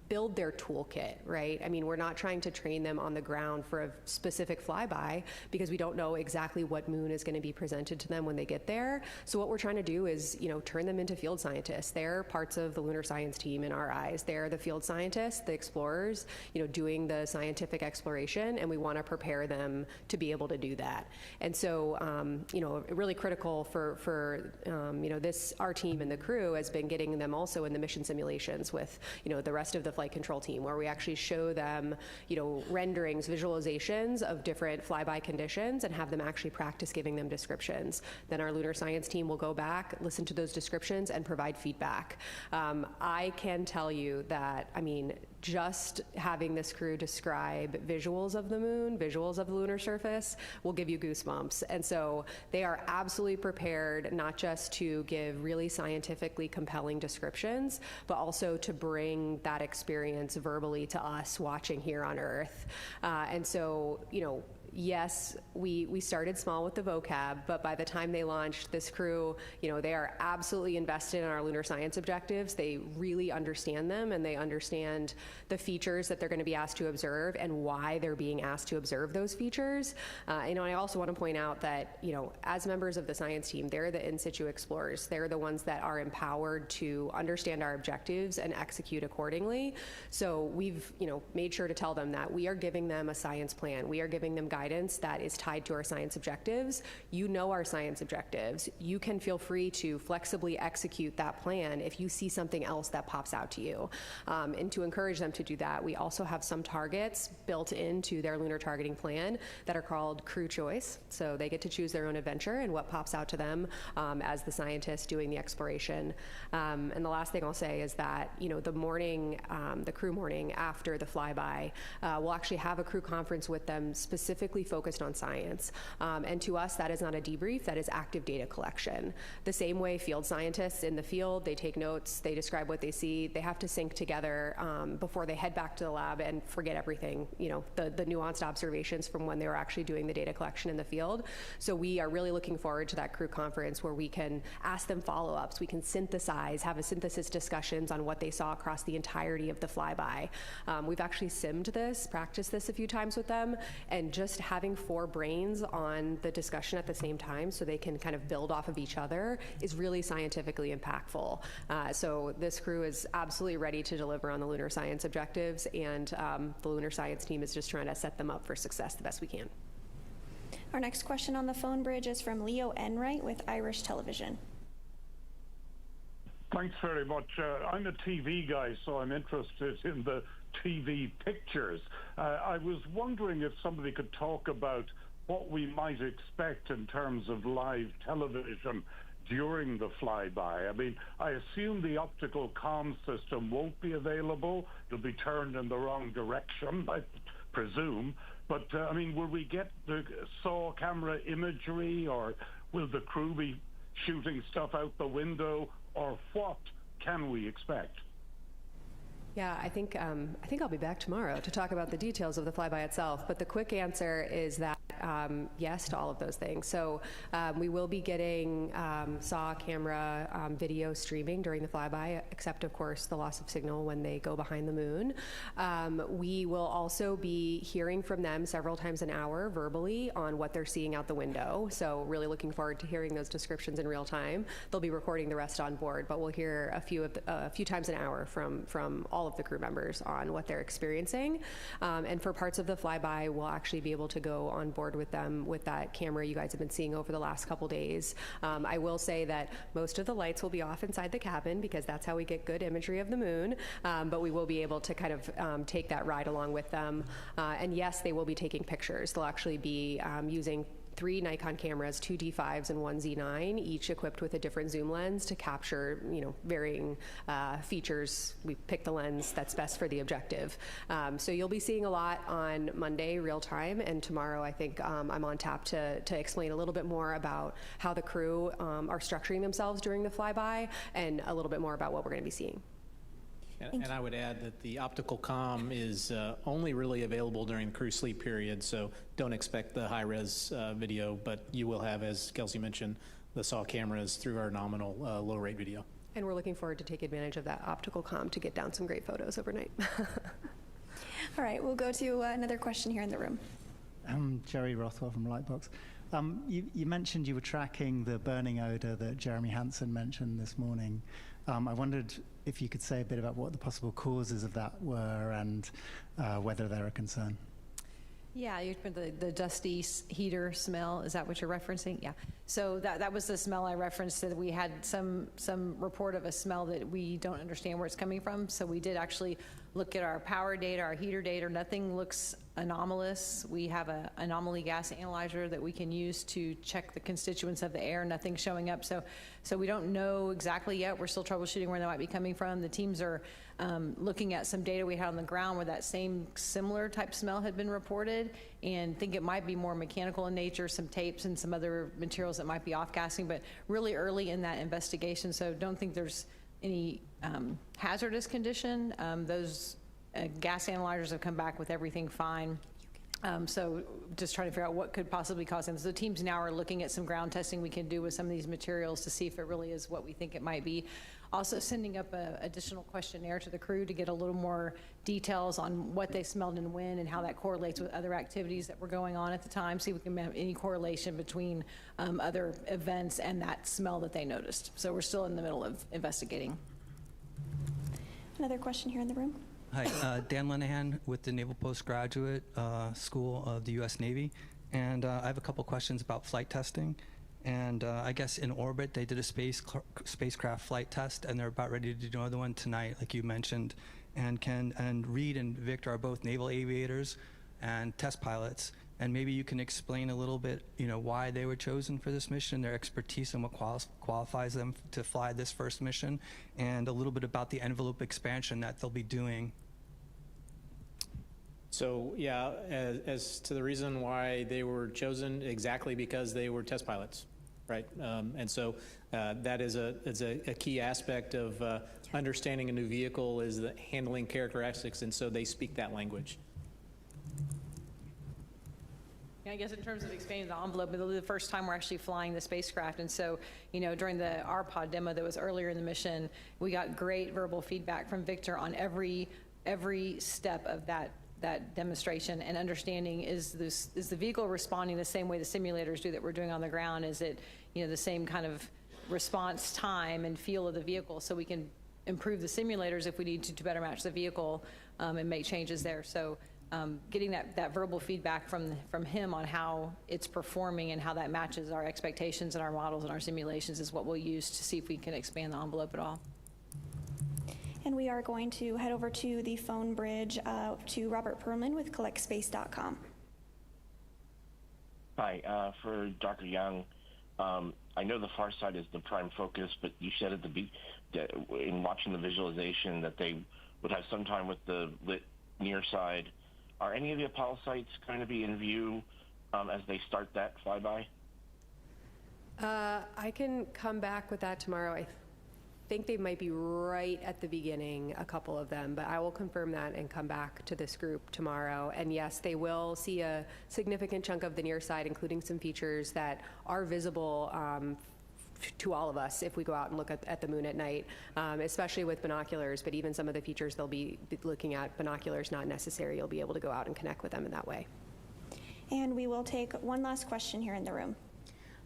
build their toolkit, right? I mean, we're not trying to train them on the ground for a specific flyby because we don't know exactly what moon is going to be presented to them when they get there. So what we're trying to do is, turn them into field scientists. They're parts of the lunar science team in our eyes. They're the field scientists, the explorers, doing the scientific exploration, and we want to prepare them to be able to do that. And so, really critical for our team and the crew has been getting them also in the mission simulations with, the rest of the flight control team, where we actually show them, renderings, visualizations of different flyby conditions and have them actually practice giving them descriptions. Then our lunar science team will go back, listen to those descriptions, and provide feedback. I can tell you that, just having this crew describe visuals of the moon, visuals of the lunar surface, will give you goosebumps. And so they are absolutely prepared not just to give really scientifically compelling descriptions, but also to bring that experience verbally to us watching here on Earth. And so, yes, we started small with the vocab, but by the time they launched, this crew, they are absolutely invested in our lunar science objectives. They really understand them, and they understand the features that they're going to be asked to observe and why they're being asked to observe those features. And I also want to point out that, as members of the science team, they're the in situ explorers. They're the ones that are empowered to understand our objectives and execute accordingly. So we've, made sure to tell them that we are giving them a science plan. We are giving them guidance that is tied to our science objectives. Our science objectives. You can feel free to flexibly execute that plan if you see something else that pops out to you. And to encourage them to do that, we also have some targets built into their lunar targeting plan that are called crew choice. So they get to choose their own adventure and what pops out to them as the scientists doing the exploration. And the last thing I'll say is that, the morning, the crew morning after the flyby, we'll actually have a crew conference with them specifically focused on science. And to us, that is not a debrief, that is active data collection. The same way field scientists in the field, they take notes, they describe what they see, they have to sync together before they head back to the lab and forget everything, the nuanced observations from when they were actually doing the data collection in the field. So we are really looking forward to that crew conference where we can ask them follow-ups, we can synthesize, have a synthesis discussions on what they saw across the entirety of the flyby. We've actually simmed this, practiced this a few times with them, and just having 4 brains on the discussion at the same time so they can kind of build off of each other is really scientifically impactful. So this crew is absolutely ready to deliver on the lunar science objectives, and the lunar science team is just trying to set them up for success the best we can. Our next question on the phone bridge is from Leo Enright with Irish Television. Thanks very much. I'm a TV guy, so I'm interested in the TV pictures. I was wondering if somebody could talk about what we might expect in terms of live television during the flyby. I mean, I assume the optical comm system won't be available. It'll be turned in the wrong direction, I presume. But, will we get the SAW camera imagery, or will the crew be shooting stuff out the window, or what can we expect? Yeah, I think I'll be back tomorrow to talk about the details of the flyby itself. But the quick answer is that yes to all of those things. So we will be getting SAW camera video streaming during the flyby, except of course the loss of signal when they go behind the moon. We will also be hearing from them several times an hour verbally on what they're seeing out the window. So really looking forward to hearing those descriptions in real time. They'll be recording the rest on board, but we'll hear a few times an hour from all of the crew members on what they're experiencing. And for parts of the flyby, we'll actually be able to go on board with them with that camera you guys have been seeing over the last couple days. I will say that most of the lights will be off inside the cabin because that's how we get good imagery of the moon, but we will be able to kind of take that ride along with them. And yes, they will be taking pictures. They'll actually be using 3 Nikon cameras, 2 D5s and 1 Z9, each equipped with a different zoom lens to capture, varying features. We pick the lens that's best for the objective. So you'll be seeing a lot on Monday, real time, and tomorrow I think I'm on tap to explain a little bit more about how the crew are structuring themselves during the flyby and a little bit more about what we're going to be seeing. And I would add that the optical comm is only really available during the crew sleep period, so don't expect the high-res video, but you will have, as Kelsey mentioned, the SAW cameras through our nominal low-rate video. And we're looking forward to take advantage of that optical comm to get down some great photos overnight. All right, we'll go to another question here in the room. Jerry Rothwell from Lightbox. You mentioned you were tracking the burning odor that Jeremy Hansen mentioned this morning. I wondered if you could say a bit about what the possible causes of that were and whether they're a concern. Yeah, the dusty heater smell, is that what you're referencing? Yeah. So that was the smell I referenced, that we had some report of a smell that we don't understand where it's coming from. So we did actually look at our power data, our heater data. Nothing looks anomalous. We have an anomaly gas analyzer that we can use to check the constituents of the air. Nothing's showing up. So we don't know exactly yet. We're still troubleshooting where they might be coming from. The teams are looking at some data we had on the ground where that same similar type smell had been reported, and think it might be more mechanical in nature, some tapes and some other materials that might be off-gassing, but really early in that investigation, so don't think there's any hazardous condition. Those gas analyzers have come back with everything fine. So just trying to figure out what could possibly cause them. So the teams now are looking at some ground testing we can do with some of these materials to see if it really is what we think it might be. Also sending up an additional questionnaire to the crew to get a little more details on what they smelled and when and how that correlates with other activities that were going on at the time. See if we can have any correlation between other events and that smell that they noticed. So we're still in the middle of investigating. Another question here in the room. Hi, Dan Lenahan with the Naval Postgraduate School of the U.S. Navy. And I have a couple questions about flight testing. And I guess in orbit, they did a spacecraft flight test, and they're about ready to do another one tonight, like you mentioned. And Reid and Victor are both naval aviators and test pilots. And maybe you can explain a little bit, why they were chosen for this mission, their expertise and what qualifies them to fly this first mission, and a little bit about the envelope expansion that they'll be doing. So yeah, as to the reason why they were chosen, exactly because they were test pilots, right? And so that is a key aspect of understanding a new vehicle, is the handling characteristics, and so they speak that language. I guess in terms of expanding the envelope, it'll be the first time we're actually flying the spacecraft. And so, during the RPOD demo that was earlier in the mission, we got great verbal feedback from Victor on every step of that demonstration, and understanding, is the vehicle responding the same way the simulators do that we're doing on the ground? Is it, the same kind of response time and feel of the vehicle, so we can improve the simulators if we need to better match the vehicle and make changes there. So getting that verbal feedback from him on how it's performing and how that matches our expectations and our models and our simulations is what we'll use to see if we can expand the envelope at all. And we are going to head over to the phone bridge to Robert Perlman with collectspace.com. Hi, for Dr. Young, I know the far side is the prime focus, but you said in watching the visualization that they would have some time with the lit near side. Are any of the Apollo sites going to be in view as they start that flyby? I can come back with that tomorrow. I think they might be right at the beginning, a couple of them, but I will confirm that and come back to this group tomorrow. And yes, they will see a significant chunk of the near side, including some features that are visible to all of us if we go out and look at the moon at night, especially with binoculars, but even some of the features they'll be looking at, binoculars not necessary, you'll be able to go out and connect with them in that way. And we will take one last question here in the room.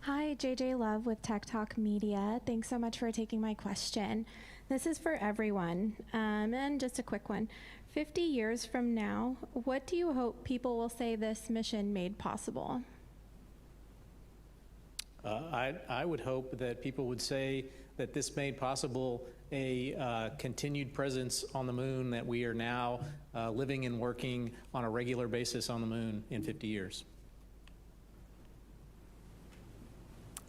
Hi, JJ Love with Tech Talk Media. Thanks so much for taking my question. This is for everyone, and just a quick one. 50 years from now, what do you hope people will say this mission made possible? I would hope that people would say that this made possible a continued presence on the moon, that we are now living and working on a regular basis on the moon in 50 years.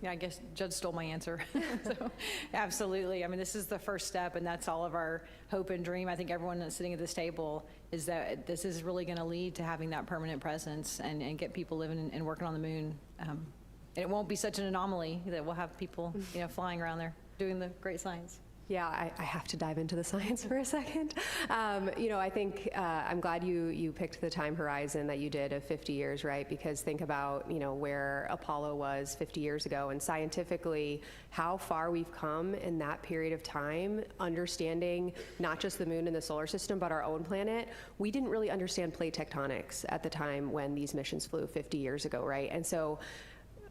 Yeah, I guess Judd stole my answer. So, absolutely. I mean, this is the first step, and that's all of our hope and dream. I think everyone that's sitting at this table is that this is really going to lead to having that permanent presence and get people living and working on the moon. And it won't be such an anomaly that we'll have people, flying around there doing the great science. Yeah, I have to dive into the science for a second. I think I'm glad you picked the time horizon that you did of 50 years, right? Because think about, where Apollo was 50 years ago, and scientifically how far we've come in that period of time, understanding not just the moon and the solar system, but our own planet. We didn't really understand plate tectonics at the time when these missions flew 50 years ago, right? And so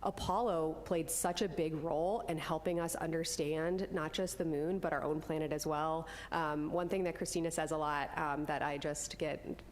Apollo played such a big role in helping us understand not just the moon, but our own planet as well. One thing that Christina says a lot that I just get,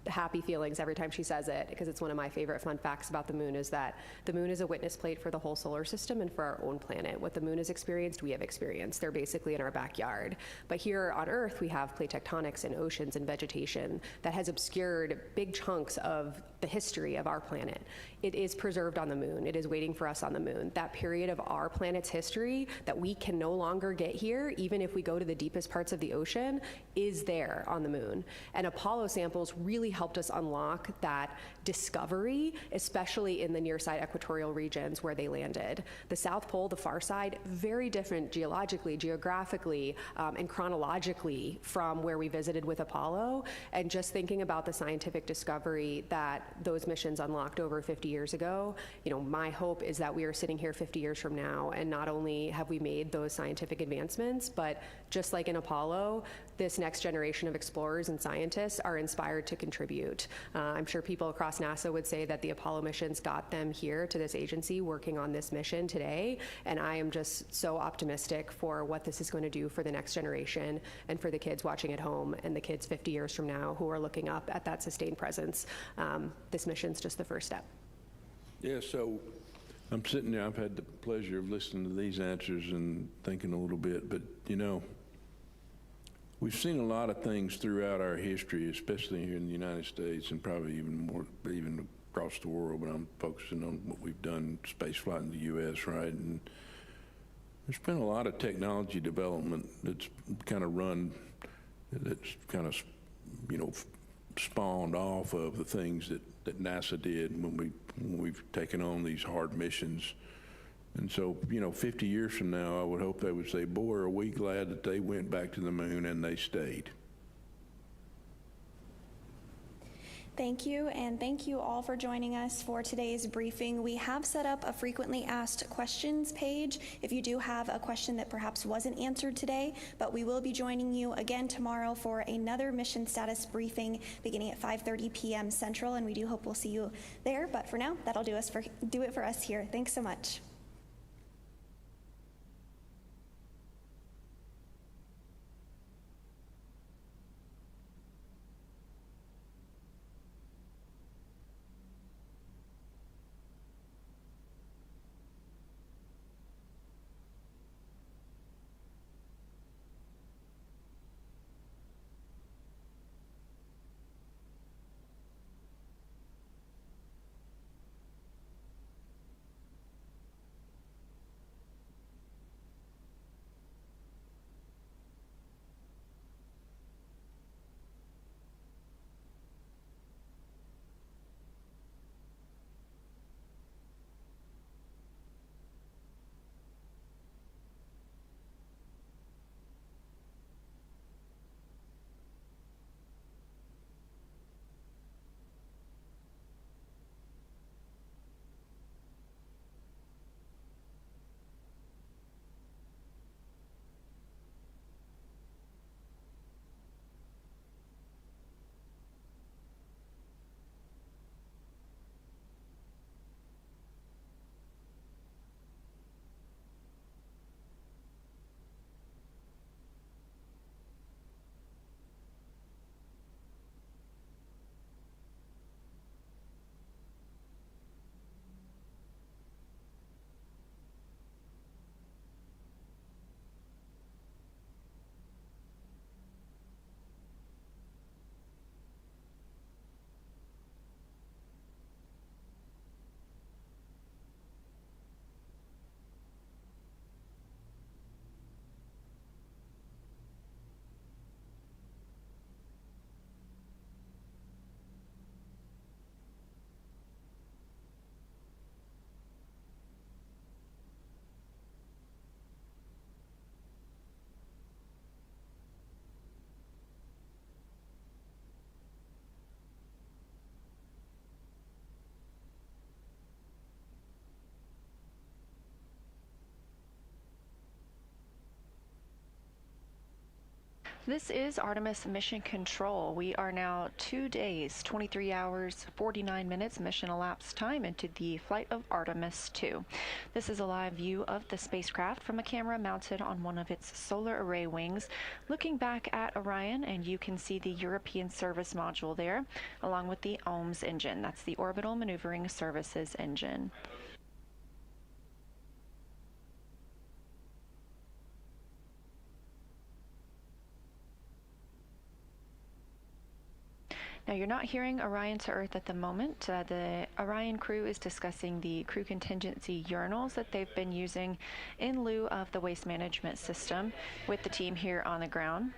happy feelings every time she says it, because it's one of my favorite fun facts about the moon, is that the moon is a witness plate for the whole solar system and for our own planet. What the moon has experienced, we have experienced. They're basically in our backyard. But here on Earth, we have plate tectonics and oceans and vegetation that has obscured big chunks of the history of our planet. It is preserved on the moon. It is waiting for us on the moon. That period of our planet's history that we can no longer get here, even if we go to the deepest parts of the ocean, is there on the moon. And Apollo samples really helped us unlock that discovery, especially in the near side equatorial regions where they landed. The South Pole, the far side, very different geologically, geographically, and chronologically from where we visited with Apollo. And just thinking about the scientific discovery that those missions unlocked over 50 years ago, my hope is that we are sitting here 50 years from now, and not only have we made those scientific advancements, but just like in Apollo, this next generation of explorers and scientists are inspired to contribute. I'm sure people across NASA would say that the Apollo missions got them here to this agency working on this mission today, and I am just so optimistic for what this is going to do for the next generation and for the kids watching at home and the kids 50 years from now who are looking up at that sustained presence. This mission's just the first step. Yeah, so I'm sitting there, I've had the pleasure of listening to these answers and thinking a little bit, but we've seen a lot of things throughout our history, especially here in the United States and probably even more, even across the world, but I'm focusing on what we've done, space flight in the U.S., right? And there's been a lot of technology development that's kind of spawned off of the things that NASA did when we've taken on these hard missions. And so, 50 years from now, I would hope they would say, boy, are we glad that they went back to the moon and they stayed. Thank you, and thank you all for joining us for today's briefing. We have set up a frequently asked questions page if you do have a question that perhaps wasn't answered today, but we will be joining you again tomorrow for another mission status briefing beginning at 5:30 p.m. Central, and we do hope we'll see you there. But for now, that'll do it for us here. Thanks so much. This is Artemis Mission Control. We are now 2 days, 23 hours, 49 minutes mission elapsed time into the flight of Artemis II. This is a live view of the spacecraft from a camera mounted on one of its solar array wings, looking back at Orion, and you can see the European Service Module there, along with the OMS engine. That's the Orbital Maneuvering Services engine. Now, you're not hearing Orion to Earth at the moment. The Orion crew is discussing the crew contingency urinals that they've been using in lieu of the waste management system with the team here on the ground.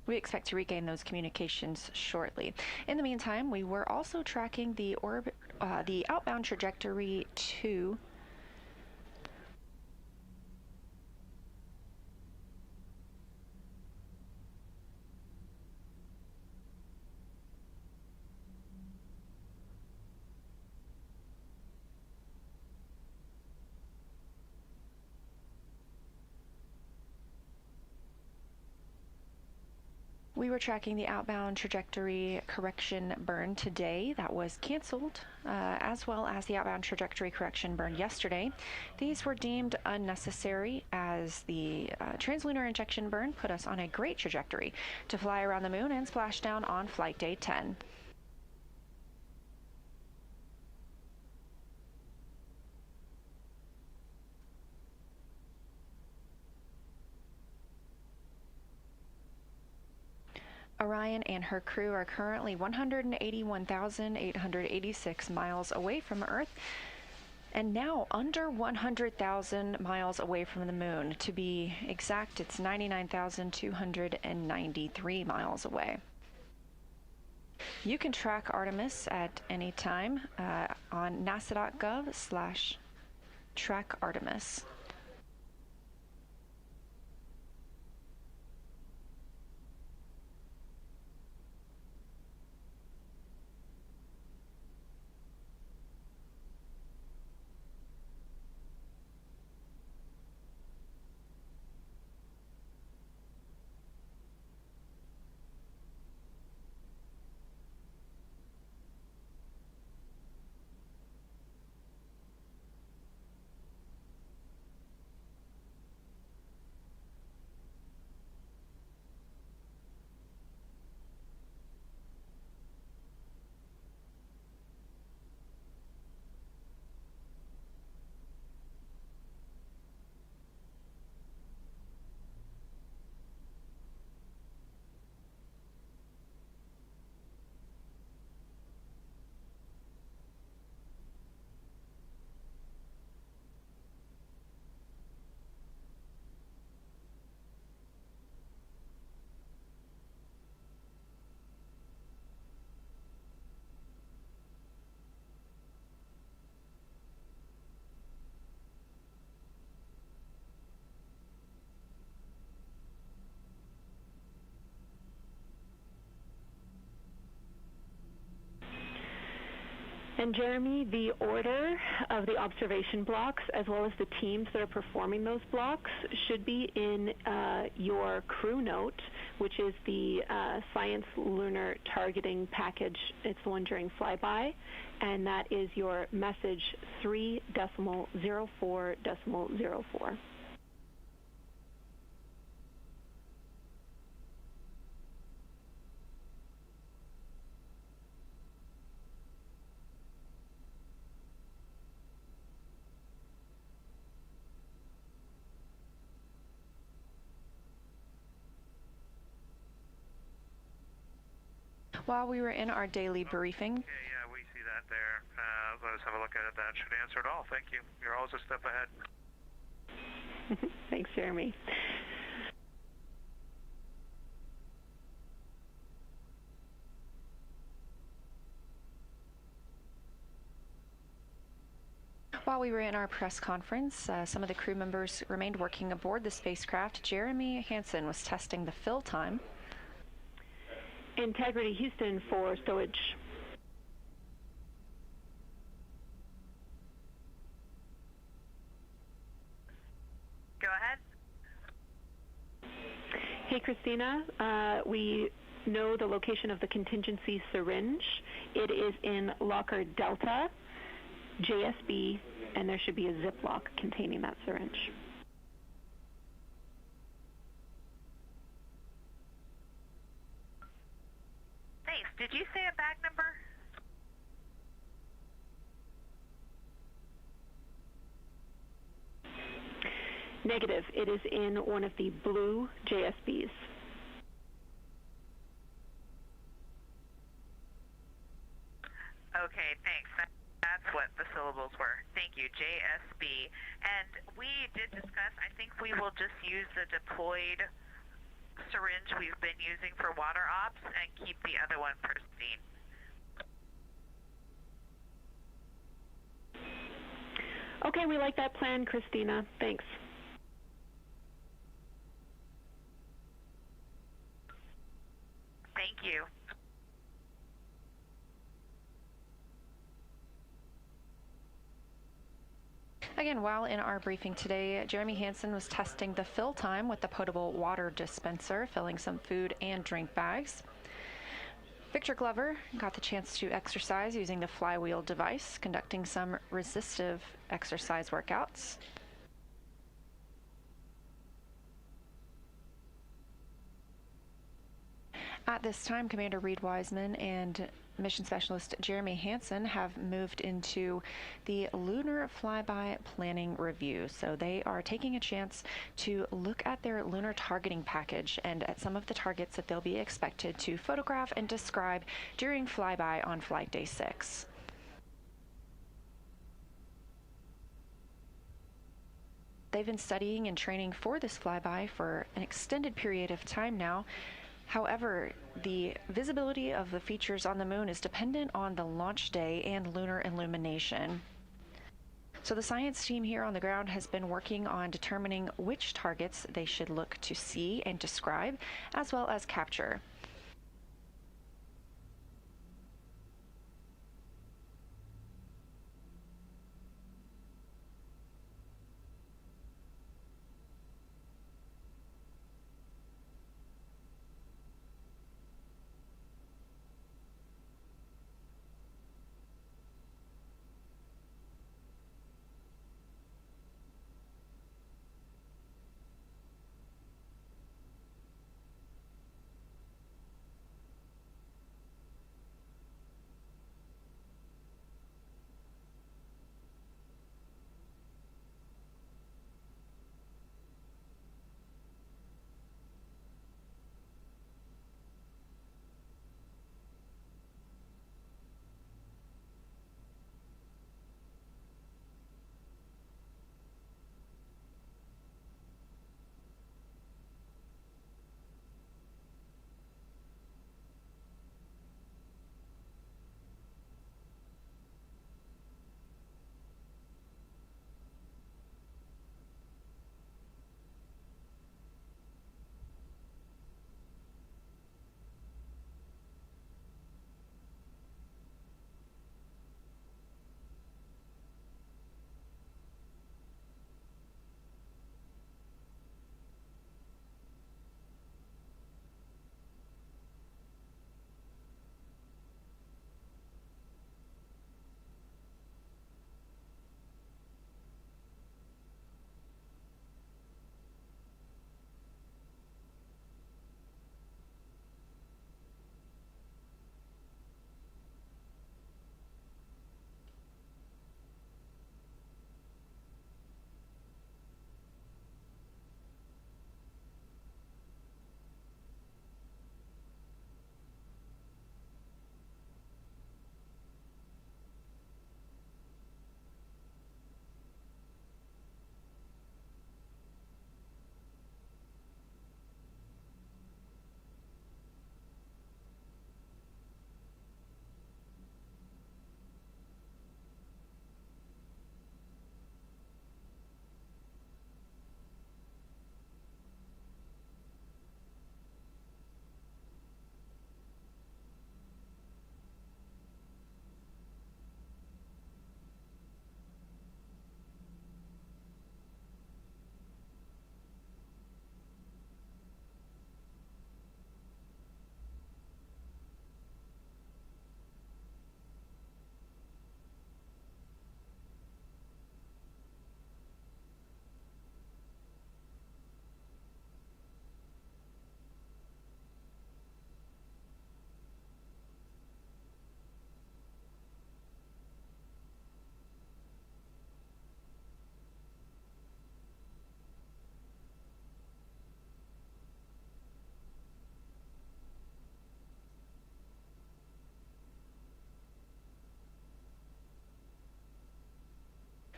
We expect to regain those communications shortly. In the meantime, we were also tracking the outbound trajectory to We were tracking the outbound trajectory correction burn today. That was canceled, as well as the outbound trajectory correction burn yesterday. These were deemed unnecessary as the translunar injection burn put us on a great trajectory to fly around the moon and splash down on flight day 10. Orion and her crew are currently 181,886 miles away from Earth, and now under 100,000 miles away from the moon. To be exact, it's 99,293 miles away. You can track Artemis at any time on nasa.gov/trackartemis. And Jeremy, the order of the observation blocks, as well as the teams that are performing those blocks, should be in your crew note, which is the Science Lunar Targeting Package. It's the one during flyby, and that is your message 3.04.04. While we were in our daily briefing. Okay, yeah, we see that there. Let us have a look at it. That should answer it all. Thank you. You're always a step ahead. Thanks, Jeremy. While we were in our press conference, some of the crew members remained working aboard the spacecraft. Jeremy Hansen was testing the fill time. Integrity Houston for stowage. Okay, Christina, we know the location of the contingency syringe. It is in locker Delta, JSB, and there should be a Ziploc containing that syringe. Thanks. Did you say a bag number? Negative. It is in one of the blue JSBs. Okay, thanks. That's what the syllables were. Thank you, JSB. And we did discuss, I think we will just use the deployed syringe we've been using for water ops and keep the other one pristine. Okay, we like that plan, Christina. Thanks. Thank you. Again, while in our briefing today, Jeremy Hansen was testing the fill time with the potable water dispenser, filling some food and drink bags. Victor Glover got the chance to exercise using the flywheel device, conducting some resistive exercise workouts. At this time, Commander Reid Wiseman and Mission Specialist Jeremy Hansen have moved into the lunar flyby planning review. So they are taking a chance to look at their lunar targeting package and at some of the targets that they'll be expected to photograph and describe during flyby on Flight Day 6. They've been studying and training for this flyby for an extended period of time now. However, the visibility of the features on the moon is dependent on the launch day and lunar illumination. So the science team here on the ground has been working on determining which targets they should look to see and describe, as well as capture.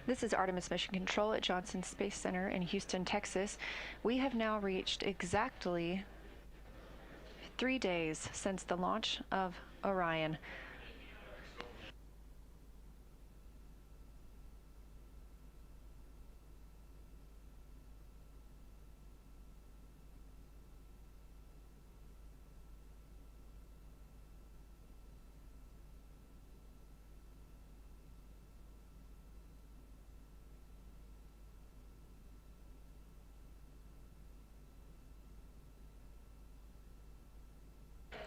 This is Artemis Mission Control at Johnson Space Center in Houston, Texas. We have now reached exactly 3 days since the launch of Orion.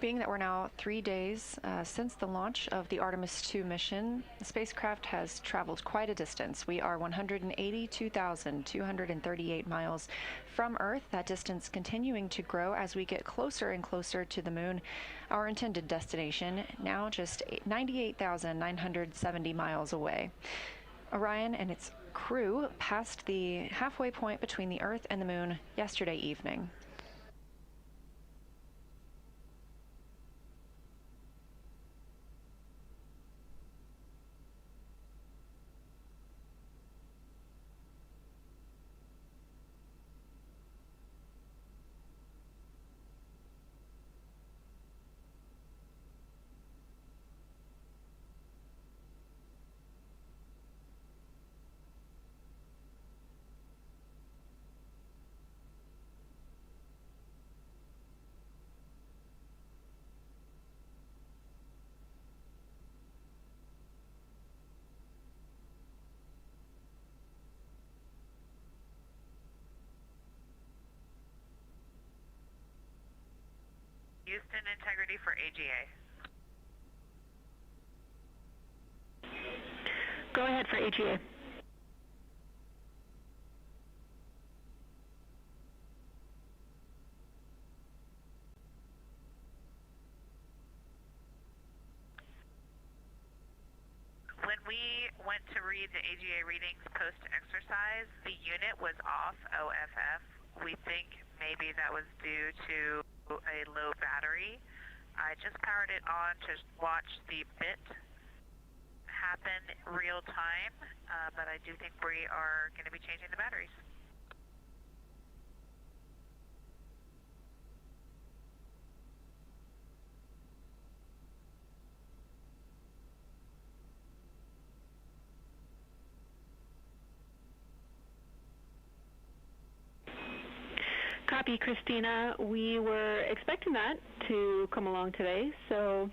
Being that we're now 3 days since the launch of the Artemis II mission, the spacecraft has traveled quite a distance. We are 182,238 miles from Earth, that distance continuing to grow as we get closer and closer to the moon. Our intended destination now just 98,970 miles away. Orion and its crew passed the halfway point between the Earth and the moon yesterday evening. Houston integrity for AGA. Go ahead for AGA. When we went to read the AGA readings post-exercise, the unit was off OFF. We think maybe that was due to a low battery. I just powered it on to watch the bit happen real time, but I do think we are going to be changing the batteries. Copy, Christina. We were expecting that to come along today, so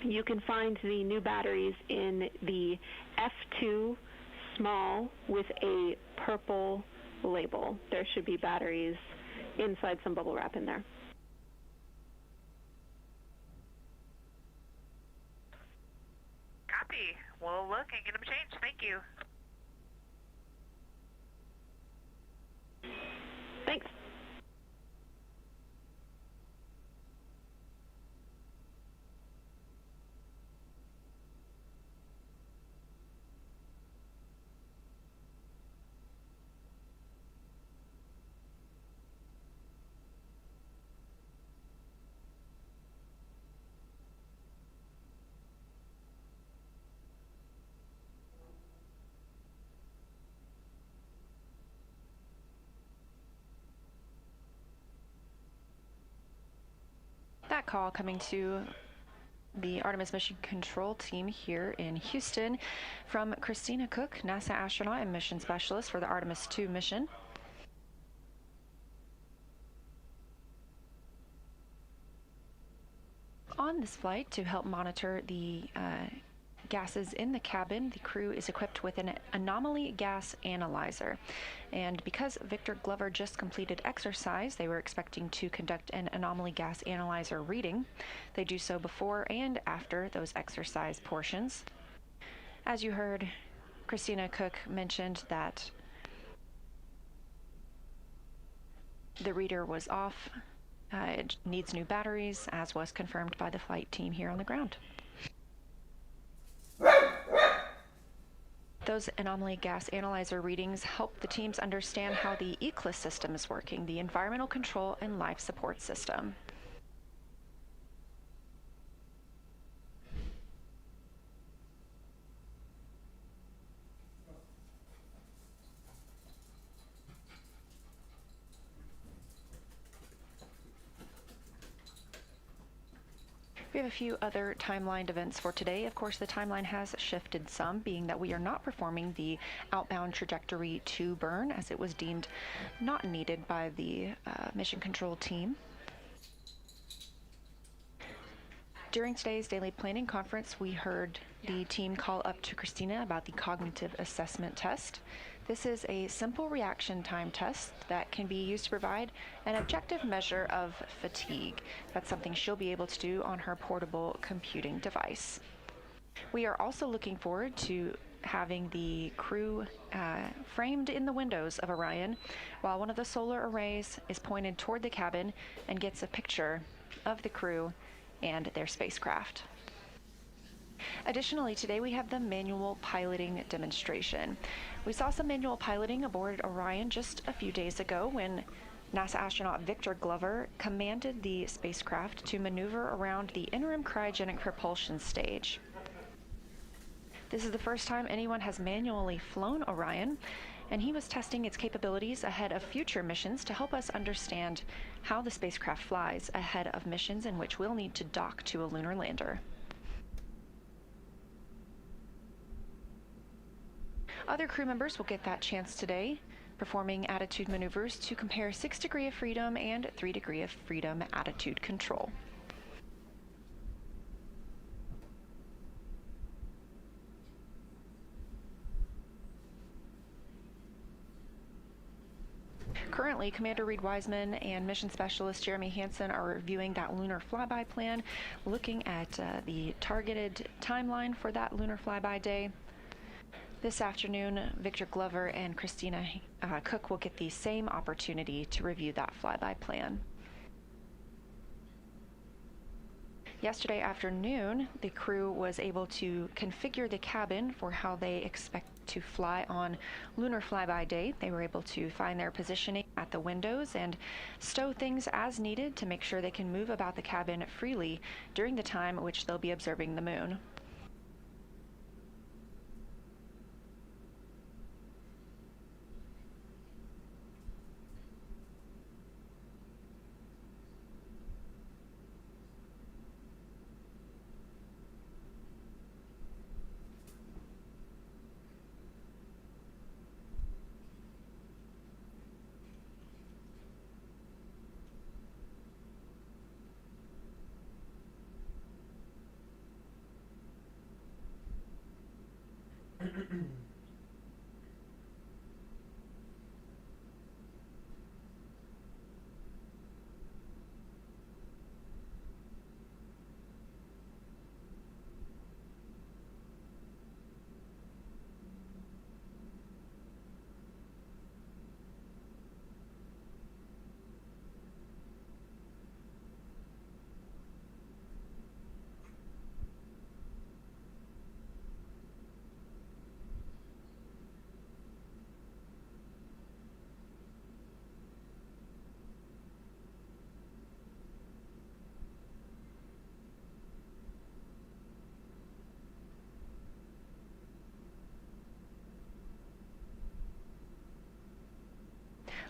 you can find the new batteries in the F2 small with a purple label. There should be batteries inside some bubble wrap in there. Copy. We'll look and get them changed. Thank you. Thanks. That call coming to the Artemis Mission Control Team here in Houston from Christina Koch, NASA astronaut and mission specialist for the Artemis II mission. On this flight, to help monitor the gases in the cabin, the crew is equipped with an anomaly gas analyzer. And because Victor Glover just completed exercise, they were expecting to conduct an anomaly gas analyzer reading. They do so before and after those exercise portions. As you heard, Christina Koch mentioned that the reader was off. It needs new batteries, as was confirmed by the flight team here on the ground. Those anomaly gas analyzer readings help the teams understand how the ECLIS system is working, the Environmental Control and Life Support System. We have a few other timelined events for today. Of course, the timeline has shifted some, being that we are not performing the outbound trajectory 2 burn, as it was deemed not needed by the mission control team. During today's daily planning conference, we heard the team call up to Christina about the cognitive assessment test. This is a simple reaction time test that can be used to provide an objective measure of fatigue. That's something she'll be able to do on her portable computing device. We are also looking forward to having the crew framed in the windows of Orion while one of the solar arrays is pointed toward the cabin and gets a picture of the crew and their spacecraft. Additionally, today we have the manual piloting demonstration. We saw some manual piloting aboard Orion just a few days ago when NASA astronaut Victor Glover commanded the spacecraft to maneuver around the interim cryogenic propulsion stage. This is the first time anyone has manually flown Orion, and he was testing its capabilities ahead of future missions to help us understand how the spacecraft flies ahead of missions in which we'll need to dock to a lunar lander. Other crew members will get that chance today, performing attitude maneuvers to compare 6 degrees of freedom and 3 degrees of freedom attitude control. Currently, Commander Reid Wiseman and Mission Specialist Jeremy Hansen are reviewing that lunar flyby plan, looking at the targeted timeline for that lunar flyby day. This afternoon, Victor Glover and Christina Koch will get the same opportunity to review that flyby plan. Yesterday afternoon, the crew was able to configure the cabin for how they expect to fly on lunar flyby day. They were able to find their positioning at the windows and stow things as needed to make sure they can move about the cabin freely during the time which they'll be observing the moon.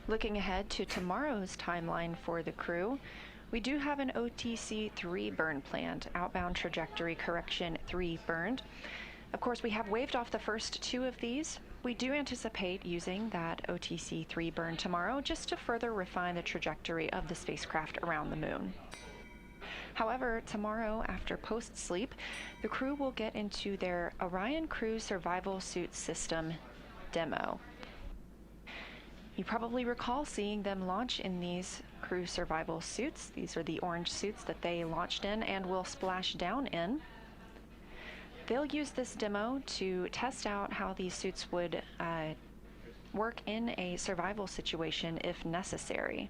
Looking ahead to tomorrow's timeline for the crew, we do have an OTC 3 burn planned, outbound trajectory correction 3 burned. Of course, we have waived off the first 2 of these. We do anticipate using that OTC 3 burn tomorrow just to further refine the trajectory of the spacecraft around the moon. However, tomorrow after post-sleep, the crew will get into their Orion Crew Survival Suit System demo. You probably recall seeing them launch in these crew survival suits. These are the orange suits that they launched in and will splash down in. They'll use this demo to test out how these suits would work in a survival situation if necessary.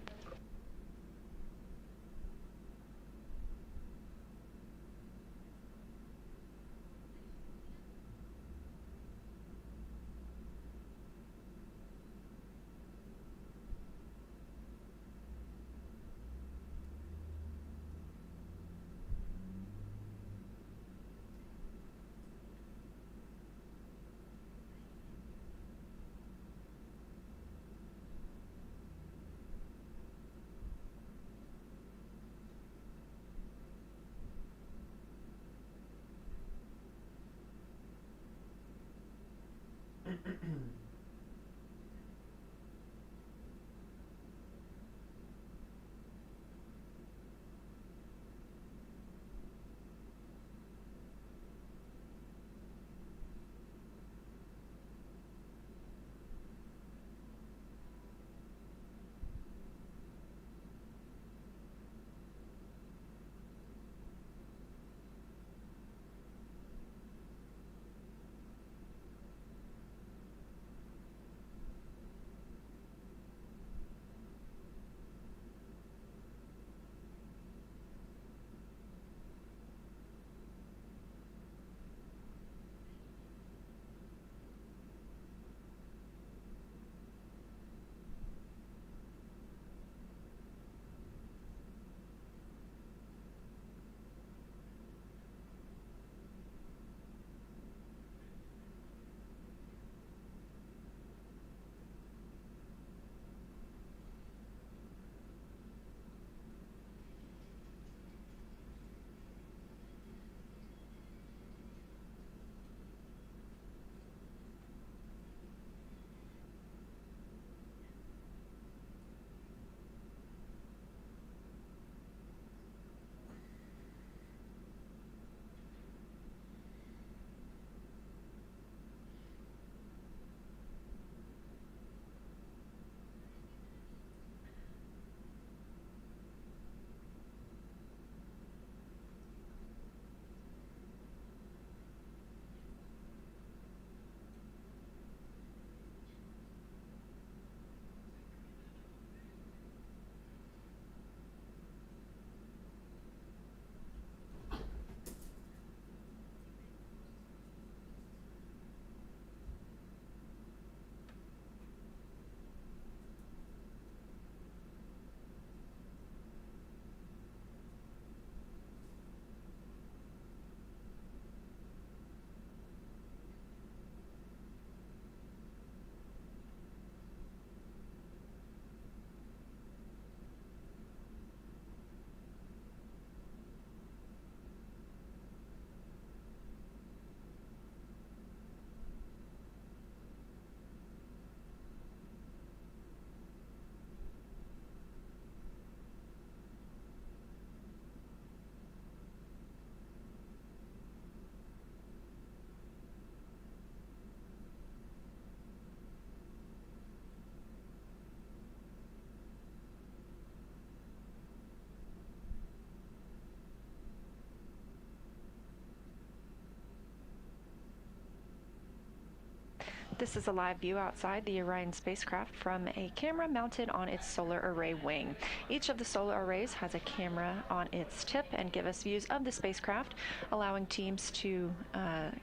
This is a live view outside the Orion spacecraft from a camera mounted on its solar array wing. Each of the solar arrays has a camera on its tip and give us views of the spacecraft, allowing teams to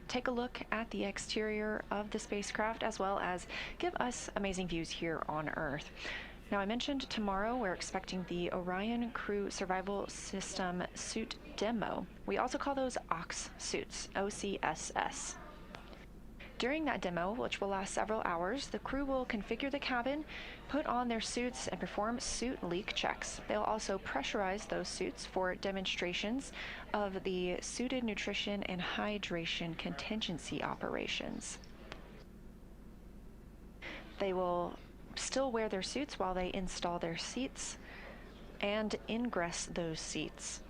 take a look at the exterior of the spacecraft as well as give us amazing views here on Earth. Now, I mentioned tomorrow we're expecting the Orion Crew Survival System suit demo. We also call those OCS suits, OCSS. During that demo, which will last several hours, the crew will configure the cabin, put on their suits, and perform suit leak checks. They'll also pressurize those suits for demonstrations of the suited nutrition and hydration contingency operations. They will still wear their suits while they install their seats and ingress those seats.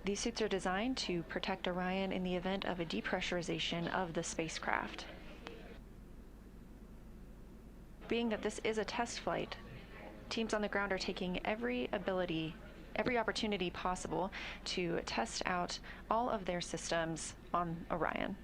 These suits are designed to protect Orion in the event of a depressurization of the spacecraft. Being that this is a test flight, teams on the ground are taking every opportunity possible to test out all of their systems on Orion.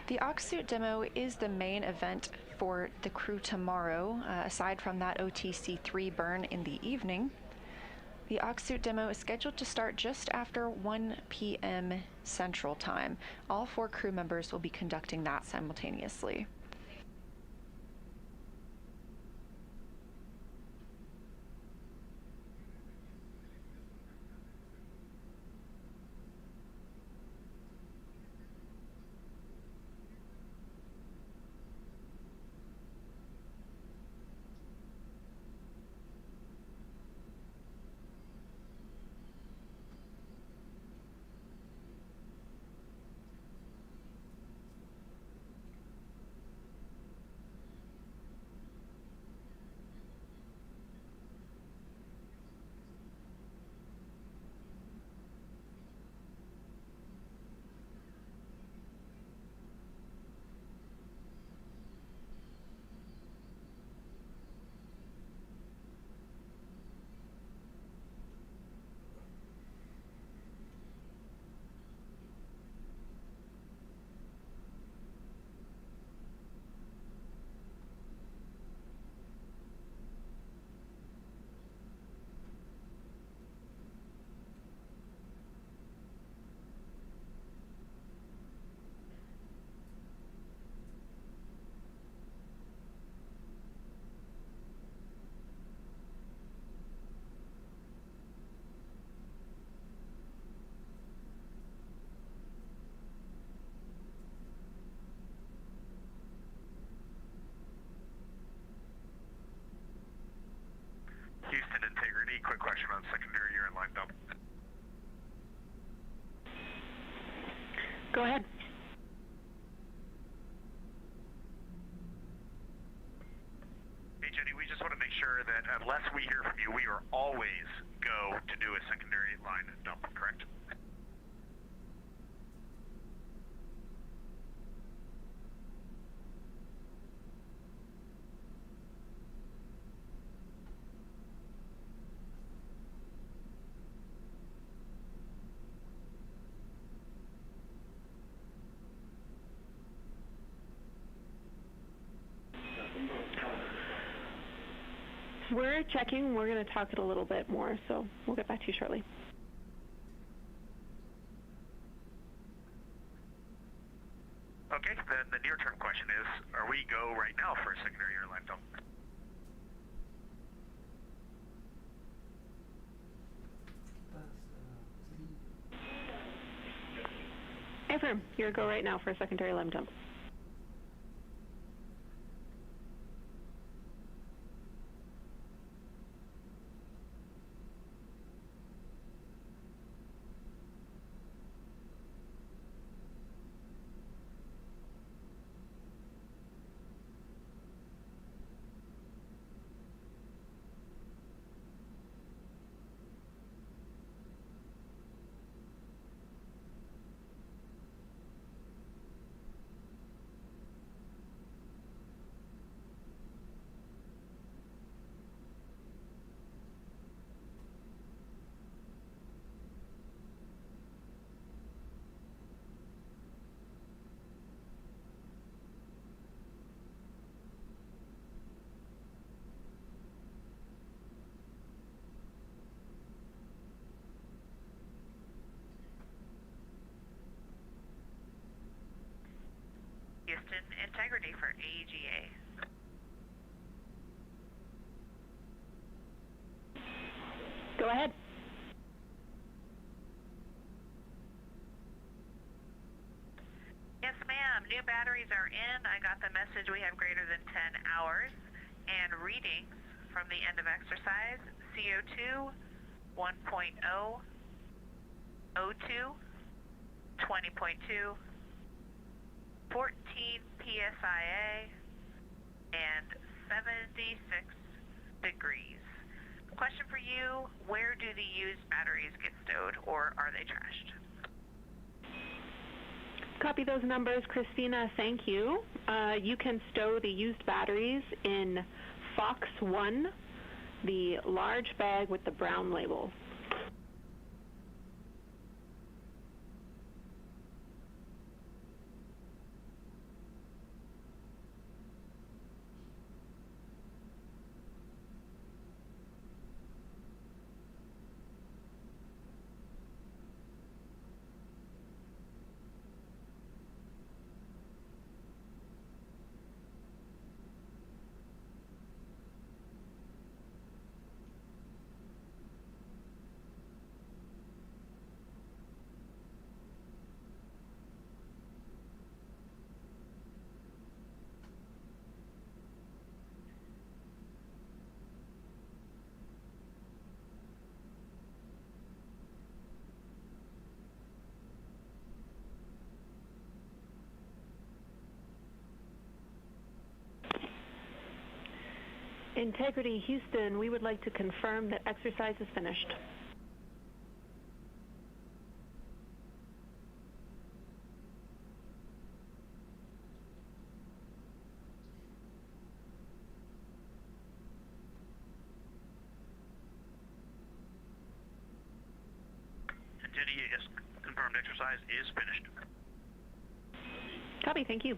The Oxsuit demo is the main event for the crew tomorrow, aside from that OTC-3 burn in the evening. The Oxsuit demo is scheduled to start just after 1 p.m. Central Time. All 4 crew members will be conducting that simultaneously. Houston Integrity, quick question on secondary urine line dump. Go ahead. Hey Jenny, we just want to make sure that unless we hear from you, we are always go to do a secondary line dump, correct? We're checking. We're going to talk it a little bit more, so we'll get back to you shortly. Okay, then the near-term question is, are we go right now for a secondary airline dump? Affirm, you're go right now for a secondary limb dump. Captain Integrity for AGA. Go ahead. Yes, ma'am. New batteries are in. I got the message we have greater than 10 hours. And readings from the end of exercise, CO2, 1.0, O2, 20.2, 14 PSIA, and 76 degrees. Question for you, where do the used batteries get stowed, or are they trashed? Copy those numbers, Christina. Thank you. You can stow the used batteries in Fox 1, the large bag with the brown label. Integrity Houston, we would like to confirm that exercise is finished. And Jenny, yes, confirmed exercise is finished. Copy, thank you.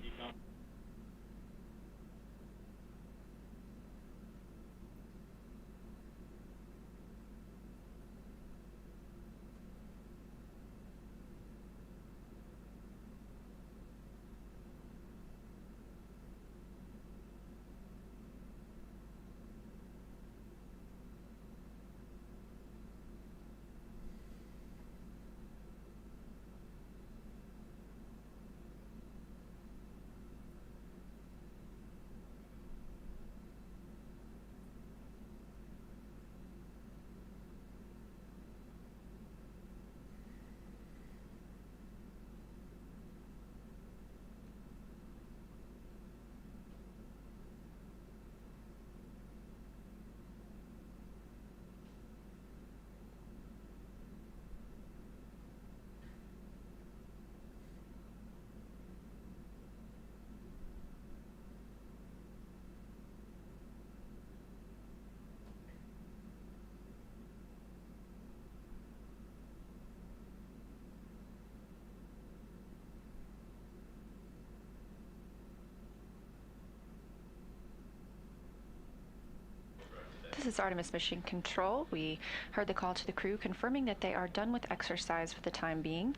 This is Artemis Mission Control. We heard the call to the crew confirming that they are done with exercise for the time being.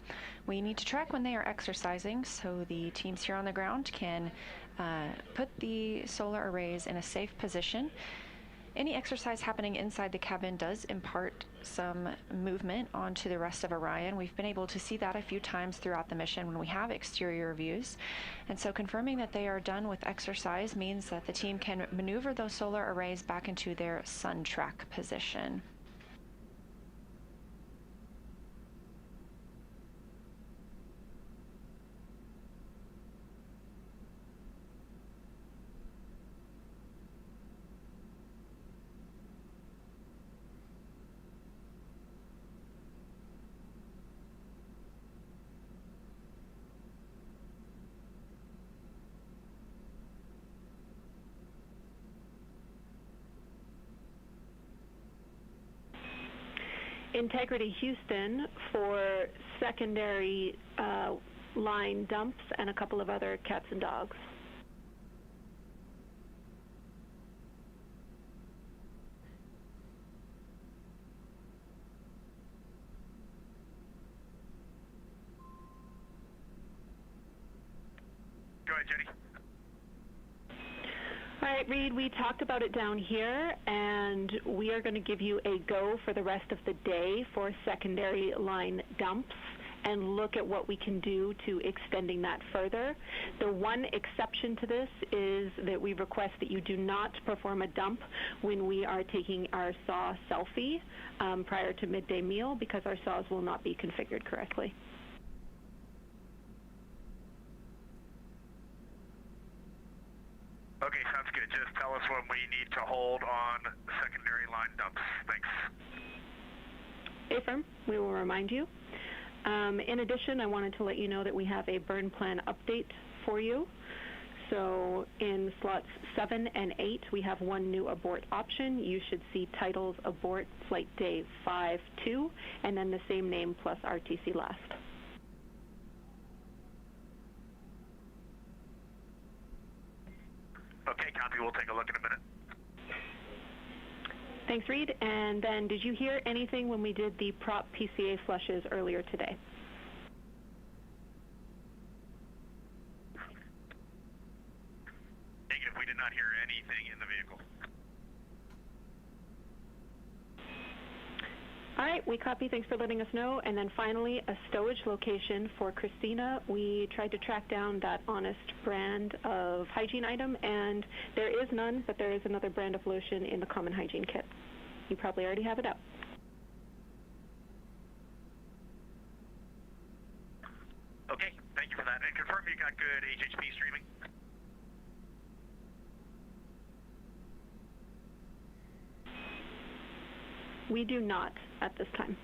We need to track when they are exercising so the teams here on the ground can put the solar arrays in a safe position. Any exercise happening inside the cabin does impart some movement onto the rest of Orion. We've been able to see that a few times throughout the mission when we have exterior views. And so confirming that they are done with exercise means that the team can maneuver those solar arrays back into their sun track position. Integrity Houston for secondary line dumps and a couple of other cats and dogs. Go ahead, Jenny. right, Reid, we talked about it down here, and we are going to give you a go for the rest of the day for secondary line dumps and look at what we can do to extending that further. The one exception to this is that we request that you do not perform a dump when we are taking our SAW selfie prior to midday meal, because our SAWs will not be configured correctly. Okay, sounds good. Just tell us when we need to hold on secondary line dumps. Thanks. Affirm. We will remind you. In addition, I wanted to let you know that we have a burn plan update for you. So in slots 7 and 8, we have one new abort option. You should see titles abort flight day 5-2, and then the same name plus RTC last. Okay, copy. We'll take a look in a minute. Thanks, Reid. And then did you hear anything when we did the prop PCA flushes earlier today? Negative. We did not hear anything in the vehicle. All right, we copy. Thanks for letting us know. And then finally, a stowage location for Christina. We tried to track down that Honest brand of hygiene item, and there is none, but there is another brand of lotion in the common hygiene kit. You probably already have it out. Okay, thank you for that. And confirm you got good HHP streaming. We do not at this time.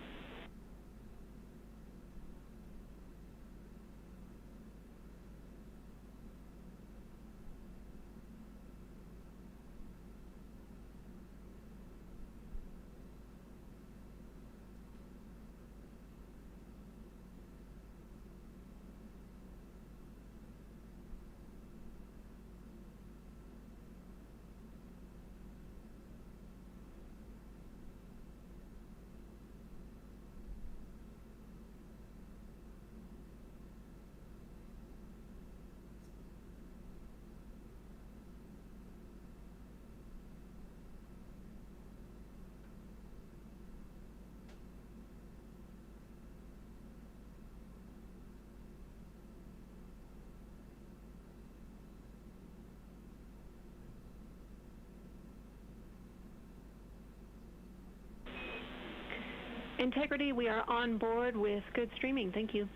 Integrity, we are on board with good streaming. Thank you.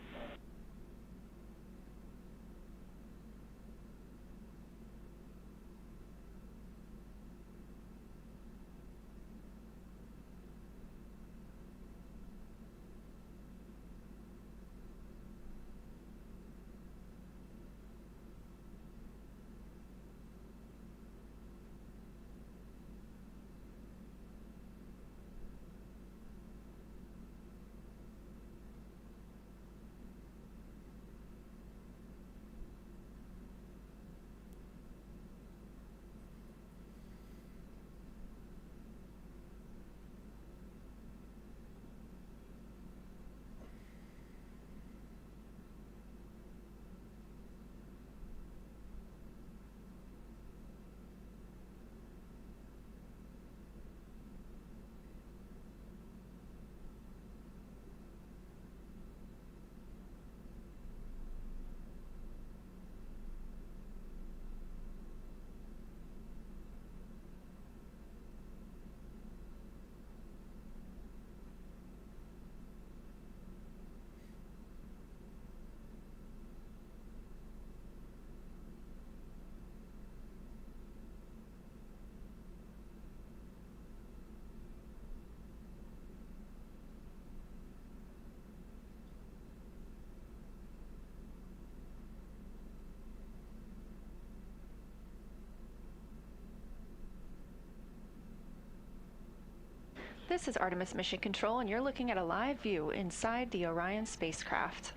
This is Artemis Mission Control, and you're looking at a live view inside the Orion spacecraft.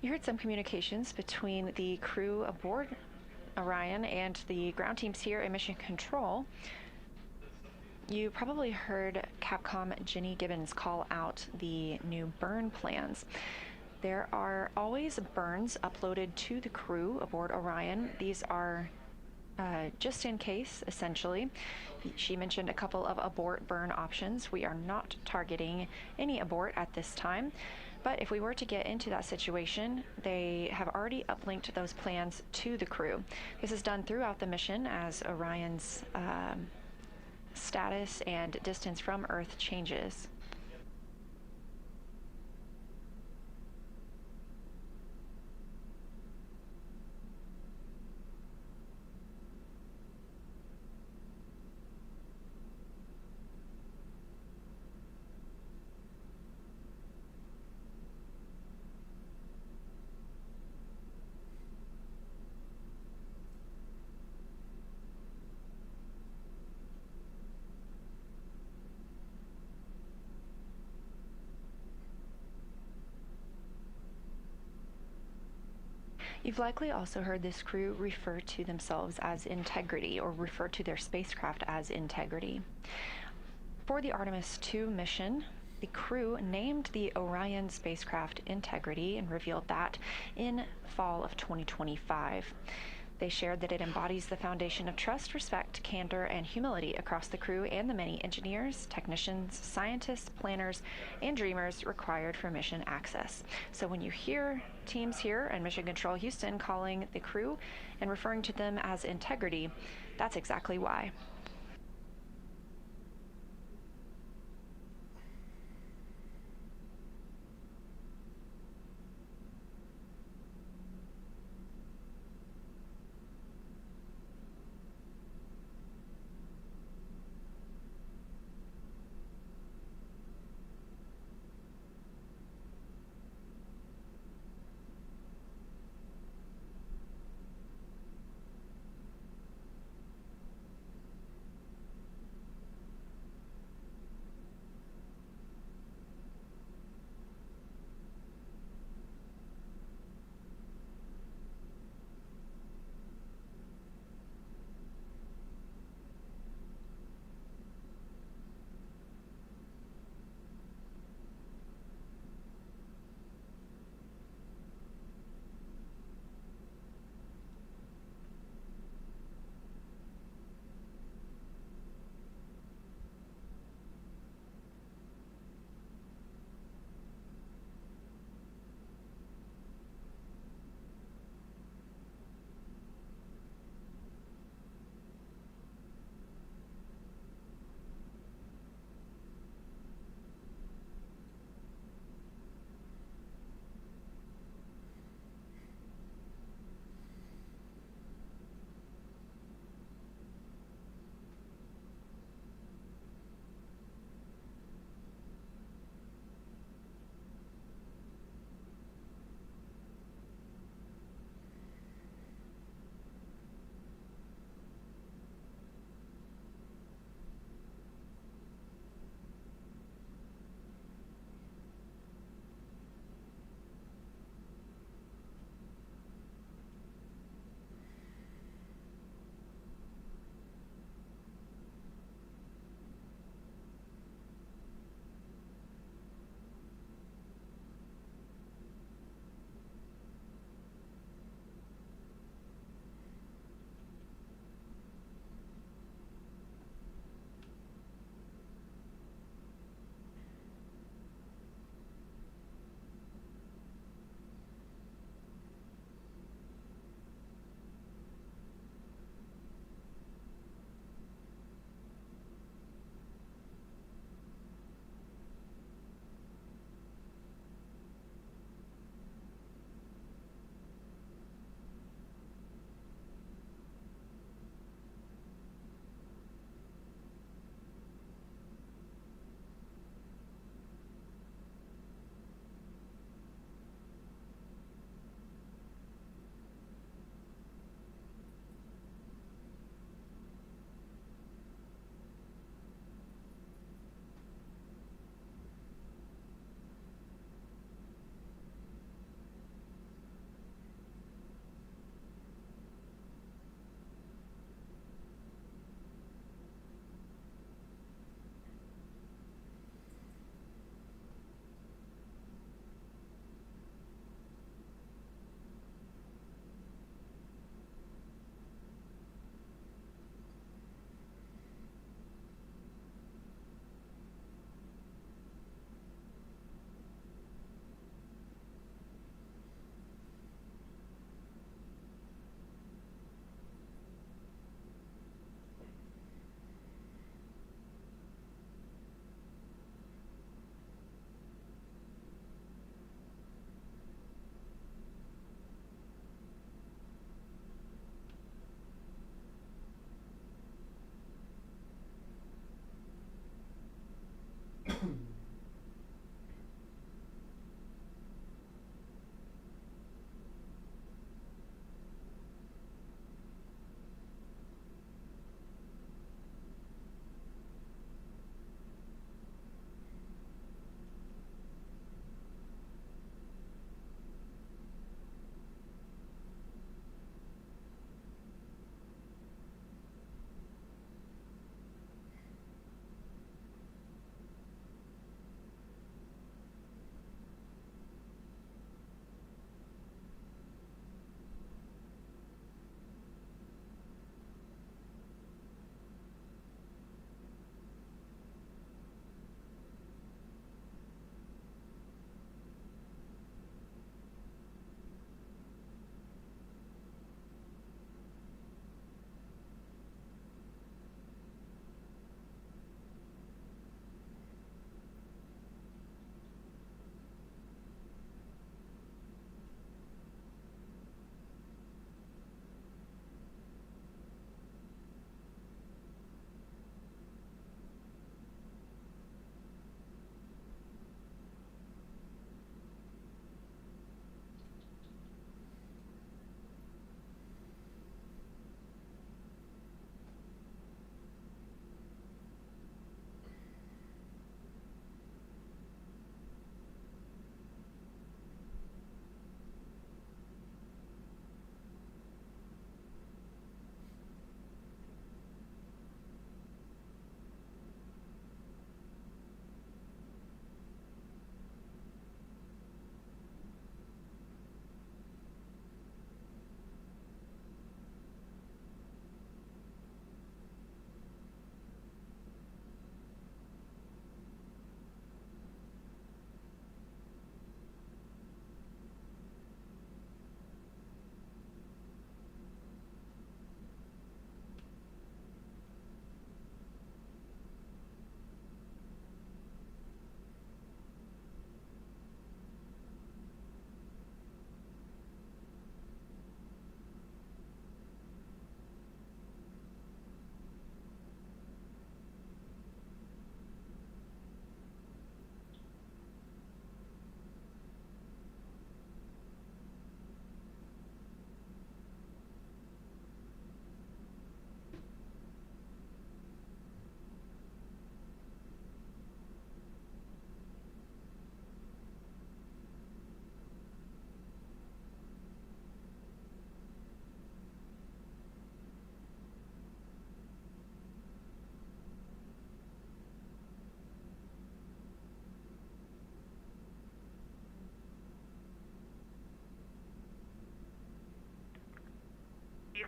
You heard some communications between the crew aboard Orion and the ground teams here in Mission Control. You probably heard Capcom Ginny Gibbons call out the new burn plans. There are always burns uploaded to the crew aboard Orion. These are just in case, essentially. She mentioned a couple of abort burn options. We are not targeting any abort at this time, but if we were to get into that situation, they have already uplinked those plans to the crew. This is done throughout the mission as Orion's status and distance from Earth changes. You've likely also heard this crew refer to themselves as Integrity, or refer to their spacecraft as Integrity. For the Artemis II mission, the crew named the Orion spacecraft Integrity and revealed that in fall of 2025. They shared that it embodies the foundation of trust, respect, candor, and humility across the crew and the many engineers, technicians, scientists, planners, and dreamers required for mission access. So when you hear teams here and Mission Control Houston calling the crew and referring to them as Integrity, that's exactly why.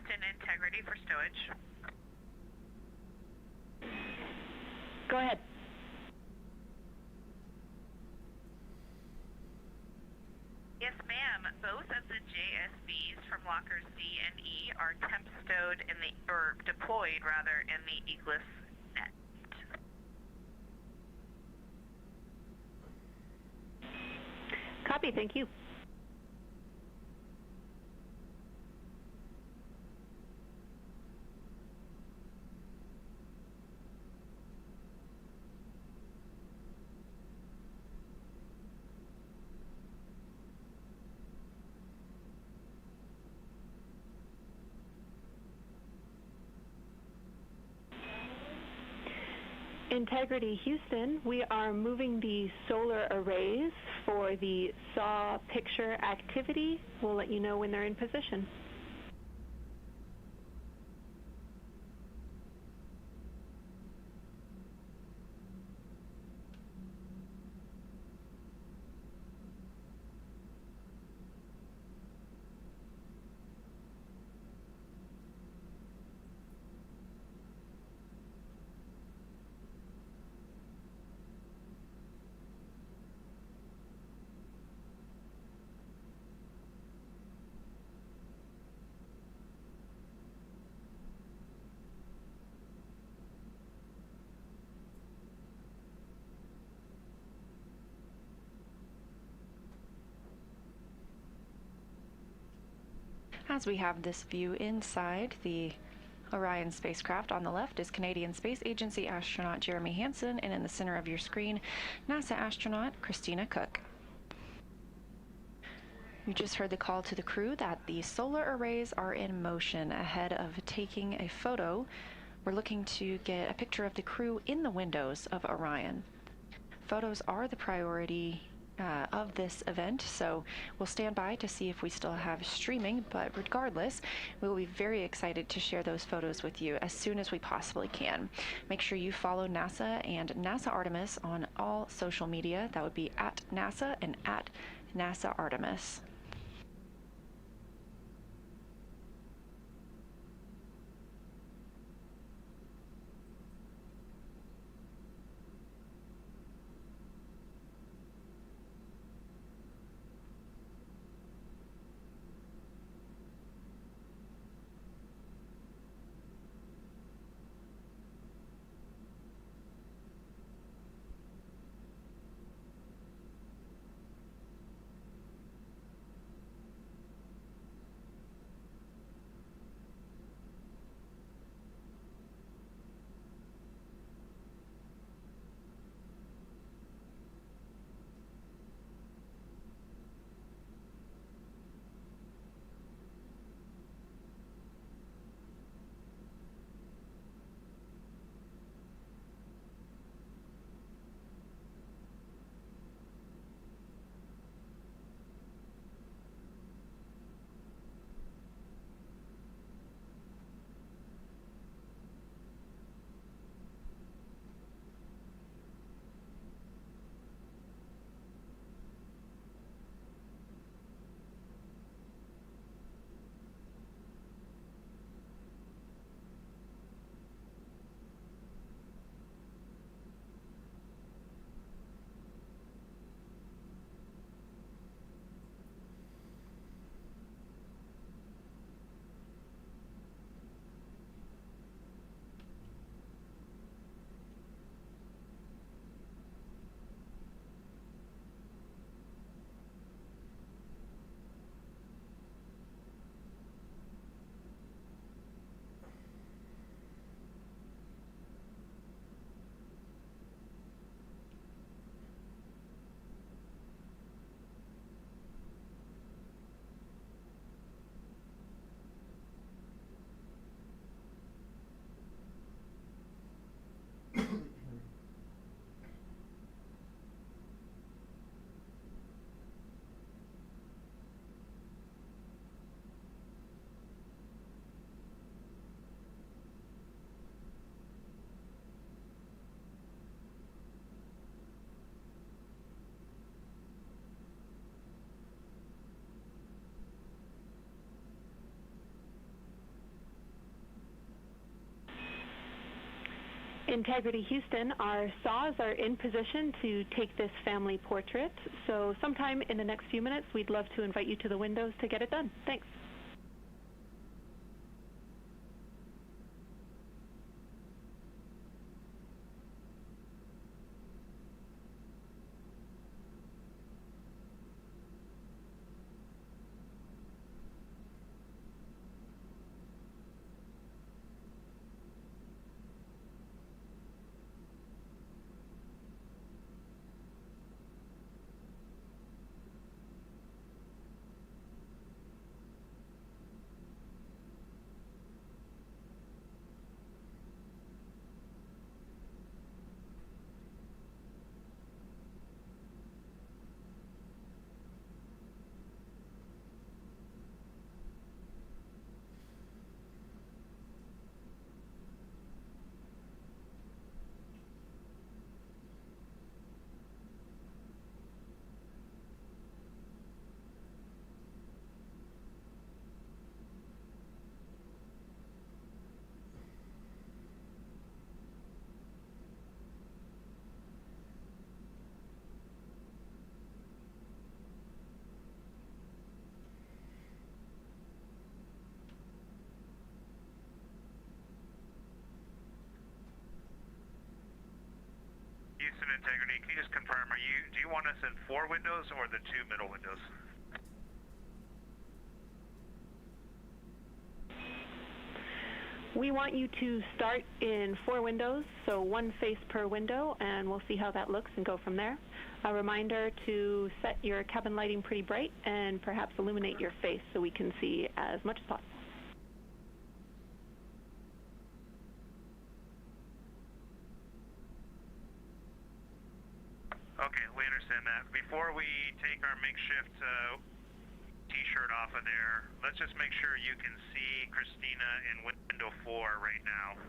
Houston, integrity for stowage. Go ahead. Yes, ma'am. Both of the JSBs from lockers D and E are temp stowed in the, or deployed rather, in the egress net. Copy, thank you. Integrity Houston, we are moving the solar arrays for the SAW picture activity. We'll let you know when they're in position. As we have this view inside the Orion spacecraft, on the left is Canadian Space Agency astronaut Jeremy Hansen, and in the center of your screen, NASA astronaut Christina Koch. You just heard the call to the crew that the solar arrays are in motion. Ahead of taking a photo, we're looking to get a picture of the crew in the windows of Orion. Photos are the priority of this event, so we'll stand by to see if we still have streaming, but regardless, we will be very excited to share those photos with you as soon as we possibly can. Make sure you follow NASA and NASA Artemis on all social media. That would be at NASA and at NASA Artemis. Integrity Houston, our saws are in position to take this family portrait. So sometime in the next few minutes, we'd love to invite you to the windows to get it done. Thanks. Houston Integrity, can you just confirm, do you want us in 4 windows or the 2 middle windows? We want you to start in 4 windows, so 1 face per window, and we'll see how that looks and go from there. A reminder to set your cabin lighting pretty bright and perhaps illuminate your face so we can see as much as possible. Okay, we understand that. Before we take our makeshift t-shirt off of there, let's just make sure you can see Christina in window 4 right now.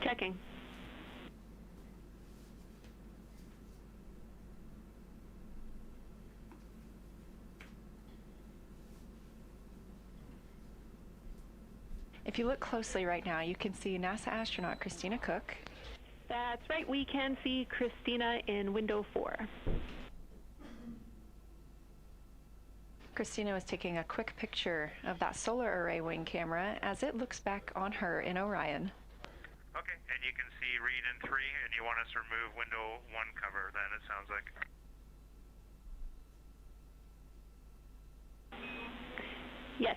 Checking. If you look closely right now, you can see NASA astronaut Christina Koch. That's right, we can see Christina in window 4. Christina was taking a quick picture of that solar array wing camera as it looks back on her in Orion. Okay, and you can see Reid in 3, and you want us to remove window 1 cover then, it sounds like. Yes.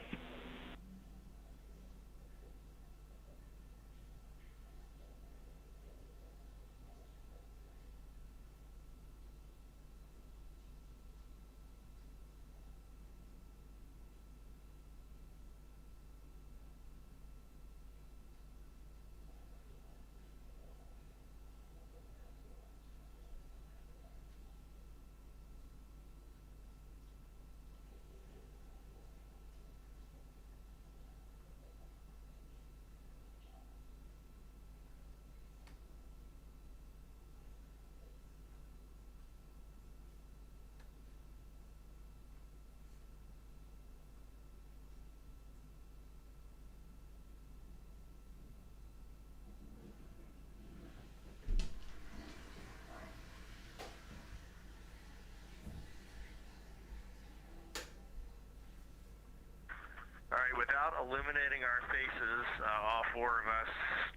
All right, without illuminating our faces, all 4 of us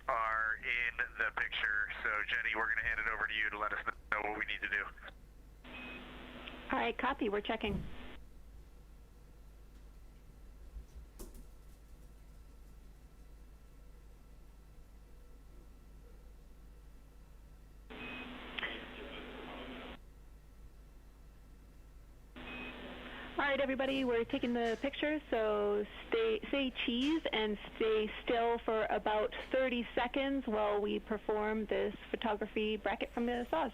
are in the picture. So, Jenny, we're going to hand it over to you to let us know what we need to do. All right, copy. We're checking. All right, everybody, we're taking the picture, so say cheese and stay still for about 30 seconds while we perform this photography bracket from the saws.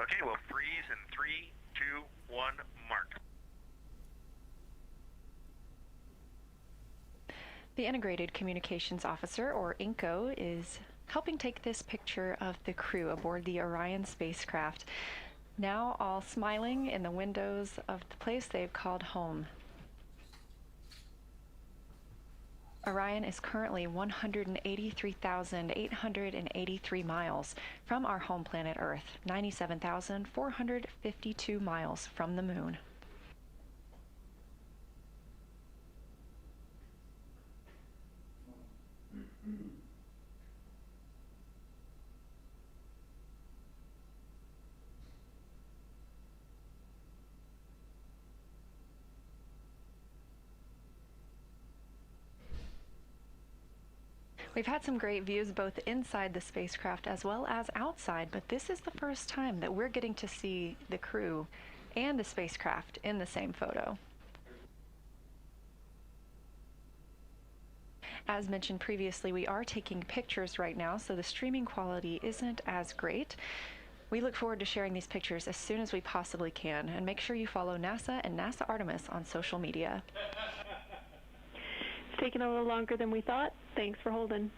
Okay, we'll freeze in 3, 2, 1, mark. The Integrated Communications Officer, or INCO, is helping take this picture of the crew aboard the Orion spacecraft. Now all smiling in the windows of the place they've called home. Orion is currently 183,883 miles from our home planet Earth, 97,452 miles from the moon. We've had some great views both inside the spacecraft as well as outside, but this is the first time that we're getting to see the crew and the spacecraft in the same photo. As mentioned previously, we are taking pictures right now, so the streaming quality isn't as great. We look forward to sharing these pictures as soon as we possibly can, and make sure you follow NASA and NASA Artemis on social media. It's taken a little longer than we thought. Thanks for holding.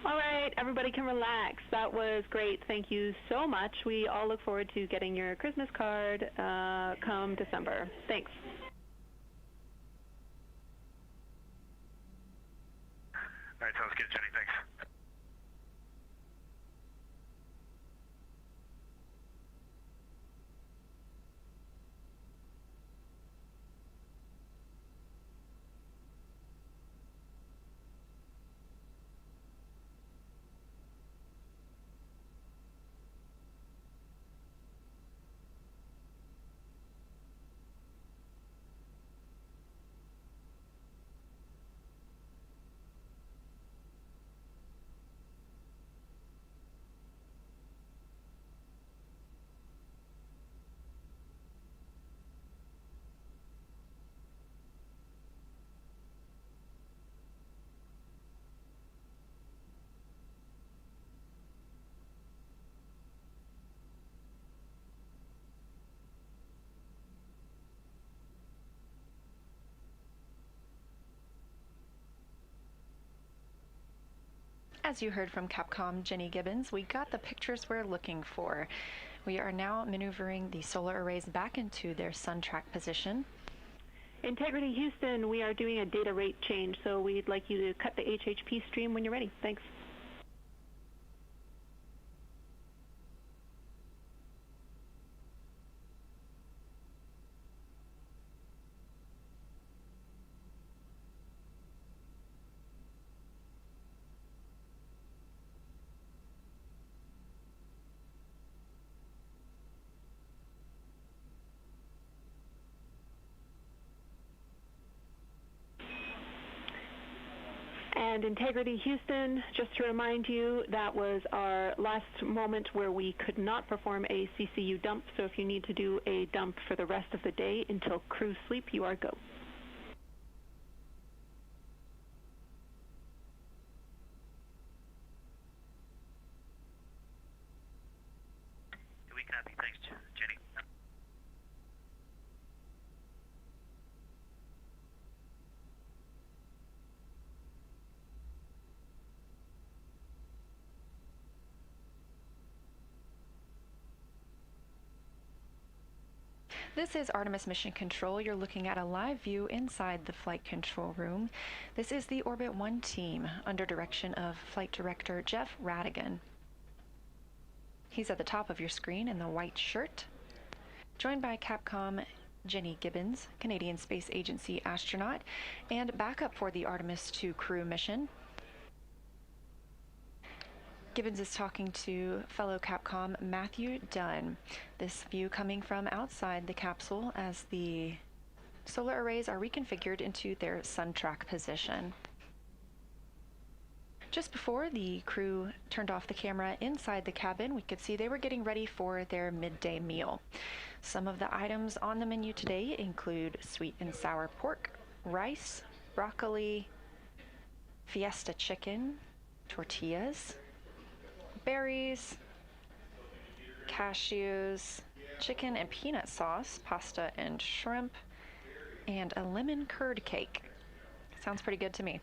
All right, everybody can relax. That was great. Thank you so much. We all look forward to getting your Christmas card come December. Thanks. All right, sounds good, Jenny. Thanks. As you heard from Capcom Jenny Gibbons, we got the pictures we're looking for. We are now maneuvering the solar arrays back into their sun track position. Integrity Houston, we are doing a data rate change, so we'd like you to cut the HHP stream when you're ready. Thanks. And Integrity Houston, just to remind you, that was our last moment where we could not perform a CCU dump, so if you need to do a dump for the rest of the day until crew sleep, you are go. We copy. Thanks, Jenny. This is Artemis Mission Control. You're looking at a live view inside the flight control room. This is the Orbit 1 team under direction of Flight Director Jeff Radigan. He's at the top of your screen in the white shirt, joined by Capcom Jenny Gibbons, Canadian Space Agency astronaut, and backup for the Artemis II crew mission. Gibbons is talking to fellow Capcom Matthew Dunn. This view coming from outside the capsule as the solar arrays are reconfigured into their sun track position. Just before the crew turned off the camera inside the cabin, we could see they were getting ready for their midday meal. Some of the items on the menu today include sweet and sour pork, rice, broccoli, fiesta chicken, tortillas, berries, cashews, chicken and peanut sauce, pasta and shrimp, and a lemon curd cake. Sounds pretty good to me.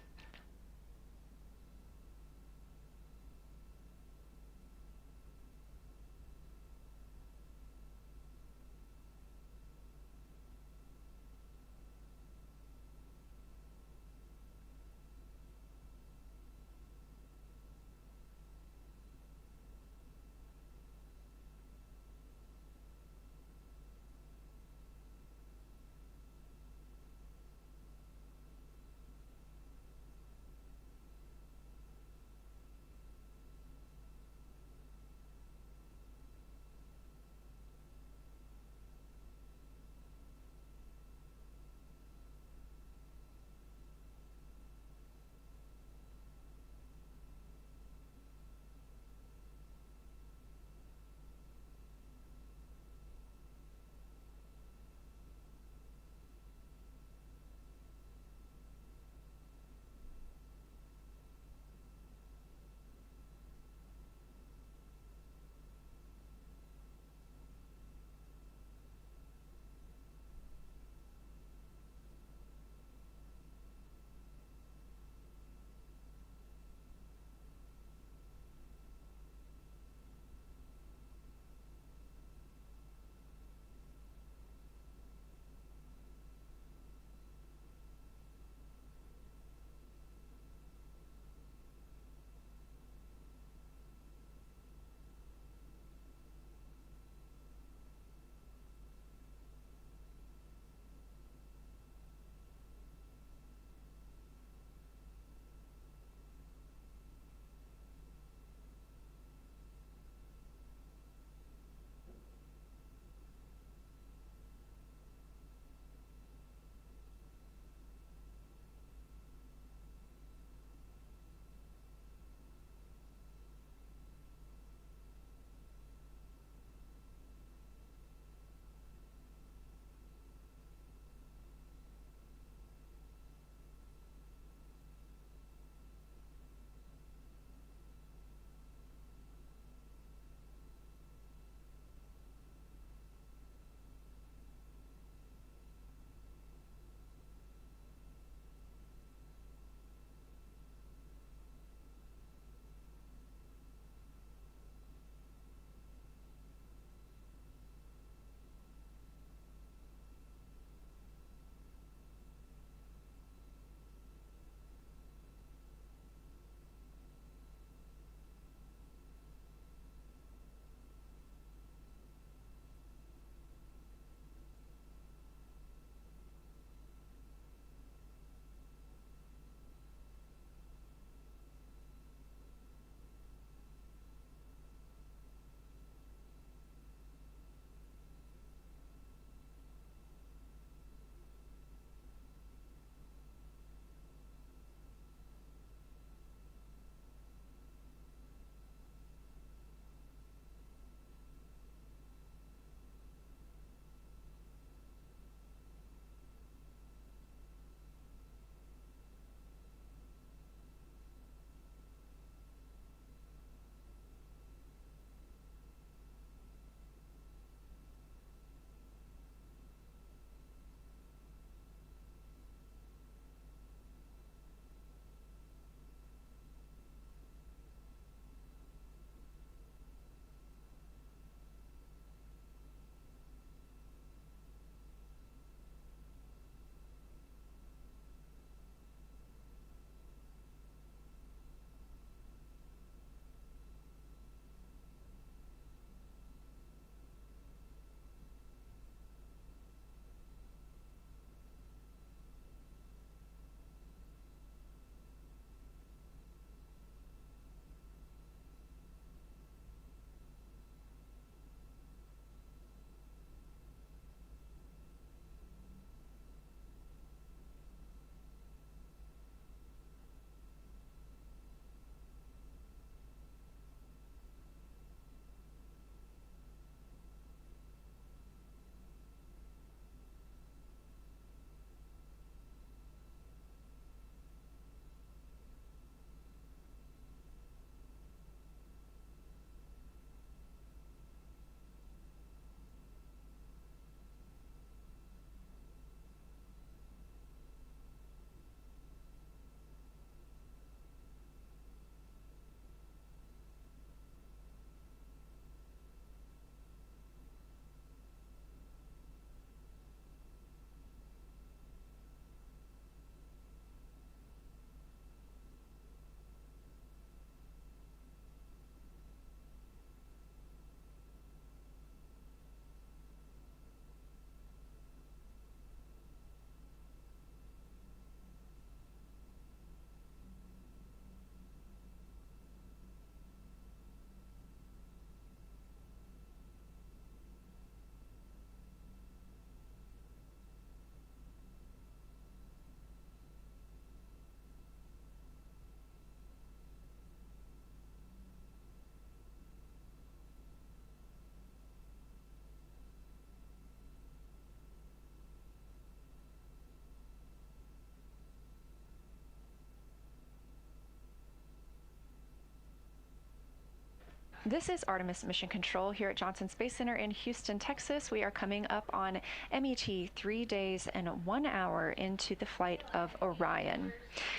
This is Artemis Mission Control here at Johnson Space Center in Houston, Texas. We are coming up on MET 3 days and 1 hour into the flight of Orion.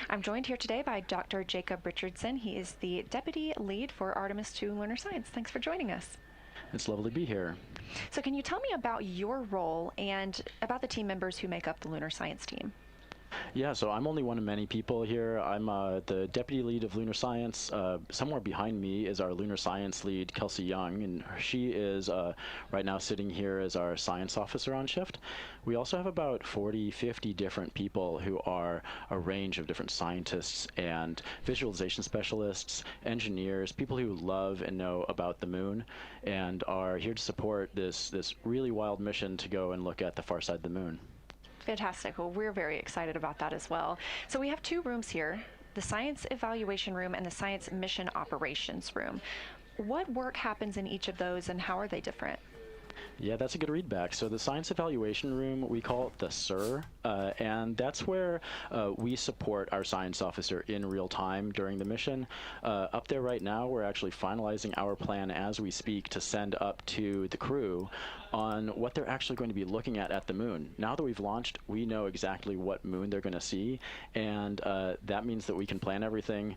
I'm joined here today by Dr. Jacob Richardson. He is the Deputy Lead for Artemis II Lunar Science. Thanks for joining us. It's lovely to be here. So can you tell me about your role and about the team members who make up the Lunar Science team? Yeah, so I'm only one of many people here. I'm the Deputy Lead of Lunar Science. Somewhere behind me is our Lunar Science Lead, Kelsey Young, and she is right now sitting here as our Science Officer on shift. We also have about 40, 50 different people who are a range of different scientists and visualization specialists, engineers, people who love and know about the moon, and are here to support this really wild mission to go and look at the far side of the moon. Fantastic. Well, we're very excited about that as well. So we have two rooms here, the Science Evaluation Room and the Science Mission Operations Room. What work happens in each of those and how are they different? Yeah, that's a good read back. So the Science Evaluation Room, we call it the SIR, and that's where we support our science officer in real time during the mission. Up there right now, we're actually finalizing our plan as we speak to send up to the crew on what they're actually going to be looking at the moon. Now that we've launched, we know exactly what moon they're going to see, and that means that we can plan everything